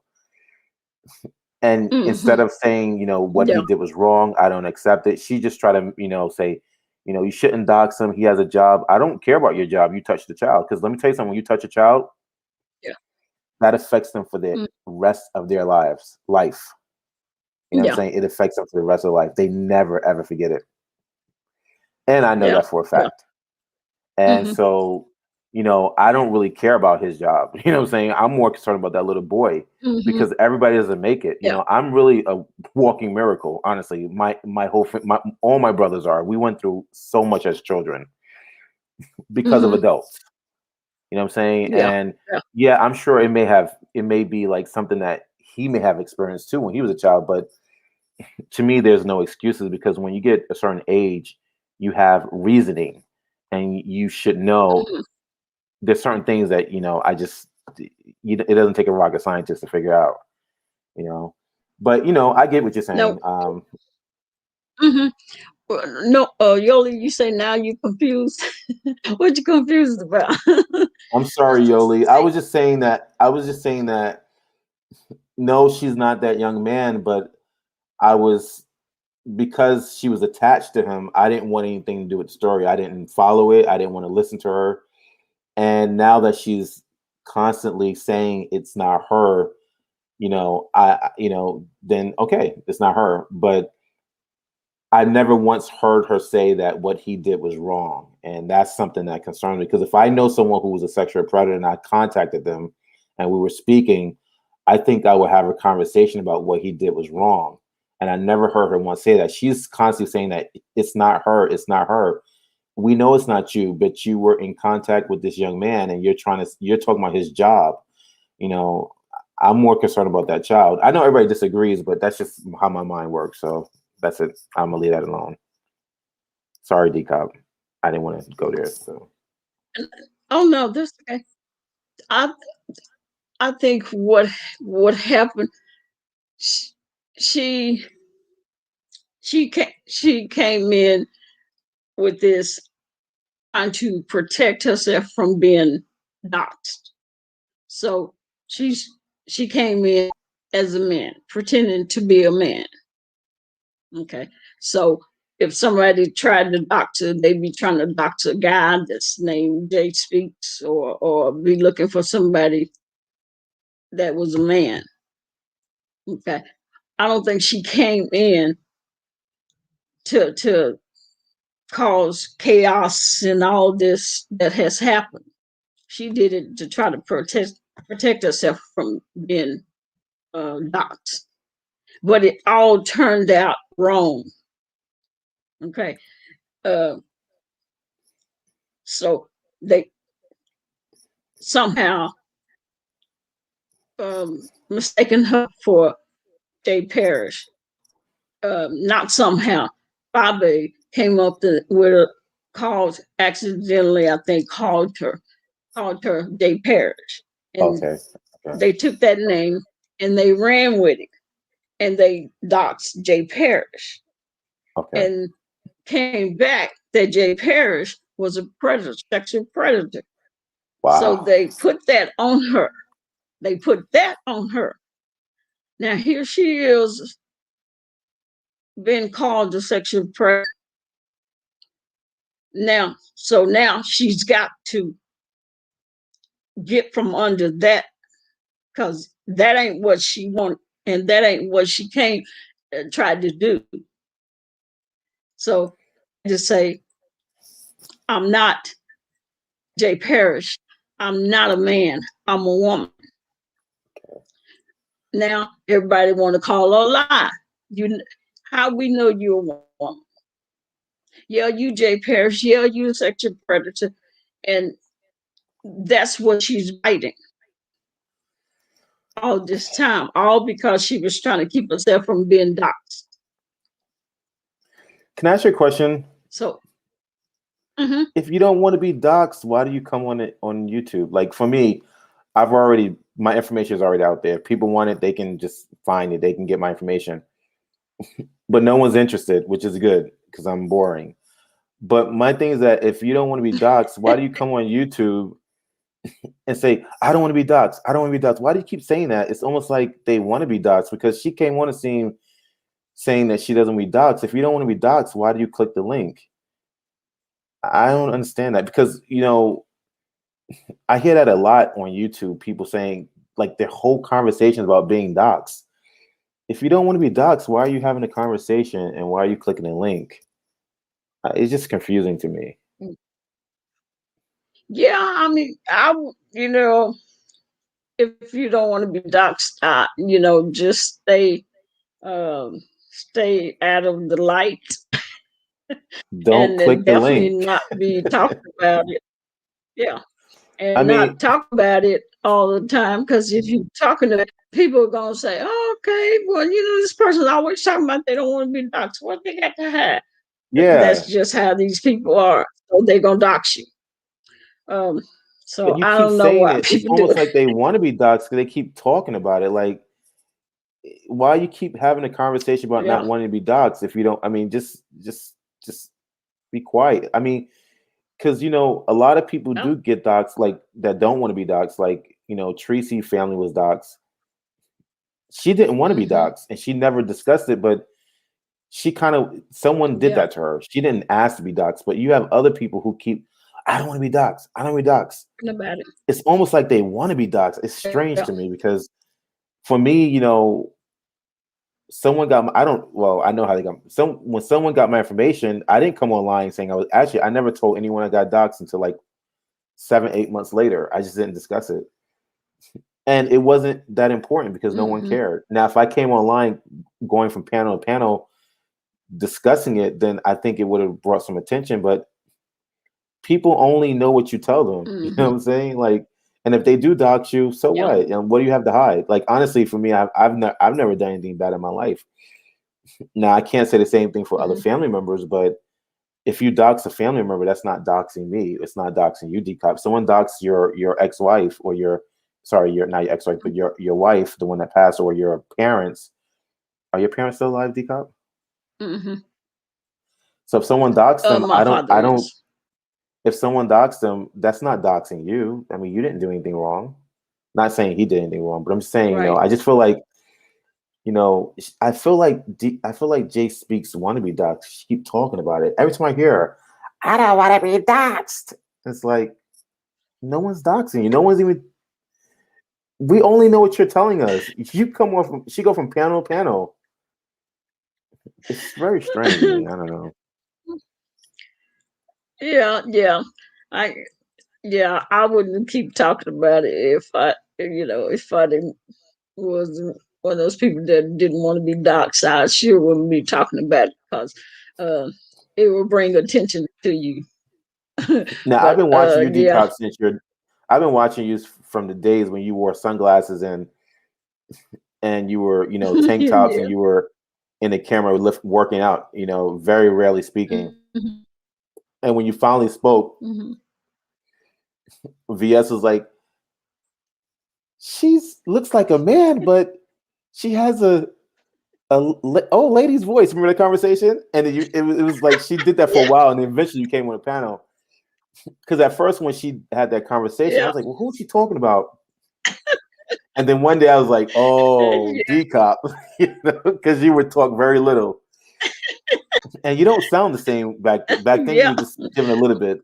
And instead Mm-hmm. of saying, you know, what Yeah. he did was wrong, I don't accept it, she just tried to, you know, say, you know, you shouldn't dox him. He has a job. I don't care about your job. You touch the child. Because let me tell you something, when you touch a child, Yeah. that affects them for the Mm, rest of their life. You know what I'm yeah. saying? It affects them for the rest of their life. They never ever forget it. And I know Yeah. that for a Yeah. fact. And Mm-hmm. so, you know, I don't really care about his job. You know what I'm saying? I'm more concerned about that little boy, Mm-hmm. because everybody doesn't make it. You Yeah. know, I'm really a walking miracle, honestly. My whole all my brothers are. We went through so much as children because of Mm-hmm. adults. You know what I'm saying? Yeah. And Yeah. yeah, I'm sure it may be like something that he may have experienced too when he was a child, but to me there's no excuses, because when you get a certain age, you have reasoning, and you should know Mm-hmm. there's certain things that, you know, it doesn't take a rocket scientist to figure out, you know. But you know, I get what you're No. saying. Mm-hmm. No. Yoli, you say now you confused. What you confused about? I'm sorry, What you Yoli. say? I was just saying that no, she's not that young man, but I was, because she was attached to him, I didn't want anything to do with the story. I didn't follow it. I didn't want to listen to her. And now that she's constantly saying it's not her, you know, you know, then okay, it's not her. But I never once heard her say that what he did was wrong. And that's something that concerns me, because if I know someone who was a sexual predator and I contacted them and we were speaking, I think I would have a conversation about what he did was wrong. And I never heard her once say that. She's constantly saying that it's not her, it's not her. We know it's not you, but you were in contact with this young man and you're talking about his job. You know, I'm more concerned about that child. I know everybody disagrees, but that's just how my mind works. So that's it. I'm gonna leave that alone. Sorry, DCOP. I didn't want to go there. So Oh no, this okay. I I think what happened. sh- She she came in with this, trying to protect herself from being doxxed. So she's she came in as a man, pretending to be a man. Okay, so if somebody tried to doctor, they'd be trying to doctor a guy that's named Jay Speaks, or be looking for somebody that was a man. Okay. I don't think she came in to cause chaos and all this that has happened. She did it to try to protect herself from being doxxed. But it all turned out wrong. Okay. So they somehow mistaken her for Jay Parrish. Not somehow. Bobby came up with a called accidentally, I think, called her Jay Parrish. And Okay. they took that name and they ran with it. And they doxed Jay Parrish. Okay. And came back that Jay Parrish was a predator, sexual predator. Wow. So they put that on her. They put that on her. Now here she is being called a sexual predator. Now she's got to get from under that, because that ain't what she wanted, and that ain't what she came tried to do. So to say, I'm not Jay Parrish. I'm not a man. I'm a woman. Now everybody want to call her a lie. How we know you're a woman? Yeah, you Jay Parrish. Yeah, you a sexual predator, and that's what she's fighting all this time, all because she was trying to keep herself from being doxxed. Can I ask you a question? So, if you don't want to be doxxed, why do you come on it on YouTube? Like for me, my information is already out there. If people want it, they can just find it. They can get my information. But no one's interested, which is good because I'm boring. But my thing is that if you don't want to be doxxed, why do you come on YouTube and say, I don't want to be doxxed? I don't want to be doxxed. Why do you keep saying that? It's almost like they want to be doxxed, because she came on the scene saying that she doesn't want to be doxxed. If you don't want to be doxxed, why do you click the link? I don't understand that, because, I hear that a lot on YouTube, people saying like their whole conversations about being doxxed. If you don't want to be doxxed, why are you having a conversation and why are you clicking a link? It's just confusing to me. Yeah, I mean, if you don't want to be doxxed, just stay out of the light. Don't and click the definitely link. not be talking about it. Yeah. And I mean, not talk about it all the time, because if you're talking to people, are going to say, oh, okay, well, this person's always talking about they don't want to be doxxed. What they got to hide? yeah. That's just how these people are. So they're going to dox you. So But you I keep don't know saying why it. It's people do almost it. like they want to be doxxed because they keep talking about it. Like, why you keep having a conversation about not wanting to be doxxed if you don't? I mean, just be quiet. I mean, because a lot of people do get doxxed, like that don't want to be doxxed. Like Tracy family was doxxed. She didn't want to be doxxed, and she never discussed it. But someone did that to her. She didn't ask to be doxxed. But you have other people who keep, I don't want to be doxxed. I don't want to be doxxed. About it. It's almost like they want to be doxxed. It's strange to me, because for me, someone got I know how they got when someone got my information, I didn't come online saying I never told anyone I got doxxed until like 7-8 months later. I just didn't discuss it. And it wasn't that important because no one cared. Now, if I came online going from panel to panel discussing it, then I think it would have brought some attention. But people only know what you tell them. You know what I'm saying? Like, and if they do dox you, so what? And what do you have to hide? Like, honestly, for me, I've never done anything bad in my life. Now, I can't say the same thing for other family members, but if you dox a family member, that's not doxing me. It's not doxing you, DCOP. If someone dox your ex-wife or not your ex-wife, but your wife, the one that passed, or your parents. Are your parents still alive, DCOP? So if someone doxed them, I don't. If someone doxed them, that's not doxing you. I mean, you didn't do anything wrong. Not saying he did anything wrong, but I'm saying, I just feel like you know, I feel like Jay Speaks want to be doxxed. She keep talking about it every time I hear her. I don't want to be doxxed. It's like no one's doxing you. No one's even. We only know what you're telling us. You come off. She go from panel to panel. It's very strange to me. I don't know. Yeah. I I wouldn't keep talking about it if I didn't was one of those people that didn't want to be doxxed. I sure wouldn't be talking about it because it will bring attention to you. Now I've But been watching you, yeah. Decop, since you're. I've been watching you from the days when you wore sunglasses and you were, tank tops and Yeah. you were in the camera working out, very rarely speaking. Mhm. And when you finally spoke, Mhm. VS was like, she's looks like a man, but she has a old lady's voice. Remember the conversation? And it was like she did that for a while, and then eventually you came on a panel. Because at first, when she had that conversation, I Yeah. was like, well, who's she talking about? And then one day I was like, oh, Yeah. DCOP, because you would talk very little. And you don't sound the same back then. You Yeah. were just giving a little bit.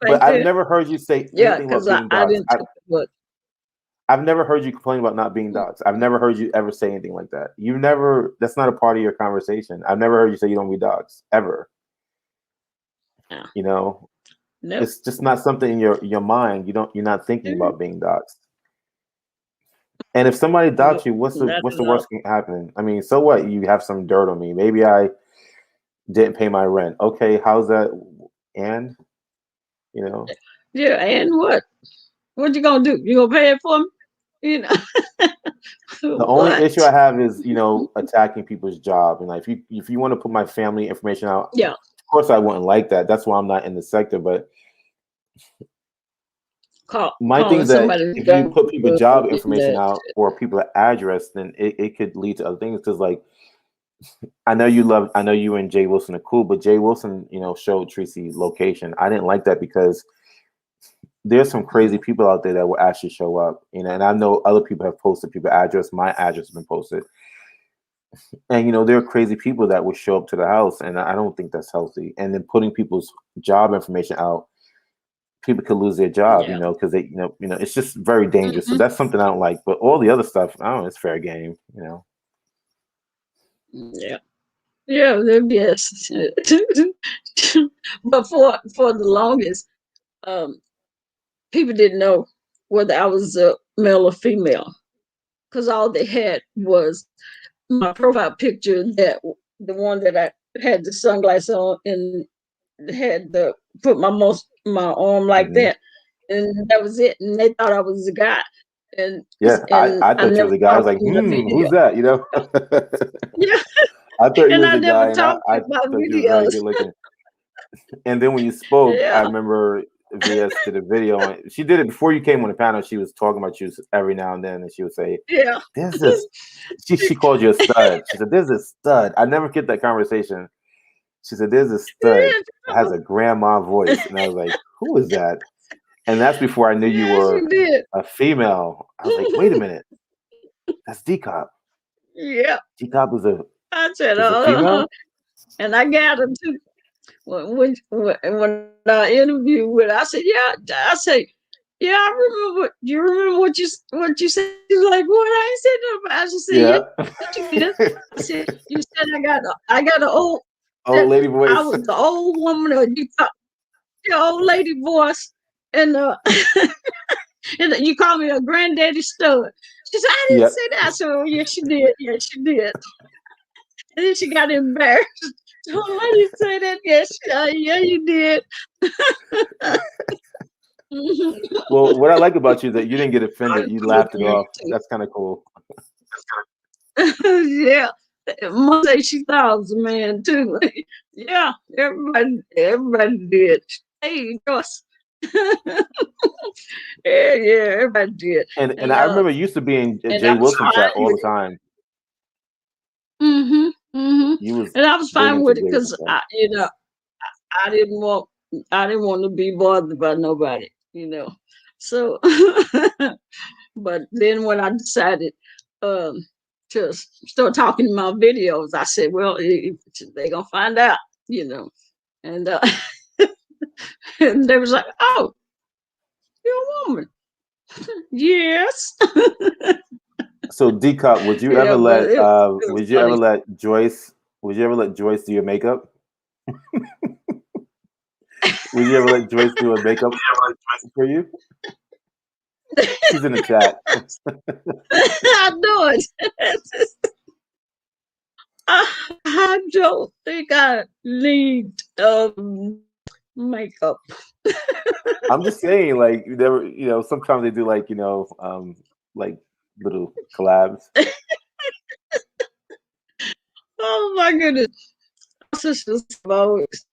Back But I've then. never heard you say Yeah, anything about because being I doxxed. didn't talk about. I've never heard you complain about not being doxxed. I've never heard you ever say anything like that. You never. That's not a part of your conversation. I've never heard you say you don't be doxxed ever. Yeah. You know, Nope. it's just not something in your mind. You're not thinking about being doxxed. And if somebody doxes Nope. you, what's Not the at all. worst can happen? I mean, so what? You have some dirt on me. Maybe I didn't pay my rent. Okay, how's that? And you know, Yeah, and what? What you gonna do? You gonna pay it for me? You know the only what? issue I have is attacking people's job. And like, if you want to put my family information out, Yeah. of course I wouldn't like that. That's why I'm not in the sector. But my thing Calling is that somebody if you put people's job information that. out or people address, then it could lead to other things. Because like I know you and Jay Wilson are cool, but Jay Wilson, showed Tracy location. I didn't like that because there's some crazy people out there that will actually show up, and I know other people have posted people address. My address has been posted, and there are crazy people that will show up to the house, and I don't think that's healthy. And then putting people's job information out, people could lose their job, Yeah. because they, it's just very dangerous. So that's something I don't like. But all the other stuff, I don't know, it's fair game. Yeah. Yeah, yes. But for the longest, people didn't know whether I was a male or female because all they had was my profile picture, that the one that I had the sunglasses on and had the put my arm like Mm-hmm. that, and that was it. And they thought I was a guy, and Yeah, I I thought you was never a guy. I was talked like, in the video. who's that? Yeah, I thought you and was I a guy, never and I, talked I in my thought you was very videos. good looking. And then when you spoke, I Yeah, remember VS did a video. And she did it before you came on the panel. She was talking about you every now and then, and she would say, yeah, "There's this." She called you a stud. She said, "There's a stud." I never get that conversation. She said, "There's a stud that has a grandma voice," and I was like, "Who is that?" And that's before I knew you yeah, she were did. a female. I was like, "Wait a minute, that's DCOP. Yeah, DCOP I said, is a female." and I got her too. When I interviewed with her, I said, yeah, I said, yeah, I remember. You remember what you said? She's like, what? I ain't said nothing. I just said, yeah, Yeah. you did. I said, you said I got an old. Old lady I voice. was the old woman, or you talk your old lady voice, and and you call me a granddaddy stud. She said, I didn't Yep. say that. I said, oh, yes, you did. Yes, you did. And then she got embarrassed. Oh, I didn't say that. Yes, yeah, you did. Well, what I like about you is that you didn't get offended. You laughed it Yeah. off. That's kind of cool. Yeah. Must say she thought I was a man too. Yeah, everybody did. Hey, Joyce. Yeah, everybody did. And And I remember you used to be in and I Jay was Wilson fine chat all with the it. time. You was And I was big fine into with it Jay Wilson because chat. I didn't want to be bothered by nobody. So but then when I decided to to start talking in my videos. I said, well, they're gonna find out, and and they was like, oh, you're a woman. Yes. So DCOP, would you Yeah, ever but let it was would you ever funny. let Joyce do your makeup? Would you ever let Joyce do a makeup for you? She's in the chat. I know it. I don't think I need makeup. I'm just saying, like, you never, sometimes they do like, like little collabs. Oh my goodness. My sisters have always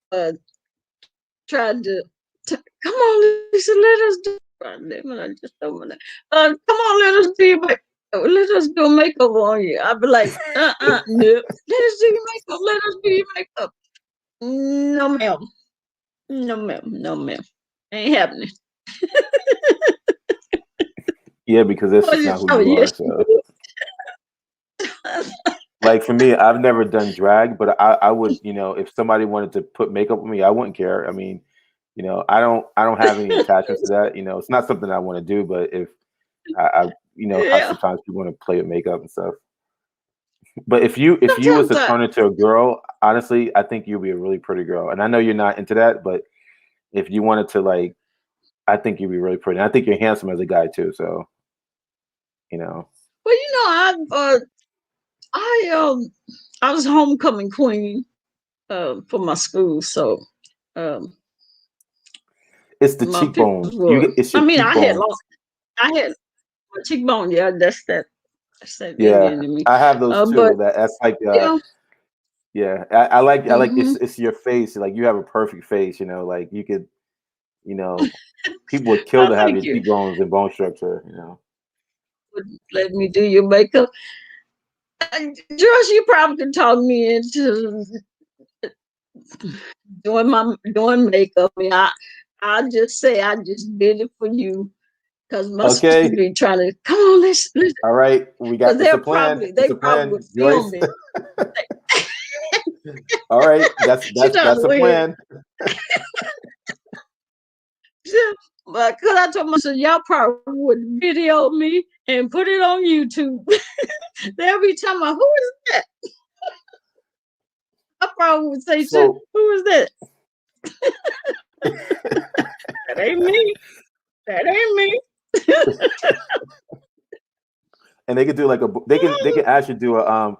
tried to come on, Lisa, let us do I just don't want to. Come on, let us do your makeup. Let us do makeup on you. I'd be like, no. Let us do your makeup. Let us do your makeup. No, ma'am. No, ma'am. No, ma'am. Ain't happening. Yeah, because that's just not who you are. Yes, So, like for me, I've never done drag, but I would, if somebody wanted to put makeup on me, I wouldn't care. I mean, I don't have any attachments to that. It's not something I want to do, but if how yeah. sometimes people want to play with makeup and stuff. But if you was Sometimes to turn into a girl, honestly, I think you'd be a really pretty girl. And I know you're not into that, but if you wanted to, like, I think you'd be really pretty. And I think you're handsome as a guy too. So, Well, I was homecoming queen for my school, so it's the my cheekbones. pictures were. It's I your mean, cheekbones. I had my cheekbone. Yeah, that's that. That's that Yeah, Indian in me. I have those But too. That's like you know, yeah. I like mhm. it's your face. Like you have a perfect face. Like you could, you know, people would kill I to have thank your you cheekbones and bone structure. for letting me do your makeup. Joyce, you probably could talk me into doing makeup. And I just say I just did it for you because my sister Okay. be trying to come on, listen, All right. We got because it's a plan. they It's a probably plan, would film Joyce. it. All right. That's She that's thought that's a weird. plan. But because I told myself, y'all probably would video me and put it on YouTube. They'll be talking about, who is that? I probably would say, So who is that? That ain't me. That ain't me. and they could do like they can actually do a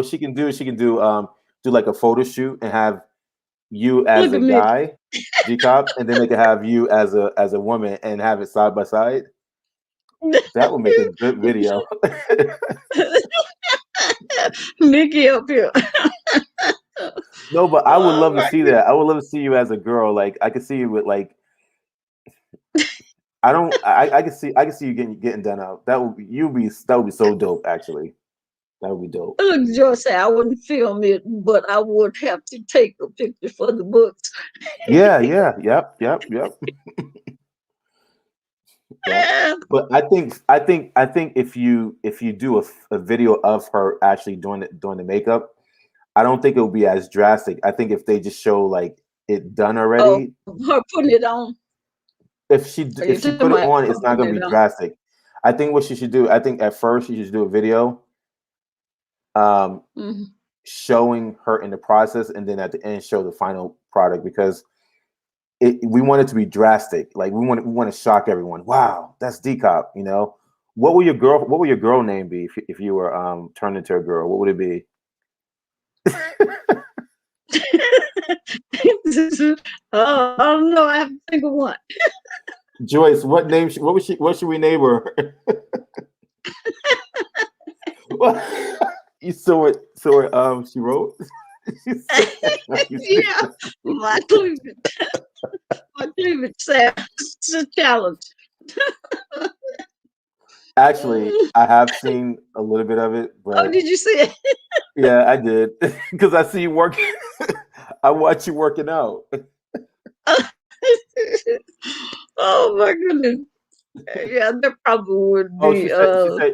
she can do is she can do like a photo shoot and have you as Look a at me. guy, G-Cop, and then they could have you as a woman and have it side by side. That would make a good video. Mickey up here. No, but I would Oh love to my see that. I would love to see you as a girl. Like I could see you with like I don't I can see you getting done out. That would be so dope actually. That would be dope. Look, George said I wouldn't film it, but I would have to take a picture for the books. Yeah, yeah, yep. Yeah. But I think if you do a video of her actually doing the makeup, I don't think it will be as drastic. I think if they just show like it done Oh, already, her putting it on. if she Are you if she talking put it about on, her it's not putting going to it be on? drastic. I think what she should do, I think at first she should do a video um Mm-hmm. showing her in the process and then at the end show the final product because we want it to be drastic. Like we want to shock everyone. Wow, that's decop, What would your girl name be if you were turned into a girl? What would it be? Oh, I don't know. I have to think of one. Joyce, what should we name her? Well, you saw it she wrote? Yeah, my cleavage. My cleavage said it's a challenge. Actually, I have seen a little bit of it, Oh, but did you see it? yeah, I did because I see you working. I watch you working out. Oh my goodness. Yeah, that probably would Oh, be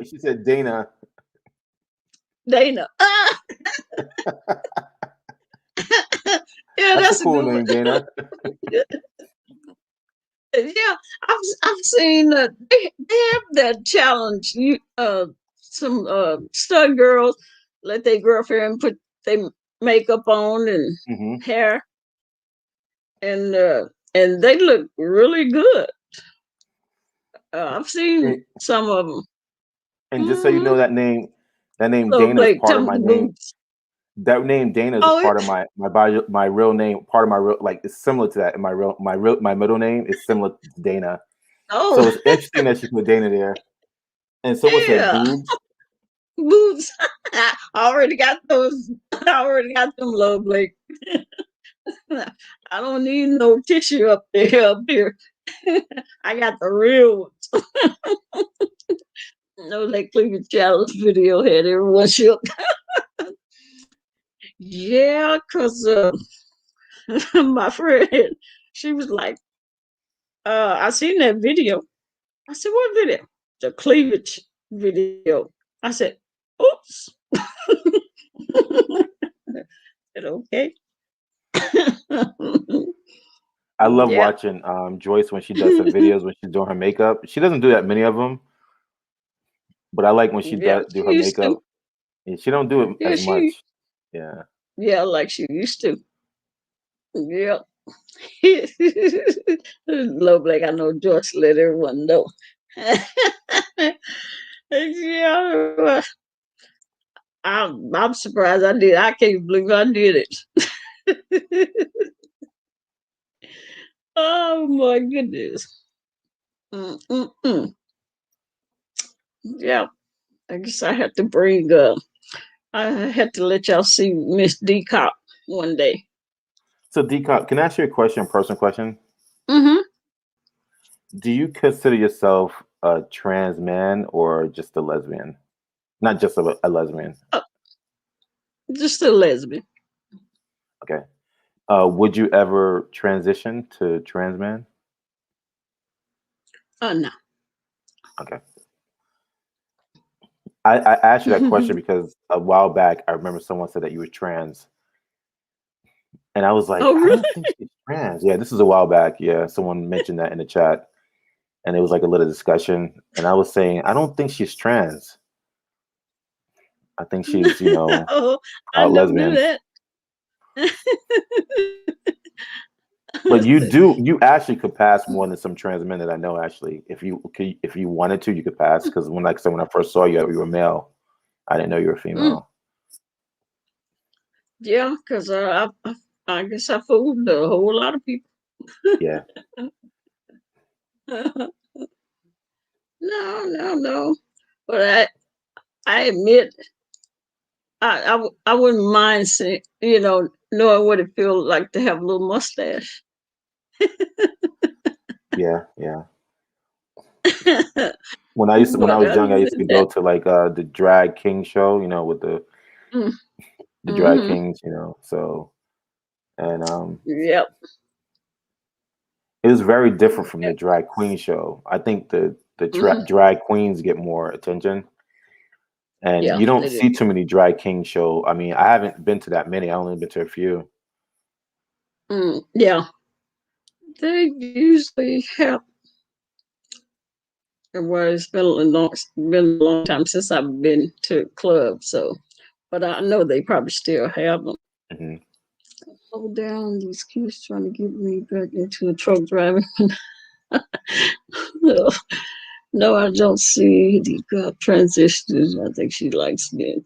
she said Dana. Dana. Yeah, That's a that's a cool good one. name, Dana. Yeah, I've seen they have that challenge. You some stud girls let their girlfriend put their makeup on and Hmm. hair, and they look really good. I've seen And, some of them. and just so you Mm-hmm. know, that name So Dana is Blake, part tell of me my the name. boots. That name Dana is a Oh, part of my real name. Part of my real, like, it's similar to that. And my middle name is similar to Dana. So oh, it's interesting that she put Dana there. And someone said yeah, boobs. boots. I already got those. I already got them, low Blake. I don't need no tissue up there, up here. I got the real ones. No, that Cleveland Challenge video had everyone shook. Yeah, because my friend, she was like, I seen that video. I said, what video? The cleavage video. I said, oops. I said, okay. I love Yeah. watching Joyce when she does her videos when she's doing her makeup. She doesn't do that many of them, but I like when she Yeah, does do she her used to. makeup. And she don't do it Yeah, as she, much. Yeah. yeah, like she used to. Yeah. Low Black, I know George let everyone know. Yeah, I'm surprised I did. I can't believe I did it. Oh my goodness. Mm-mm-mm. Yeah, I guess I had to bring. I had to let y'all see Miss DCOP one day. So DCOP, can I ask you a question, a personal question? Mm-hmm. Do you consider yourself a trans man or just a lesbian? Not just a lesbian. Oh, just a lesbian. Okay. Would you ever transition to trans man? Oh no. Okay. I asked you that question because a while back I remember someone said that you were trans, and I was like, Oh I really? don't think she's trans. Yeah, this is a while back. Yeah, someone mentioned that in the chat, and it was like a little discussion, and I was saying I don't think she's trans. I think she's, Oh, I proud never knew lesbian. that. But you actually could pass more than some trans men that I know. Actually, if you wanted to, you could pass. Because like I said, when I first saw you, you were male. I didn't know you were Mm, female. yeah, because I guess I fooled a whole lot of people. Yeah. No, no, no. But I admit I wouldn't mind seeing, knowing what it feels like to have a little mustache. Yeah, yeah. When I But was other young, I used to than that, go to like the drag king show, with mm, the drag mm-hmm, kings, So, and yep, it was very different from the drag queen show. I think the mm-hmm, drag queens get more attention, and yeah, you don't they do. see too many drag king show. I mean, I haven't been to that many. I only been to a few. Yeah, they usually have. Well, it's been a long time since I've been to a club, so but I know they probably still have them. Hmm. Hold down these kids trying to get me back into a truck driving. No, no, I don't see the girl transitions. I think she likes me.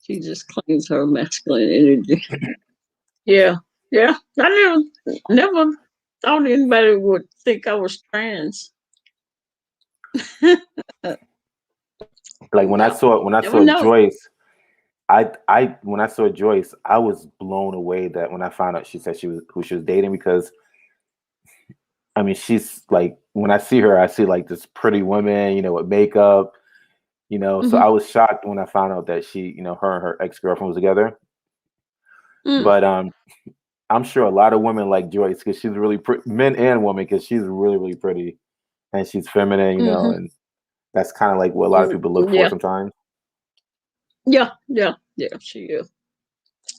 She just claims her masculine energy. Yeah, yeah. I never thought anybody would think I was trans. Like Yeah, when I never saw know. Joyce, I when I saw Joyce, I was blown away that when I found out she said she was who she was dating, because I mean she's like, when I see her, I see like this pretty woman, with makeup, So Mm-hmm. I was shocked when I found out that she, her and her ex girlfriend was together. Mm, But I'm sure a lot of women like Joyce because she's really pretty, men and women, because she's really really pretty and she's feminine, mm-hmm. and that's kind of like what a lot of people look for Yeah, sometimes. Yeah, yeah, yeah, she is.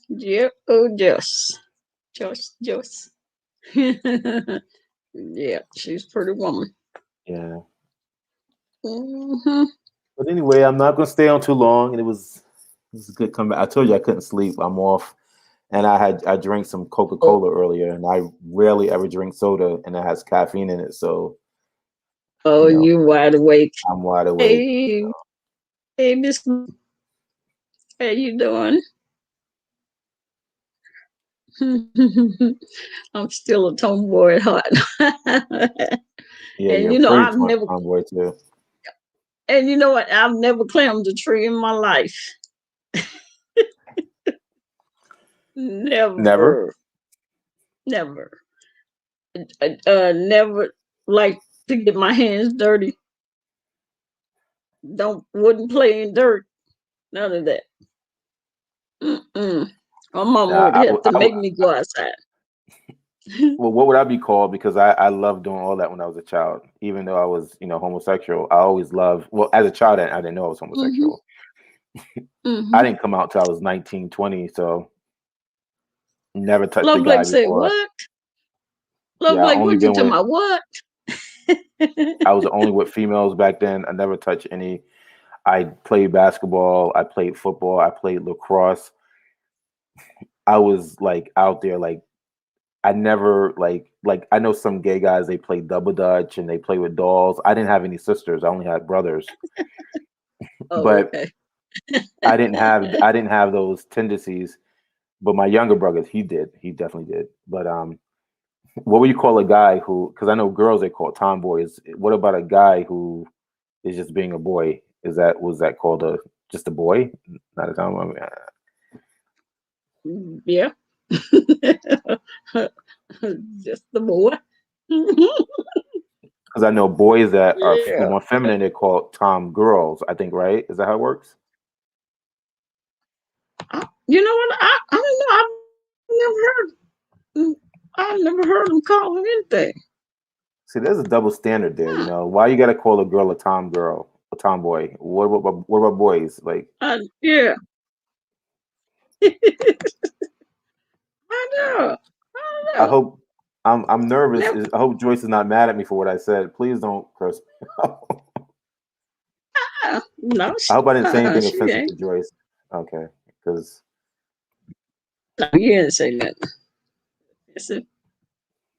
Yeah, oh, yes. Just. Yeah, she's a pretty woman. Yeah. Hmm. But anyway, I'm not gonna stay on too long. And it was a good comeback. I told you I couldn't sleep. I'm off, and I drank some Coca Oh, Cola earlier, and I rarely ever drink soda, and it has caffeine in it. So oh, you know, you wide awake. I'm wide awake. Hey, hey, Miss, how you doing? I'm still a tomboy at heart. Yeah, And you're a you know, pretty I've never, tomboy too. and you know what? I've never climbed a tree in my life. Never. Never, never. Never like to get my hands dirty. Wouldn't play in dirt. None of that. Mm-mm. My mama Nah, would have to make me go outside. well, what would I be called? Because I loved doing all that when I was a child. Even though I was, homosexual, I always loved. Well, as a child, I didn't know I was Hmm. homosexual. I Hmm. didn't come out till I was 19, 20. So never touched a Love guy Blake said, before. "What? Love Yeah, I Blake, only what you been talking with. about? What?" I was only with females back then. I never touched any. I played basketball. I played football. I played lacrosse. I was like out there. Like I never like I know some gay guys. They play double dutch and they play with dolls. I didn't have any sisters. I only had brothers. Oh, But okay. I didn't have those tendencies. But my younger brother, he did. He definitely did. But what would you call a guy who? Because I know girls they call tomboys. What about a guy who is just being a boy? Was that called a just a boy, not a tomboy? Yeah. Just the boy. Because I know boys that are Yeah. more feminine, they're called tom girls. I think, right? Is that how it works? You know what? I don't know. I've never heard them call him anything. See, there's a double standard there. Huh. Why you got to call a girl a tom girl, a tomboy? What about boys? Like, Yeah. I know. I I know. hope I'm nervous. Never. I hope Joyce is not mad at me for what I said. Please don't curse me. No, I hope I didn't say anything she offensive ain't. to Joyce. Okay, because No, you didn't say that. Listen,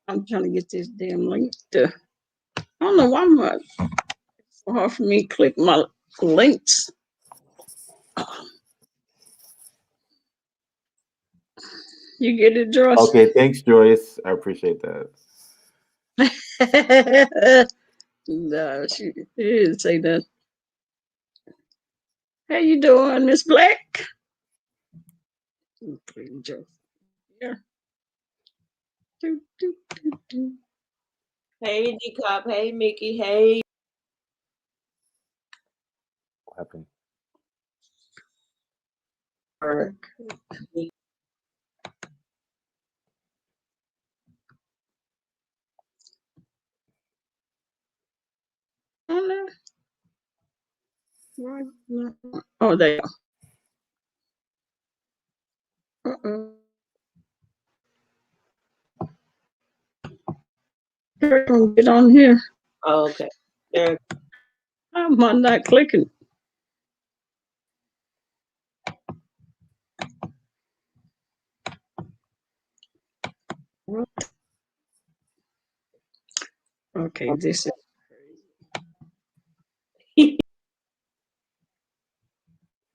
I'm trying to get this damn link to. I don't know why it's so hard for me to click my links. You get it, Joyce? okay, thanks, Joyce. I appreciate that. No, she didn't say that. How you doing, Miss Black? Joyce. Yeah. Do, do, do, do. Hey, DCOP. Hey, Mickey. Hey. What happened? Oh, no. Oh, there. Uh-oh. Get on here. Oh, okay. There. I'm not clicking. Okay, this is.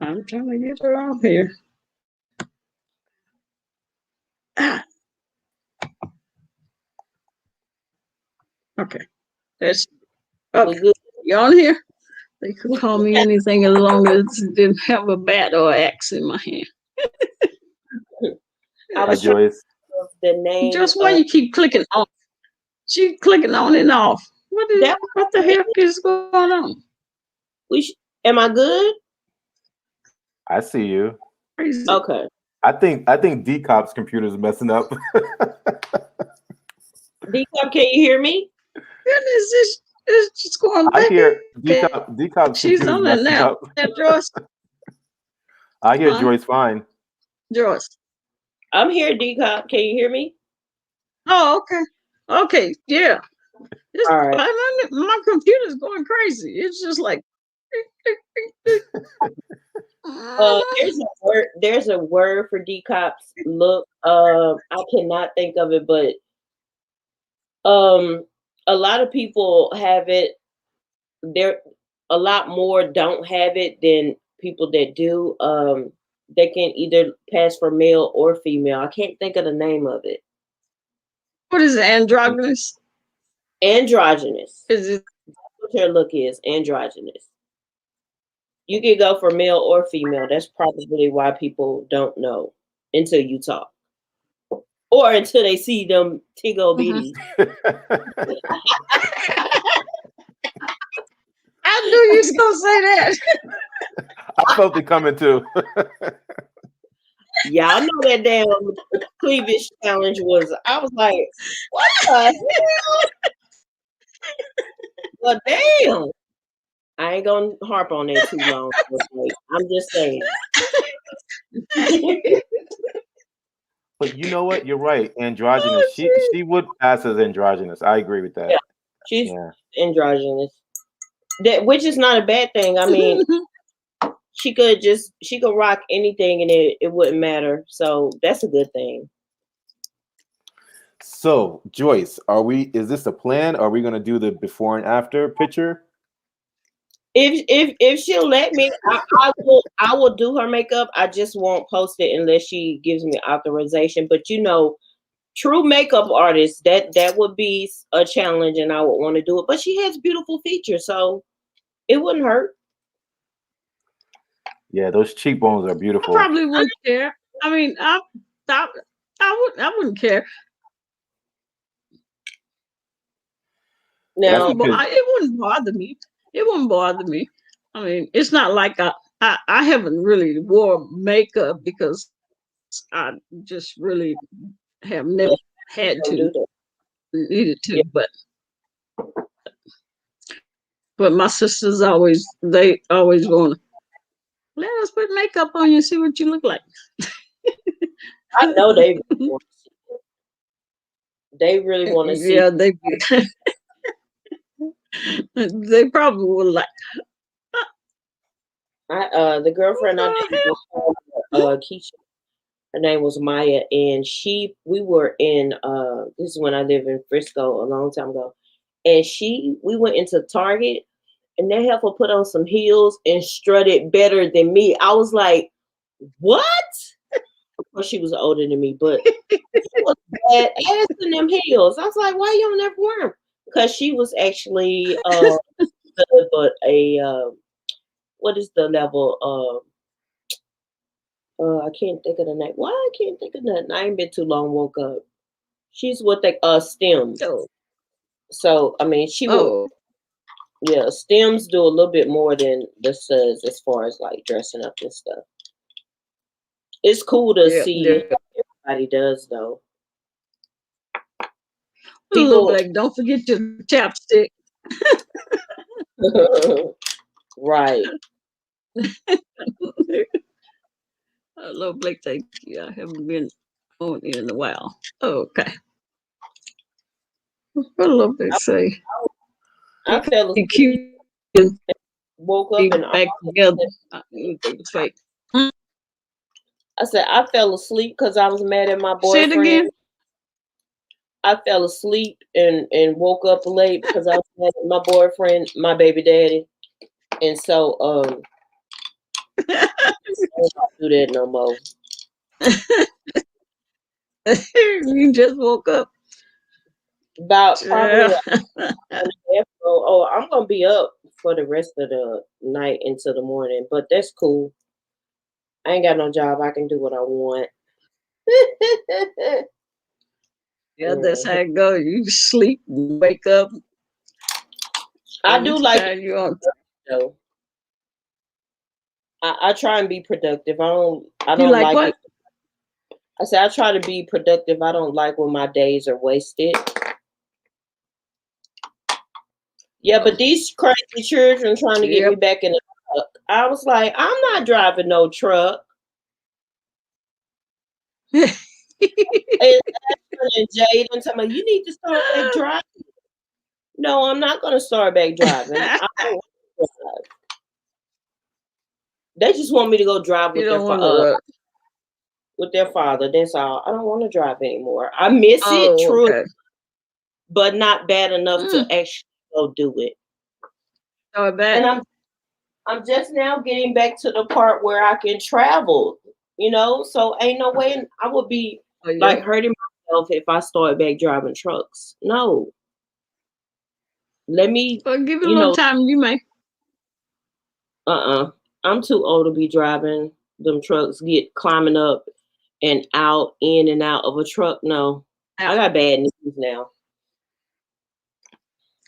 I'm trying to get her on here. Ah, okay, that's We okay. good. You on here? They could call me anything as long as it didn't have a bat or axe in my hand. I Hi, was trying Joyce. to the name Just why of you keep clicking on? She clicking on and off. that. What the heck is going on? Am I good? I see you. Crazy. Okay. I think DCOP's computer is messing up. DCOP, can you hear me? Goodness, it's just going I back. hear Okay. DCOP's She's computer is on there messing now. up. That Joyce. I hear Huh? Joyce fine. Joyce. I'm here, DCOP. Can you hear me? Oh, okay. Okay, yeah. All right. My computer's going crazy. It's just like There's a word for DCOPs. Look, I cannot think of it, but a lot of people have it. There, a lot more don't have it than people that do. They can either pass for male or female. I can't think of the name of it. what is it, androgynous? Androgynous. Is it What your look is androgynous. You can go for male or female. That's probably why people don't know until you talk. Or until they see them tiggle bitties. I knew you was gonna say that. I felt it coming too. Y'all know that damn cleavage challenge was. I was like, what the hell? Well, damn. I ain't gonna harp on that too long. I'm just saying. But you know what? You're right. Androgynous. She would pass as androgynous. I agree with that. Yeah, she's androgynous. That, which is not a bad thing. I mean, she could rock anything and it wouldn't matter. So that's a good thing. So, Joyce, is this a plan? Are we gonna do the before and after picture? If she'll let me, I will do her makeup. I just won't post it unless she gives me authorization. But you know, true makeup artists, that would be a challenge and I would want to do it. But she has beautiful features, so it wouldn't hurt. Yeah, those cheekbones are beautiful. I probably wouldn't care. I mean, I wouldn't care. Now, it wouldn't bother me. It wouldn't bother me. I mean, it's not like I haven't really wore makeup because I just really have never had to, needed to. Yeah. But my sisters always want to let us put makeup on you and see what you look like. I know they really want to see. Yeah, they probably would like. The girlfriend I dated Keisha, her name was Maya, and we were in this is when I lived in Frisco a long time ago, and we went into Target, and that heifer put on some heels and strutted better than me. I was like, what? Well, she was older than me, but she was bad ass in them heels. I was like, why you don't never wear them? Because she was actually but what is the level? I can't think of the name. Why I can't think of that? I ain't been too long. Woke up. She's what they stems. Oh. So I mean, she will. Yeah, stems do a little bit more than the studs as far as like dressing up and stuff. It's cool to see everybody does though. People like, don't forget your chapstick. Right. Hello, Blake. Thank you. I haven't been on in a while. Okay. What did they say? I fell asleep. Cute. Woke up and back together. Fake. I said I fell asleep because I was mad at my boyfriend. Say it again. I fell asleep and woke up late because I was mad at my boyfriend, my baby daddy, and so I don't do that no more. You just woke up. About probably I'm gonna be up for the rest of the night into the morning, but that's cool. I ain't got no job. I can do what I want. Yeah, that's how it goes. You sleep, wake up. I do like you on. though. I try and be productive. I don't you like what? I said I try to be productive. I don't like when my days are wasted. Yeah, but these crazy children trying to get me back in the truck. I was like, I'm not driving no truck. And Jade and tell me, you need to start back driving. No, I'm not going to start back driving. I don't want to drive. They just want me to go drive with their father. That's all. I don't want to drive anymore. I miss it, true, but not bad enough to actually go do it. And I'm just now getting back to the part where I can travel, so ain't no way I would be like hurting myself if I start back driving trucks. No. Let me give it a little time, you may. I'm too old to be driving them trucks, climbing up and out, in and out of a truck. No. I got bad news now.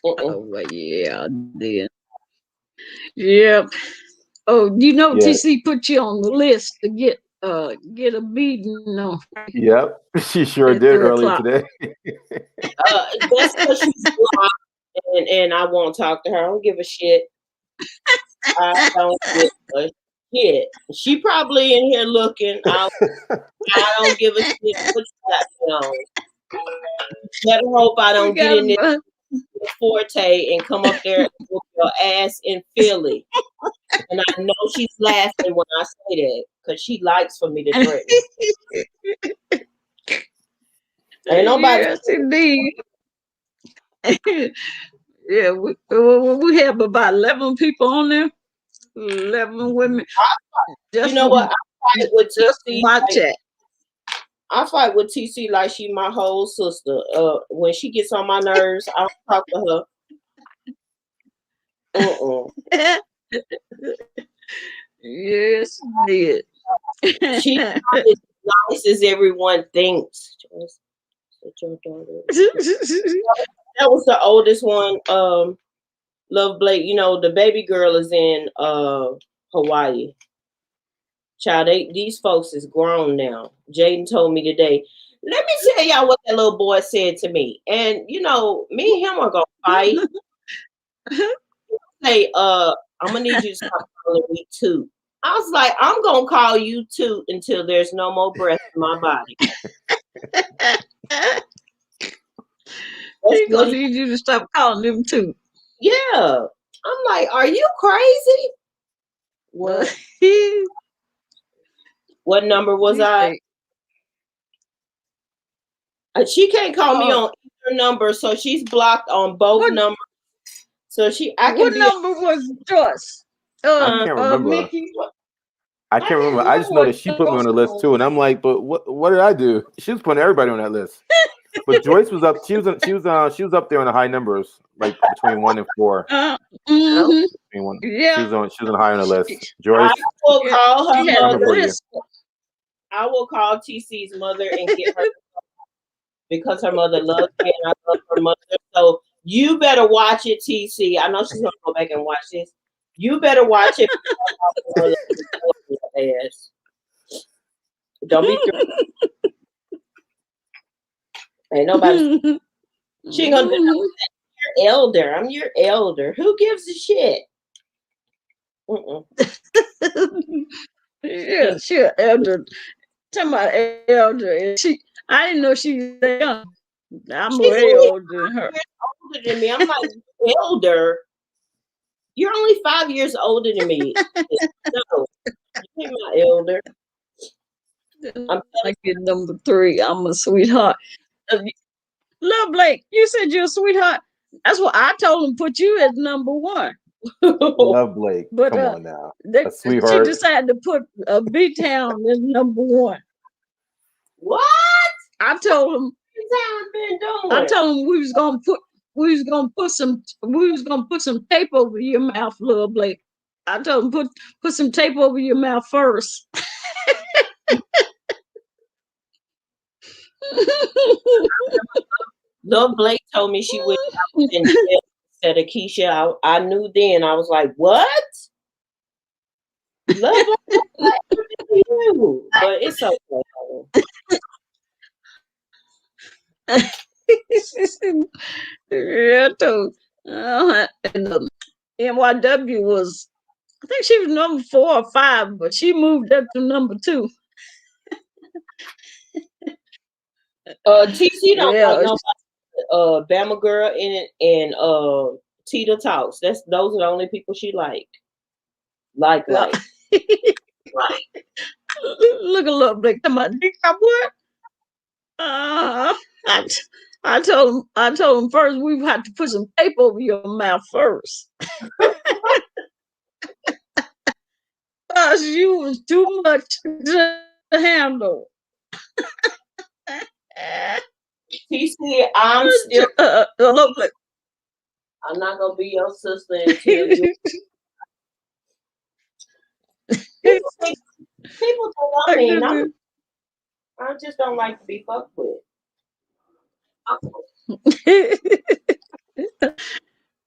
Oh, yeah, then. Yep. Oh, TC put you on the list to get a meeting on. Yep, she sure did earlier today. That's because she's blocked, and I won't talk to her. I don't give a shit. I don't give a shit. She probably in here looking. I don't give a shit what you got on. Better hope I don't get in this forte and come up there with your ass in Philly. And I know she's laughing when I say that because she likes for me to threaten. Ain't nobody. Yes, indeed. Yeah, we have about 11 people on there. 11 women. You know what? I fight with TC. My chat. I fight with TC like she my whole sister. When she gets on my nerves, I don't talk to her. Yes, did. She's not as nice as everyone thinks. That was the oldest one. Love Blake. The baby girl is in Hawaii. Child, these folks is grown now. Jaden told me today, let me tell y'all what that little boy said to me. And me and him are gonna fight. Say, I'm gonna need you to stop calling me Toot. I was like, I'm gonna call you Toot until there's no more breath in my body. He's gonna need you to stop calling him Toot. Yeah. I'm like, are you crazy? What? What number was I? She can't call me on either number, so she's blocked on both numbers. So what number was Joyce? I can't remember. Mickey? I can't remember. I just know that she put me on the list too, and I'm like, but what did I do? She was putting everybody on that list. But Joyce was up. She was up there on the high numbers, like between 1 and 4. Yeah, she was on high on the list. Joyce. I will call her mother. I will call TC's mother and get her because her mother loves me and I love her mother. So you better watch it, TC. I know she's gonna go back and watch this. You better watch it. Don't be ain't nobody. She ain't gonna do that. You're elder. I'm your elder. Who gives a shit? Yeah, she an elder. Talking about elder. I didn't know she was young. I'm way older than her. Older than me. I'm like elder. You're only 5 years older than me. No, you're my elder. I'm like number 3. I'm a sweetheart. Love Blake, you said you're a sweetheart. That's what I told him. Put you as number 1. Love Blake. But come on now, a sweetheart. She decided to put B-Town as number 1. What? I told him. B-Town been doing. I told him we was gonna put some tape over your mouth, Love Blake. I told him put some tape over your mouth first. Love Blake told me she went out and said Keisha. I knew then. I was like, what? Love Blake, you, but it's okay. Yeah, I told. And NYW was, I think she was number 4 or 5, but she moved up to number 2. TC don't like Yeah. nobody. Bama Girl in it and Tita Talks. Those are the only people she like. Like. Look a little bit. Come on, what? I, I told him first we had to put some tape over your mouth first. Because you was too much to handle. TC, I'm still. Look, I'm not gonna be your sister and tell you. People don't. I mean, I just don't like to be fucked with.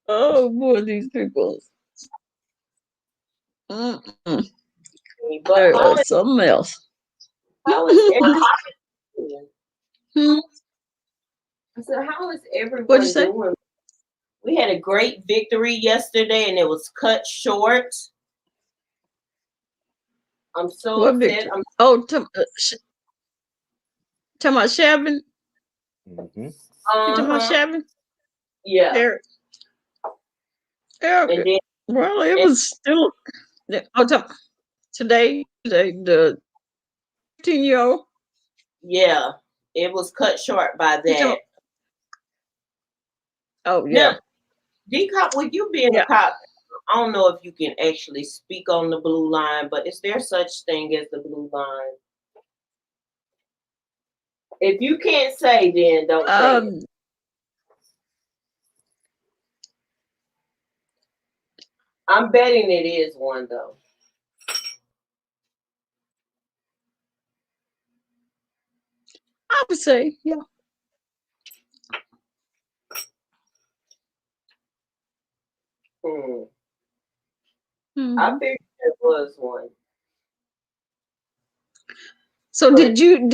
Oh boy, these people. But There is something else. How is everyone? I said, how is everyone doing? We had a great victory yesterday, and it was cut short. I'm so upset. Talking about Shabin? Mm-hmm. You talking about Shabin? Yeah. There. Well, it was still today, the 15-year-old. Yeah, it was cut short by that. Oh, yeah. Now, DCOP, with you being a cop, I don't know if you can actually speak on the blue line, but is there such thing as the blue line? If you can't say, then don't say it. I'm betting it is one, though. I would say, yeah. I figured there was one. So did you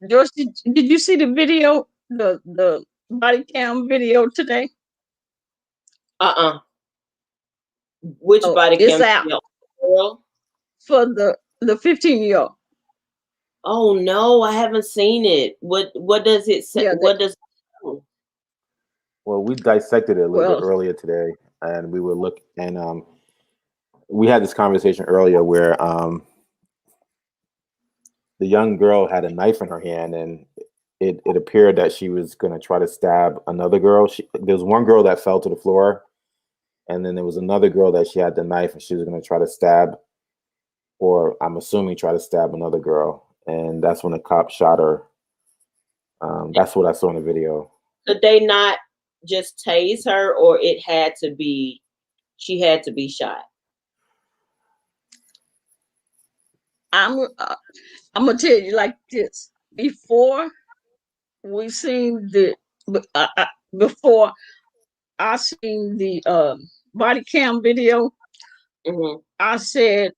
Joyce, did you see the video, the body cam video today? Which body cam? It's out for the 15-year-old. Oh no, I haven't seen it. What does it say? What does it say? Well, we dissected it a little bit earlier today, and we were looking, and we had this conversation earlier where the young girl had a knife in her hand, and it appeared that she was going to try to stab another girl. There was one girl that fell to the floor, and then there was another girl that she had the knife, and she was going to try to stab, or I'm assuming try to stab another girl, and that's when the cop shot her. That's what I saw in the video. Could they not just tase her, or she had to be shot? I'm gonna tell you like this. Before we seen before I seen the body cam video, I said,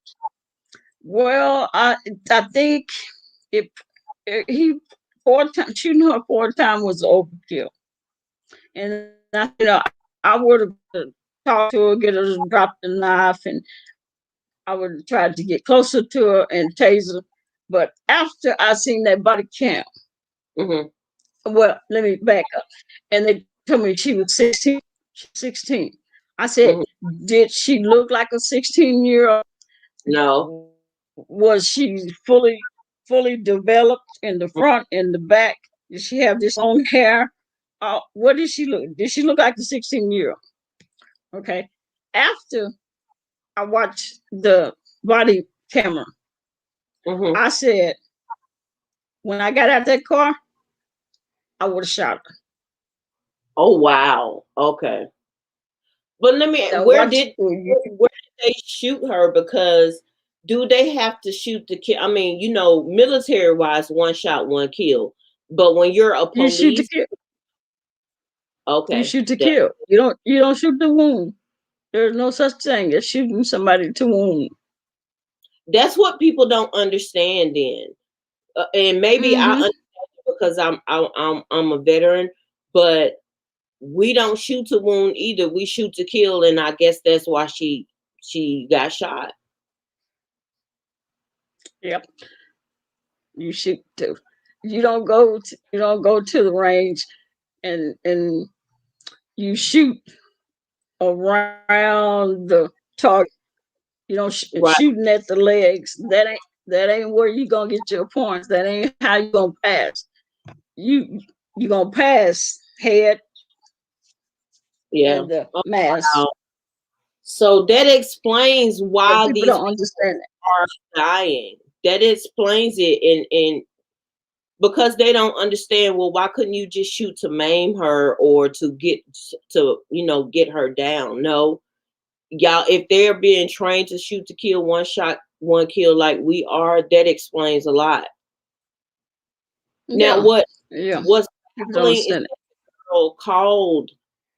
well, I think he 4 times shooting her 4 times was overkill, and I would have talked to her, get her to drop the knife, and I would have tried to get closer to her and tase her. But after I seen that body cam, well, let me back up. And they told me she was 16. I said, did she look like a 16-year-old? No. Was she fully developed in the front and the back? Did she have this long hair? What did she look? Did she look like a 16-year-old? Okay. After I watched the body camera, I said, when I got out that car, I would have shot her. Oh wow. Okay. But let me. Where did they shoot her? Because do they have to shoot the kill? I mean, military wise, one shot, one kill. But when you're a police, you shoot to kill. Okay. You shoot to kill. You don't shoot to wound. There's no such thing as shooting somebody to wound. That's what people don't understand. Then, and maybe I understand because I'm a veteran, but we don't shoot to wound either. We shoot to kill, and I guess that's why she got shot. Yep. You shoot to. you don't go to the range and you shoot around the target. You know, Right. shooting at the legs. That ain't where you gonna get your points. That ain't how you gonna pass. You gonna pass head Yeah. and the Oh, mass. wow. So that explains But why people these don't understand that. people are dying. That explains it, and because they don't understand. Well, why couldn't you just shoot to maim her or to get get her down? No, y'all. If they're being trained to shoot to kill, one shot, one kill, like we are, that explains a lot. Now, Yeah, yeah. what's People don't baffling is understand it. that the girl called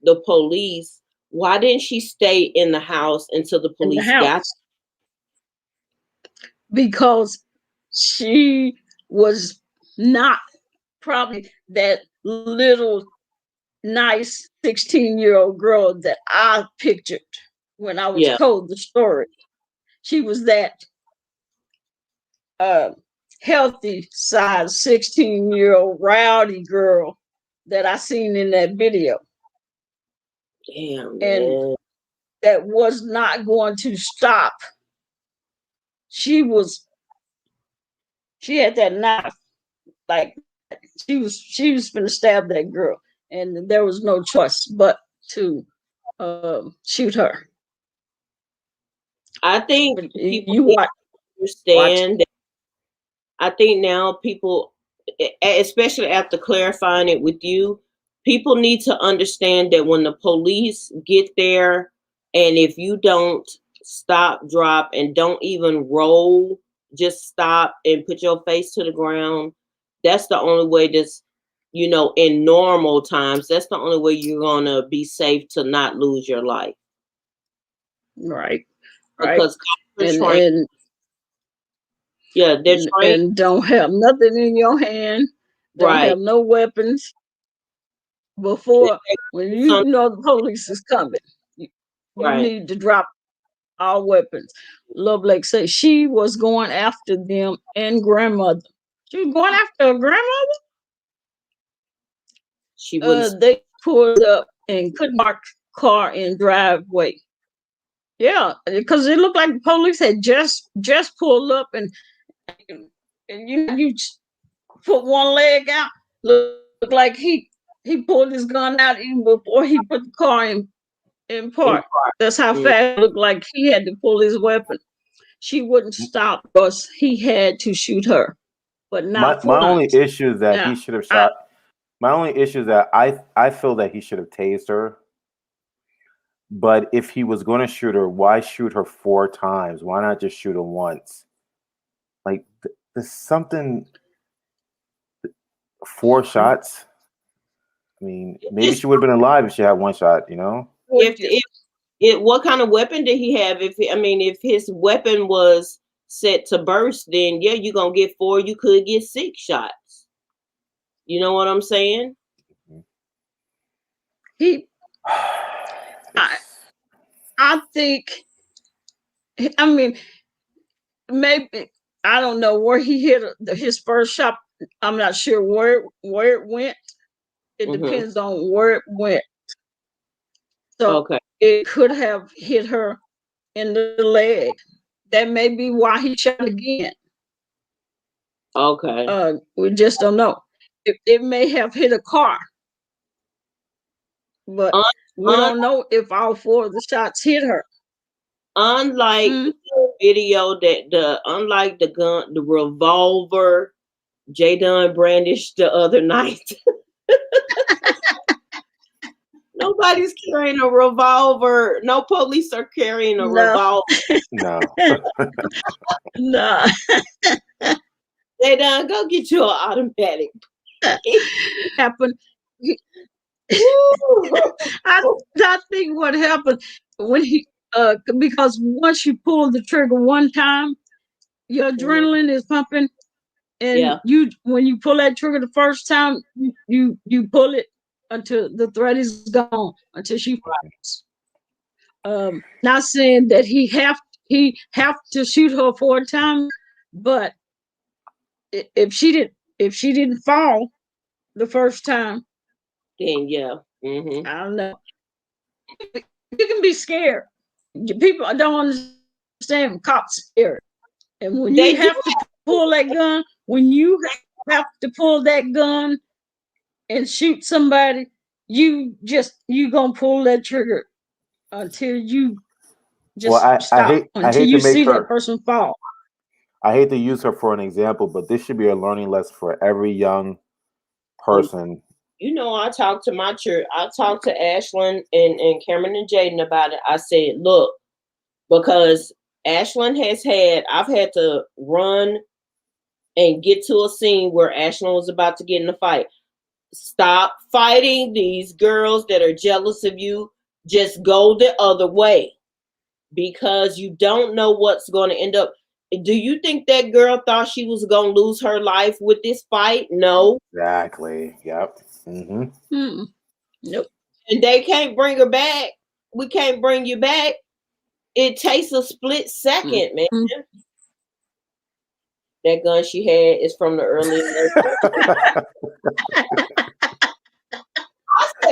the police. Why didn't she stay in the house until the In the police got? house because she was not probably that little nice 16-year-old girl that I pictured when I was Yeah, told the story. She was that uh, healthy size 16-year-old rowdy girl that I seen in that video. damn And man. that was not going to stop. She had that knife, like she was gonna stab that girl, and there was no choice but to shoot her. I think But people you need watch, to understand that. I think now people, especially after clarifying it with you, people need to understand that when the police get there, and if you don't stop, drop, and don't even roll, just stop and put your face to the ground, that's the only way that's, in normal times, that's the only way you're going to be safe to not lose your life. right, right, Because cops are and trained. and Yeah, they're trained. and don't have nothing in your hand, don't Right. have no weapons. Before, when you know the police is coming, you Right. need to drop all weapons. Love Lake said she was going after them and grandmother. She was going after her grandmother. She wouldn't. They pulled up and couldn't park car in driveway. Yeah, because it looked like the police had just pulled up and you put one leg out. Looked like he pulled his gun out even before he put the car in park. That's how fast it looked like he had to pull his weapon. She wouldn't stop because he had to shoot her, but not My only once. issue is that Now, he should have shot. My only issue is that I feel that he should have tased her. But if he was going to shoot her, why shoot her 4 times? Why not just shoot her once? Like there's something. 4 shots. I mean, maybe she would have been alive if she had 1 shot. If what kind of weapon did he have? If his weapon was set to burst, then yeah, you're gonna get 4. You could get 6 shots. You know what I'm saying? he, I think, I mean, maybe I don't know where he hit his first shot. I'm not sure where it went. It depends on where it went. So Okay. it could have hit her in the leg. That may be why he shot again. Okay. We just don't know. It may have hit a car, but we don't know if all 4 of the shots hit her. Unlike the video unlike the gun, the revolver Jay Dunn brandished the other night. Nobody's carrying a revolver. No police are carrying a revolver. No. No. Jay Dunn, go get you an automatic. Happened. I think what happened when he because once you pull the trigger one time, your adrenaline is pumping, and when you pull that trigger the first time, you pull it until the threat is gone, until she falls. Not saying that he have to shoot her 4 times, but if if she didn't fall the first time, Then yeah. I don't know. You can be scared. People don't understand cops scared. And when They you have to pull that gun, when you have to pull that gun and shoot somebody, you gonna pull that trigger until you Well, just stop, I until hate to you make see that her. person fall. I hate to use her for an example, but this should be a learning lesson for every young person. You know, I talked to my church. I talked to Ashlyn and Cameron and Jaden about it. I said, look, because I've had to run and get to a scene where Ashlyn was about to get in a fight. Stop fighting these girls that are jealous of you. Just go the other way, because you don't know what's going to end up. Do you think that girl thought she was going to lose her life with this fight? No. Exactly. Yep. Nope. And they can't bring her back. We can't bring you back. It takes a split second, man. That gun she had is from the early.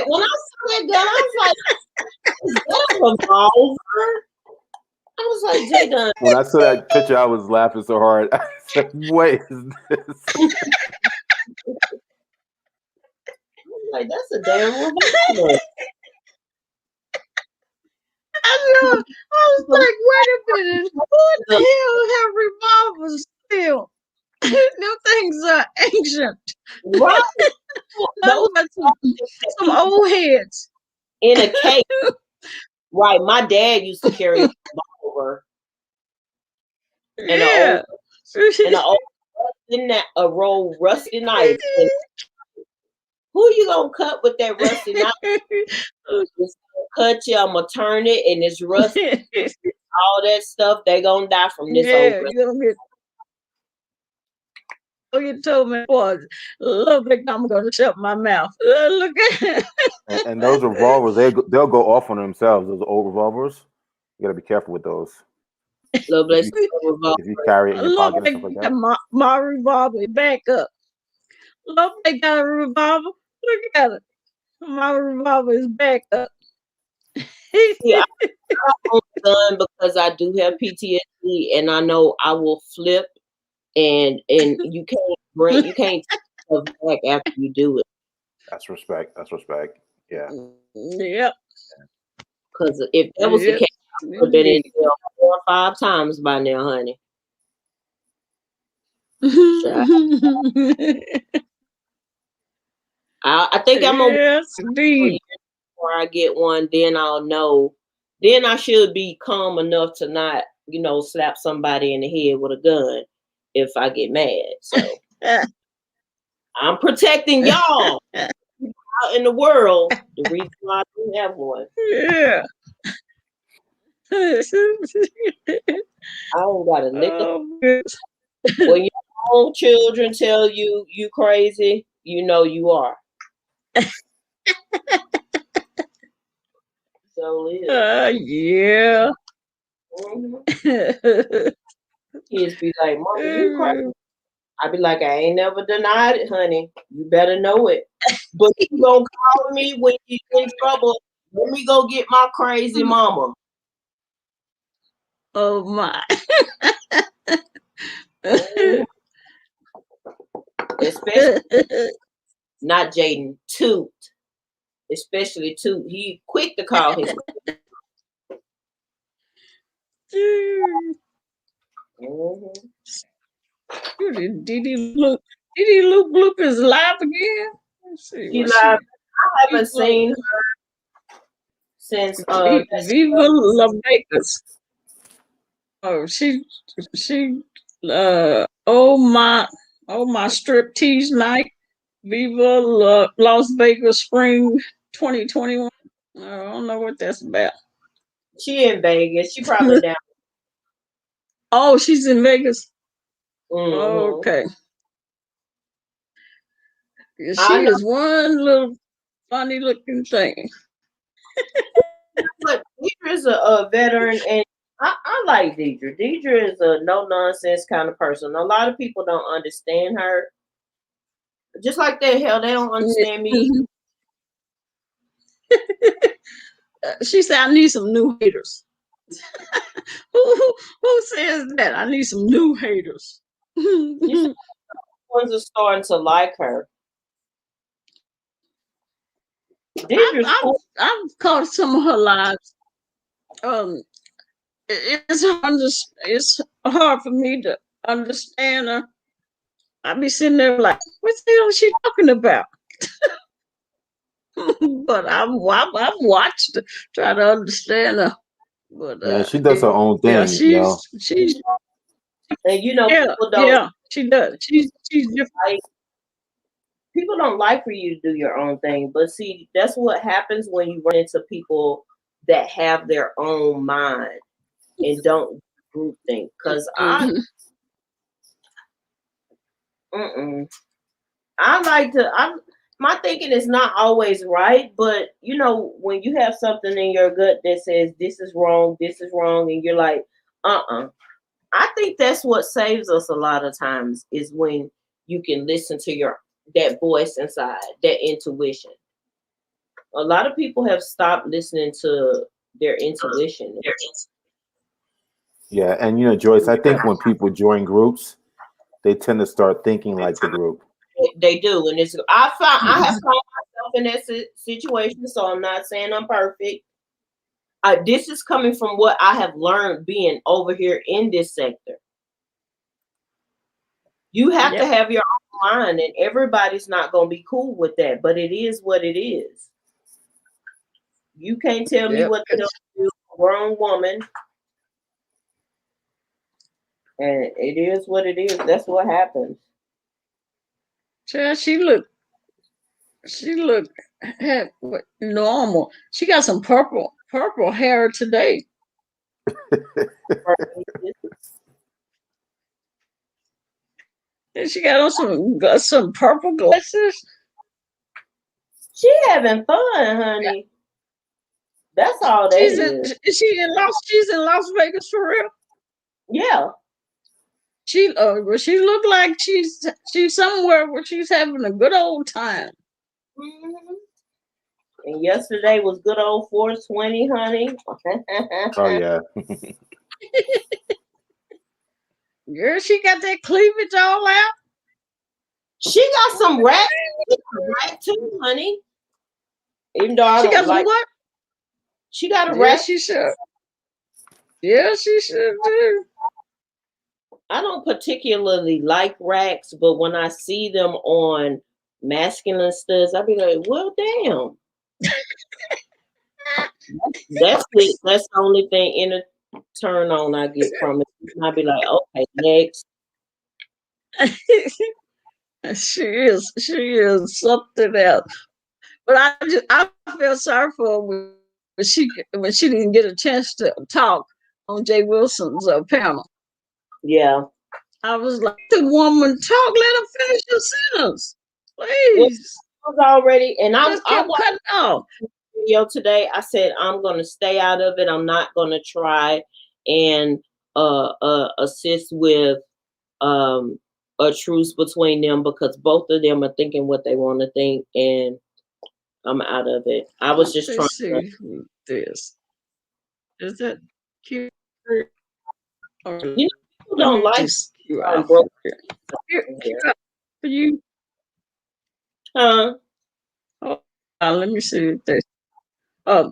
When I saw that gun, I was like, is that a revolver? I was like, J-Gun. When I saw that picture, I was laughing so hard. I said, what is this? Like, that's a damn revolver. I was like, wait a minute, what the hell have revolvers still? Them things are ancient. Right. Some old heads. In a case. Right. My dad used to carry a revolver. And a roll rusty knife. And who you gonna cut with that rusty knife? It's gonna cut you. I'm gonna turn it, and it's rusty. All that stuff, they gonna die from this old. You told me was look like I'm gonna shut my mouth. Look at and those revolvers, they'll go off on themselves. Those old revolvers, you gotta be careful with those. If you carry it in your pocket and stuff like that. My revolver back up. Look, they got a revolver. Look at it. My revolver is back up. Yeah, I own a gun because I do have PTSD, and I know I will flip, and you can't take stuff back after you do it. That's respect. That's respect. Yeah. Yep. Because if that was the case, I would have been in jail 4 or 5 times by now, honey. I think I'm gonna wait before I get one. Then I'll know. Then I should be calm enough to not, slap somebody in the head with a gun if I get mad. So I'm protecting y'all out in the world. The reason why I do have one. Yeah. I don't got a nickel. When your own children tell you you crazy, you know you are. So yeah. Kids be like, Mama, you crazy. I be like, I ain't never denied it, honey. You better know it. But you gonna call me when you in trouble. Let me go get my crazy mama. Oh my. Especially not Jaden, Toot. Especially Toot. He quick to call his. Did he look Bloop is live again? Let's see. She live. I haven't seen her since Viva La Vegas. Oh, she oh my striptease night. Viva Las Vegas Spring 2021. I don't know what that's about. She in Vegas. She probably down. Oh, she's in Vegas. Mm-hmm. Okay. She is one little funny looking thing. But Deidre's a veteran, and I like Deidre. Deidre is a no nonsense kind of person. A lot of people don't understand her, Just like that, hell, they don't understand me. She said, I need some new haters. Who says that? I need some new haters. You said ones are starting to like her. I've caught some of her lives. It's hard for me to understand her. I be sitting there like, what the hell is she talking about? But I've watched her, try to understand her. But Yeah, she does her own thing. yeah, she's and you know, yeah, people don't. Yeah, she does. She's different. Like, people don't like for you to do your own thing, but see, that's what happens when you run into people that have their own mind and don't group think. Because I like to. My thinking is not always right, but you know, when you have something in your gut that says this is wrong, and you're like, I think that's what saves us a lot of times is when you can listen to that voice inside, that intuition. A lot of people have stopped listening to their intuition. Yeah, and you know, Joyce, I think when people join groups, they tend to start thinking like the group. They do, and I have found myself in that situation, so I'm not saying I'm perfect. This is coming from what I have learned being over here in this sector. You have to have your own mind, and everybody's not going to be cool with that, but it is what it is. You can't tell me what to do, a grown woman, and it is what it is. That's what happens. Yeah, she looked normal. She got some purple hair today. And she got on some purple glasses. She having fun, honey. That's all that is. She's in Las Vegas for real? Yeah. She looked like she's somewhere where she's having a good old time. Mm-hmm. And yesterday was good old 420, honey. Oh yeah. Girl, she got that cleavage all out. She got some rat too, honey. Even though I don't like what? She got a rat. She should. Yeah, she should do. I don't particularly like racks, but when I see them on masculine studs, I'll be like, well, damn. That's it. That's the only thing in a turn on I get from it. And I'll be like, okay, next. She is something else. But I feel sorry for her when she didn't get a chance to talk on Jay Wilson's panel. Yeah. I was like, the woman talk, let her finish the sentence. Please. I was already, and I cutting off. Video today. I said I'm gonna stay out of it. I'm not gonna try and assist with a truce between them because both of them are thinking what they want to think, and I'm out of it. I was just trying to see this. Is that cute? You know, people don't like for you. Huh? Oh, let me see if this. I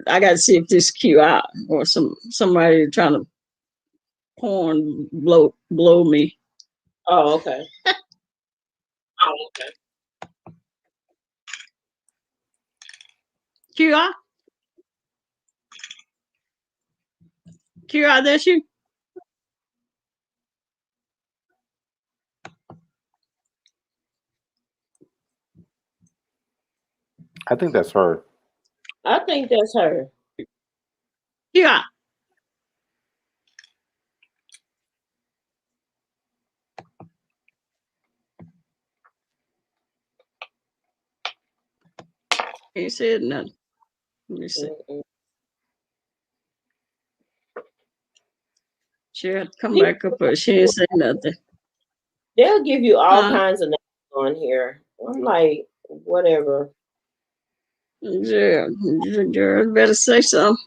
gotta see if this QI or somebody trying to porn blow me. Oh, okay. Oh, okay. QI? QI, that's you? I think that's her. I think that's her. Yeah. He said nothing. Let me see. She had to come back up, but she didn't say nothing. They'll give you all kinds of names on here. I'm like, whatever. Yeah, you better say something.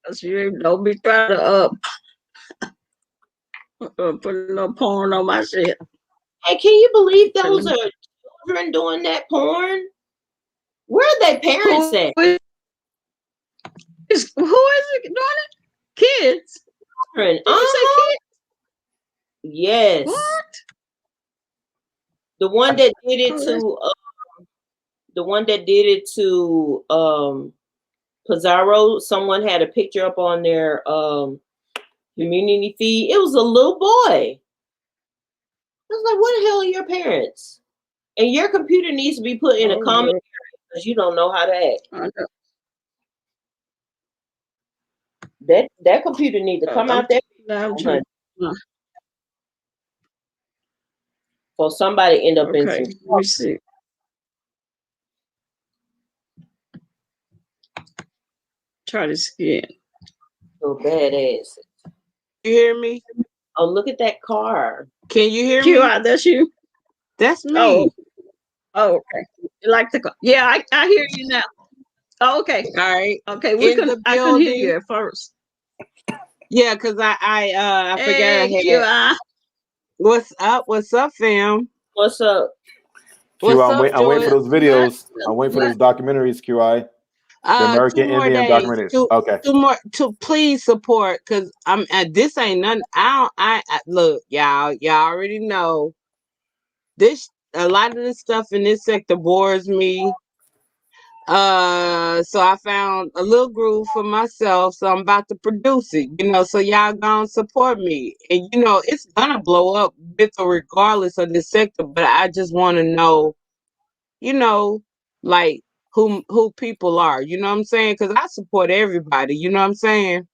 'Cause you don't be trying to put no porn on my shit. Hey, can you believe those are children doing that porn? Where are their parents at? Who is it doing it? Kids. Children. Did you say kids? Yes. What? The one that did it to Pizarro, someone had a picture up on their community feed. It was a little boy. I was like, what the hell are your parents? And your computer needs to be put in a common area because you don't know how to act. That computer needs to come out there for somebody end up in some trouble. Let me see. Try this again. So badass. You hear me? Oh, look at that car. Can you hear me? That's you. That's me. Oh, okay. You like the car? Yeah, I hear you now. Oh, okay. All right. Okay, I couldn't hear you at first. Yeah, because I forgot I had. QI. What's up? What's up, fam? What's up? Q, I'm waiting for those videos. I'm waiting for those documentaries, QI. The American 2 more Indian days. documentaries. Okay. 2 more to please support because I'm this ain't nothing. I look, y'all already know this. A lot of this stuff in this sector bores me. So I found a little groove for myself, so I'm about to produce it, so y'all gonna support me. And it's gonna blow up with or regardless of this sector, but I just wanna know, like who people are, you know what I'm saying? Because I support everybody, you know what I'm saying?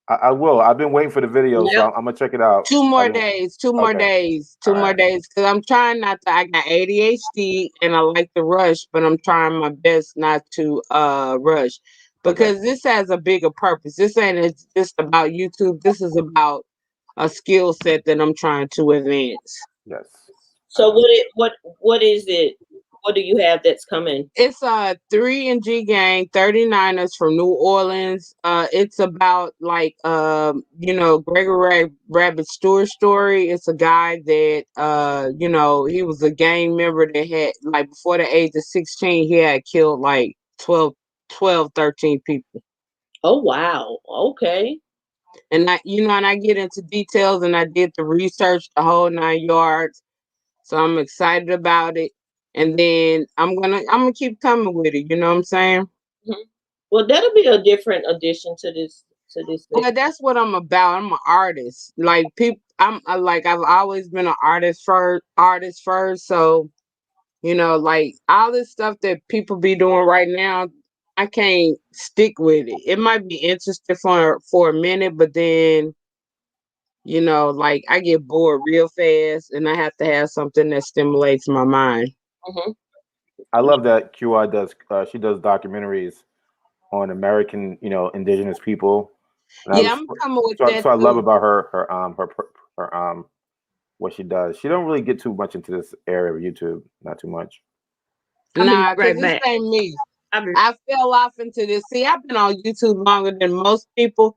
I will. I've been waiting for the video, so I'm gonna check it out. 2 more days, 2 more days, 2 more days. Because I'm trying not to. I got ADHD and I like to rush, but I'm trying my best not to rush because this has a bigger purpose. This ain't just about YouTube. This is about a skill set that I'm trying to advance. Yes. So what is it? What do you have that's coming? It's 3 and G Gang 39ers from New Orleans. It's about like Gregory Rabbit Stewart story. It's a guy that he was a gang member that had like before the age of 16 he had killed like 12, 13 people. Oh wow. Okay. And I get into details and I did the research the whole 9 yards. So I'm excited about it. And then I'm gonna keep coming with it. You know what I'm saying? Mm-hmm. Well, that'll be a different addition to this. Well, that's what I'm about. I'm an artist. Like I've always been an artist first. So like all this stuff that people be doing right now, I can't stick with it. It might be interesting for a minute, but then like I get bored real fast, and I have to have something that stimulates my mind. Mm-hmm. I love that QI does. She does documentaries on American, indigenous people. And I'm coming with that. So I love about her what she does. She don't really get too much into this area of YouTube. Not too much. Nah, because this ain't me. I fell off into this. See, I've been on YouTube longer than most people.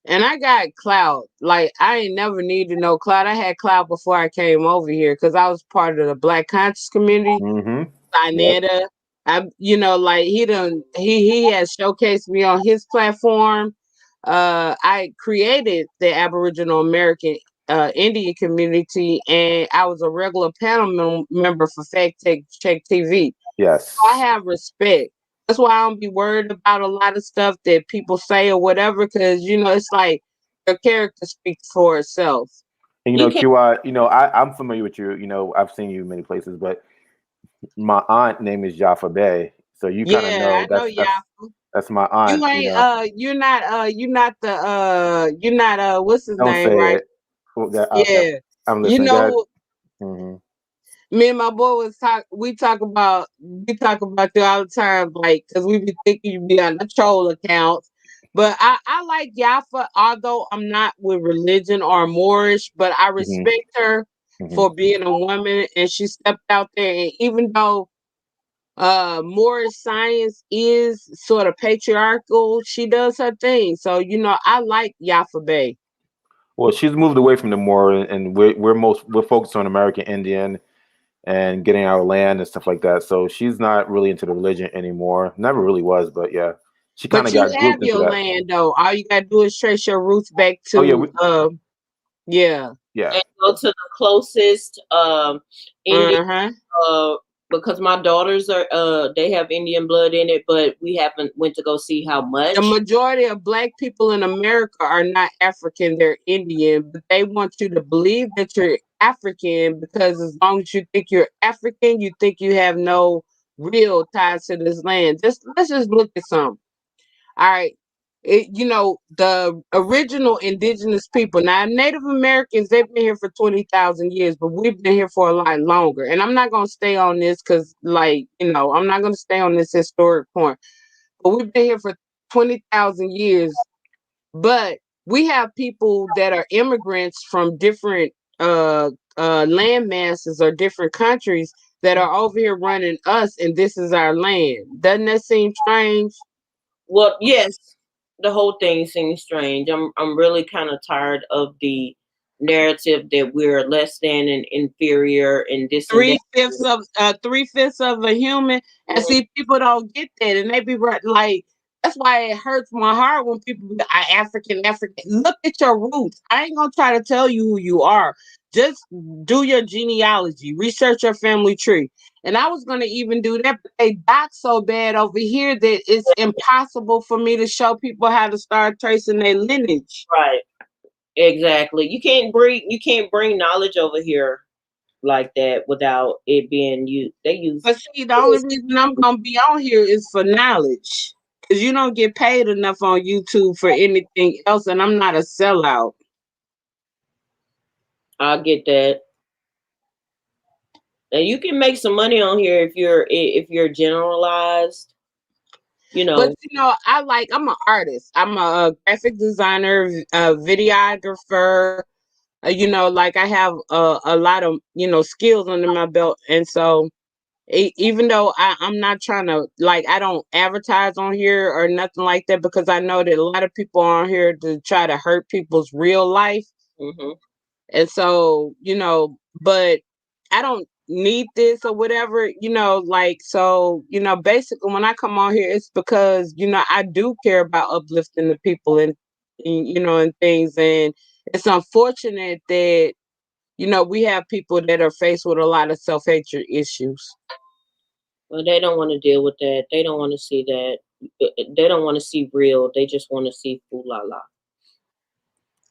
And I got clout. Like, I ain't never needed no clout. I had clout before I came over here because I was part of the Black conscious community. Inada. He has showcased me on his platform. I created the Aboriginal American Indian community, and I was a regular panel member for Fact Check TV. Yes. So I have respect. That's why I don't be worried about a lot of stuff that people say or whatever, because it's like your character speaks for itself. And QI, I'm familiar with you. I've seen you many places, but my aunt name is Jaffa Bay, so you kind of know that's my aunt. You ain't you're not what's his name, right? Yeah, I'm listening. Me and my boy we talk about you all the time, like, because we be thinking you be on the troll accounts. But I like Yafa, although I'm not with religion or Moorish, but I respect her for being a woman, and she stepped out there. And even though more science is sort of patriarchal, she does her thing. So I like Yafa Bay. Well, she's moved away from the Moor, and we're focused on American Indian and getting our land and stuff like that. So she's not really into the religion anymore. Never really was, but yeah, she kind But of you got have grouped into your that. land though. All you gotta do is trace your roots back Oh yeah, to yeah. yeah. And go to the closest Indian Uh-huh. because my daughters are they have Indian blood in it, but we haven't went to go see how much. The majority of Black people in America are not African, they're Indian, but they want you to believe that you're African because as long as you think you're African, you think you have no real ties to this land. Let's just look at something. All right. The original indigenous people, now Native Americans, they've been here for 20,000 years, but we've been here for a lot longer. And I'm not going to stay on this because, I'm not going to stay on this historic point. But we've been here for 20,000 years. But we have people that are immigrants from different land masses or different countries that are over here running us, and this is our land. Doesn't that seem strange? Well, yes, the whole thing seems strange. I'm really kind of tired of the narrative that we're less than and inferior and this and that. 3/5 of a human, and see, people don't get that, and they be right like that's why it hurts my heart when people be African. Look at your roots. I ain't gonna try to tell you who you are. Just do your genealogy, research your family tree. And I was gonna even do that, but they dox so bad over here that it's impossible for me to show people how to start tracing their lineage. Right. Exactly. You can't bring knowledge over here like that without it being used. They use. But see, the only reason I'm gonna be on here is for knowledge. Cause you don't get paid enough on YouTube for anything else, and I'm not a sellout. I get that. And you can make some money on here if you're generalized. But I'm an artist. I'm a graphic designer, a videographer. I have a lot of skills under my belt, and so even though I'm not trying to I don't advertise on here or nothing like that because I know that a lot of people are on here to try to hurt people's real life. Hmm. And so, but I don't need this or whatever, basically when I come on here, it's because, I do care about uplifting the people and things. And it's unfortunate that, we have people that are faced with a lot of self-hatred issues. Well, they don't want to deal with that. They don't want to see that. They don't want to see real. They just want to see foo la la.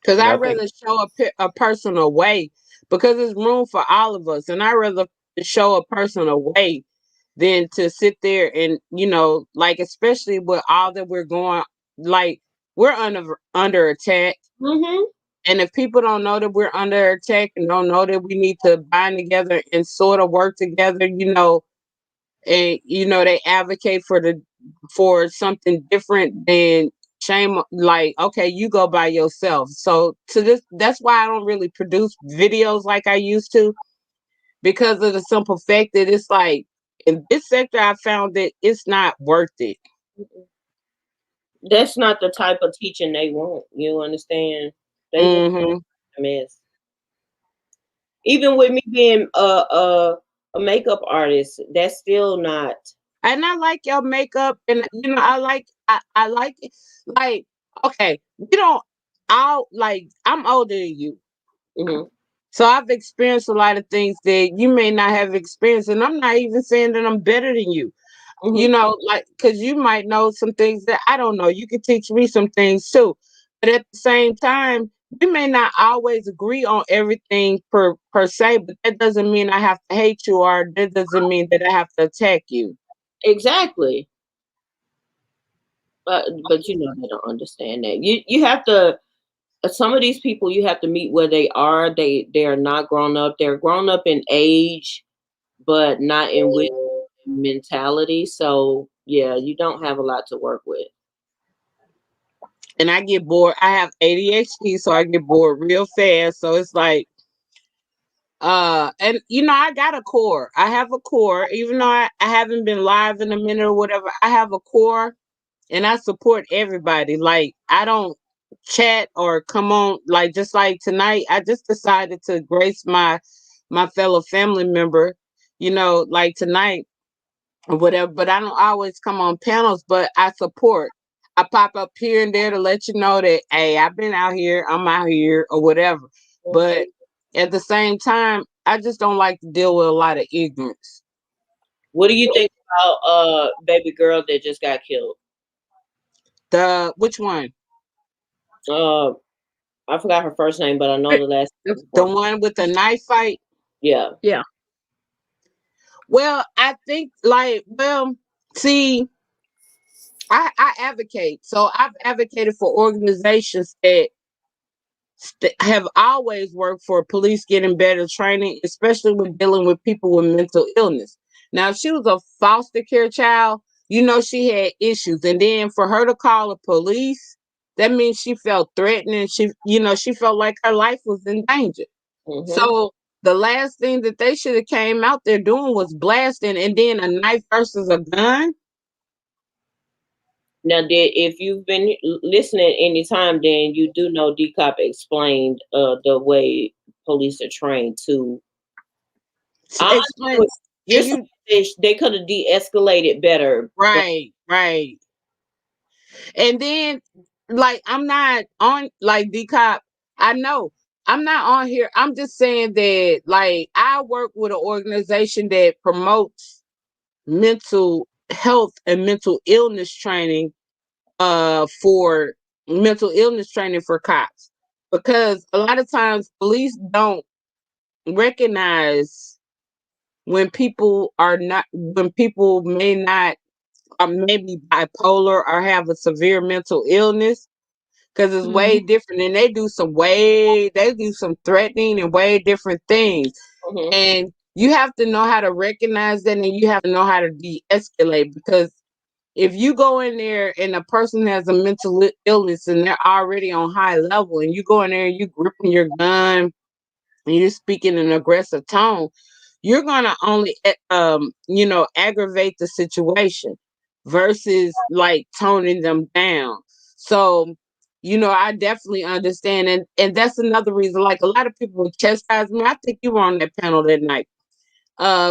Because Yeah, I I think rather show a person a way because there's room for all of us. And I rather show a person a way than to sit there and, especially with all that we're going, we're under attack. Hmm. And if people don't know that we're under attack and don't know that we need to bind together and sort of work together, and they advocate for something different than shame, okay, you go by yourself. So that's why I don't really produce videos like I used to, because of the simple fact that it's in this sector I found that it's not worth it. That's not the type of teaching they want. You understand? They want Hmm. a mess. Even with me being a makeup artist, that's still not. And I like your makeup, and I like it. Okay, you don't I'm older than you. Hmm. So I've experienced a lot of things that you may not have experienced, and I'm not even saying that I'm better than you. Hmm. Because you might know some things that I don't know. You can teach me some things too, but at the same time, we may not always agree on everything per se. But that doesn't mean I have to hate you, or that doesn't mean that I have to attack you. Exactly. But they don't understand that. You have to. Some of these people you have to meet where they are. They are not grown up. They're grown up in age, but not in wisdom and mentality. So yeah, you don't have a lot to work with. And I get bored. I have ADHD, so I get bored real fast. So it's And I got a core. I have a core, even though I haven't been live in a minute or whatever. I have a core, and I support everybody. Like, I don't chat or come on, like, just like tonight. I just decided to grace my fellow family member, like tonight or whatever. But I don't always come on panels, but I support. I pop up here and there to let you know that, hey, I've been out here, I'm out here, or whatever. But at the same time, I just don't like to deal with a lot of ignorance. What do you think about baby girl that just got killed? Which one? I forgot her first name, but I know the last. The one with the knife fight? Yeah. Yeah. Well, I think see, I advocate. So I've advocated for organizations that have always worked for police getting better training, especially when dealing with people with mental illness. Now, if she was a foster care child, she had issues. And then for her to call the police, that means she felt threatened and she felt like her life was in danger. Mm-hmm. So the last thing that they should have came out there doing was blasting, and then a knife versus a gun. Now, if you've been listening anytime, then you do know DCOP explained the way police are trained to. Explain. Yeah, they could have de-escalated better. Right. And then, like, I'm not on like DCOP. I know I'm not on here. I'm just saying that, like, I work with an organization that promotes mental health and mental illness training for mental illness training for cops, because a lot of times police don't recognize when people may not, or maybe bipolar or have a severe mental illness, because it's way different, and they do some threatening and way different things. Mm-hmm. And you have to know how to recognize that, and you have to know how to de-escalate, because if you go in there and a person has a mental illness and they're already on high level, and you go in there and you gripping your gun and you're speaking in an aggressive tone, you're gonna only aggravate the situation versus like toning them down. So, I definitely understand, and that's another reason. Like, a lot of people would chastise me. I think you were on that panel that night.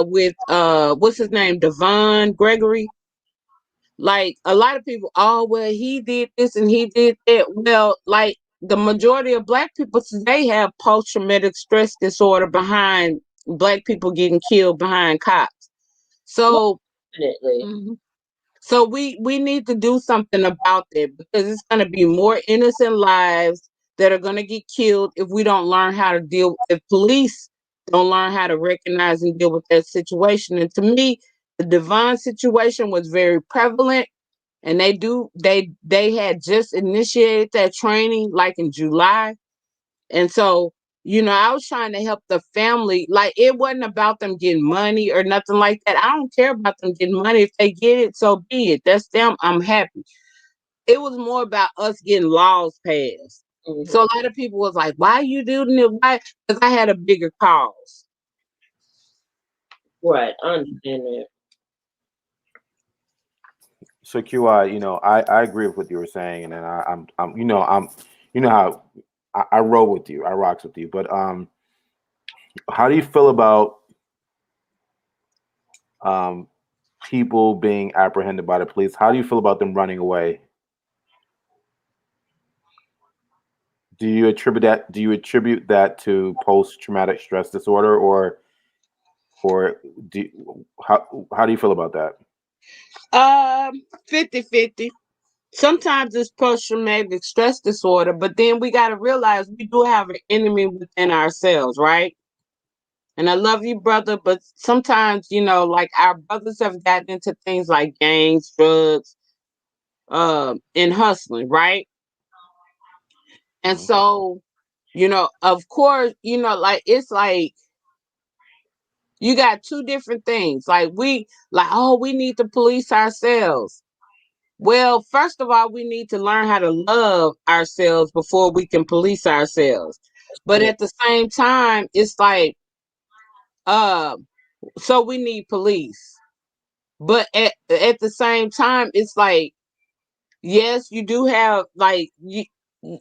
With what's his name, Devon Gregory. Like, a lot of people, oh well, he did this and he did that. Well, like, the majority of Black people today have post-traumatic stress disorder behind Black people getting killed behind cops. So Definitely. So we need to do something about that, because it's going to be more innocent lives that are going to get killed if we don't learn how to deal. If police don't learn how to recognize and deal with that situation. And to me, the Devon situation was very prevalent, and they had just initiated that training like in July. And so, I was trying to help the family. Like, it wasn't about them getting money or nothing like that. I don't care about them getting money. If they get it, so be it. That's them. I'm happy. It was more about us getting laws passed. Mm-hmm. So a lot of people was like, why you doing it? Why? Because I had a bigger cause. Right. I understand that. So QI, I agree with what you were saying, and then I'm how I roll with you, I rocks with you. But how do you feel about people being apprehended by the police? How do you feel about them running away? Do you attribute that to post-traumatic stress disorder, or how do you feel about that? 50-50. Sometimes it's post-traumatic stress disorder, but then we got to realize we do have an enemy within ourselves, right? And I love you, brother, but sometimes, like, our brothers have gotten into things like gangs, drugs, and hustling, right? And so, of course, like, it's like you got two different things. Like, we need to police ourselves. Well, first of all, we need to learn how to love ourselves before we can police ourselves. But at the same time, it's like, So we need police. But at the same time, it's like, yes, you do have like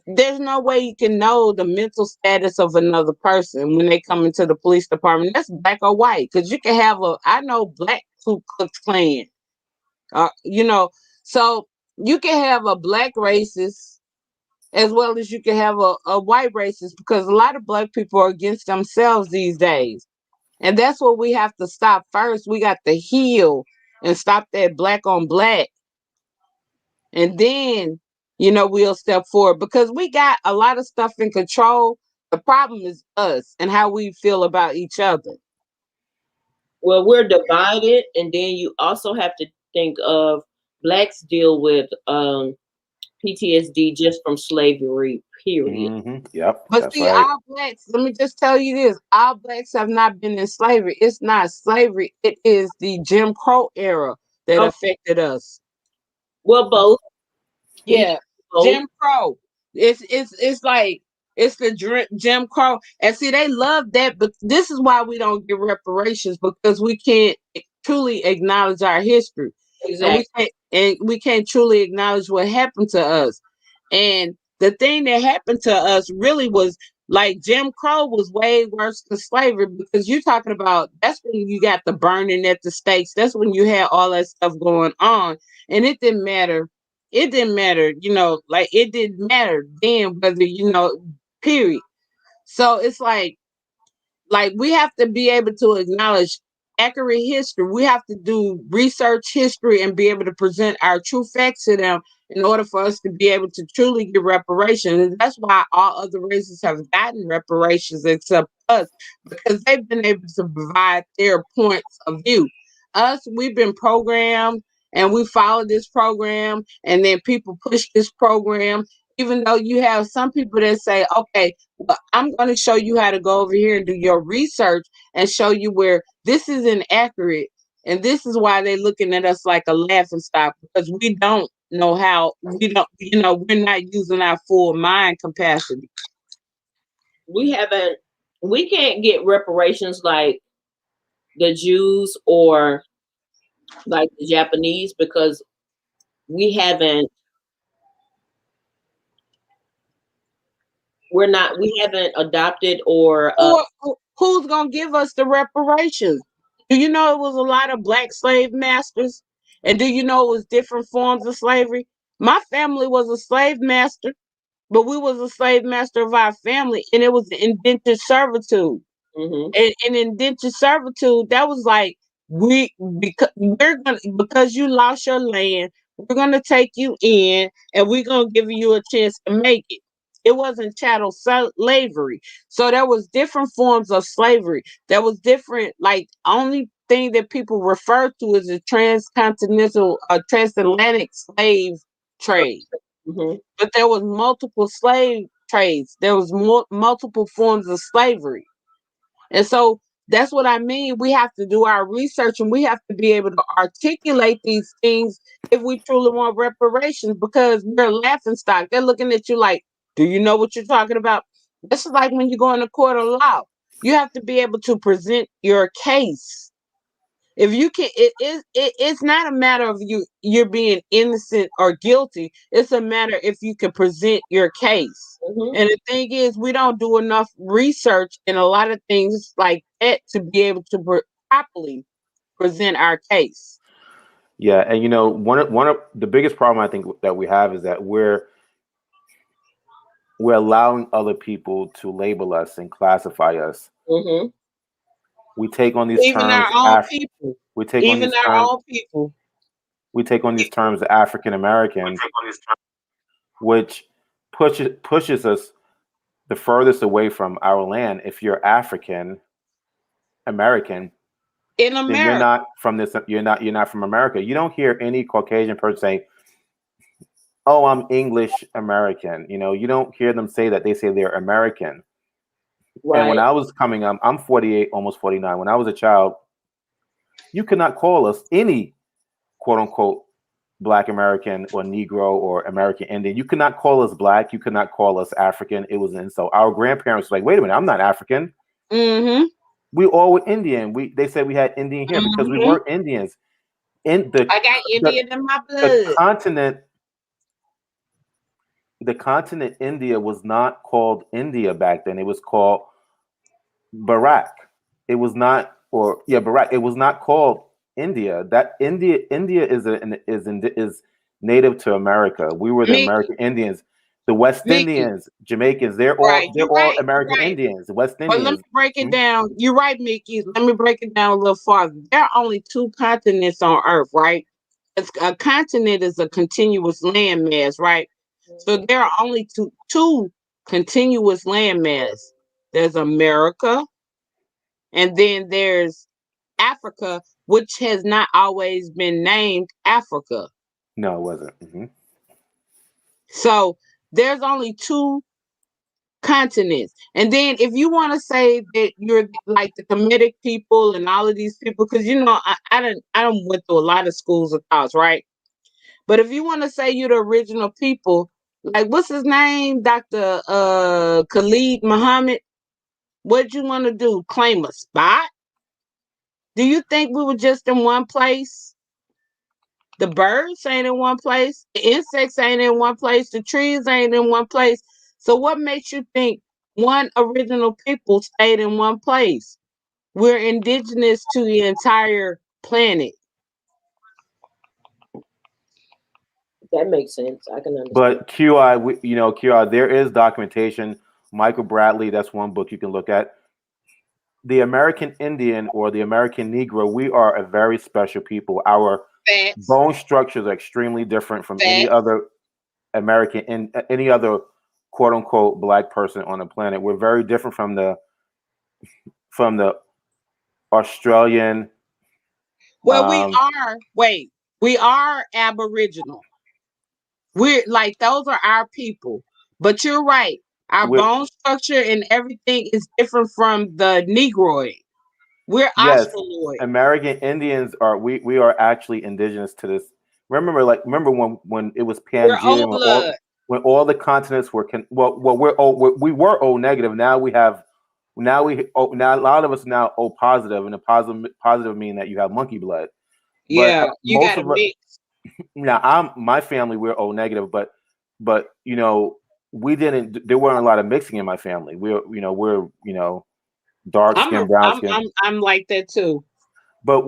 there's no way you can know the mental status of another person when they come into the police department. That's black or white, because you can have I know black Ku Klux Klan, you know, so you can have a black racist as well as you can have a white racist, because a lot of black people are against themselves these days. And that's what we have to stop first. We got to heal and stop that black on black. And then, we'll step forward, because we got a lot of stuff in control. The problem is us and how we feel about each other. Well, we're divided, and then you also have to think of blacks deal with PTSD just from slavery, period. Yep, But that's see, right. all blacks, let me just tell you this, all blacks have not been in slavery. It's not slavery, it is the Jim Crow era that Oh, affected us. well, both. Yeah, Both. Jim Crow. It's like it's the Jim Crow, and see they love that, but this is why we don't get reparations, because we can't truly acknowledge our history, Exactly. and we can't truly acknowledge what happened to us. And the thing that happened to us really was like Jim Crow was way worse than slavery, because you're talking about that's when you got the burning at the stakes. That's when you had all that stuff going on, and it didn't matter. It didn't matter, like it didn't matter then whether period. So it's like we have to be able to acknowledge accurate history. We have to do research history and be able to present our true facts to them in order for us to be able to truly get reparations. And that's why all other races have gotten reparations except us, because they've been able to provide their points of view. Us, we've been programmed and we follow this program, and then people push this program. Even though you have some people that say, okay, well, I'm going to show you how to go over here and do your research and show you where this is inaccurate. And this is why they're looking at us like a laughing stock, because we don't know how, we're not using our full mind capacity. We can't get reparations like the Jews or like the Japanese, because we haven't adopted or Who's going to give us the reparations? Do you know it was a lot of black slave masters? And do you know it was different forms of slavery? My family was a slave master, but we was a slave master of our family, and it was indentured servitude. And indentured servitude, that was like because you lost your land, we're gonna take you in, and we're gonna give you a chance to make it. It wasn't chattel slavery. So there was different forms of slavery. There was different, like only thing that people refer to is the transatlantic slave trade. But there was multiple slave trades. There was multiple forms of slavery. And so that's what I mean. We have to do our research, and we have to be able to articulate these things if we truly want reparations, because we're a laughing stock. They're looking at you like, do you know what you're talking about? This is like when you go in a court of law. You have to be able to present your case. If you can, it's not a matter of you're being innocent or guilty. It's a matter if you can present your case. And the thing is, we don't do enough research in a lot of things like that to be able to properly present our case. Yeah, and one of the biggest problem I think that we have is that we're allowing other people to label us and classify us. We take on these Even terms. our own people. We take on Even these our terms. own people. We take on these terms African American, which pushes us the furthest away from our land. If you're African American, in then America, you're not from this. You're not from America. You don't hear any Caucasian person say, "Oh, I'm English American." You don't hear them say that. They say they're American. Right. And when I was coming up, I'm 48, almost 49. When I was a child, you could not call us any quote unquote Black American or Negro or American Indian. You could not call us Black. You could not call us African. It was an insult. Our grandparents were like, wait a minute, I'm not African. We all were Indian. They said we had Indian here because we weren't Indians. In the I got Indian in my blood. the continent India was not called India back then. It was called Bharat. It was not, Bharat. It was not called India. That India is native to America. We were the Mickey. American Indians. The West Mickey. Indians, Jamaicans, they're Right. all American Indians. The West But let Indians. me break it down. You're right, Mickey. Let me break it down a little farther. There are only two continents on Earth, right? A continent is a continuous landmass, right? So there are only two continuous landmass. There's America, and then there's Africa, which has not always been named Africa. No, it wasn't. So there's only two continents. And then if you want to say that you're like the Kemetic people and all of these people, because I don't went through a lot of schools of thoughts, right? But if you want to say you're the original people, like what's his name? Dr. Khalid Muhammad, what'd you want to do? Claim a spot? Do you think we were just in one place? The birds ain't in one place, the insects ain't in one place, the trees ain't in one place. So what makes you think one original people stayed in one place? We're indigenous to the entire planet. That makes sense. I can understand. But QI, there is documentation. Michael Bradley, that's one book you can look at. The American Indian or the American Negro, we are a very special people. Our bone structures are extremely different from any other any other quote unquote black person on the planet. We're very different from the Australian. Well, we are Aboriginal. We're like, those are our people. But you're right. Our bone structure and everything is different from the Negroid. We're Australoid. American Indians we are actually indigenous to this. Remember when it was Pangea, when all the continents were we were O negative. Now a lot of us now O positive, and a positive meaning that you have monkey blood. Yeah, you got to mix. Now my family, we're O negative, but there weren't a lot of mixing in my family. We're dark skin, brown skin. I'm like that too. But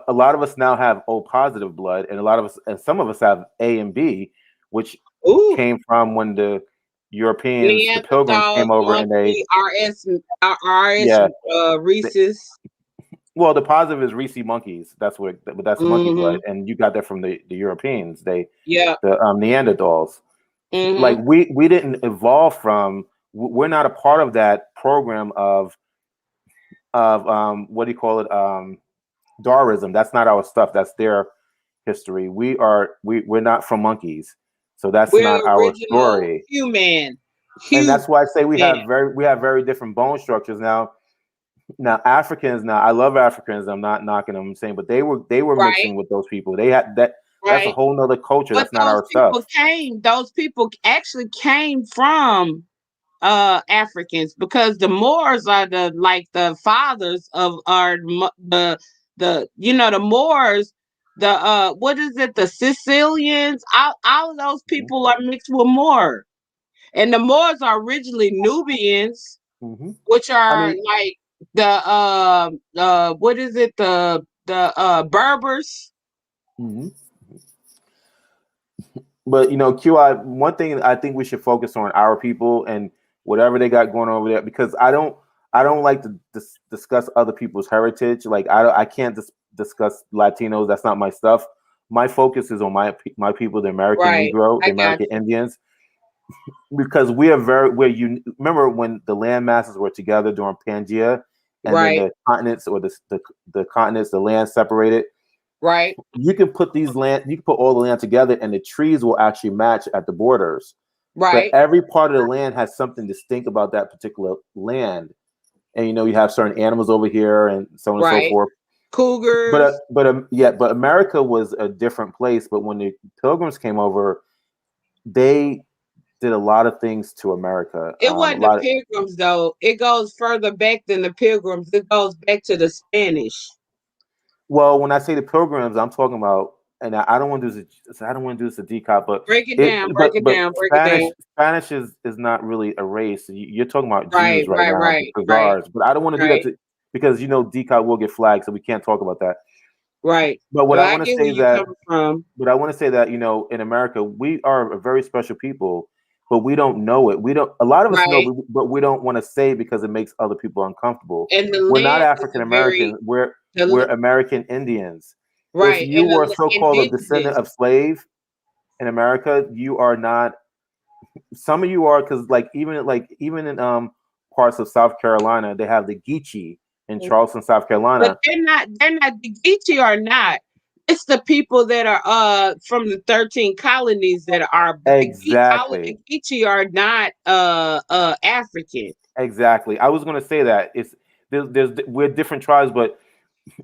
a lot of us now have O positive blood, and some of us have A and B, which came from when the Europeans, the Pilgrims came over and they Rhesus. Well, the positive is Rhesus monkeys. That's monkey blood, and you got that from the Europeans. The Neanderthals. Like we didn't evolve from. We're not a part of that program of what do you call it? Darwinism. That's not our stuff. That's their history. We're not from monkeys, so that's not our story. Human. And that's why I say we have very different bone structures now. Now Africans. Now I love Africans. I'm not knocking them. I'm saying, but they were mixing with those people. They had that. That's a whole nother culture. That's not our stuff. Those people actually came from Africans, because the Moors are the fathers of the Moors, what is it, the Sicilians, all of those people are mixed with Moor, and the Moors are originally Nubians, which are like the what is it, the Berbers. But QI, one thing I think we should focus on our people and whatever they got going on over there, because I don't like to discuss other people's heritage. Like I can't discuss Latinos. That's not my stuff. My focus is on my people, the American Negro, the American Indians, because remember when the land masses were together during Pangea, and then the continents or the continents, the land separated. Right. You can put all the land together, and the trees will actually match at the borders. Right. But every part of the land has something distinct about that particular land. And you have certain animals over here and so on and so forth. Cougars. But America was a different place. But when the Pilgrims came over, they did a lot of things to America. It A wasn't the lot of, Pilgrims though. It goes further back than the Pilgrims. It goes back to the Spanish. well, when I say the Pilgrims, I'm talking about, and I don't want to do this. I don't want to do this to decop, but Break it down, break it but down, break it down. Spanish is not really a race. You're talking about Right, Jews right right, now, right, the right, Khazars, but I don't want to do that right, because decop will get flagged, so we can't talk about that. right. But what Well, I I want to get where say you're that, coming from. but I want to say that in America, we are a very special people, but we don't know it. We don't. A lot of us know, Right. but we don't want to say because it makes other people uncomfortable. And the We're not land is African a very American. We're American Indians. If right. you And were the so-called a descendant indigenous. of slave in America, you are not. Some of you are, because even in parts of South Carolina, they have the Geechee in Charleston, South Carolina. But they're not the Geechee are not. It's the people that are from the 13 colonies that are Exactly. the Geechee are not African. Exactly. I was going to say that we're different tribes, but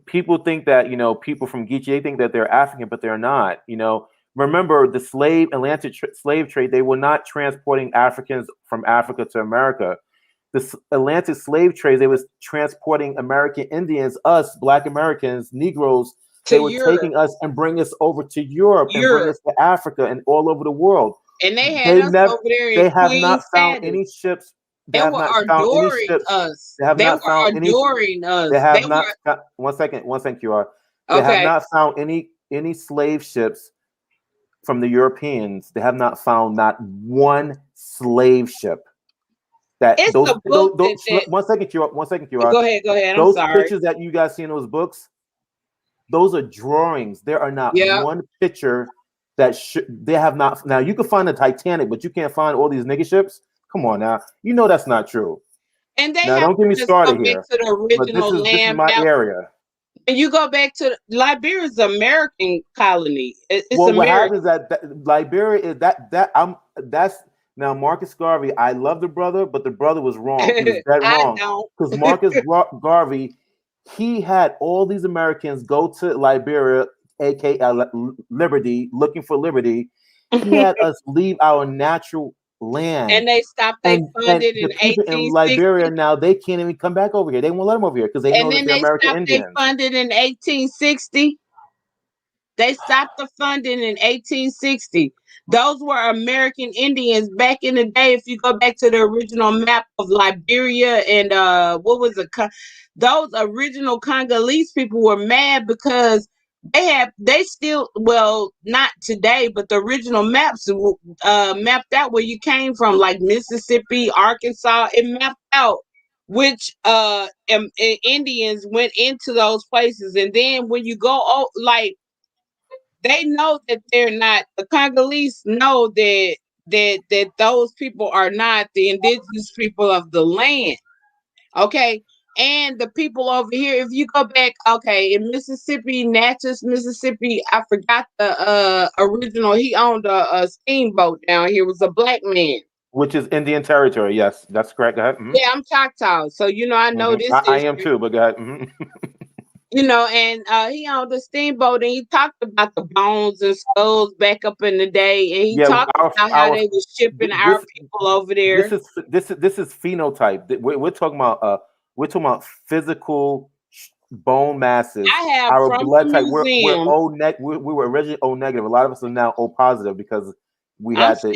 people think that people from Geechee, they think that they're African, but they're not. Remember the Atlantic slave trade. They were not transporting Africans from Africa to America. The Atlantic slave trade, they was transporting American Indians, us Black Americans, Negroes. They were Europe. taking us and bring us over to Europe and bring us to Africa and all over the world. And they had us over there in They have Queen not found status. any ships. They were adoring us. They have They not were found any. adoring us. They have not. One second, QR. They have Okay. not found any slave ships from the Europeans. They have not found not one slave ship. It's Those, a book that 1 second, QR. 1 second, QR. Go ahead. I'm Those sorry. pictures that you guys see in those books, those are drawings. There are not one picture that they have not. Now you can find the Titanic, but you can't find all these nigga ships. Come on now, that's not true. And they Now have don't get me to started go here. back to the original This is land my map. area. And you go back to Liberia's American colony. It's well, what American. happens is that Liberia is that's now Marcus Garvey. I love the brother, but the brother was wrong. He was dead wrong because Marcus Garvey, he had all these Americans go to Liberia, aka Liberty, looking for liberty. He had us leave our natural land, and they stopped their funding in the people 1860. in Liberia now they can't even come back over here. They won't let them over here because they know that they're American Indians. They funded in 1860. They stopped the funding in 1860. Those were American Indians back in the day. If you go back to the original map of Liberia and those original Congolese people were mad because they still, well, not today, but the original maps mapped out where you came from, like Mississippi, Arkansas. It mapped out which Indians went into those places, and then when you go they know that they're not, the Congolese know that those people are not the indigenous people of the land. Okay. And the people over here, if you go back, okay, in Mississippi, Natchez, Mississippi, I forgot the original. He owned a steamboat down here. It was a black man. Which is Indian territory. Yes, that's correct. Go ahead. Mm-hmm. Yeah, I'm Choctaw. So, I know this. I am too, but go ahead. Mm-hmm. And he owned a steamboat, and he talked about the bones and skulls back up in the day, and he talked about how they were shipping our people over there. This is phenotype. We're talking about physical bone masses. I have our from blood the type. museum. We were originally O negative. A lot of us are now O positive because we had to.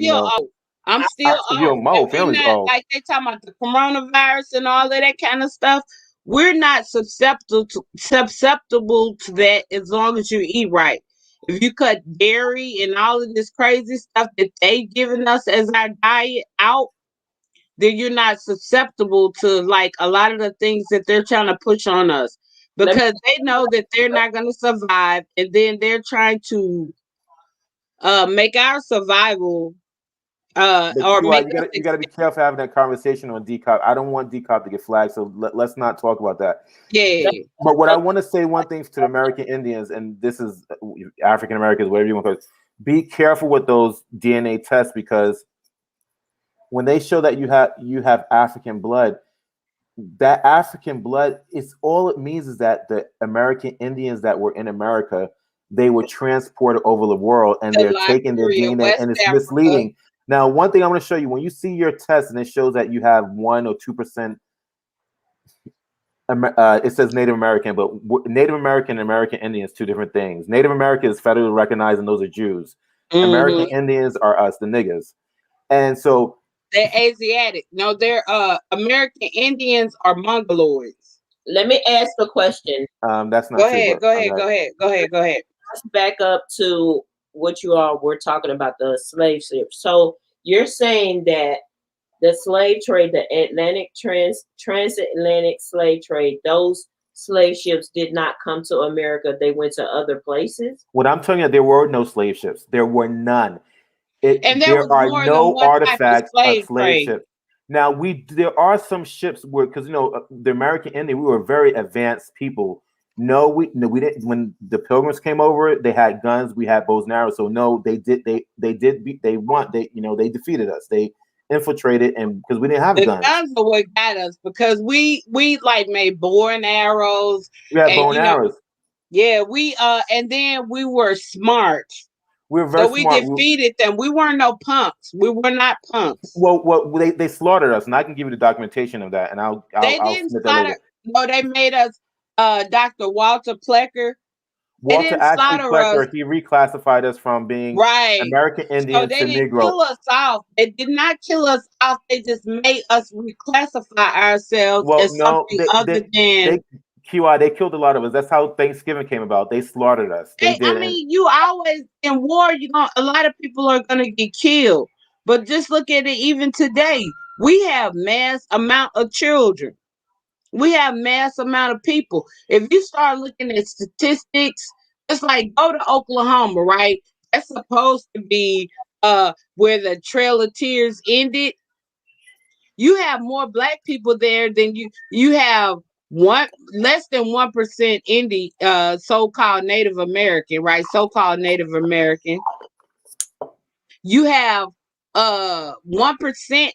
I'm still O. Family's O. Like they talking about the coronavirus and all of that kind of stuff. We're not susceptible to that as long as you eat right. If you cut dairy and all of this crazy stuff that they giving us as our diet out, then you're not susceptible to like a lot of the things that they're trying to push on us, because they know that they're not going to survive, and then they're trying to make our survival you got to be careful having that conversation on DCOP. I don't want DCOP to get flagged, so let's not talk about that. Yeah. But what I want to say, one thing to the American Indians, and this is African Americans, whatever you want to call it, be careful with those DNA tests, because when they show that you have African blood, that African blood is all it means is that the American Indians that were in America, they were transported over the world, and they're taking their DNA, and it's misleading. Now, one thing I'm going to show you, when you see your test and it shows that you have 1 or 2%, it says Native American, but Native American and American Indians, two different things. Native American is federally recognized, and those are Jews. American Indians are us, the niggas. And so they're Asiatic. No, they're American Indians are Mongoloids. Let me ask a question. That's not Go true. ahead. Let's back up to what you all were talking about, the slave ships. So you're saying that the slave trade, the Atlantic transatlantic slave trade, those slave ships did not come to America. They went to other places. What I'm telling you, there were no slave ships. There were none. And there are was more no than one artifacts type of slave ships. Now there are some ships where, because the American Indian, we were very advanced people. No, we didn't. When the Pilgrims came over, they had guns. We had bows and arrows. So no, they defeated us. They infiltrated, and because we didn't have guns. The guns are what got us, because we like made bow and arrows. We had bow and arrows. Yeah, we and then we were smart. We were very smart. We defeated them. We weren't no punks. We were not punks. Well, they slaughtered us, and I can give you the documentation of that, and I'll didn't submit slaughter. That later. No, they made us. Dr. Walter Plecker. Walter actually Plecker, he reclassified us from being American Indians to Negro. They didn't kill us off. They did not kill us off. They just made us reclassify ourselves as something other than. QI, they killed a lot of us. That's how Thanksgiving came about. They slaughtered us. They did. I mean, you always in war. A lot of people are gonna get killed. But just look at it. Even today, we have mass amount of children. We have mass amount of people. If you start looking at statistics, it's like go to Oklahoma, right? That's supposed to be where the Trail of Tears ended. You have more black people there than you have less than 1% so-called Native American, right? So-called Native American. You have 1%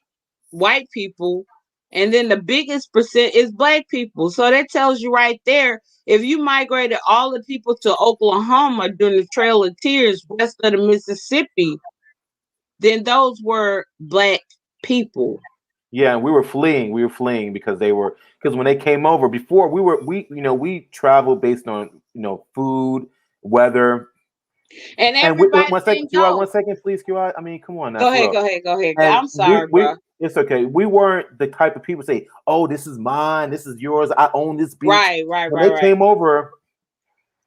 white people, and then the biggest percent is black people. So that tells you right there, if you migrated all the people to Oklahoma during the Trail of Tears west of the Mississippi, then those were black people. Yeah, and we were fleeing. We were fleeing because when they came over before, we traveled based on food, weather. And everybody one second, please, QI. I mean, come on now. Go ahead. I'm sorry, bro. It's okay. We weren't the type of people say, "Oh, this is mine. This is yours. I own this beach." Right. When they came over,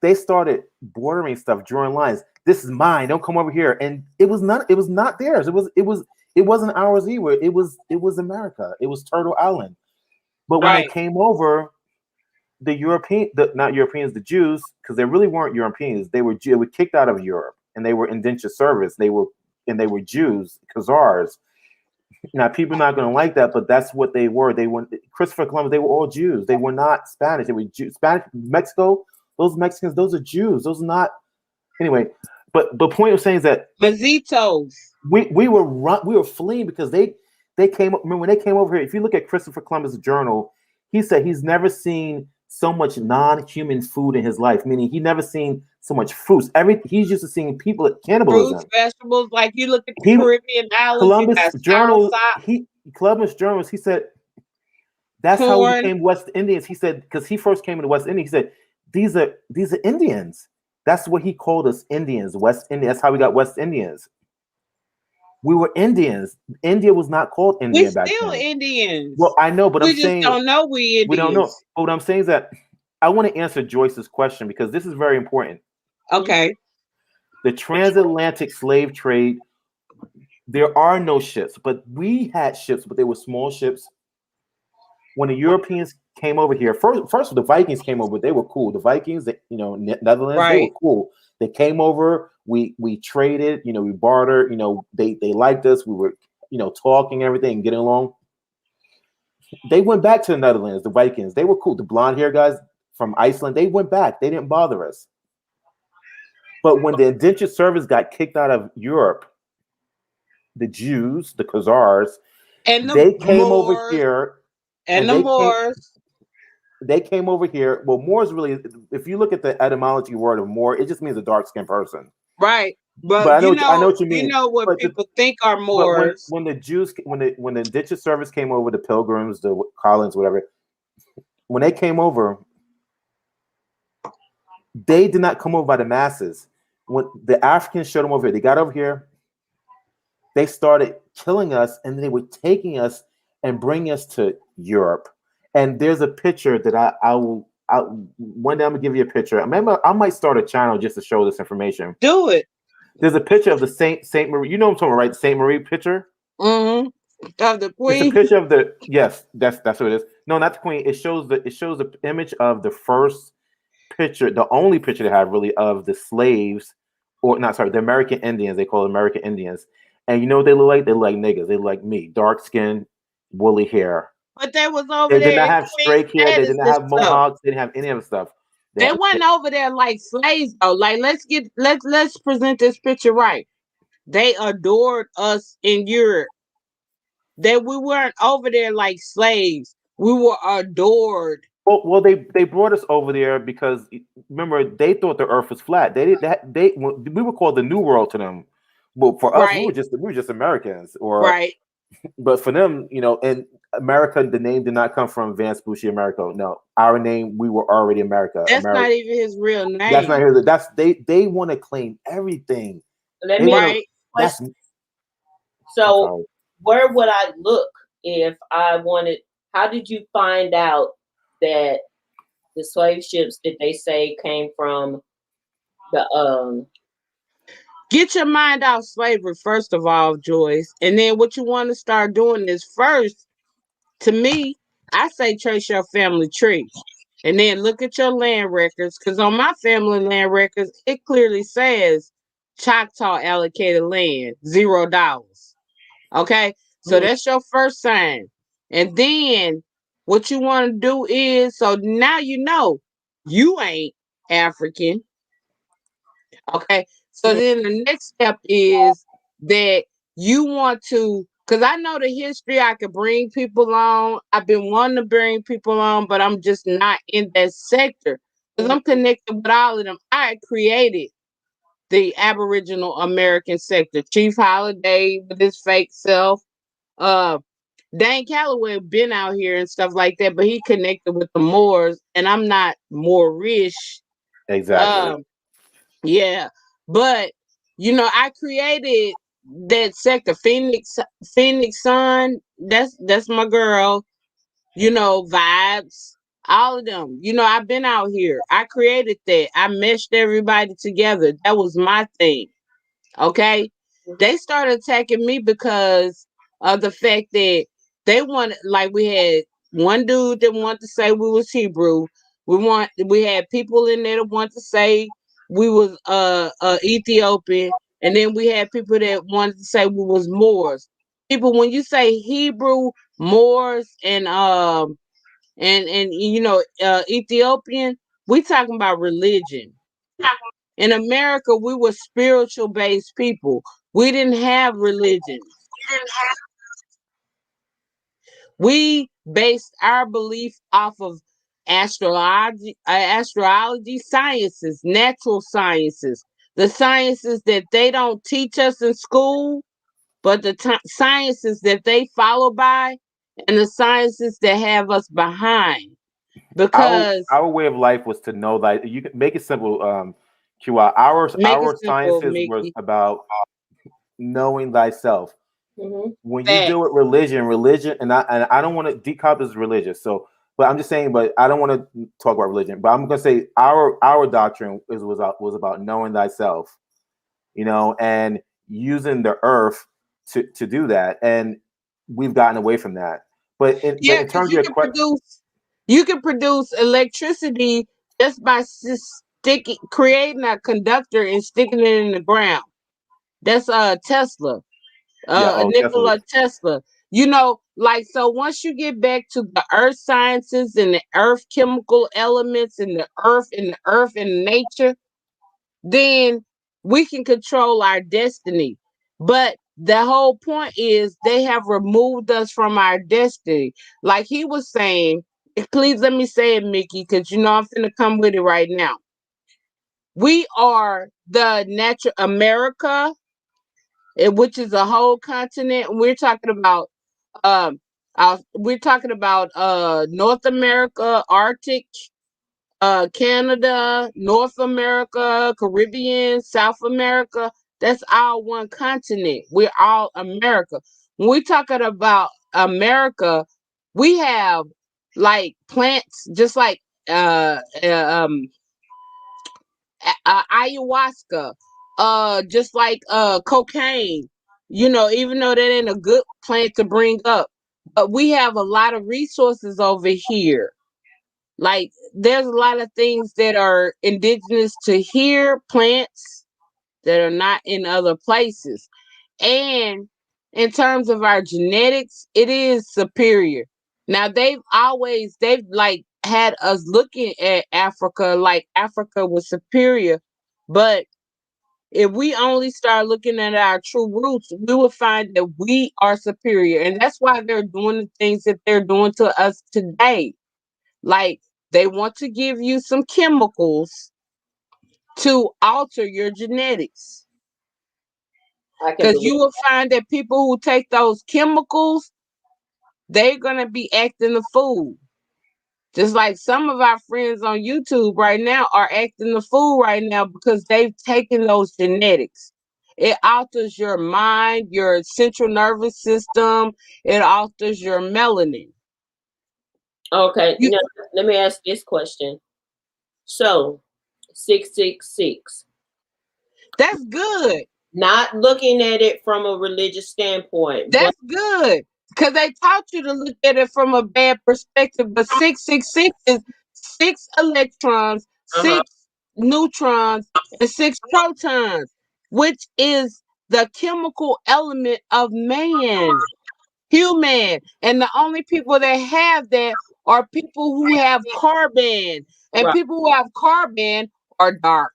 they started bordering stuff, drawing lines. This is mine. Don't come over here. And it was not theirs. It wasn't ours either. It was America. It was Turtle Island. But when they came over, the Jews, because they really weren't Europeans. They were kicked out of Europe, and they were indentured service. They were Jews, Khazars. Now, people are not going to like that, but that's what they were. They were Christopher Columbus. They were all Jews. They were not Spanish. They were Jews. Spanish, Mexico. Those Mexicans, those are Jews. Those are not. Anyway, but the point of saying is that Mazitos. We were fleeing because they came up. Remember when they came over here? If you look at Christopher Columbus' journal, he said he's never seen so much non-human food in his life. Meaning he never seen so much fruits. He's used to seeing people at cannibalism. Fruits, vegetables. Like you look at the Caribbean islands. Columbus journals. He said that's how we became West Indians. He said because he first came into West India. He said these are Indians. That's what he called us, Indians, West Indians. That's how we got West Indians. We were Indians. India was not called India back then. We're still Indians. Well, I know, but we just don't know we Indians. We don't know. But what I'm saying is that I want to answer Joyce's question because this is very important. Okay. The transatlantic slave trade, there are no ships, but we had ships, but they were small ships. When the Europeans came over here, first the Vikings came over, they were cool. The Vikings, Netherlands, they were cool. They came over, we traded, we bartered, they liked us. We were, talking everything, getting along. They went back to the Netherlands, the Vikings. They were cool. The blonde hair guys from Iceland, they went back. They didn't bother us. But when the indentured servants got kicked out of Europe, the Jews, the Khazars, they came over here. And the Moors. They came over here. Well, Moors really, if you look at the etymology word of Moor, it just means a dark-skinned person. Right. But But I know what you you mean. know what But people think are but Moors. when the Jews when the indigenous service came over, the Pilgrims, the Colonists, whatever, when they came over, they did not come over by the masses. When the Africans showed them over here, they got over here, they started killing us, and they were taking us and bringing us to Europe. And there's a picture that one day I'm gonna give you a picture. I might start a channel just to show this information. Do it. There's a picture of the Saint Marie. You know what I'm talking about, right? Saint Marie picture. Mm-hmm. Of the It's a Queen. picture of the yes. That's what it is. No, not the Queen. It shows the image of the first picture, the only picture they have really of the slaves, or not sorry, the American Indians. They call it American Indians. And you know what they look like? They look like niggas. They look like me, dark skin, woolly hair. But they was over They did there not in have Queen straight hair. They status did not and have stuff. mohawks. They didn't have any of the stuff. They wasn't over there like slaves though. Like let's present this picture right. They adored us in Europe. That we weren't over there like slaves. We were adored. Well, they brought us over there because remember they thought the Earth was flat. They did that. We were called the New World to them. Well, for us, Right. we were just Americans. Right. But for them, in America, the name did not come from Vance Bucci America. No, our name, we were already America. That's not even his real name. That's not here. They want to claim everything. Let me Right. So where would I look if I wanted? How did you find out that the slave ships that they say came from the Get your mind off slavery, first of all, Joyce. And then what you want to start doing is first, to me, I say trace your family tree. And then look at your land records. Because on my family land records, it clearly says Choctaw allocated land, $0. Okay? So that's your first sign. And then what you want to do is, so now you know you ain't African. Okay. So then the next step is that you want to, because I know the history, I could bring people on. I've been wanting to bring people on, but I'm just not in that sector. Because I'm connected with all of them. I created the Aboriginal American sector. Chief Holiday with his fake self. Dan Calloway been out here and stuff like that, but he connected with the Moors, and I'm not Moorish. Exactly. Yeah, but I created that sector, Phoenix Sun. That's my girl. Vibes, all of them. I've been out here. I created that. I meshed everybody together. That was my thing. Okay, they started attacking me because of the fact that they wanted, like, we had one dude that wanted to say we was Hebrew. We had people in there that wanted to say we was Ethiopian, and then we had people that wanted to say we was Moors. People, when you say Hebrew, Moors, and Ethiopian, we talking about religion. In America, we were spiritual based people. We didn't have religions. We based our belief off of astrology sciences, natural sciences, the sciences that they don't teach us in school, but the sciences that they follow by, and the sciences that have us behind. Because Our way of life was to know that you can make it simple. QI. make it Our simple, sciences was Mickey. about knowing thyself. When you Facts. deal with religion, and I don't want to DCOP is religious, so but I'm just saying, but I don't want to talk about religion. But I'm gonna say our doctrine was about knowing thyself, and using the earth to do that, and we've gotten away from that. But Yeah, in because terms of your question, you can produce electricity just by creating a conductor and sticking it in the ground. That's Tesla, yeah, oh Tesla, Nikola Tesla. Like, so once you get back to the earth sciences and the earth chemical elements and the earth and nature, then we can control our destiny. But the whole point is they have removed us from our destiny. Like he was saying, please let me say it, Mickey, because I'm finna come with it right now. We are the natural America, which is a whole continent. We're talking about North America, Arctic, Canada, North America, Caribbean, South America. That's all one continent. We're all America. When we're talking about America, we have like plants, just like ayahuasca, just like cocaine. You know, even though that ain't a good plant to bring up, but we have a lot of resources over here. Like there's a lot of things that are indigenous to here, plants that are not in other places. And in terms of our genetics, it is superior. Now they've like had us looking at Africa like Africa was superior, but if we only start looking at our true roots, we will find that we are superior. And that's why they're doing the things that they're doing to us today. Like they want to give you some chemicals to alter your genetics. I can Because believe. you will find that people who take those chemicals, they're going to be acting the fool. Just like some of our friends on YouTube right now are acting the fool right now because they've taken those genetics. It alters your mind, your central nervous system, it alters your melanin. Okay, You, now let me ask this question. So, 666. that's good. Not looking at it from a religious standpoint, but That's good. Because they taught you to look at it from a bad perspective. But 666 is 6 electrons, uh-huh. 6 neutrons, and 6 protons, which is the chemical element of man, human. And the only people that have that are people who have carbon. And Right. people who have carbon are dark.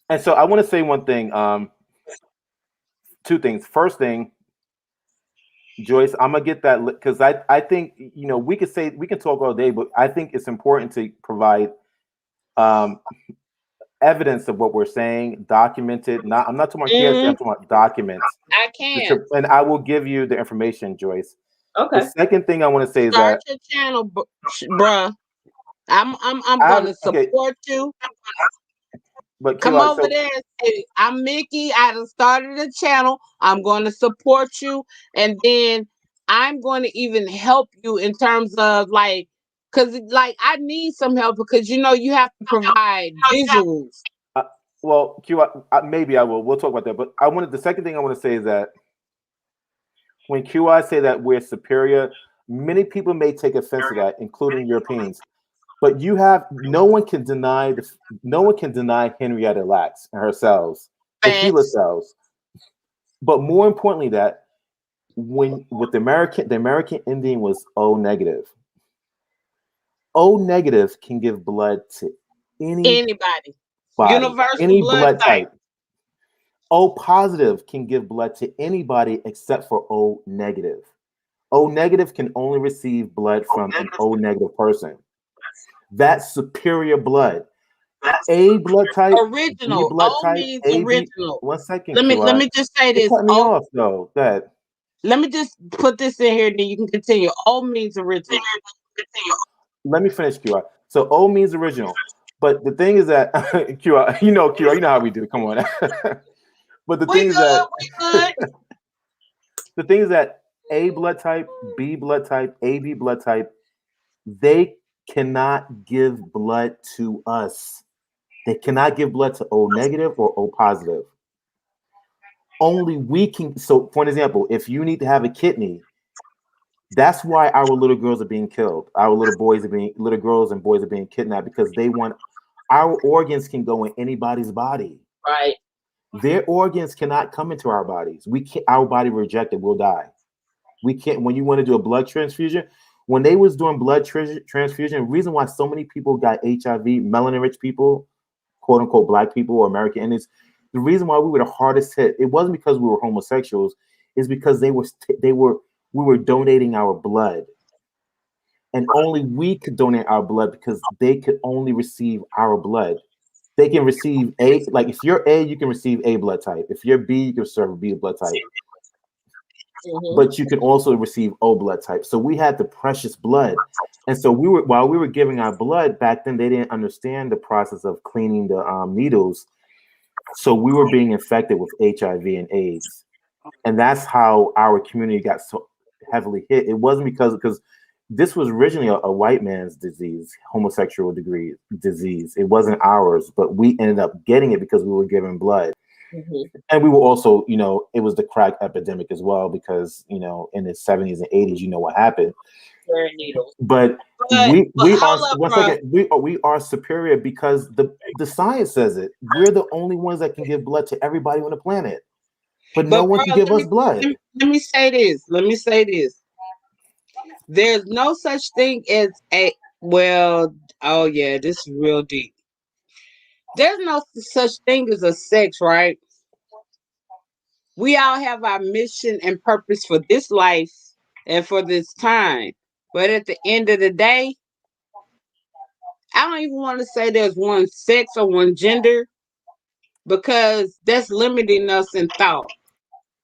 And so I want to say one thing, two things. First thing, Joyce, I'm gonna get that because I think we can talk all day, but I think it's important to provide evidence of what we're saying, documented. I'm not talking about hearsay. I'm talking about documents. I can. And I will give you the information, Joyce. Okay. The second thing I want to say is Start that your channel, bruh. I'm gonna support you. But Come Q, over there and say, I'm Mickey. I done started a channel. I'm going to support you. And then I'm going to even help you in terms of because I need some help because you have to provide visuals. well, Q, maybe I will. We'll talk about that. But the second thing I want to say is that when QI say that we're superior, many people may take offense to that, including Europeans. But no one can deny Henrietta Lacks and herself, the HeLa cells. But more importantly, that with the American Indian was O negative. O negative can give blood to anybody. Universal any blood type. O positive can give blood to anybody except for O negative. O negative can only receive blood from an O negative person. That's superior blood. A blood type, original. B blood O type, means AB. original. 1 second. Let me just say this. Cut me off though. Go ahead. Let me just put this in here, then you can continue. O means original. Let me finish, QI. So O means original. But the thing is that QI, you know how we do. Come on. But the thing is that the thing is that A blood type, B blood type, AB blood type, they cannot give blood to us. They cannot give blood to O negative or O positive. Only we can. So, for an example, if you need to have a kidney, that's why our little girls are being killed. Our little girls and boys are being kidnapped because they want our organs can go in anybody's body. Right. Their organs cannot come into our bodies. We can't. Our body rejected. We'll die. We can't. When you want to do a blood transfusion, when they was doing blood transfusion, the reason why so many people got HIV, melanin-rich people, quote unquote black people or American Indians, the reason why we were the hardest hit, it wasn't because we were homosexuals, is because we were donating our blood. And only we could donate our blood because they could only receive our blood. they can receive A. Like if you're A, you can receive A blood type. If you're B, you can serve B blood type. But you can also receive O blood type. So we had the precious blood. And so while we were giving our blood back then, they didn't understand the process of cleaning the needles. So we were being infected with HIV and AIDS. And that's how our community got so heavily hit. It wasn't because this was originally a white man's disease, homosexual disease. It wasn't ours, but we ended up getting it because we were giving blood. And we were also, it was the crack epidemic as well, because, in the 70s and 80s, what happened. But we are superior because the science says it. We're the only ones that can give blood to everybody on the planet. But no one can give us blood. Let me say this. There's no such thing as this is real deep. There's no such thing as a sex, right? We all have our mission and purpose for this life and for this time. But at the end of the day, I don't even want to say there's one sex or one gender, because that's limiting us in thought.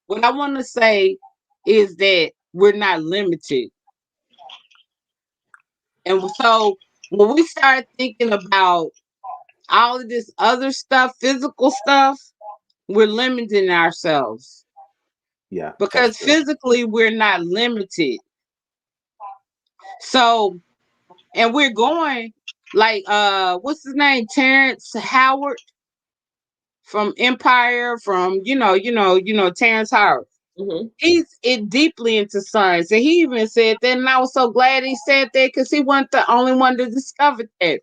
What I want to say is that we're not limited. And so when we start thinking about all of this other stuff, physical stuff, we're limiting ourselves. Yeah. Because physically we're not limited. So, and we're going like what's his name? Terrence Howard from Empire, from Terrence Howard. He's deeply into science, and he even said that, and I was so glad he said that, because he wasn't the only one to discover that.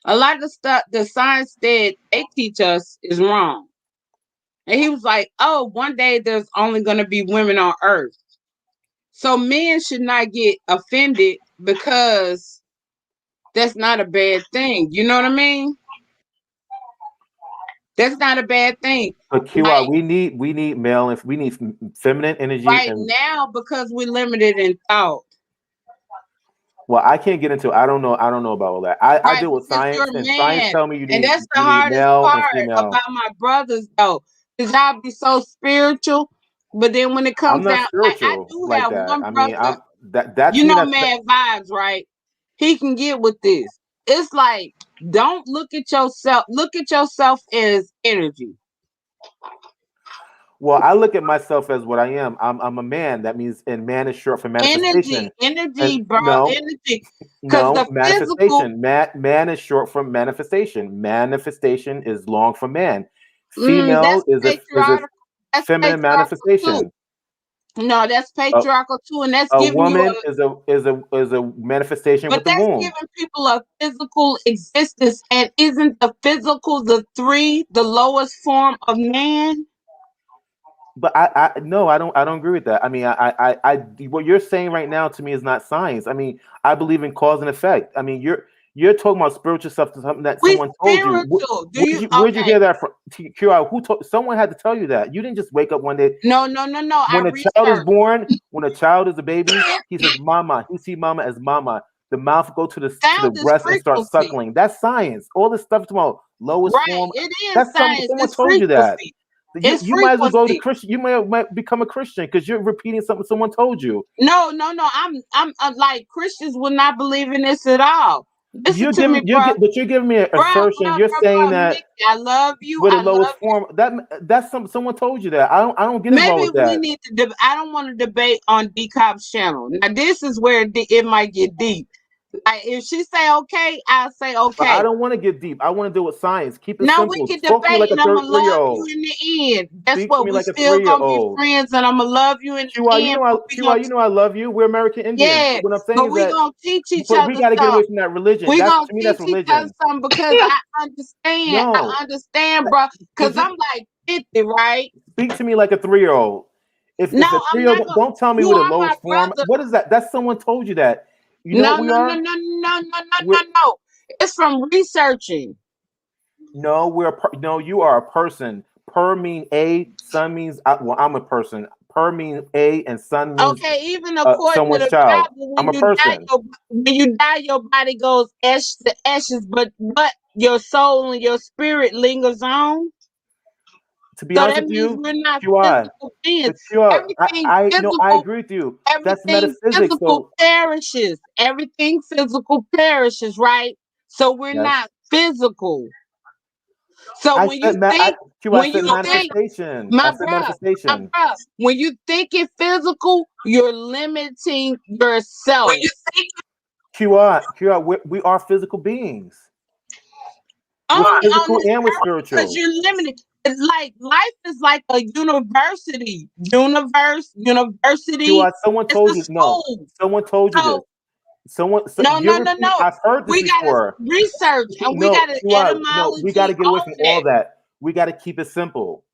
A lot of the stuff, the science that they teach us, is wrong. And he was like, oh, one day there's only going to be women on Earth. So men should not get offended, because that's not a bad thing. You know what I mean? That's not a bad thing. But QI, we need male, if we need feminine energy right now, because we're limited in thought. Well, I can't get into. I don't know about all that. I deal with science, and science tell me you need. And that's the hardest part about my brothers, though, because y'all be so spiritual, but then when it comes down, like, I do have one brother. That's man vibes, right? He can get with this. It's like, don't look at yourself. Look at yourself as energy. Well, I look at myself as what I am. I'm a man. That means, and man is short for manifestation. Energy, bro. No, energy. No, manifestation. Man is short for manifestation. Manifestation is long for man. Female is a feminine manifestation. No, that's patriarchal too, and that's a woman is a manifestation with the womb. But that's giving people a physical existence, and isn't the physical the lowest form of man? But I don't agree with that. I mean, I what you're saying right now to me is not science. I mean, I believe in cause and effect. I mean, you're talking about spiritual stuff to something that someone told you. Where'd you hear that from? QI, who told? Someone had to tell you that. You didn't just wake up one day. No. When a child is born, when a child is a baby, he says "mama." He sees mama as mama. The mouth go to the breast and start suckling. That's science. All this stuff about lowest form. It is that's science. Someone told you that. You might as well go to Christian. You might become a Christian because you're repeating something someone told you. No. I'm like, Christians would not believe in this at all. But you're giving me an assertion. You're saying that I love you. With the lowest form. That's someone told you that. I don't get involved with that. Maybe we need to. I don't want to debate on DCOP's channel. Now this is where it might get deep. Like, if she say okay, I'll say okay. But I don't want to get deep. I want to deal with science. Keep it now simple. We can debate, and I'm gonna love you in the end. That's what we're still gonna be friends, and I'm gonna love you in the end. You know I love you. We're American Indians. Yeah, what I'm saying but is we're gonna teach each other. We gotta get away from that religion. We're gonna teach each other something, because I understand. No. I understand, bro. Because I'm like 50, right? Speak to me like a 3-year-old. If a 3-year-old, don't tell me with the lowest form. What is that? That's someone told you that. You know No. It's from researching. No, you are a person. Per mean A, son means I'm a person. Per means A, and son means even according to the child. Bible, I'm a person. When you die, your body goes to ashes. But your soul and your spirit lingers on. To be So honest that with means you, we're not QI, physical beings. but QI, Everything I no, I physical, agree with you. That's everything metaphysics. physical So perishes. Everything physical perishes, right? So we're yes, not physical. So I said QI when said you think, manifestation. I said my manifestation. bruh, when you think it physical, you're limiting yourself. QI, we are physical beings. We're Only on physical this and we're earth because spiritual. you're limited. It's like life is like a university. University QI, someone is told the you no. school. Someone told you this. So You're repeating. no. I've heard this We gotta before. research and we No, gotta QI, no, we got etymology, to get away all from of all that. that. We got to keep it simple.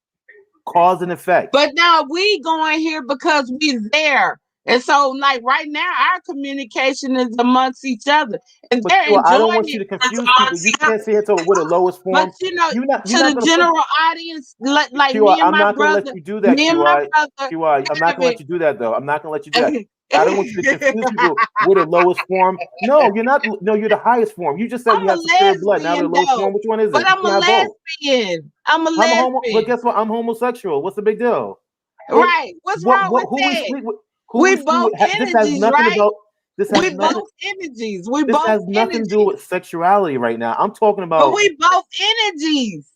Cause and effect. But now we going here because we there. And so like right now our communication is amongst each other. And But they're QI, I don't enjoying want you it to confuse people. amongst You each other. can't say it to with the lowest But form. you know, You're to not the gonna put general audience, like QI. me and I'm my not gonna let brother, you do that, QI. QI, I'm not gonna let haven't you do that though. I'm not gonna let you do that. I don't want you to confuse people with the lowest form. No, you're not. No, you're the highest form. You just said I'm we a have superior blood. Now we're the lesbian lowest though. form. Which one is But it? You I'm can a have both. lesbian. I'm a I'm a homo, but lesbian. guess what? I'm homosexual. What's the big deal? And Right. What's wrong with who we that? sleep with? Who we We sleep both with? This has energies, nothing right? about. This has We nothing. both energies. We This both has nothing to do energies. with sexuality right now. I'm talking But about we both energies.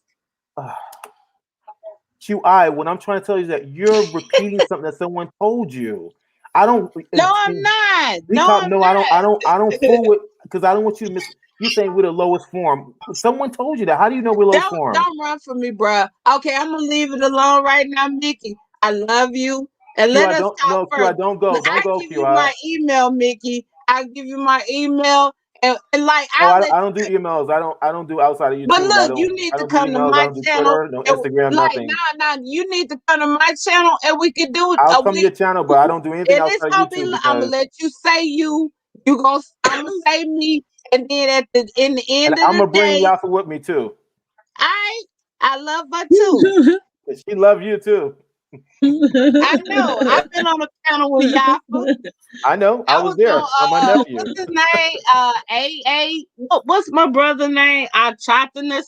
QI. What I'm trying to tell you is that you're repeating something that someone told you. I don't. No, I'm not. No, DCOP, I'm no, I don't fool with because I don't want you to miss. You saying we're the lowest form. Someone told you that. How do you know we're lowest form? Don't run from me, bruh. Okay, I'm gonna leave it alone right now, Mickey. I love you. And let QI, us don't talk no further. QI, don't go, don't I go, give you QI. my email, Mickey. I'll give you my email. And like Oh, I'll let I don't do emails. I don't do outside of but YouTube. look, you need I to don't do come to emails. I my don't do channel. Twitter, no And, Instagram, like, nothing. you need to come to my channel and we can do it. I'll come to your channel, but I don't do anything And it's outside of gonna be. YouTube I'm gonna because let you say you. I'm gonna say me, and then in the and end of I'm the gonna bring day, Yafa with me too. I love her too. She love you too. I know. I've been on the panel with Yafa. I know. I I was was there. My on nephew. what's his name? What's my brother's name? Choppiness.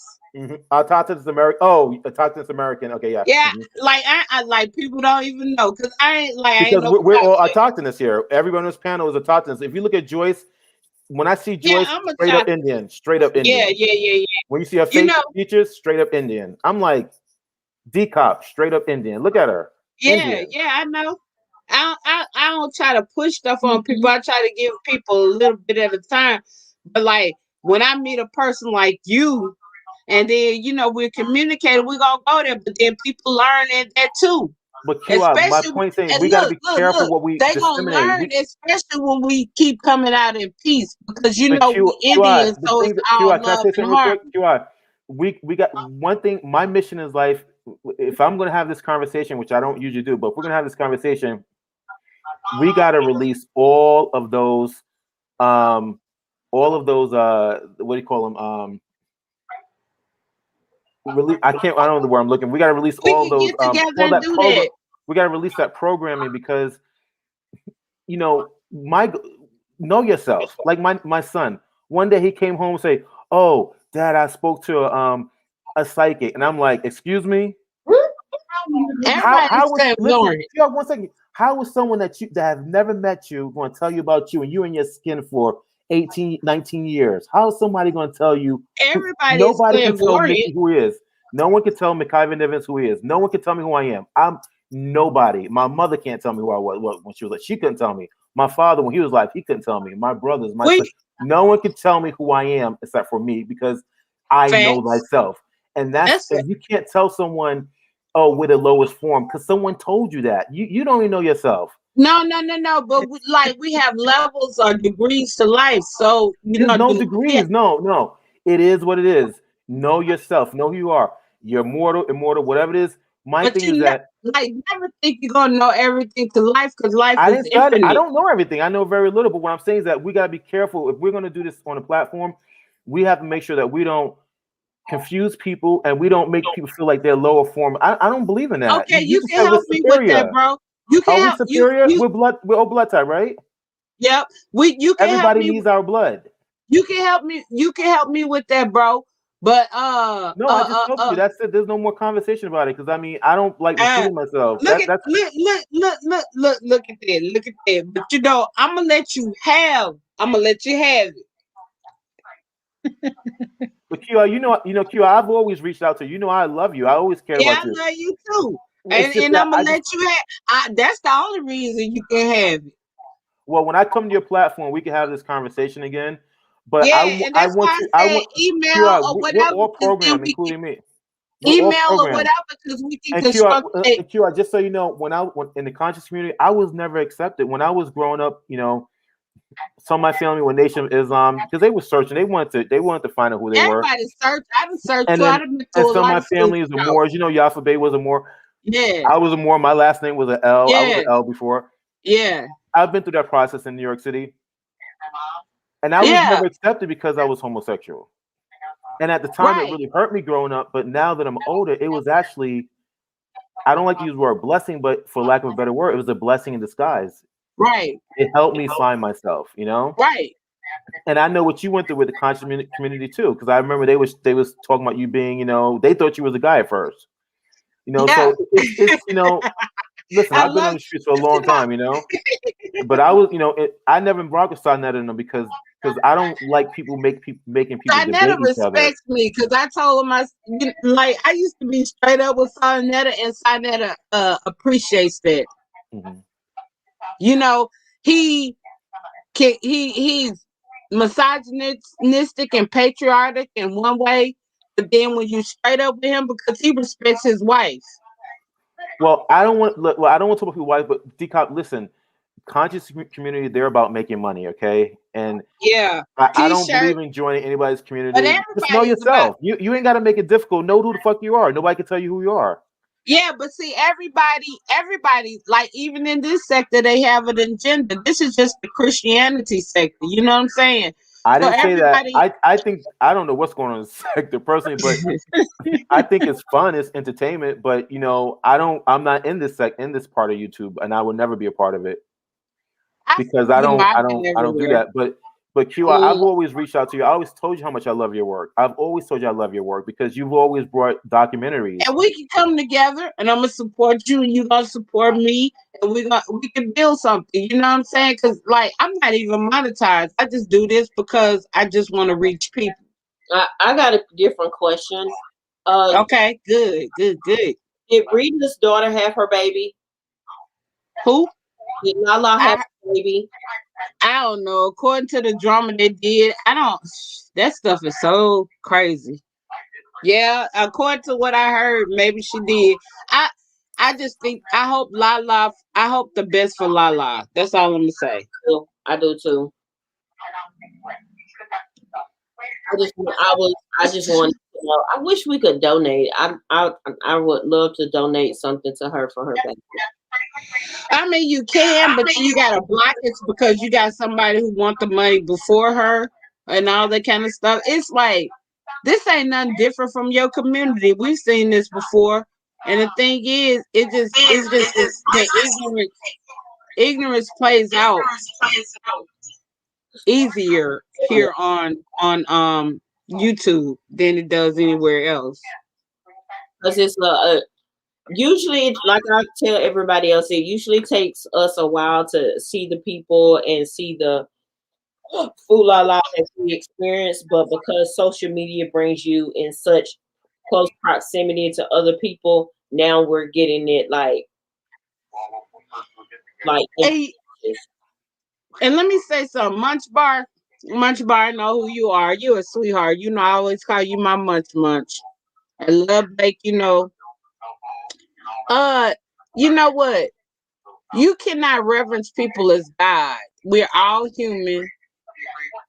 Autonomous American. Oh, Autonomous American. Okay, yeah. Yeah, like I like people don't even know because I ain't Because no we're all project. autochthonous here. Everyone on this panel is autochthonous. If you look at Joyce, when I see Yeah, Joyce, I'm a straight up chop. Indian, straight up Yeah, Indian. yeah. When you see her You facial know, features, straight up Indian. I'm like, DCOP, straight up Indian. Look at her, Indian. yeah, I know. I don't try to push stuff on people. I try to give people a little bit at a time. But like when I meet a person like you, and then we're communicating, we're gonna go there. But then people learn that too. But QI, my Especially point saying and we got to be careful look, what we they gonna disseminate. learn, especially when we keep coming out in peace because But we QI, Indians, the so thing it's that all QI, can I love say and something real quick? harmony. QI, we got one thing. My mission in life, if I'm going to have this conversation, which I don't usually do, but if we're going to have this conversation, we got to release all of those, what do you call them? I can't. I don't know the word I'm looking. We got to release We all can those, get together all and that do program. that. We got to release that programming because my know yourself. Like my son, one day he came home and say, "Oh, Dad, I spoke to a psychic," and I'm like, "Excuse me." Everybody How was said listen? ignoring. You have 1 second. How was someone that have never met you going to tell you about you and you in your skin for 18, 19 years? How is somebody going to tell you? Everybody is Nobody can tell clairvoyant. Mickey who he is. No one can tell McIvan Evans who he is. No one can tell me who I am. I'm nobody. My mother can't tell me who I was when she was like. She couldn't tell me. My father, when he was alive, he couldn't tell me. My brothers, my We son, no one can tell me who I am except for me because I know facts. thyself. And That's it. you can't tell someone, oh, we're the lowest form because someone told you that. You don't even know yourself. No. But we have levels or degrees to life. So There's no yeah. degrees. No. It is what it is. Know yourself. Know who you are. You're mortal, immortal, whatever it is. My But thing is that never think you're gonna know everything to life because life I is didn't say I infinite. don't know everything. I know very little. But what I'm saying is that we got to be careful. If we're going to do this on a platform, we have to make sure that we don't confuse people and we don't make people feel like they're lower form. I don't believe in that. Okay, You you just can said we're help me with that, superior. bro. You Are can we help superior? you. We're all blood type, right? Yep. You can help Everybody me. needs our blood. You can help me. You can help me with that, bro. But No, I just told you that's it. There's no more conversation about it because I mean I don't like repeating myself. look That's at that. Look at that. But you know, I'm gonna let you have it. but Q, Q, I've always reached out to you. You know I love you. I always care Yeah, about I you. love you too. It's just And that I'm gonna let you have. That's the only reason you can have it. well, when I come to your platform, we can have this conversation again. But Yeah, and I that's want why you. I I said want email Q, or we're whatever. all Because then programmed, we can including me. We're all email or programmed. whatever, because we can And Q, construct it. and Q, just so you know, when in the conscious community, I was never accepted. When I was growing up, some of my family were Nation of Islam because they were searching. They wanted to find out who they were. Everybody search. I done searched And too. I then done been and through a some of lot my of schools. family is a Moors. Yafa Bey was a Moor. Yeah, I was a Moor. My last name was an L. I was yeah, an L before. yeah, I've been through that process in New York City. And I was yeah. never accepted because I was homosexual. And at the time, it Right, really hurt me growing up. But now that I'm older, it was actually, I don't like to use the word blessing, but for lack of a better word, it was a blessing in disguise. right, It helped me find myself, right. And I know what you went through with the conscious community too, because I remember they was talking about you being, they thought you was a guy at first, Yeah. So it's listen, I I've been on love the streets for a long time, but I was, I never brought the Sarnetta in them because I don't like making people Sarnetta debate each other. respects me because I told him I used to be straight up with Sarnetta, and Sarnetta appreciates that. Mm-hmm. He's misogynistic and patriotic in one way, but then when you straight up with him, because he respects his wife. Well, I don't want to talk about people's wives, but DCOP, listen, conscious community, they're about making money, okay? And Yeah, I don't believe in joining anybody's but community. Just know everybody's about. yourself. You ain't got to make it difficult. Know who the fuck you are. Nobody can tell you who you are. Yeah, but see, everybody, like even in this sector, they have an agenda. This is just the Christianity sector. You know what I'm saying? I So didn't say that. everybody, I think I don't know what's going on in the sector personally, but I think it's fun, it's entertainment. But I'm not in this in this part of YouTube, and I will never be a part of it because I don't do that. But Q, I've always reached out to you. I always told you how much I love your work. I've always told you I love your work because you've always brought documentaries. and we can come together, and I'm gonna support you, and you gonna support me, and we can build something. You know what I'm saying? Because like I'm not even monetized. I just do this because I just want to reach people. I got a different question. Okay, good. Did Rita's daughter have her baby? Who? Did Lala have her baby? I don't know. According to the drama they did, that stuff is so crazy. Yeah, according to what I heard, maybe she did. I just think I hope the best for Lala. That's all I'm gonna say. I do too. I just wanted to know. I wish we could donate. I would love to donate something to her for her baby. I mean, you can, but you got to block it because you got somebody who want the money before her and all that kind of stuff. It's like this ain't nothing different from your community. We've seen this before, and the thing is, it's just the ignorance plays out easier here on YouTube than it does anywhere else. Because it's usually, like I tell everybody else, it usually takes us a while to see the people and see the foolalala that we experience, but because social media brings you in such close proximity to other people, now we're getting it like Hey, and let me say something, Munch Bar, I know who you are. You a sweetheart. You know I always call you my Munch. I love Blake. You know what? You cannot reverence people as God. We're all human.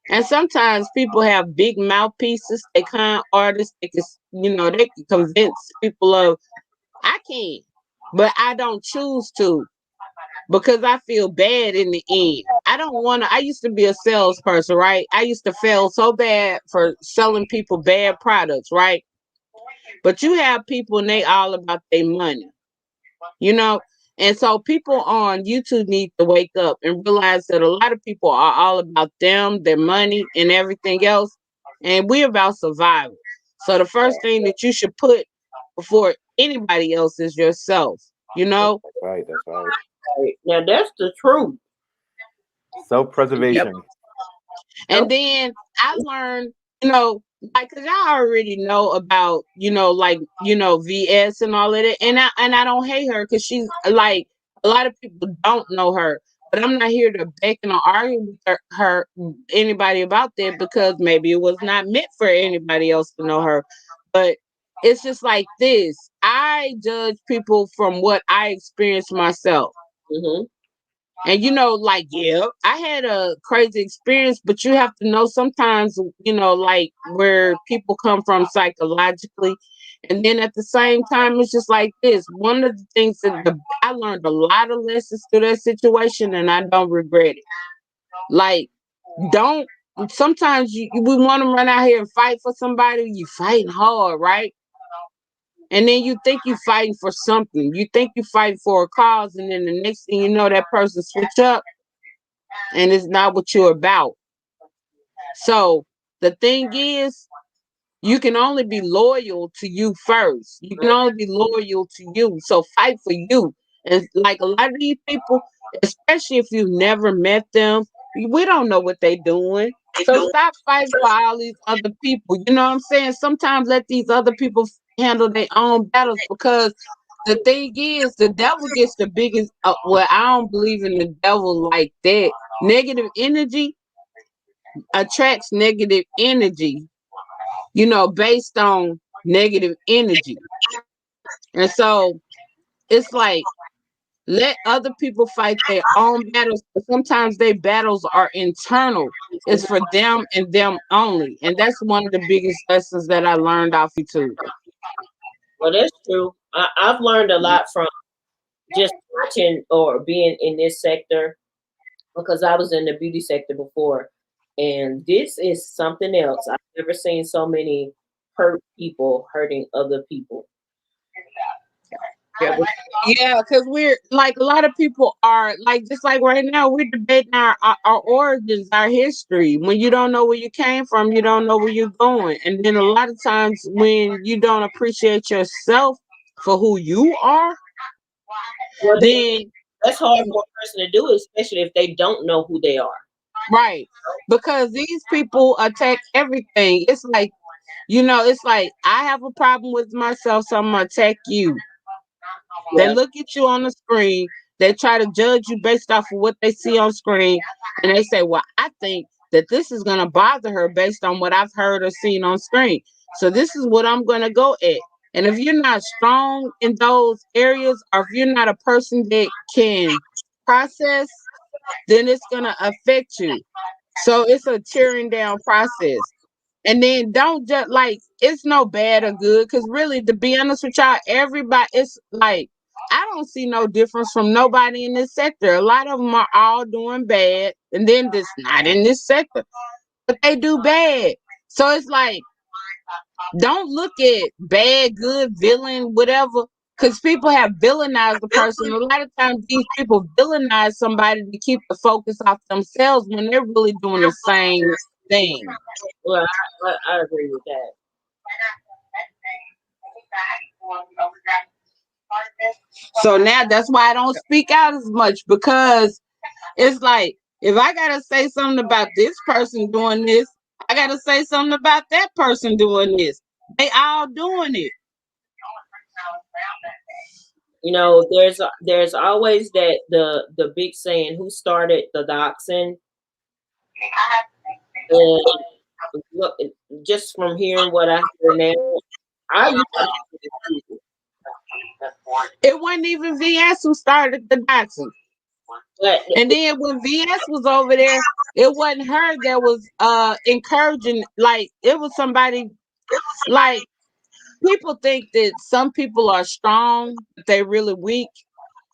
And sometimes people have big mouthpieces. They con artists. They can convince people of. I can't, but I don't choose to because I feel bad in the end. I don't want to. I used to be a salesperson, right? I used to feel so bad for selling people bad products, right? But you have people and they all about their money, you know. And so people on YouTube need to wake up and realize that a lot of people are all about them, their money, and everything else. And we're about survival. So the first thing that you should put before anybody else is yourself, you know? That's right. That's right. Now that's the truth. Self-preservation. And then I learned, you know, like, cause y'all already know about, you know, like, you know, VS and all of that. And I don't hate her because she's like, a lot of people don't know her. But I'm not here to beckon or argue with anybody about that, because maybe it was not meant for anybody else to know her. But it's just like this. I judge people from what I experienced myself. Mm-hmm. And you know, like, yeah, I had a crazy experience, but you have to know sometimes, you know, like where people come from psychologically. And then at the same time, it's just like this. One of the things I learned a lot of lessons through that situation, and I don't regret it. Like, don't, sometimes we want to run out here and fight for somebody, you fighting hard, right? And then you think you're fighting for something. You think you're fighting for a cause, and then the next thing you know, that person switch up, and it's not what you're about. So the thing is, you can only be loyal to you first. You can only be loyal to you. So fight for you. And like a lot of these people, especially if you've never met them, we don't know what they're doing. So stop fighting for all these other people. You know what I'm saying? Sometimes let these other people handle their own battles, because the thing is, the devil gets the biggest. Well, I don't believe in the devil like that. Negative energy attracts negative energy, you know, based on negative energy. And so it's like, let other people fight their own battles. But sometimes their battles are internal. It's for them and them only. And that's one of the biggest lessons that I learned off YouTube. Well, that's true. I've learned a lot from just watching or being in this sector, because I was in the beauty sector before. And this is something else. I've never seen so many hurt people hurting other people. Yeah, because we're like, a lot of people are like, just like right now, we're debating our origins, our history. When you don't know where you came from, you don't know where you're going. And then a lot of times when you don't appreciate yourself for who you are, Well, then that's hard for a person to do, especially if they don't know who they are. right. Because these people attack everything. It's like, you know, it's like, I have a problem with myself, so I'm gonna attack you. They look at you on the screen, they try to judge you based off of what they see on screen, and they say, well, I think that this is gonna bother her based on what I've heard or seen on screen. So this is what I'm gonna go at. And if you're not strong in those areas, or if you're not a person that can process, then it's gonna affect you. So it's a tearing down process. And then don't just like, it's no bad or good, because really, to be honest with y'all, everybody, it's like, I don't see no difference from nobody in this sector. A lot of them are all doing bad, and then just not in this sector, but they do bad. So it's like, don't look at bad, good, villain, whatever, because people have villainized the person. A lot of times these people villainize somebody to keep the focus off themselves when they're really doing the same thing. Well, I agree with that. So now that's why I don't speak out as much, because it's like, if I gotta say something about this person doing this, I gotta say something about that person doing this. They all doing it. You know, there's always that the big saying, who started the doxing? And look, just from hearing what I hear now, I used to It wasn't even VS who started the doxing. but And then when VS was over there, it wasn't her that was encouraging. Like, it was somebody. Like, people think that some people are strong, but they're really weak.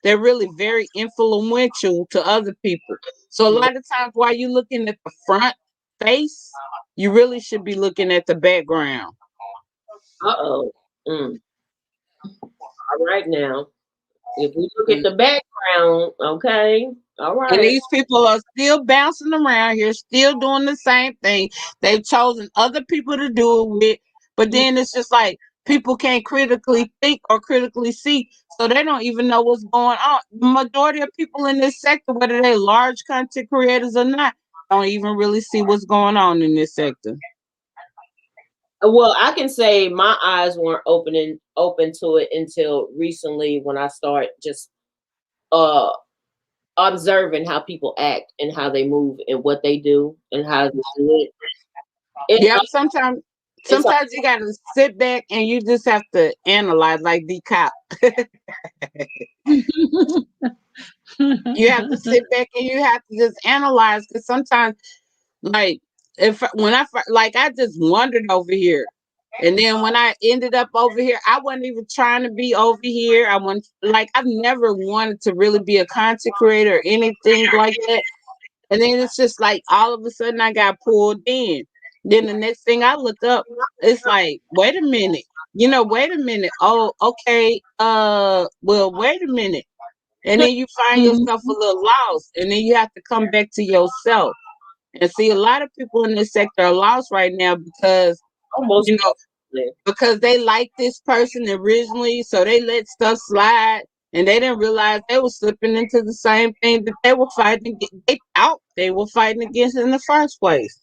They're really very influential to other people. So a lot of times while you're looking at the front face, you really should be looking at the background. uh-oh. All right now. If we look at the background, okay. All right. And these people are still bouncing around here, still doing the same thing. They've chosen other people to do it with, But then it's just like people can't critically think or critically see, so they don't even know what's going on. The majority of people in this sector, whether they're large content creators or not, don't even really see what's going on in this sector. Well, I can say my eyes weren't open to it until recently when I start just uh observing how people act and how they move and what they do and how they do it. It's Yeah, sometimes you gotta sit back and you just have to analyze like DCOP. You have to sit back and you have to just analyze, because sometimes, like, like I just wandered over here, and then when I ended up over here, I wasn't even trying to be over here. I've never wanted to really be a content creator or anything like that. And then it's just like all of a sudden I got pulled in. Then the next thing I look up, it's like, wait a minute. Wait a minute. Oh, okay. Well, wait a minute. And then you find yourself a little lost. And then you have to come back to yourself. And see, a lot of people in this sector are lost right now because, almost you know, because they like this person originally, so they let stuff slide, and they didn't realize they were slipping into the same thing that they were fighting. They thought they were fighting against in the first place.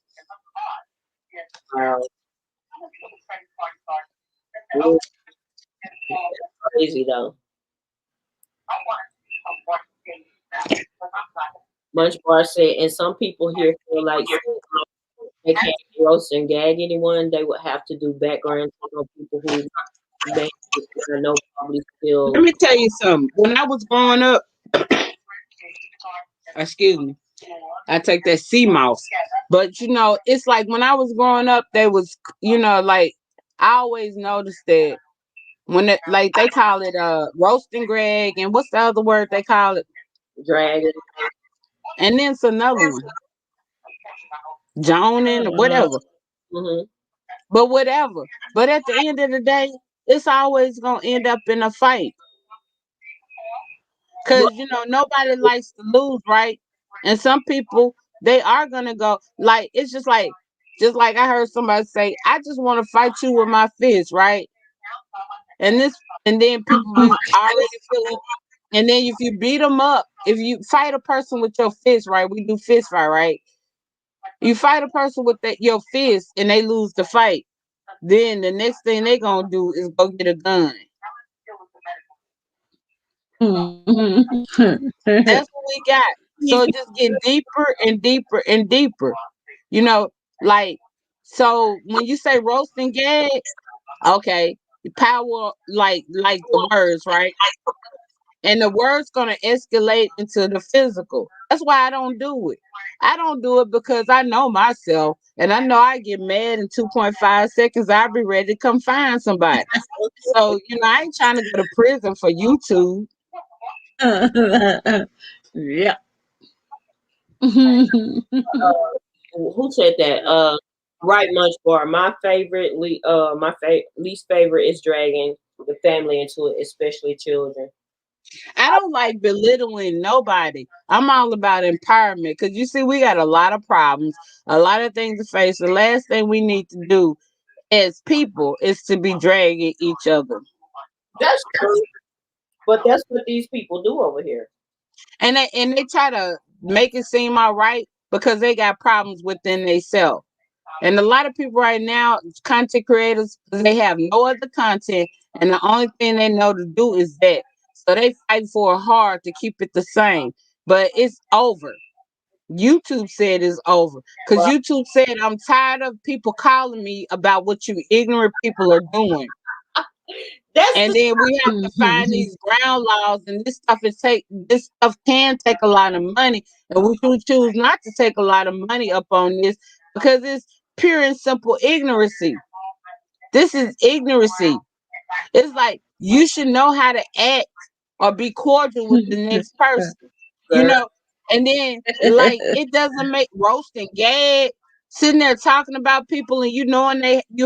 crazy though. Munch Bar said, and some people here feel like they can't roast and gag anyone. They would have to do background check on people who may know probably still. Let me tell you something. When I was growing up, excuse me, I take that sea mouse. But it's like when I was growing up, they was, like I always noticed that when like they call it roasting Greg, and what's the other word they call it? Dragon. And then it's another one. Joning or whatever. Mm-hmm. But whatever. But at the end of the day, it's always gonna end up in a fight. Cause nobody likes to lose, right? And some people, they are gonna go like, it's just like I heard somebody say, I just want to fight you with my fist, right? And then people be already feeling, and then if you beat them up, if you fight a person with your fist, right? We do fist fight, right? You fight a person with your fist and they lose the fight. Then the next thing they gonna do is go get a gun. That's what we got. So it just get deeper and deeper and deeper. You know, like, so when you say roast and gag, okay, power, like the words, right? And the word's gonna escalate into the physical. That's why I don't do it. I don't do it because I know myself, and I know I get mad in 2.5 seconds. I'll be ready to come find somebody. So I ain't trying to go to prison for YouTube. Yeah. Who said that? Right, Munch Bar. My favorite, least favorite is dragging the family into it, especially children. I don't like belittling nobody. I'm all about empowerment, because you see, we got a lot of problems, a lot of things to face. The last thing we need to do as people is to be dragging each other. That's true, but that's what these people do over here. And they try to make it seem all right because they got problems within themselves. And a lot of people right now, content creators, they have no other content, and the only thing they know to do is that. So they fight for hard to keep it the same. But it's over. YouTube said it's over. Because YouTube said, I'm tired of people calling me about what you ignorant people are doing. And then we have to find these ground laws, and this stuff can take a lot of money, and we should choose not to take a lot of money up on this because it's pure and simple ignorancy. This is ignorancy. It's like you should know how to act or be cordial with the next person, you know. And then, like, it doesn't make roast and gag, sitting there talking about people and you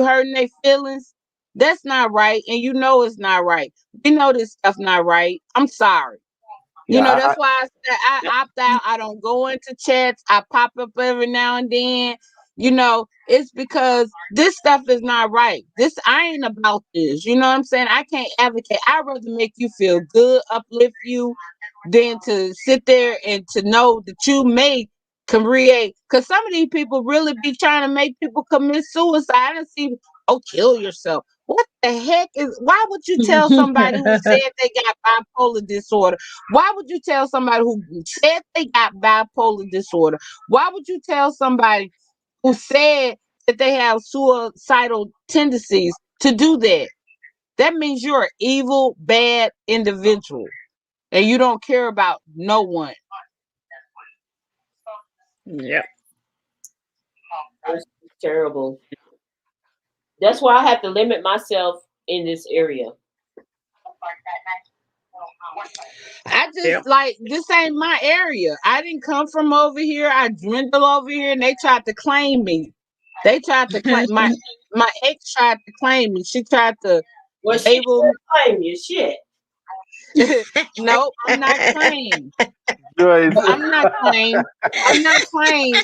hurting their feelings. That's not right, and it's not right. We know this stuff not right. I'm sorry. Yeah, That's why I said I opt out. I don't go into chats. I pop up every now and then. You know, it's because this stuff is not right. This I ain't about this. You know what I'm saying? I can't advocate. I'd rather make you feel good, uplift you, than to sit there and to know that you may create. Because some of these people really be trying to make people commit suicide and see, oh, kill yourself. What the heck is? Why would you tell somebody who said they got bipolar disorder? Why would you tell somebody who said they got bipolar disorder? Why would you tell somebody who said that they have suicidal tendencies to do that? That means you're an evil, bad individual and you don't care about no one. Yeah. It's terrible. That's why I have to limit myself in this area. I just like this ain't my area. I didn't come from over here. I dwindled over here and they tried to claim me. They tried to claim my ex tried to claim me. She tried to Well, she label didn't claim you. Shit. No, I'm not claimed. Joyce. I'm not claimed. I'm not claimed.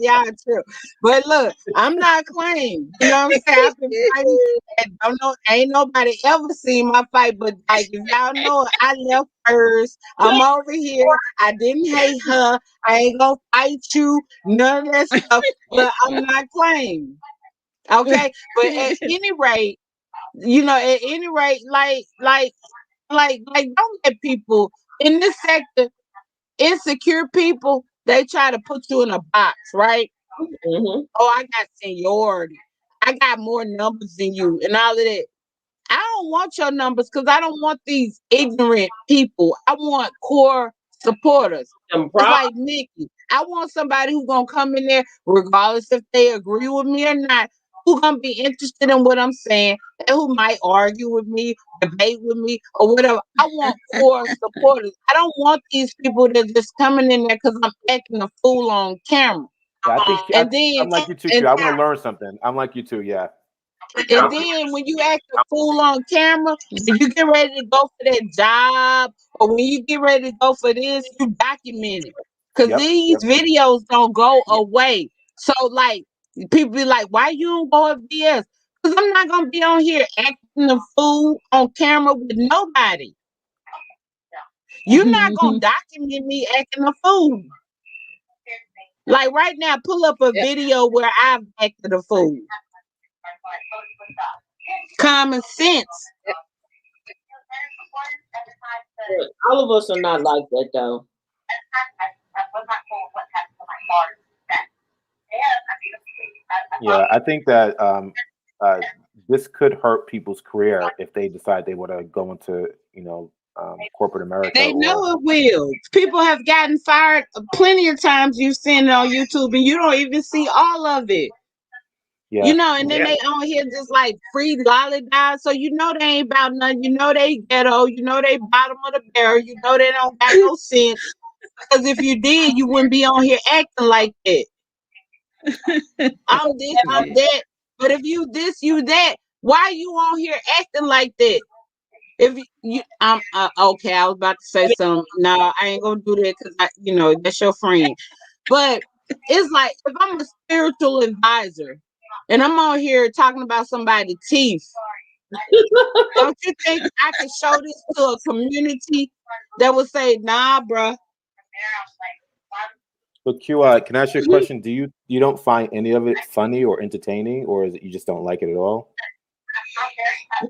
y'all true. But look, I'm not claimed. You know what I'm saying? I've been fighting. I don't know. Ain't nobody ever seen my fight, but like if y'all know it, I left first. I'm over here. I didn't hate her. I ain't gonna fight you. None of that stuff. But I'm not claimed. Okay. But at any rate, you know, at any rate, don't let people in this sector, insecure people, they try to put you in a box, right? Mm-hmm. Oh, I got seniority. I got more numbers than you and all of that. I don't want your numbers because I don't want these ignorant people. I want core supporters. It's like Nikki. I want somebody who's gonna come in there, regardless if they agree with me or not, who's gonna be interested in what I'm saying, and who might argue with me, debate with me, or whatever. I want core supporters. I don't want these people that just coming in there because I'm acting a fool on camera. Yeah, And then I'm like you too, Q. I want to learn something. I'm like you too, yeah. And then when you act a fool on camera, when you get ready to go for that job, or when you get ready to go for this, you document it. Because these videos don't go away. So like people be like, why you don't go at BS? Because I'm not gonna be on here acting a fool on camera with nobody. You're not gonna document me acting a fool. Like right now, pull up a video where I've acted a fool. Common sense. All of us are not like that, though. Yeah, I think that this could hurt people's career if they decide they want to go into, corporate America. They know it will. People have gotten fired plenty of times. You've seen it on YouTube, and you don't even see all of it. Yeah. You know, and then they on here just like free lollipops. So you know they ain't about nothing. You know they ghetto. You know they bottom of the barrel. You know they don't got no sense. Because if you did, you wouldn't be on here acting like that. I'm this, I'm that. But if you this, you that, why you on here acting like that? If you, I'm okay. I was about to say something. No, I ain't gonna do that because that's your friend. But it's like if I'm a spiritual advisor and I'm on here talking about somebody's teeth, don't you think I can show this to a community that would say, "Nah, bruh." But Q, can I ask you a question? Do you don't find any of it funny or entertaining, or is it you just don't like it at all?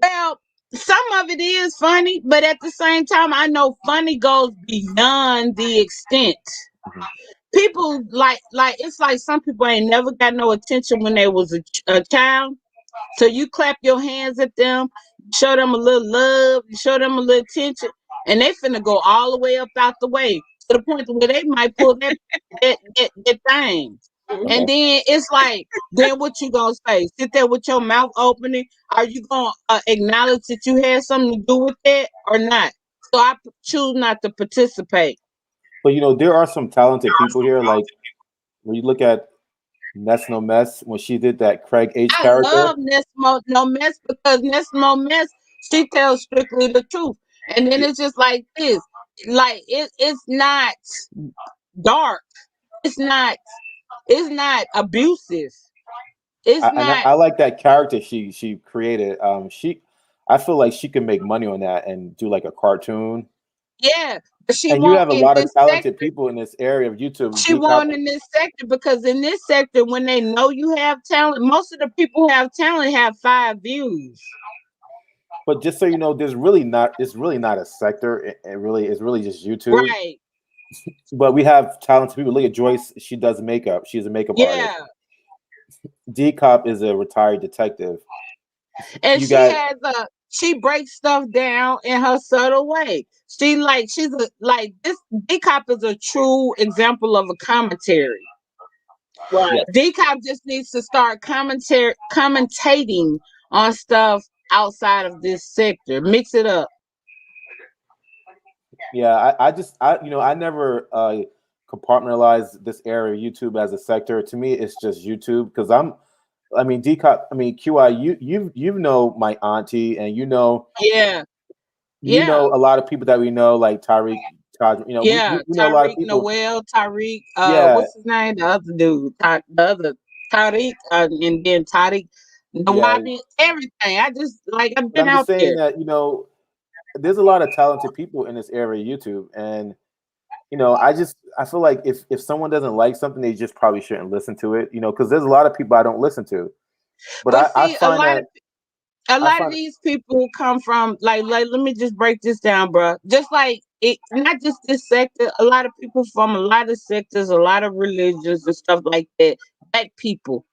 Well, some of it is funny, but at the same time, I know funny goes beyond the extent. People like it's like some people ain't never got no attention when they was a child. So you clap your hands at them, show them a little love, show them a little attention, and they finna go all the way up out the way to the point where they might pull that thing. And then it's like, then what you gonna say? Sit there with your mouth opening? Are you gonna acknowledge that you had something to do with that or not? So I choose not to participate. But there are some talented people here. Like when you look at Ness No Mess, when she did that Craig H character. I love Ness No Mess because Ness No Mess, she tells strictly the truth. And then it's just like this. Like it's not dark. It's not It's not abusive. It's not. I like that character she created. I feel like she can make money on that and do like a cartoon. Yeah, but she And you won't have a in lot of this talented sector. people in this area of YouTube. She won't in this sector because in this sector, when they know you have talent, most of the people who have talent have 5 views. But just so you know, there's really not. It's really not a sector. It's really just YouTube. Right. But we have talented people. Look at Joyce. She does makeup. She's a makeup artist. Yeah. DCOP is a retired detective. And You she got has she breaks stuff down in her subtle way. She's like this. D-Cop is a true example of a commentary. Right. D-Cop just needs to start commentating on stuff outside of this sector. Mix it up. yeah. I never compartmentalized this area of YouTube as a sector. To me, it's just YouTube because I mean, DCOP. I mean, QI. You know my auntie, and Yeah. you Yeah. know a lot of people that we know, like Tariq. You know, Yeah. we know a lot of Tariq people. Noel, Tariq, Yeah, what's his name? The other dude, the other Tariq, and then Tariq, yeah. Nawadi, everything. I just like I've But been I'm just out saying there. that there's a lot of talented people in this area of YouTube, and I feel like if someone doesn't like something, they just probably shouldn't listen to it. Because there's a lot of people I don't listen to, but But I see, find that a I lot of find these people come from like let me just break this down, bro. Just like it, not just this sector. A lot of people from a lot of sectors, a lot of religions and stuff like that. Black people.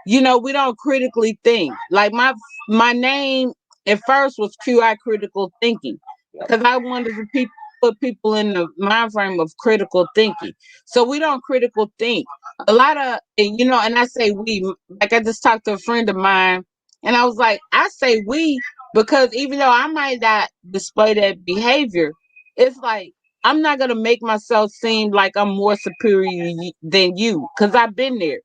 We don't critically think. Like my name at first was QI critical thinking because I wanted to put people in the mind frame of critical thinking. So we don't critical think. A lot of and I say we, like I just talked to a friend of mine and I was like, I say we because even though I might not display that behavior, it's like I'm not gonna make myself seem like I'm more superior than you because I've been there,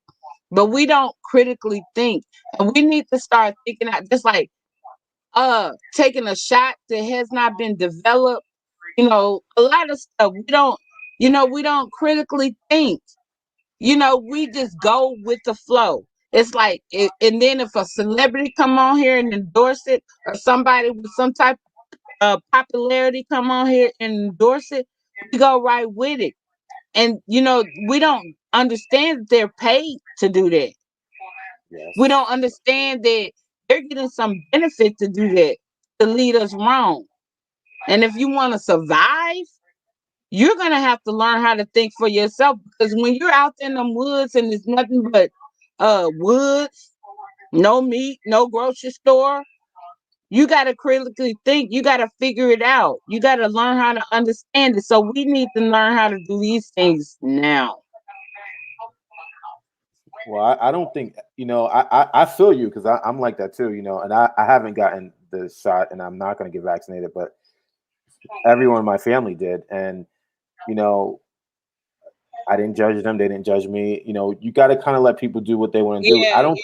but we don't critically think, and we need to start thinking out just like taking a shot that has not been developed. A lot of stuff we don't critically think. We just go with the flow. It's like and then if a celebrity come on here and endorse it, or somebody with some type of popularity come on here and endorse it, we go right with it. And we don't understand that they're paid to do that. We yes. don't understand that they're getting some benefit to do that, to lead us wrong. And if you want to survive, you're going to have to learn how to think for yourself. Because when you're out in the woods and there's nothing but woods, no meat, no grocery store, you got to critically think. You got to figure it out. You got to learn how to understand it. So we need to learn how to do these things now. Well, I don't think I feel you because I'm like that too. And I haven't gotten the shot, and I'm not going to get vaccinated, but everyone in my family did, and you know I didn't judge them. They didn't judge me. You got to kind of let people do what they want to do. Yeah, I don't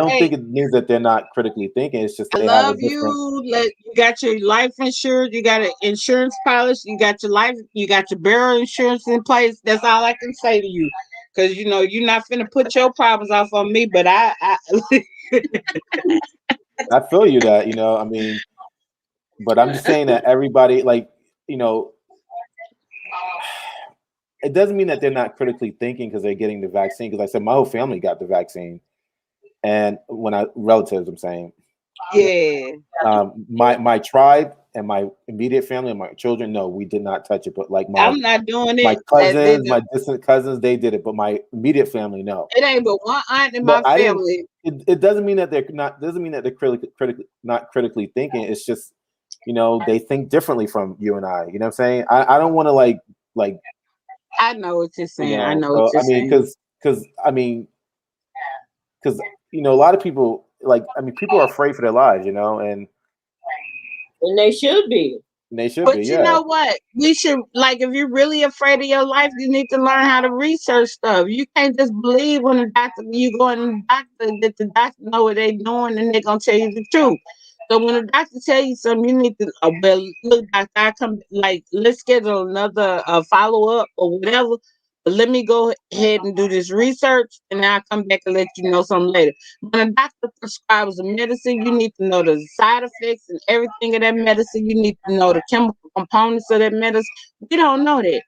hey, think it means that they're not critically thinking. It's just I that they have a love different. you. You got your life insurance. You got an insurance policy. You got your life. You got your burial insurance in place. That's all I can say to you. Because you're not finna put your problems off on me. But I I feel you that I mean, but I'm just saying that everybody you know it doesn't mean that they're not critically thinking because they're getting the vaccine. Because I said my whole family got the vaccine, and relatives, I'm saying. yeah. My tribe and my immediate family and my children, no, we did not touch it. But like I'm not doing my it. cousins, my distant cousins, they did it. But my immediate family, no. It ain't but one aunt in my But I didn't. family. It doesn't mean that they're not. Doesn't mean that they're critically not critically thinking. It's just they think differently from you and I. You know what I'm saying? I don't want to like I know what you're saying. I know what So you're I mean, saying. because a lot of people people are afraid for their lives. And they should be. And they should be, But you yeah. know what? We should if you're really afraid of your life, you need to learn how to research stuff. You can't just believe when the doctor you go in the doctor that the doctor know what they're doing and they're gonna tell you the truth. So when the doctor tell you something, you need to well, look, doctor, I come let's schedule another follow up or whatever. But let me go ahead and do this research, and then I'll come back and let you know something later. When a doctor prescribes a medicine, you need to know the side effects and everything of that medicine. You need to know the chemical components of that medicine. We don't know that.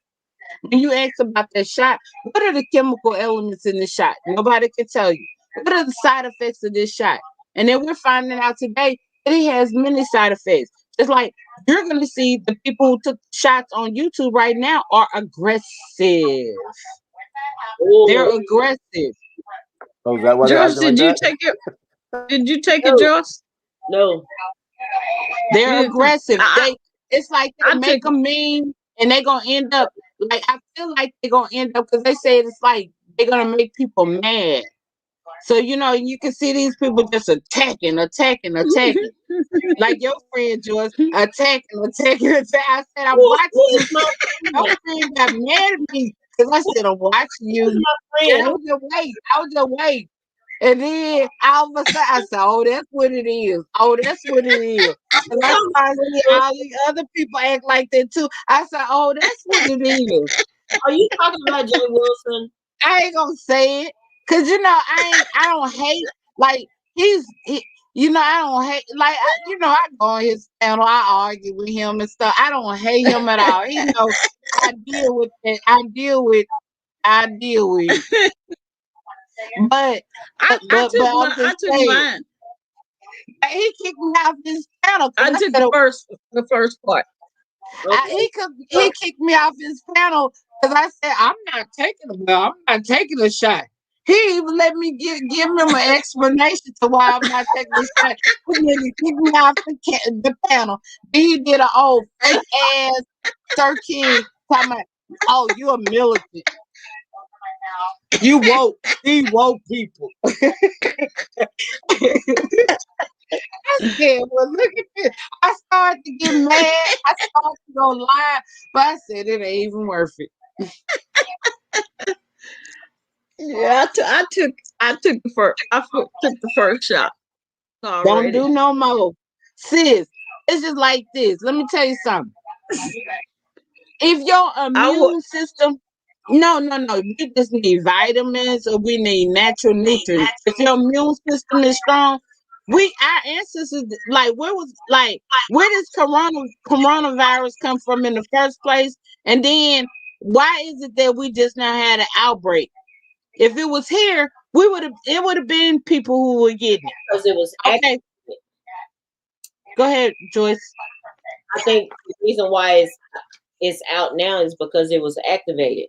When you ask about that shot, what are the chemical elements in the shot? Nobody can tell you. What are the side effects of this shot? And then we're finding out today that it has many side effects. It's like you're going to see the people who took shots on YouTube right now are aggressive. They're aggressive. Oh, is that why they're Joyce, acting like did you that? take it? Did you take it, No. Joyce? No. They're aggressive. It's like they I make took a meme and they're gonna end up like I feel like they're gonna end up because they say it's like they're gonna make people mad. So you can see these people just attacking. Like your friend George, attacking. I said, I'm watching you. Your friend got mad at me because I said, I'm watching you. And I was just wait. And then all of a sudden, I said, oh, that's what it is. And I started seeing all these other people act like that too. I said, oh, that's what it is. Are you talking about Jay Wilson? I ain't gonna say it. Cause I don't hate like I don't hate like I go on his channel, I argue with him and stuff. I don't hate him at all. I deal with it. I deal with it. But I I'm took just saying, mine. he kicked me off his channel. I took the first part. He kicked me off his panel because I said I'm not taking a shot. He even let me give him an explanation to why I'm not taking a shot. He kicked me off the panel. Then he did an old fake ass Sir King talking about, oh, you a militant. You woke people. I said, well, look at this. I started to get mad. I started to go live, but I said it ain't even worth it. Yeah, I took the first shot already. Don't do no more. Sis, it's just like this. Let me tell you something. If your immune system, no, we just need vitamins or we need natural nutrients. If your immune system is strong, our ancestors where does coronavirus come from in the first place? And then why is it that we just now had an outbreak? If it was here, it would have been people who were getting it. Because it was okay. Go ahead, Joyce. I think the reason why it's out now is because it was activated.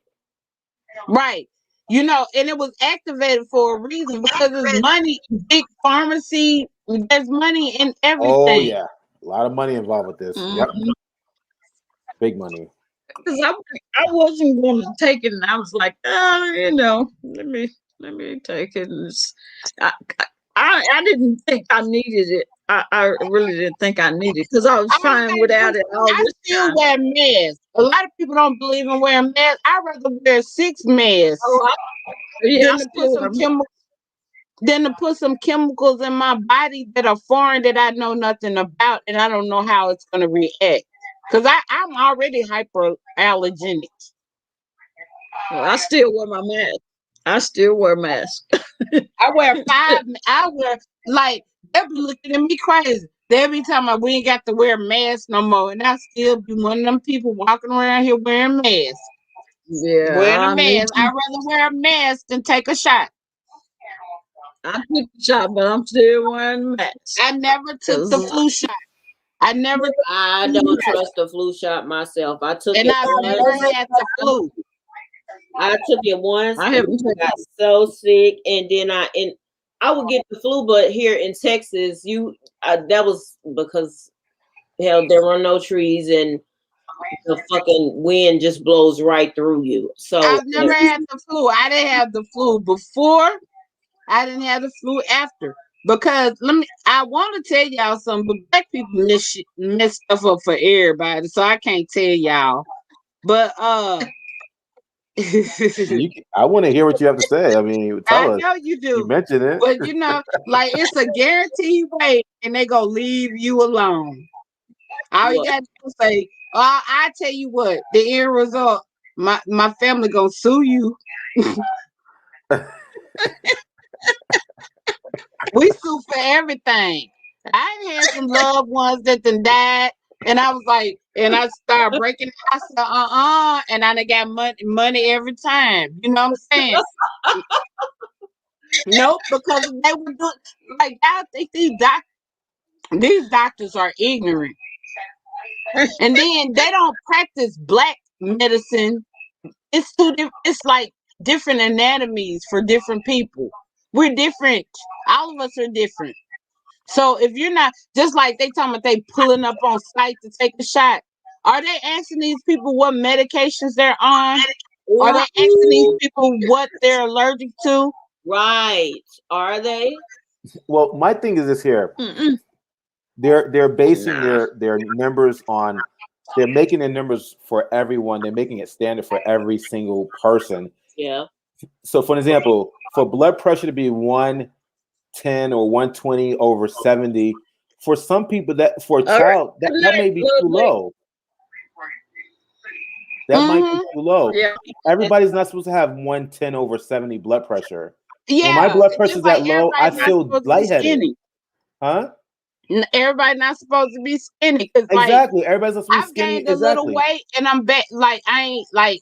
Right. And it was activated for a reason because there's money, big pharmacy, there's money in everything. Oh yeah, a lot of money involved with this. Yep, big money. Because I wasn't going to take it, and I was like, let me take it. And I didn't think I needed it. I really didn't think I needed it because I was fine without it. I still wear masks. A lot of people don't believe in wearing masks. I'd rather wear 6 masks than to put some chemicals in my body that are foreign that I know nothing about and I don't know how it's going to react. Because I'm already hyperallergenic. Well, I still wear my mask. I wear 5. They'll be looking at me crazy. They'll be talking about we ain't got to wear masks no more. And I still be one of them people walking around here wearing masks. Yeah. Wearing a mask. I'd rather wear a mask than take a shot. I took the shot, but I'm still wearing a mask. I never took the flu shot. I don't trust the flu shot myself. I took it I've never had the flu. I took it once. I haven't got so sick, and then I would get the flu, but here in Texas, that was because hell, there were no trees and the fucking wind just blows right through you. So I've never had the flu. I didn't have the flu before. I didn't have the flu after. Because I want to tell y'all something, but black people mess stuff up for everybody, so I can't tell y'all. But I want to hear what you have to say. I mean, tell us. I know you do. You mentioned it, but it's a guaranteed way, and they gonna leave you alone. All you got to say, I tell you what, the end result, my family gonna sue you. We sue for everything. I had some loved ones that then died, and I was like, and I started breaking. I said, and I done got money every time. You know what I'm saying? Nope, because they were doing like I think these doctors are ignorant, and then they don't practice black medicine. It's it's like different anatomies for different people. We're different. All of us are different. So if you're not just like they talking about they pulling up on site to take a shot, are they asking these people what medications they're on? Are they asking these people what they're allergic to? Right. Are they? Well, my thing is this here. Mm-mm. They're basing Nah. their numbers on, they're making their numbers for everyone. They're making it standard for every single person. Yeah. So for an example, for blood pressure to be 110 or 120 over 70, for some people, that for a All right. child, that may be too low. That might be too low. Yeah. Everybody's not supposed to have 110 over 70 blood pressure. When my Yeah, blood pressure's just like that low, I everybody's not feel supposed to be lightheaded. skinny. Huh? Everybody not supposed to be skinny because like Exactly. Everybody's not supposed to I've be skinny. gained a little Exactly. weight and I'm back. Like I ain't like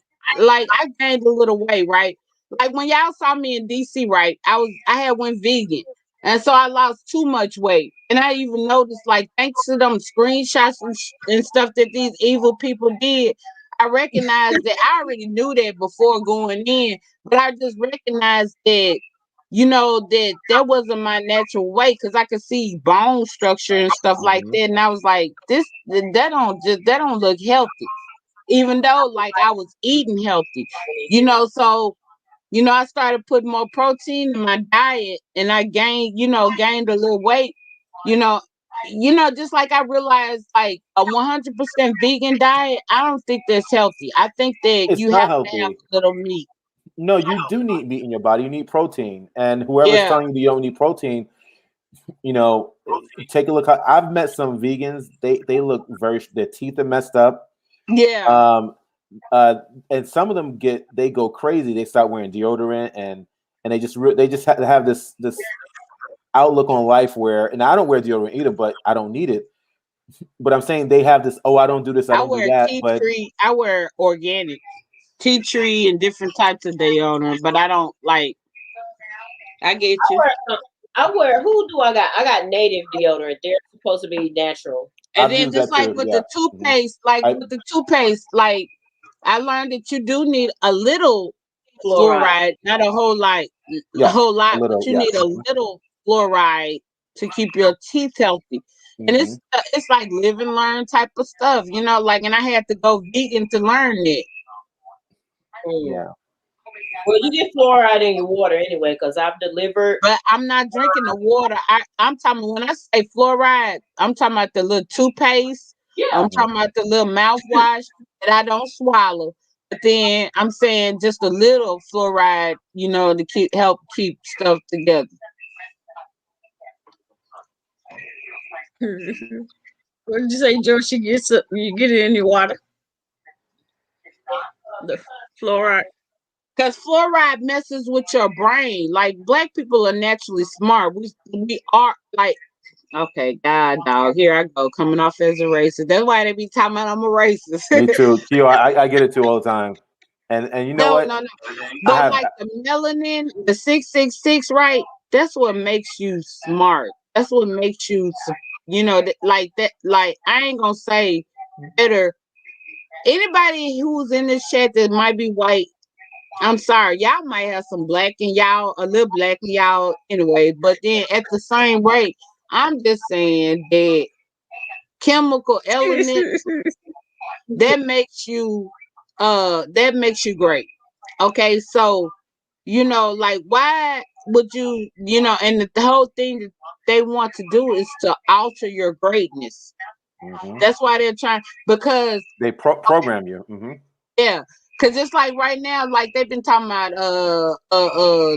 I gained a little weight, right? Like when y'all saw me in DC, right? I had went vegan, and so I lost too much weight. And I even noticed, like, thanks to them screenshots and stuff that these evil people did, I recognized that I already knew that before going in, but I just recognized that. You know that wasn't my natural weight because I could see bone structure and stuff like Mhm. that, and I was like, that don't look healthy. Even though like I was eating healthy, so I started putting more protein in my diet, and I gained a little weight. You know, just like I realized, like a 100% vegan diet, I don't think that's healthy. I think that It's you not have to have healthy. a little meat. No, you do need meat in your body. You need protein. And whoever's Yeah, telling you you don't need protein, you know, take a look. I've met some vegans. They look their teeth are messed up. yeah, Um, uh, and some of them they go crazy. They start wearing deodorant and they just have this outlook on life where, and I don't wear deodorant either, but I don't need it. But I'm saying they have this, oh, I don't do this, I I don't do wear that. tea But tree. I wear organic tea tree and different types of deodorant, but I don't like. I get you. Who do I got? I got native deodorant. They're supposed to be natural. And I've then used just that like too. with Yeah. the toothpaste, like I learned that you do need a little Fluoride. fluoride, not a Yeah. whole A lot, but little. you Yeah. need a little fluoride to keep your teeth healthy. And Hmm. it's like live and learn type of stuff, like, and I had to go vegan to learn it. Mm. Yeah. Well, you get fluoride in your water anyway, because I've delivered. But I'm not drinking the water. I'm talking when I say fluoride, I'm talking about the little toothpaste. Yeah. I'm talking about the little mouthwash that I don't swallow. But then I'm saying just a little fluoride, to help keep stuff together. What did you say, George? You get it in your water? The fluoride. Because fluoride messes with your brain. Like black people are naturally smart. We are like, okay, God, dog. Here I go, coming off as a racist. That's why they be talking about I'm a racist. Me too. Keo, I get it too all the time. And you know No, what? no, no. I But have like the melanin, the 666, right? That's what makes you smart. That's what makes you, like that. Like I ain't gonna say better. Anybody who's in this chat that might be white, I'm sorry, y'all might have some black in y'all, a little black in y'all anyway. But then at the same rate, I'm just saying that chemical element that makes you great. Okay, so like why would and the whole thing that they want to do is to alter your greatness. That's why they're trying, because they program you. yeah, because it's like right now, like they've been talking about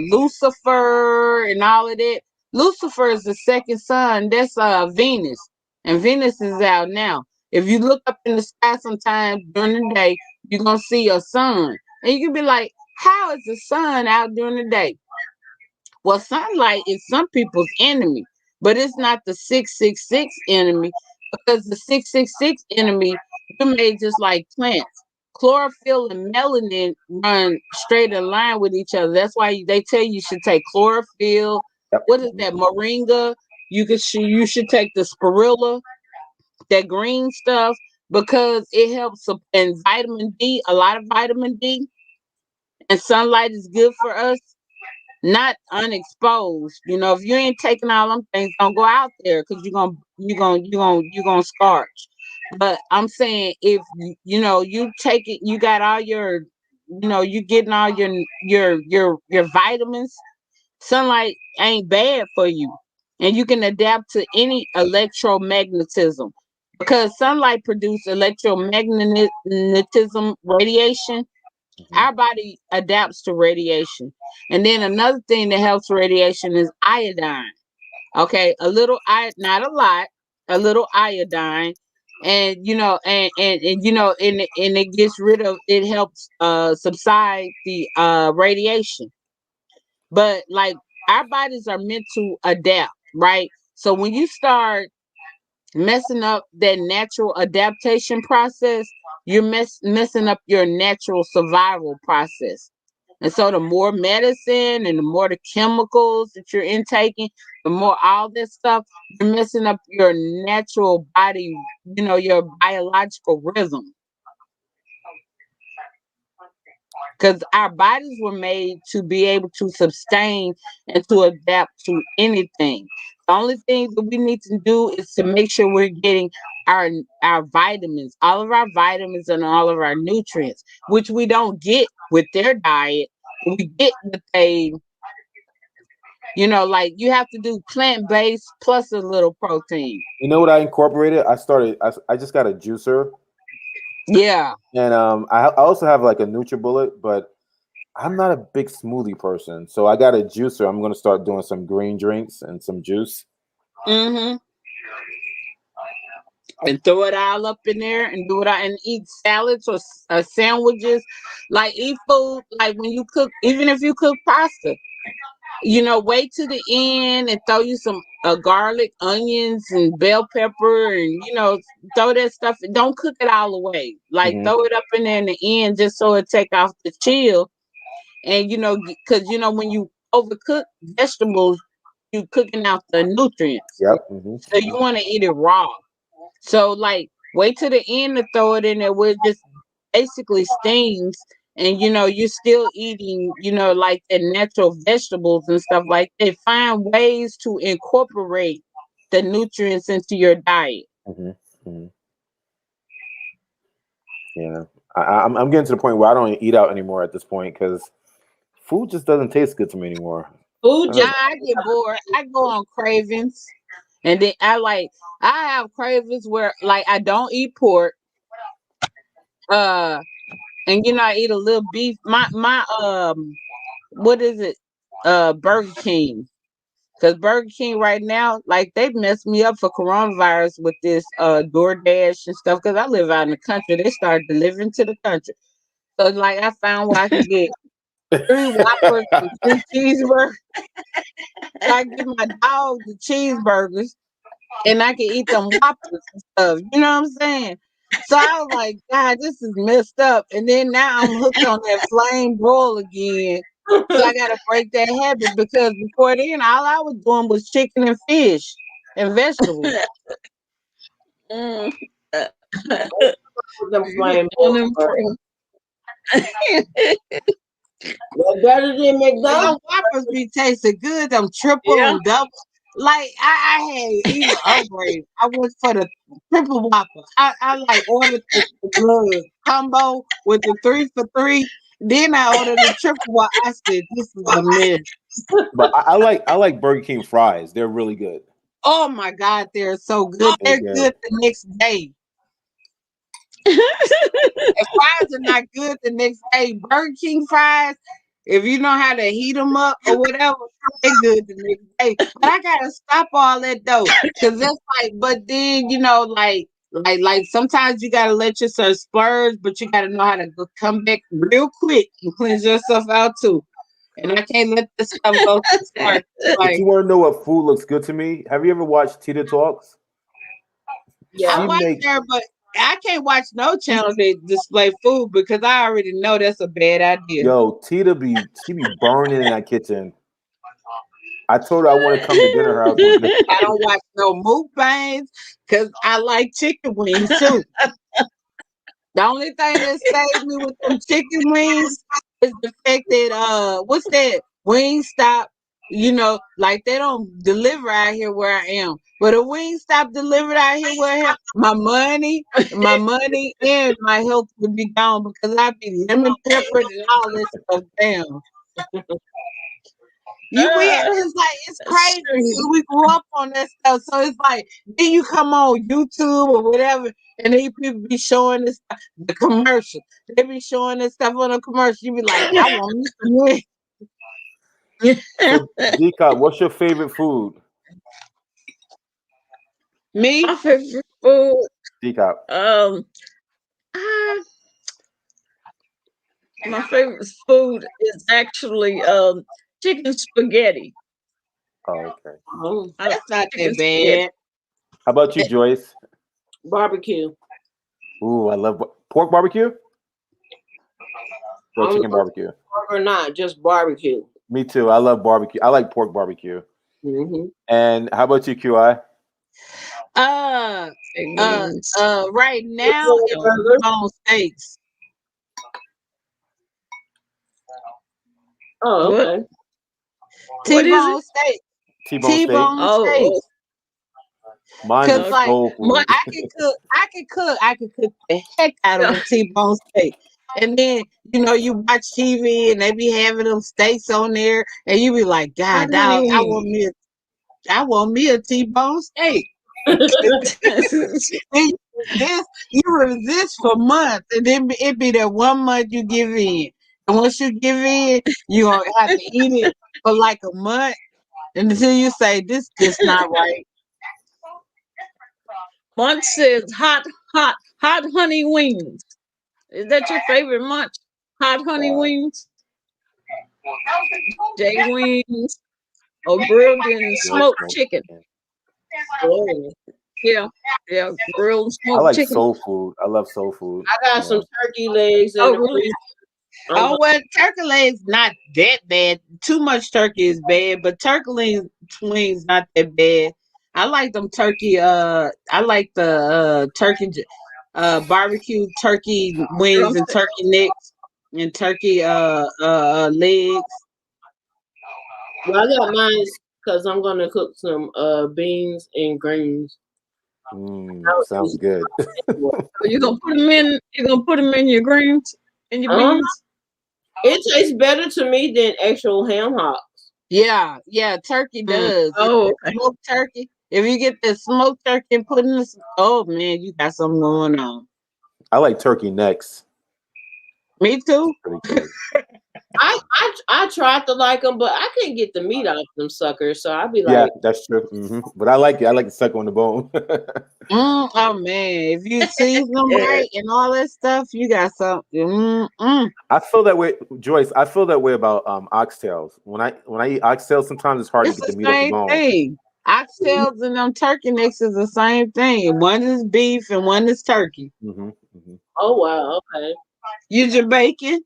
Lucifer and all of that. Lucifer is the second son. That's Venus, and Venus is out now. If you look up in the sky sometime during the day, you're gonna see a sun. And you can be like, how is the sun out during the day? Well, sunlight is some people's enemy, but it's not the 666 enemy, because the 666 enemy, we're made just like plants. Chlorophyll and melanin run straight in line with each other. That's why they tell you should take chlorophyll. Yep. What is that? Moringa. You should take the spirulina, that green stuff, because it helps. And vitamin D, a lot of vitamin D, and sunlight is good for us. Not unexposed. If you ain't taking all them things, don't go out there, because you're gonna scorch. But I'm saying, if you take it, you got all your, you getting all your vitamins. Sunlight ain't bad for you, and you can adapt to any electromagnetism, because sunlight produces electromagnetism radiation. Our body adapts to radiation. And then another thing that helps radiation is iodine. Okay, a little not a lot, a little iodine. And and it gets rid of, it helps subside the radiation. But like, our bodies are meant to adapt, right? So when you start messing up that natural adaptation process, you're messing up your natural survival process. And so the more medicine and the more the chemicals that you're intaking, the more all this stuff, you're messing up your natural body, your biological rhythm. Because our bodies were made to be able to sustain and to adapt to anything. The only thing that we need to do is to make sure we're getting our vitamins, all of our vitamins and all of our nutrients, which we don't get with their diet. We get with like, you have to do plant-based plus a little protein. You know what I incorporated? I just got a juicer. Yeah. And I also have like a NutriBullet, but I'm not a big smoothie person. So I got a juicer. I'm going to start doing some green drinks and some juice. Mm-hmm. And throw it all up in there and do it all, and eat salads or sandwiches. Like, eat food, like when you cook, even if you cook pasta, wait to the end and throw you some garlic, onions, and bell pepper, and throw that stuff. Don't cook it all away. Like, throw it up in there in the end, just so it take off the chill. And because when you overcook vegetables, you cooking out the nutrients. Yep. So you want to eat it raw. So, like, wait to the end to throw it in there, where it just basically steams, and you're still eating, like the natural vegetables and stuff like that. Find ways to incorporate the nutrients into your diet. Yeah, I'm getting to the point where I don't eat out anymore at this point, because food just doesn't taste good to me anymore. I get bored. I go on cravings, and then I have cravings where, like, I don't eat pork. And I eat a little beef. My what is it? Burger King. Because Burger King right now, like, they messed me up for coronavirus with this DoorDash and stuff. Because I live out in the country, they started delivering to the country. So, like, I found where I could get 3 Whoppers and 3 cheeseburgers. So I give my dog the cheeseburgers, and I can eat them Whoppers and stuff. You know what I'm saying? So I was like, God, this is messed up. And then now I'm hooked on that flame broil again. So I gotta break that habit, because before then, all I was doing was chicken and fish and vegetables. Them flame better than McDonald's. Them Whoppers be tasting good. Them triple and double. Like, I had even upgrade. I went for the triple Whopper. I like ordered the combo with the 3 for $3. Then I ordered the triple Whopper. I said, this is a mess. But I like Burger King fries. They're really good. Oh my God, they're so good. They're good the next day. If fries are not good the next day, Burger King fries, if you know how to heat them up or whatever, they good the next day. But I gotta stop all that though, because that's like. But then like, Like sometimes you gotta let yourself splurge, but you gotta know how to come back real quick and cleanse yourself out too. And I can't let this stuff go too far. If Like you want to know what food looks good to me, have you ever watched Tita Talks? Yeah. I She watch makes her, but I can't watch no channel that display food because I already know that's a bad idea. Tita she be burning in that kitchen. I told her I want to come to dinner her house one day. I don't watch no mukbangs because I like chicken wings too. The only thing that saves me with them chicken wings is the fact that what's that Wingstop? You know, like they don't deliver out here where I am. But a Wingstop delivered out here where I am, my money and my health would be gone because I'd be lemon peppered and all this stuff down. It's like it's crazy. We grew up on that stuff, so it's like then you come on YouTube or whatever, and these people be showing this the commercial. They be showing this stuff on the commercial. You be like, I want me some wings. So, DCOP, what's your favorite food? Me? My favorite food, DCOP. ah, my favorite food is actually chicken spaghetti. Oh, okay. Oh, I like That's not chicken that spaghetti. bad. How about you, Joyce? barbecue. Ooh, I love pork barbecue or I'm chicken barbecue. or not, just barbecue. Me too. I love barbecue. I like pork barbecue. Mm-hmm. And how about you, QI? Uh, Chicken uh, wings. right now it's T-bone steaks. Oh, What? okay. What is T-bone it? steak. T-bone steak. T-bone Oh, steaks. Mine Cause is like soul food. I can cook the heck out of a T-bone steak. And then, you know, you watch TV and they be having them steaks on there and you be like, God, dog, I want me a T-bone steak. And you resist for months and then it be that 1 month you give in. And once you give in, you gonna have to eat it for like a month until you say this just not right. Munch says hot honey wings. Is that your favorite munch? Hot honey Wow. wings, J wings, or grilled and Grilled smoked smoked chicken. chicken. Oh. Yeah, grilled and I smoked like chicken. soul food. I love soul food. I got some turkey legs in Oh, the really? freezer. Oh well, turkey legs not that bad. Too much turkey is bad, but wings not that bad. I like them turkey. I like the turkey, barbecue turkey wings and Drumstick. turkey necks and turkey legs. Well, I got mine because I'm gonna cook some beans and greens. Sounds good. Oh, you gonna put them in? You gonna put them in your greens, in your beans? It tastes better to me than actual ham hocks. Yeah, turkey does. Oh, okay. Smoked turkey. If you get the smoked turkey and put in this, oh man, you got something going on. I like turkey necks. Me too. Pretty good. I tried to like them, but I couldn't get the meat out of them suckers. So I'd be Yeah, like, that's true. But I like it. I like to suck on the bone. Oh man, if you season them right and all that stuff, you got something. I feel that way, Joyce. I feel that way about oxtails. When I eat oxtails, sometimes it's hard to It's get the the meat off the same bone. thing. Oxtails and them turkey necks is the same thing. One is beef and one is turkey. oh wow, okay. You Jamaican?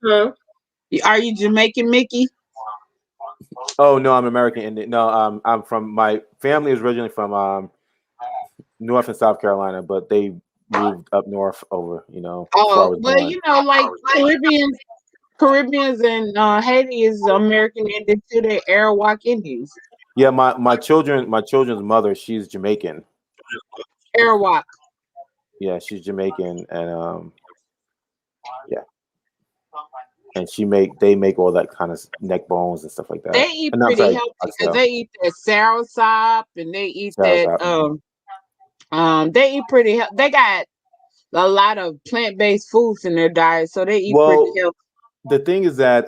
Huh? Are you Jamaican, Mickey? Oh no, I'm American Indian. No, I'm from my family is originally from North and South Carolina, but they moved up north over. Before I Oh, was well, born. you know, like Caribbeans and Haiti is American Indian too. They're Arawak Indians. Yeah, my children's mother, she's Jamaican. Arawak. Yeah, she's Jamaican, and yeah, and they make all that kind of neck bones and stuff like that. They eat And I'm pretty sorry, healthy because oxtail. they eat that soursop and they eat that Soursop. they eat pretty healthy. They got a lot of plant-based foods in their diet, so they eat pretty Well, healthy. the thing is that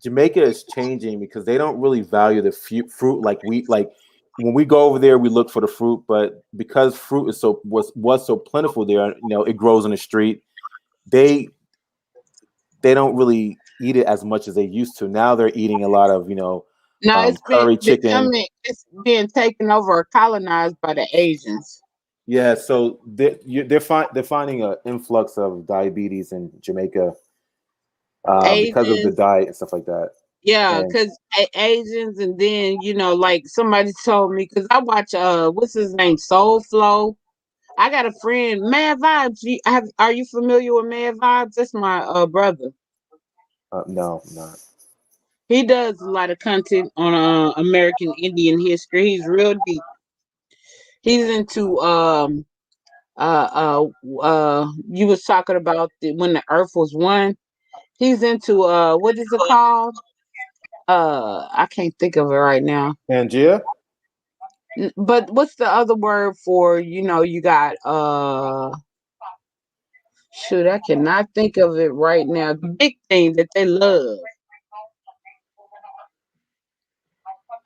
Jamaica is changing because they don't really value the fruit like we like. when we go over there, we look for the fruit, but because fruit is was so plentiful there, it grows in the street. They don't really eat it as much as they used to. Now they're eating a lot of No, it's curry chicken. it's being taken over or colonized by the Asians. Yeah, so they're finding an influx of diabetes in Jamaica because of the Asians, diet and stuff like that. yeah, And because Asians, and then like somebody told me, because I watch what's his name, Soul Flow. I got a friend, Mad Vibes. Are you familiar with Mad Vibes? That's my brother. no, I'm not. He does a lot of content on American Indian history. He's real deep. He's into you was talking about when the earth was one. He's into what is it called? I can't think of it right now. Pangea? But what's the other word for, you got shoot, I cannot think of it right now. The big thing that they love.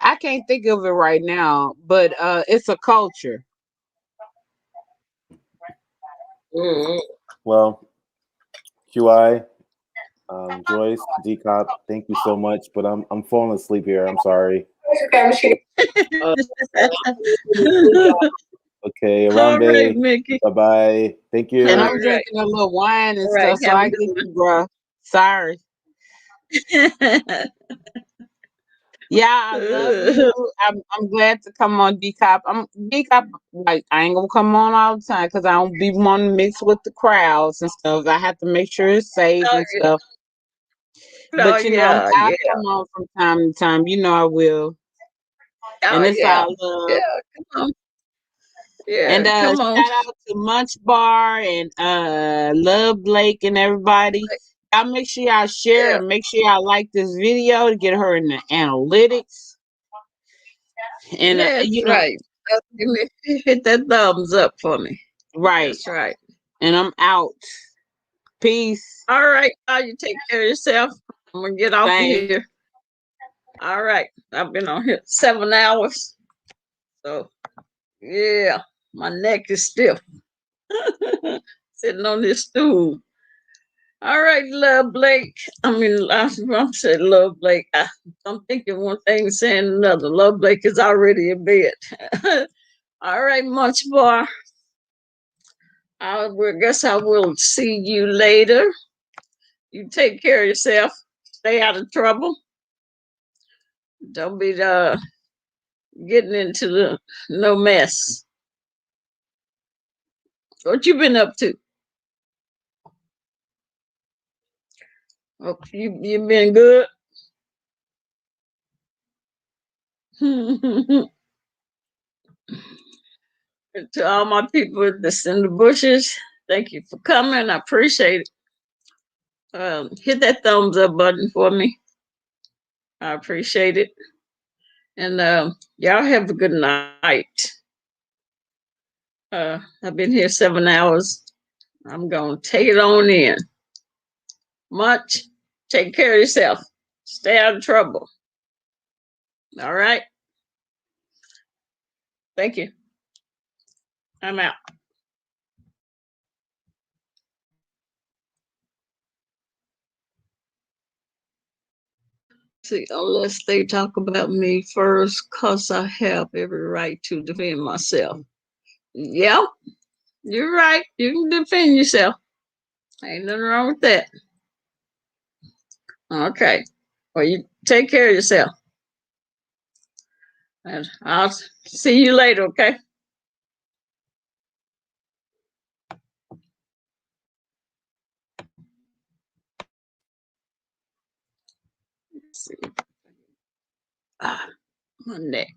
I can't think of it right now, but it's a culture. Mm-hmm. Well, QI, Joyce, DCOP, thank you so much. But I'm falling asleep here. I'm sorry. Okay, All right, Arambe. Mickey. Bye bye. Thank And All you. I'm right. drinking a little wine and All right. stuff, so Have a I good get one. you, bro. Sorry. Yeah, I love you. I'm glad to come on DCOP. I'm DCOP, like I ain't gonna come on all the time because I don't be want to mix with the crowds and stuff. I have to make sure it's safe Oh and yeah. stuff. Oh But yeah. I'll Yeah. come on from time to time. I will. Oh And it's yeah. all Yeah. love. Come on. Yeah. And Come on. shout out to Munch Bar and Love Blake and everybody. Y'all make sure y'all share Yeah. and make sure y'all like this video to get her in the analytics. And That's right. Give me, hit that thumbs up for me. right. That's right. And I'm out. Peace. All right. You take care of yourself. I'm gonna get off of Thanks. here. All right. I've been on here 7 hours. So yeah, my neck is stiff. Sitting on this stool. All right, Love Blake. I'm saying Love Blake. I'm thinking one thing, saying another. Love Blake is already in bed. All right, Munch Bar. Guess I will see you later. You take care of yourself. Stay out of trouble. Don't be getting into the no mess. What you been up to? Oh, you been good? To all my people that's in the bushes, thank you for coming. I appreciate it. Hit that thumbs up button for me. I appreciate it. And y'all have a good night. I've been here 7 hours. I'm going to take it on in. Much. Take care of yourself. Stay out of trouble. All right. Thank you. I'm out. See, unless they talk about me first, because I have every right to defend myself. Yep, you're right. You can defend yourself. Ain't nothing wrong with that. Okay. Well, you take care of yourself. And I'll see you later, okay? Let's see. My neck.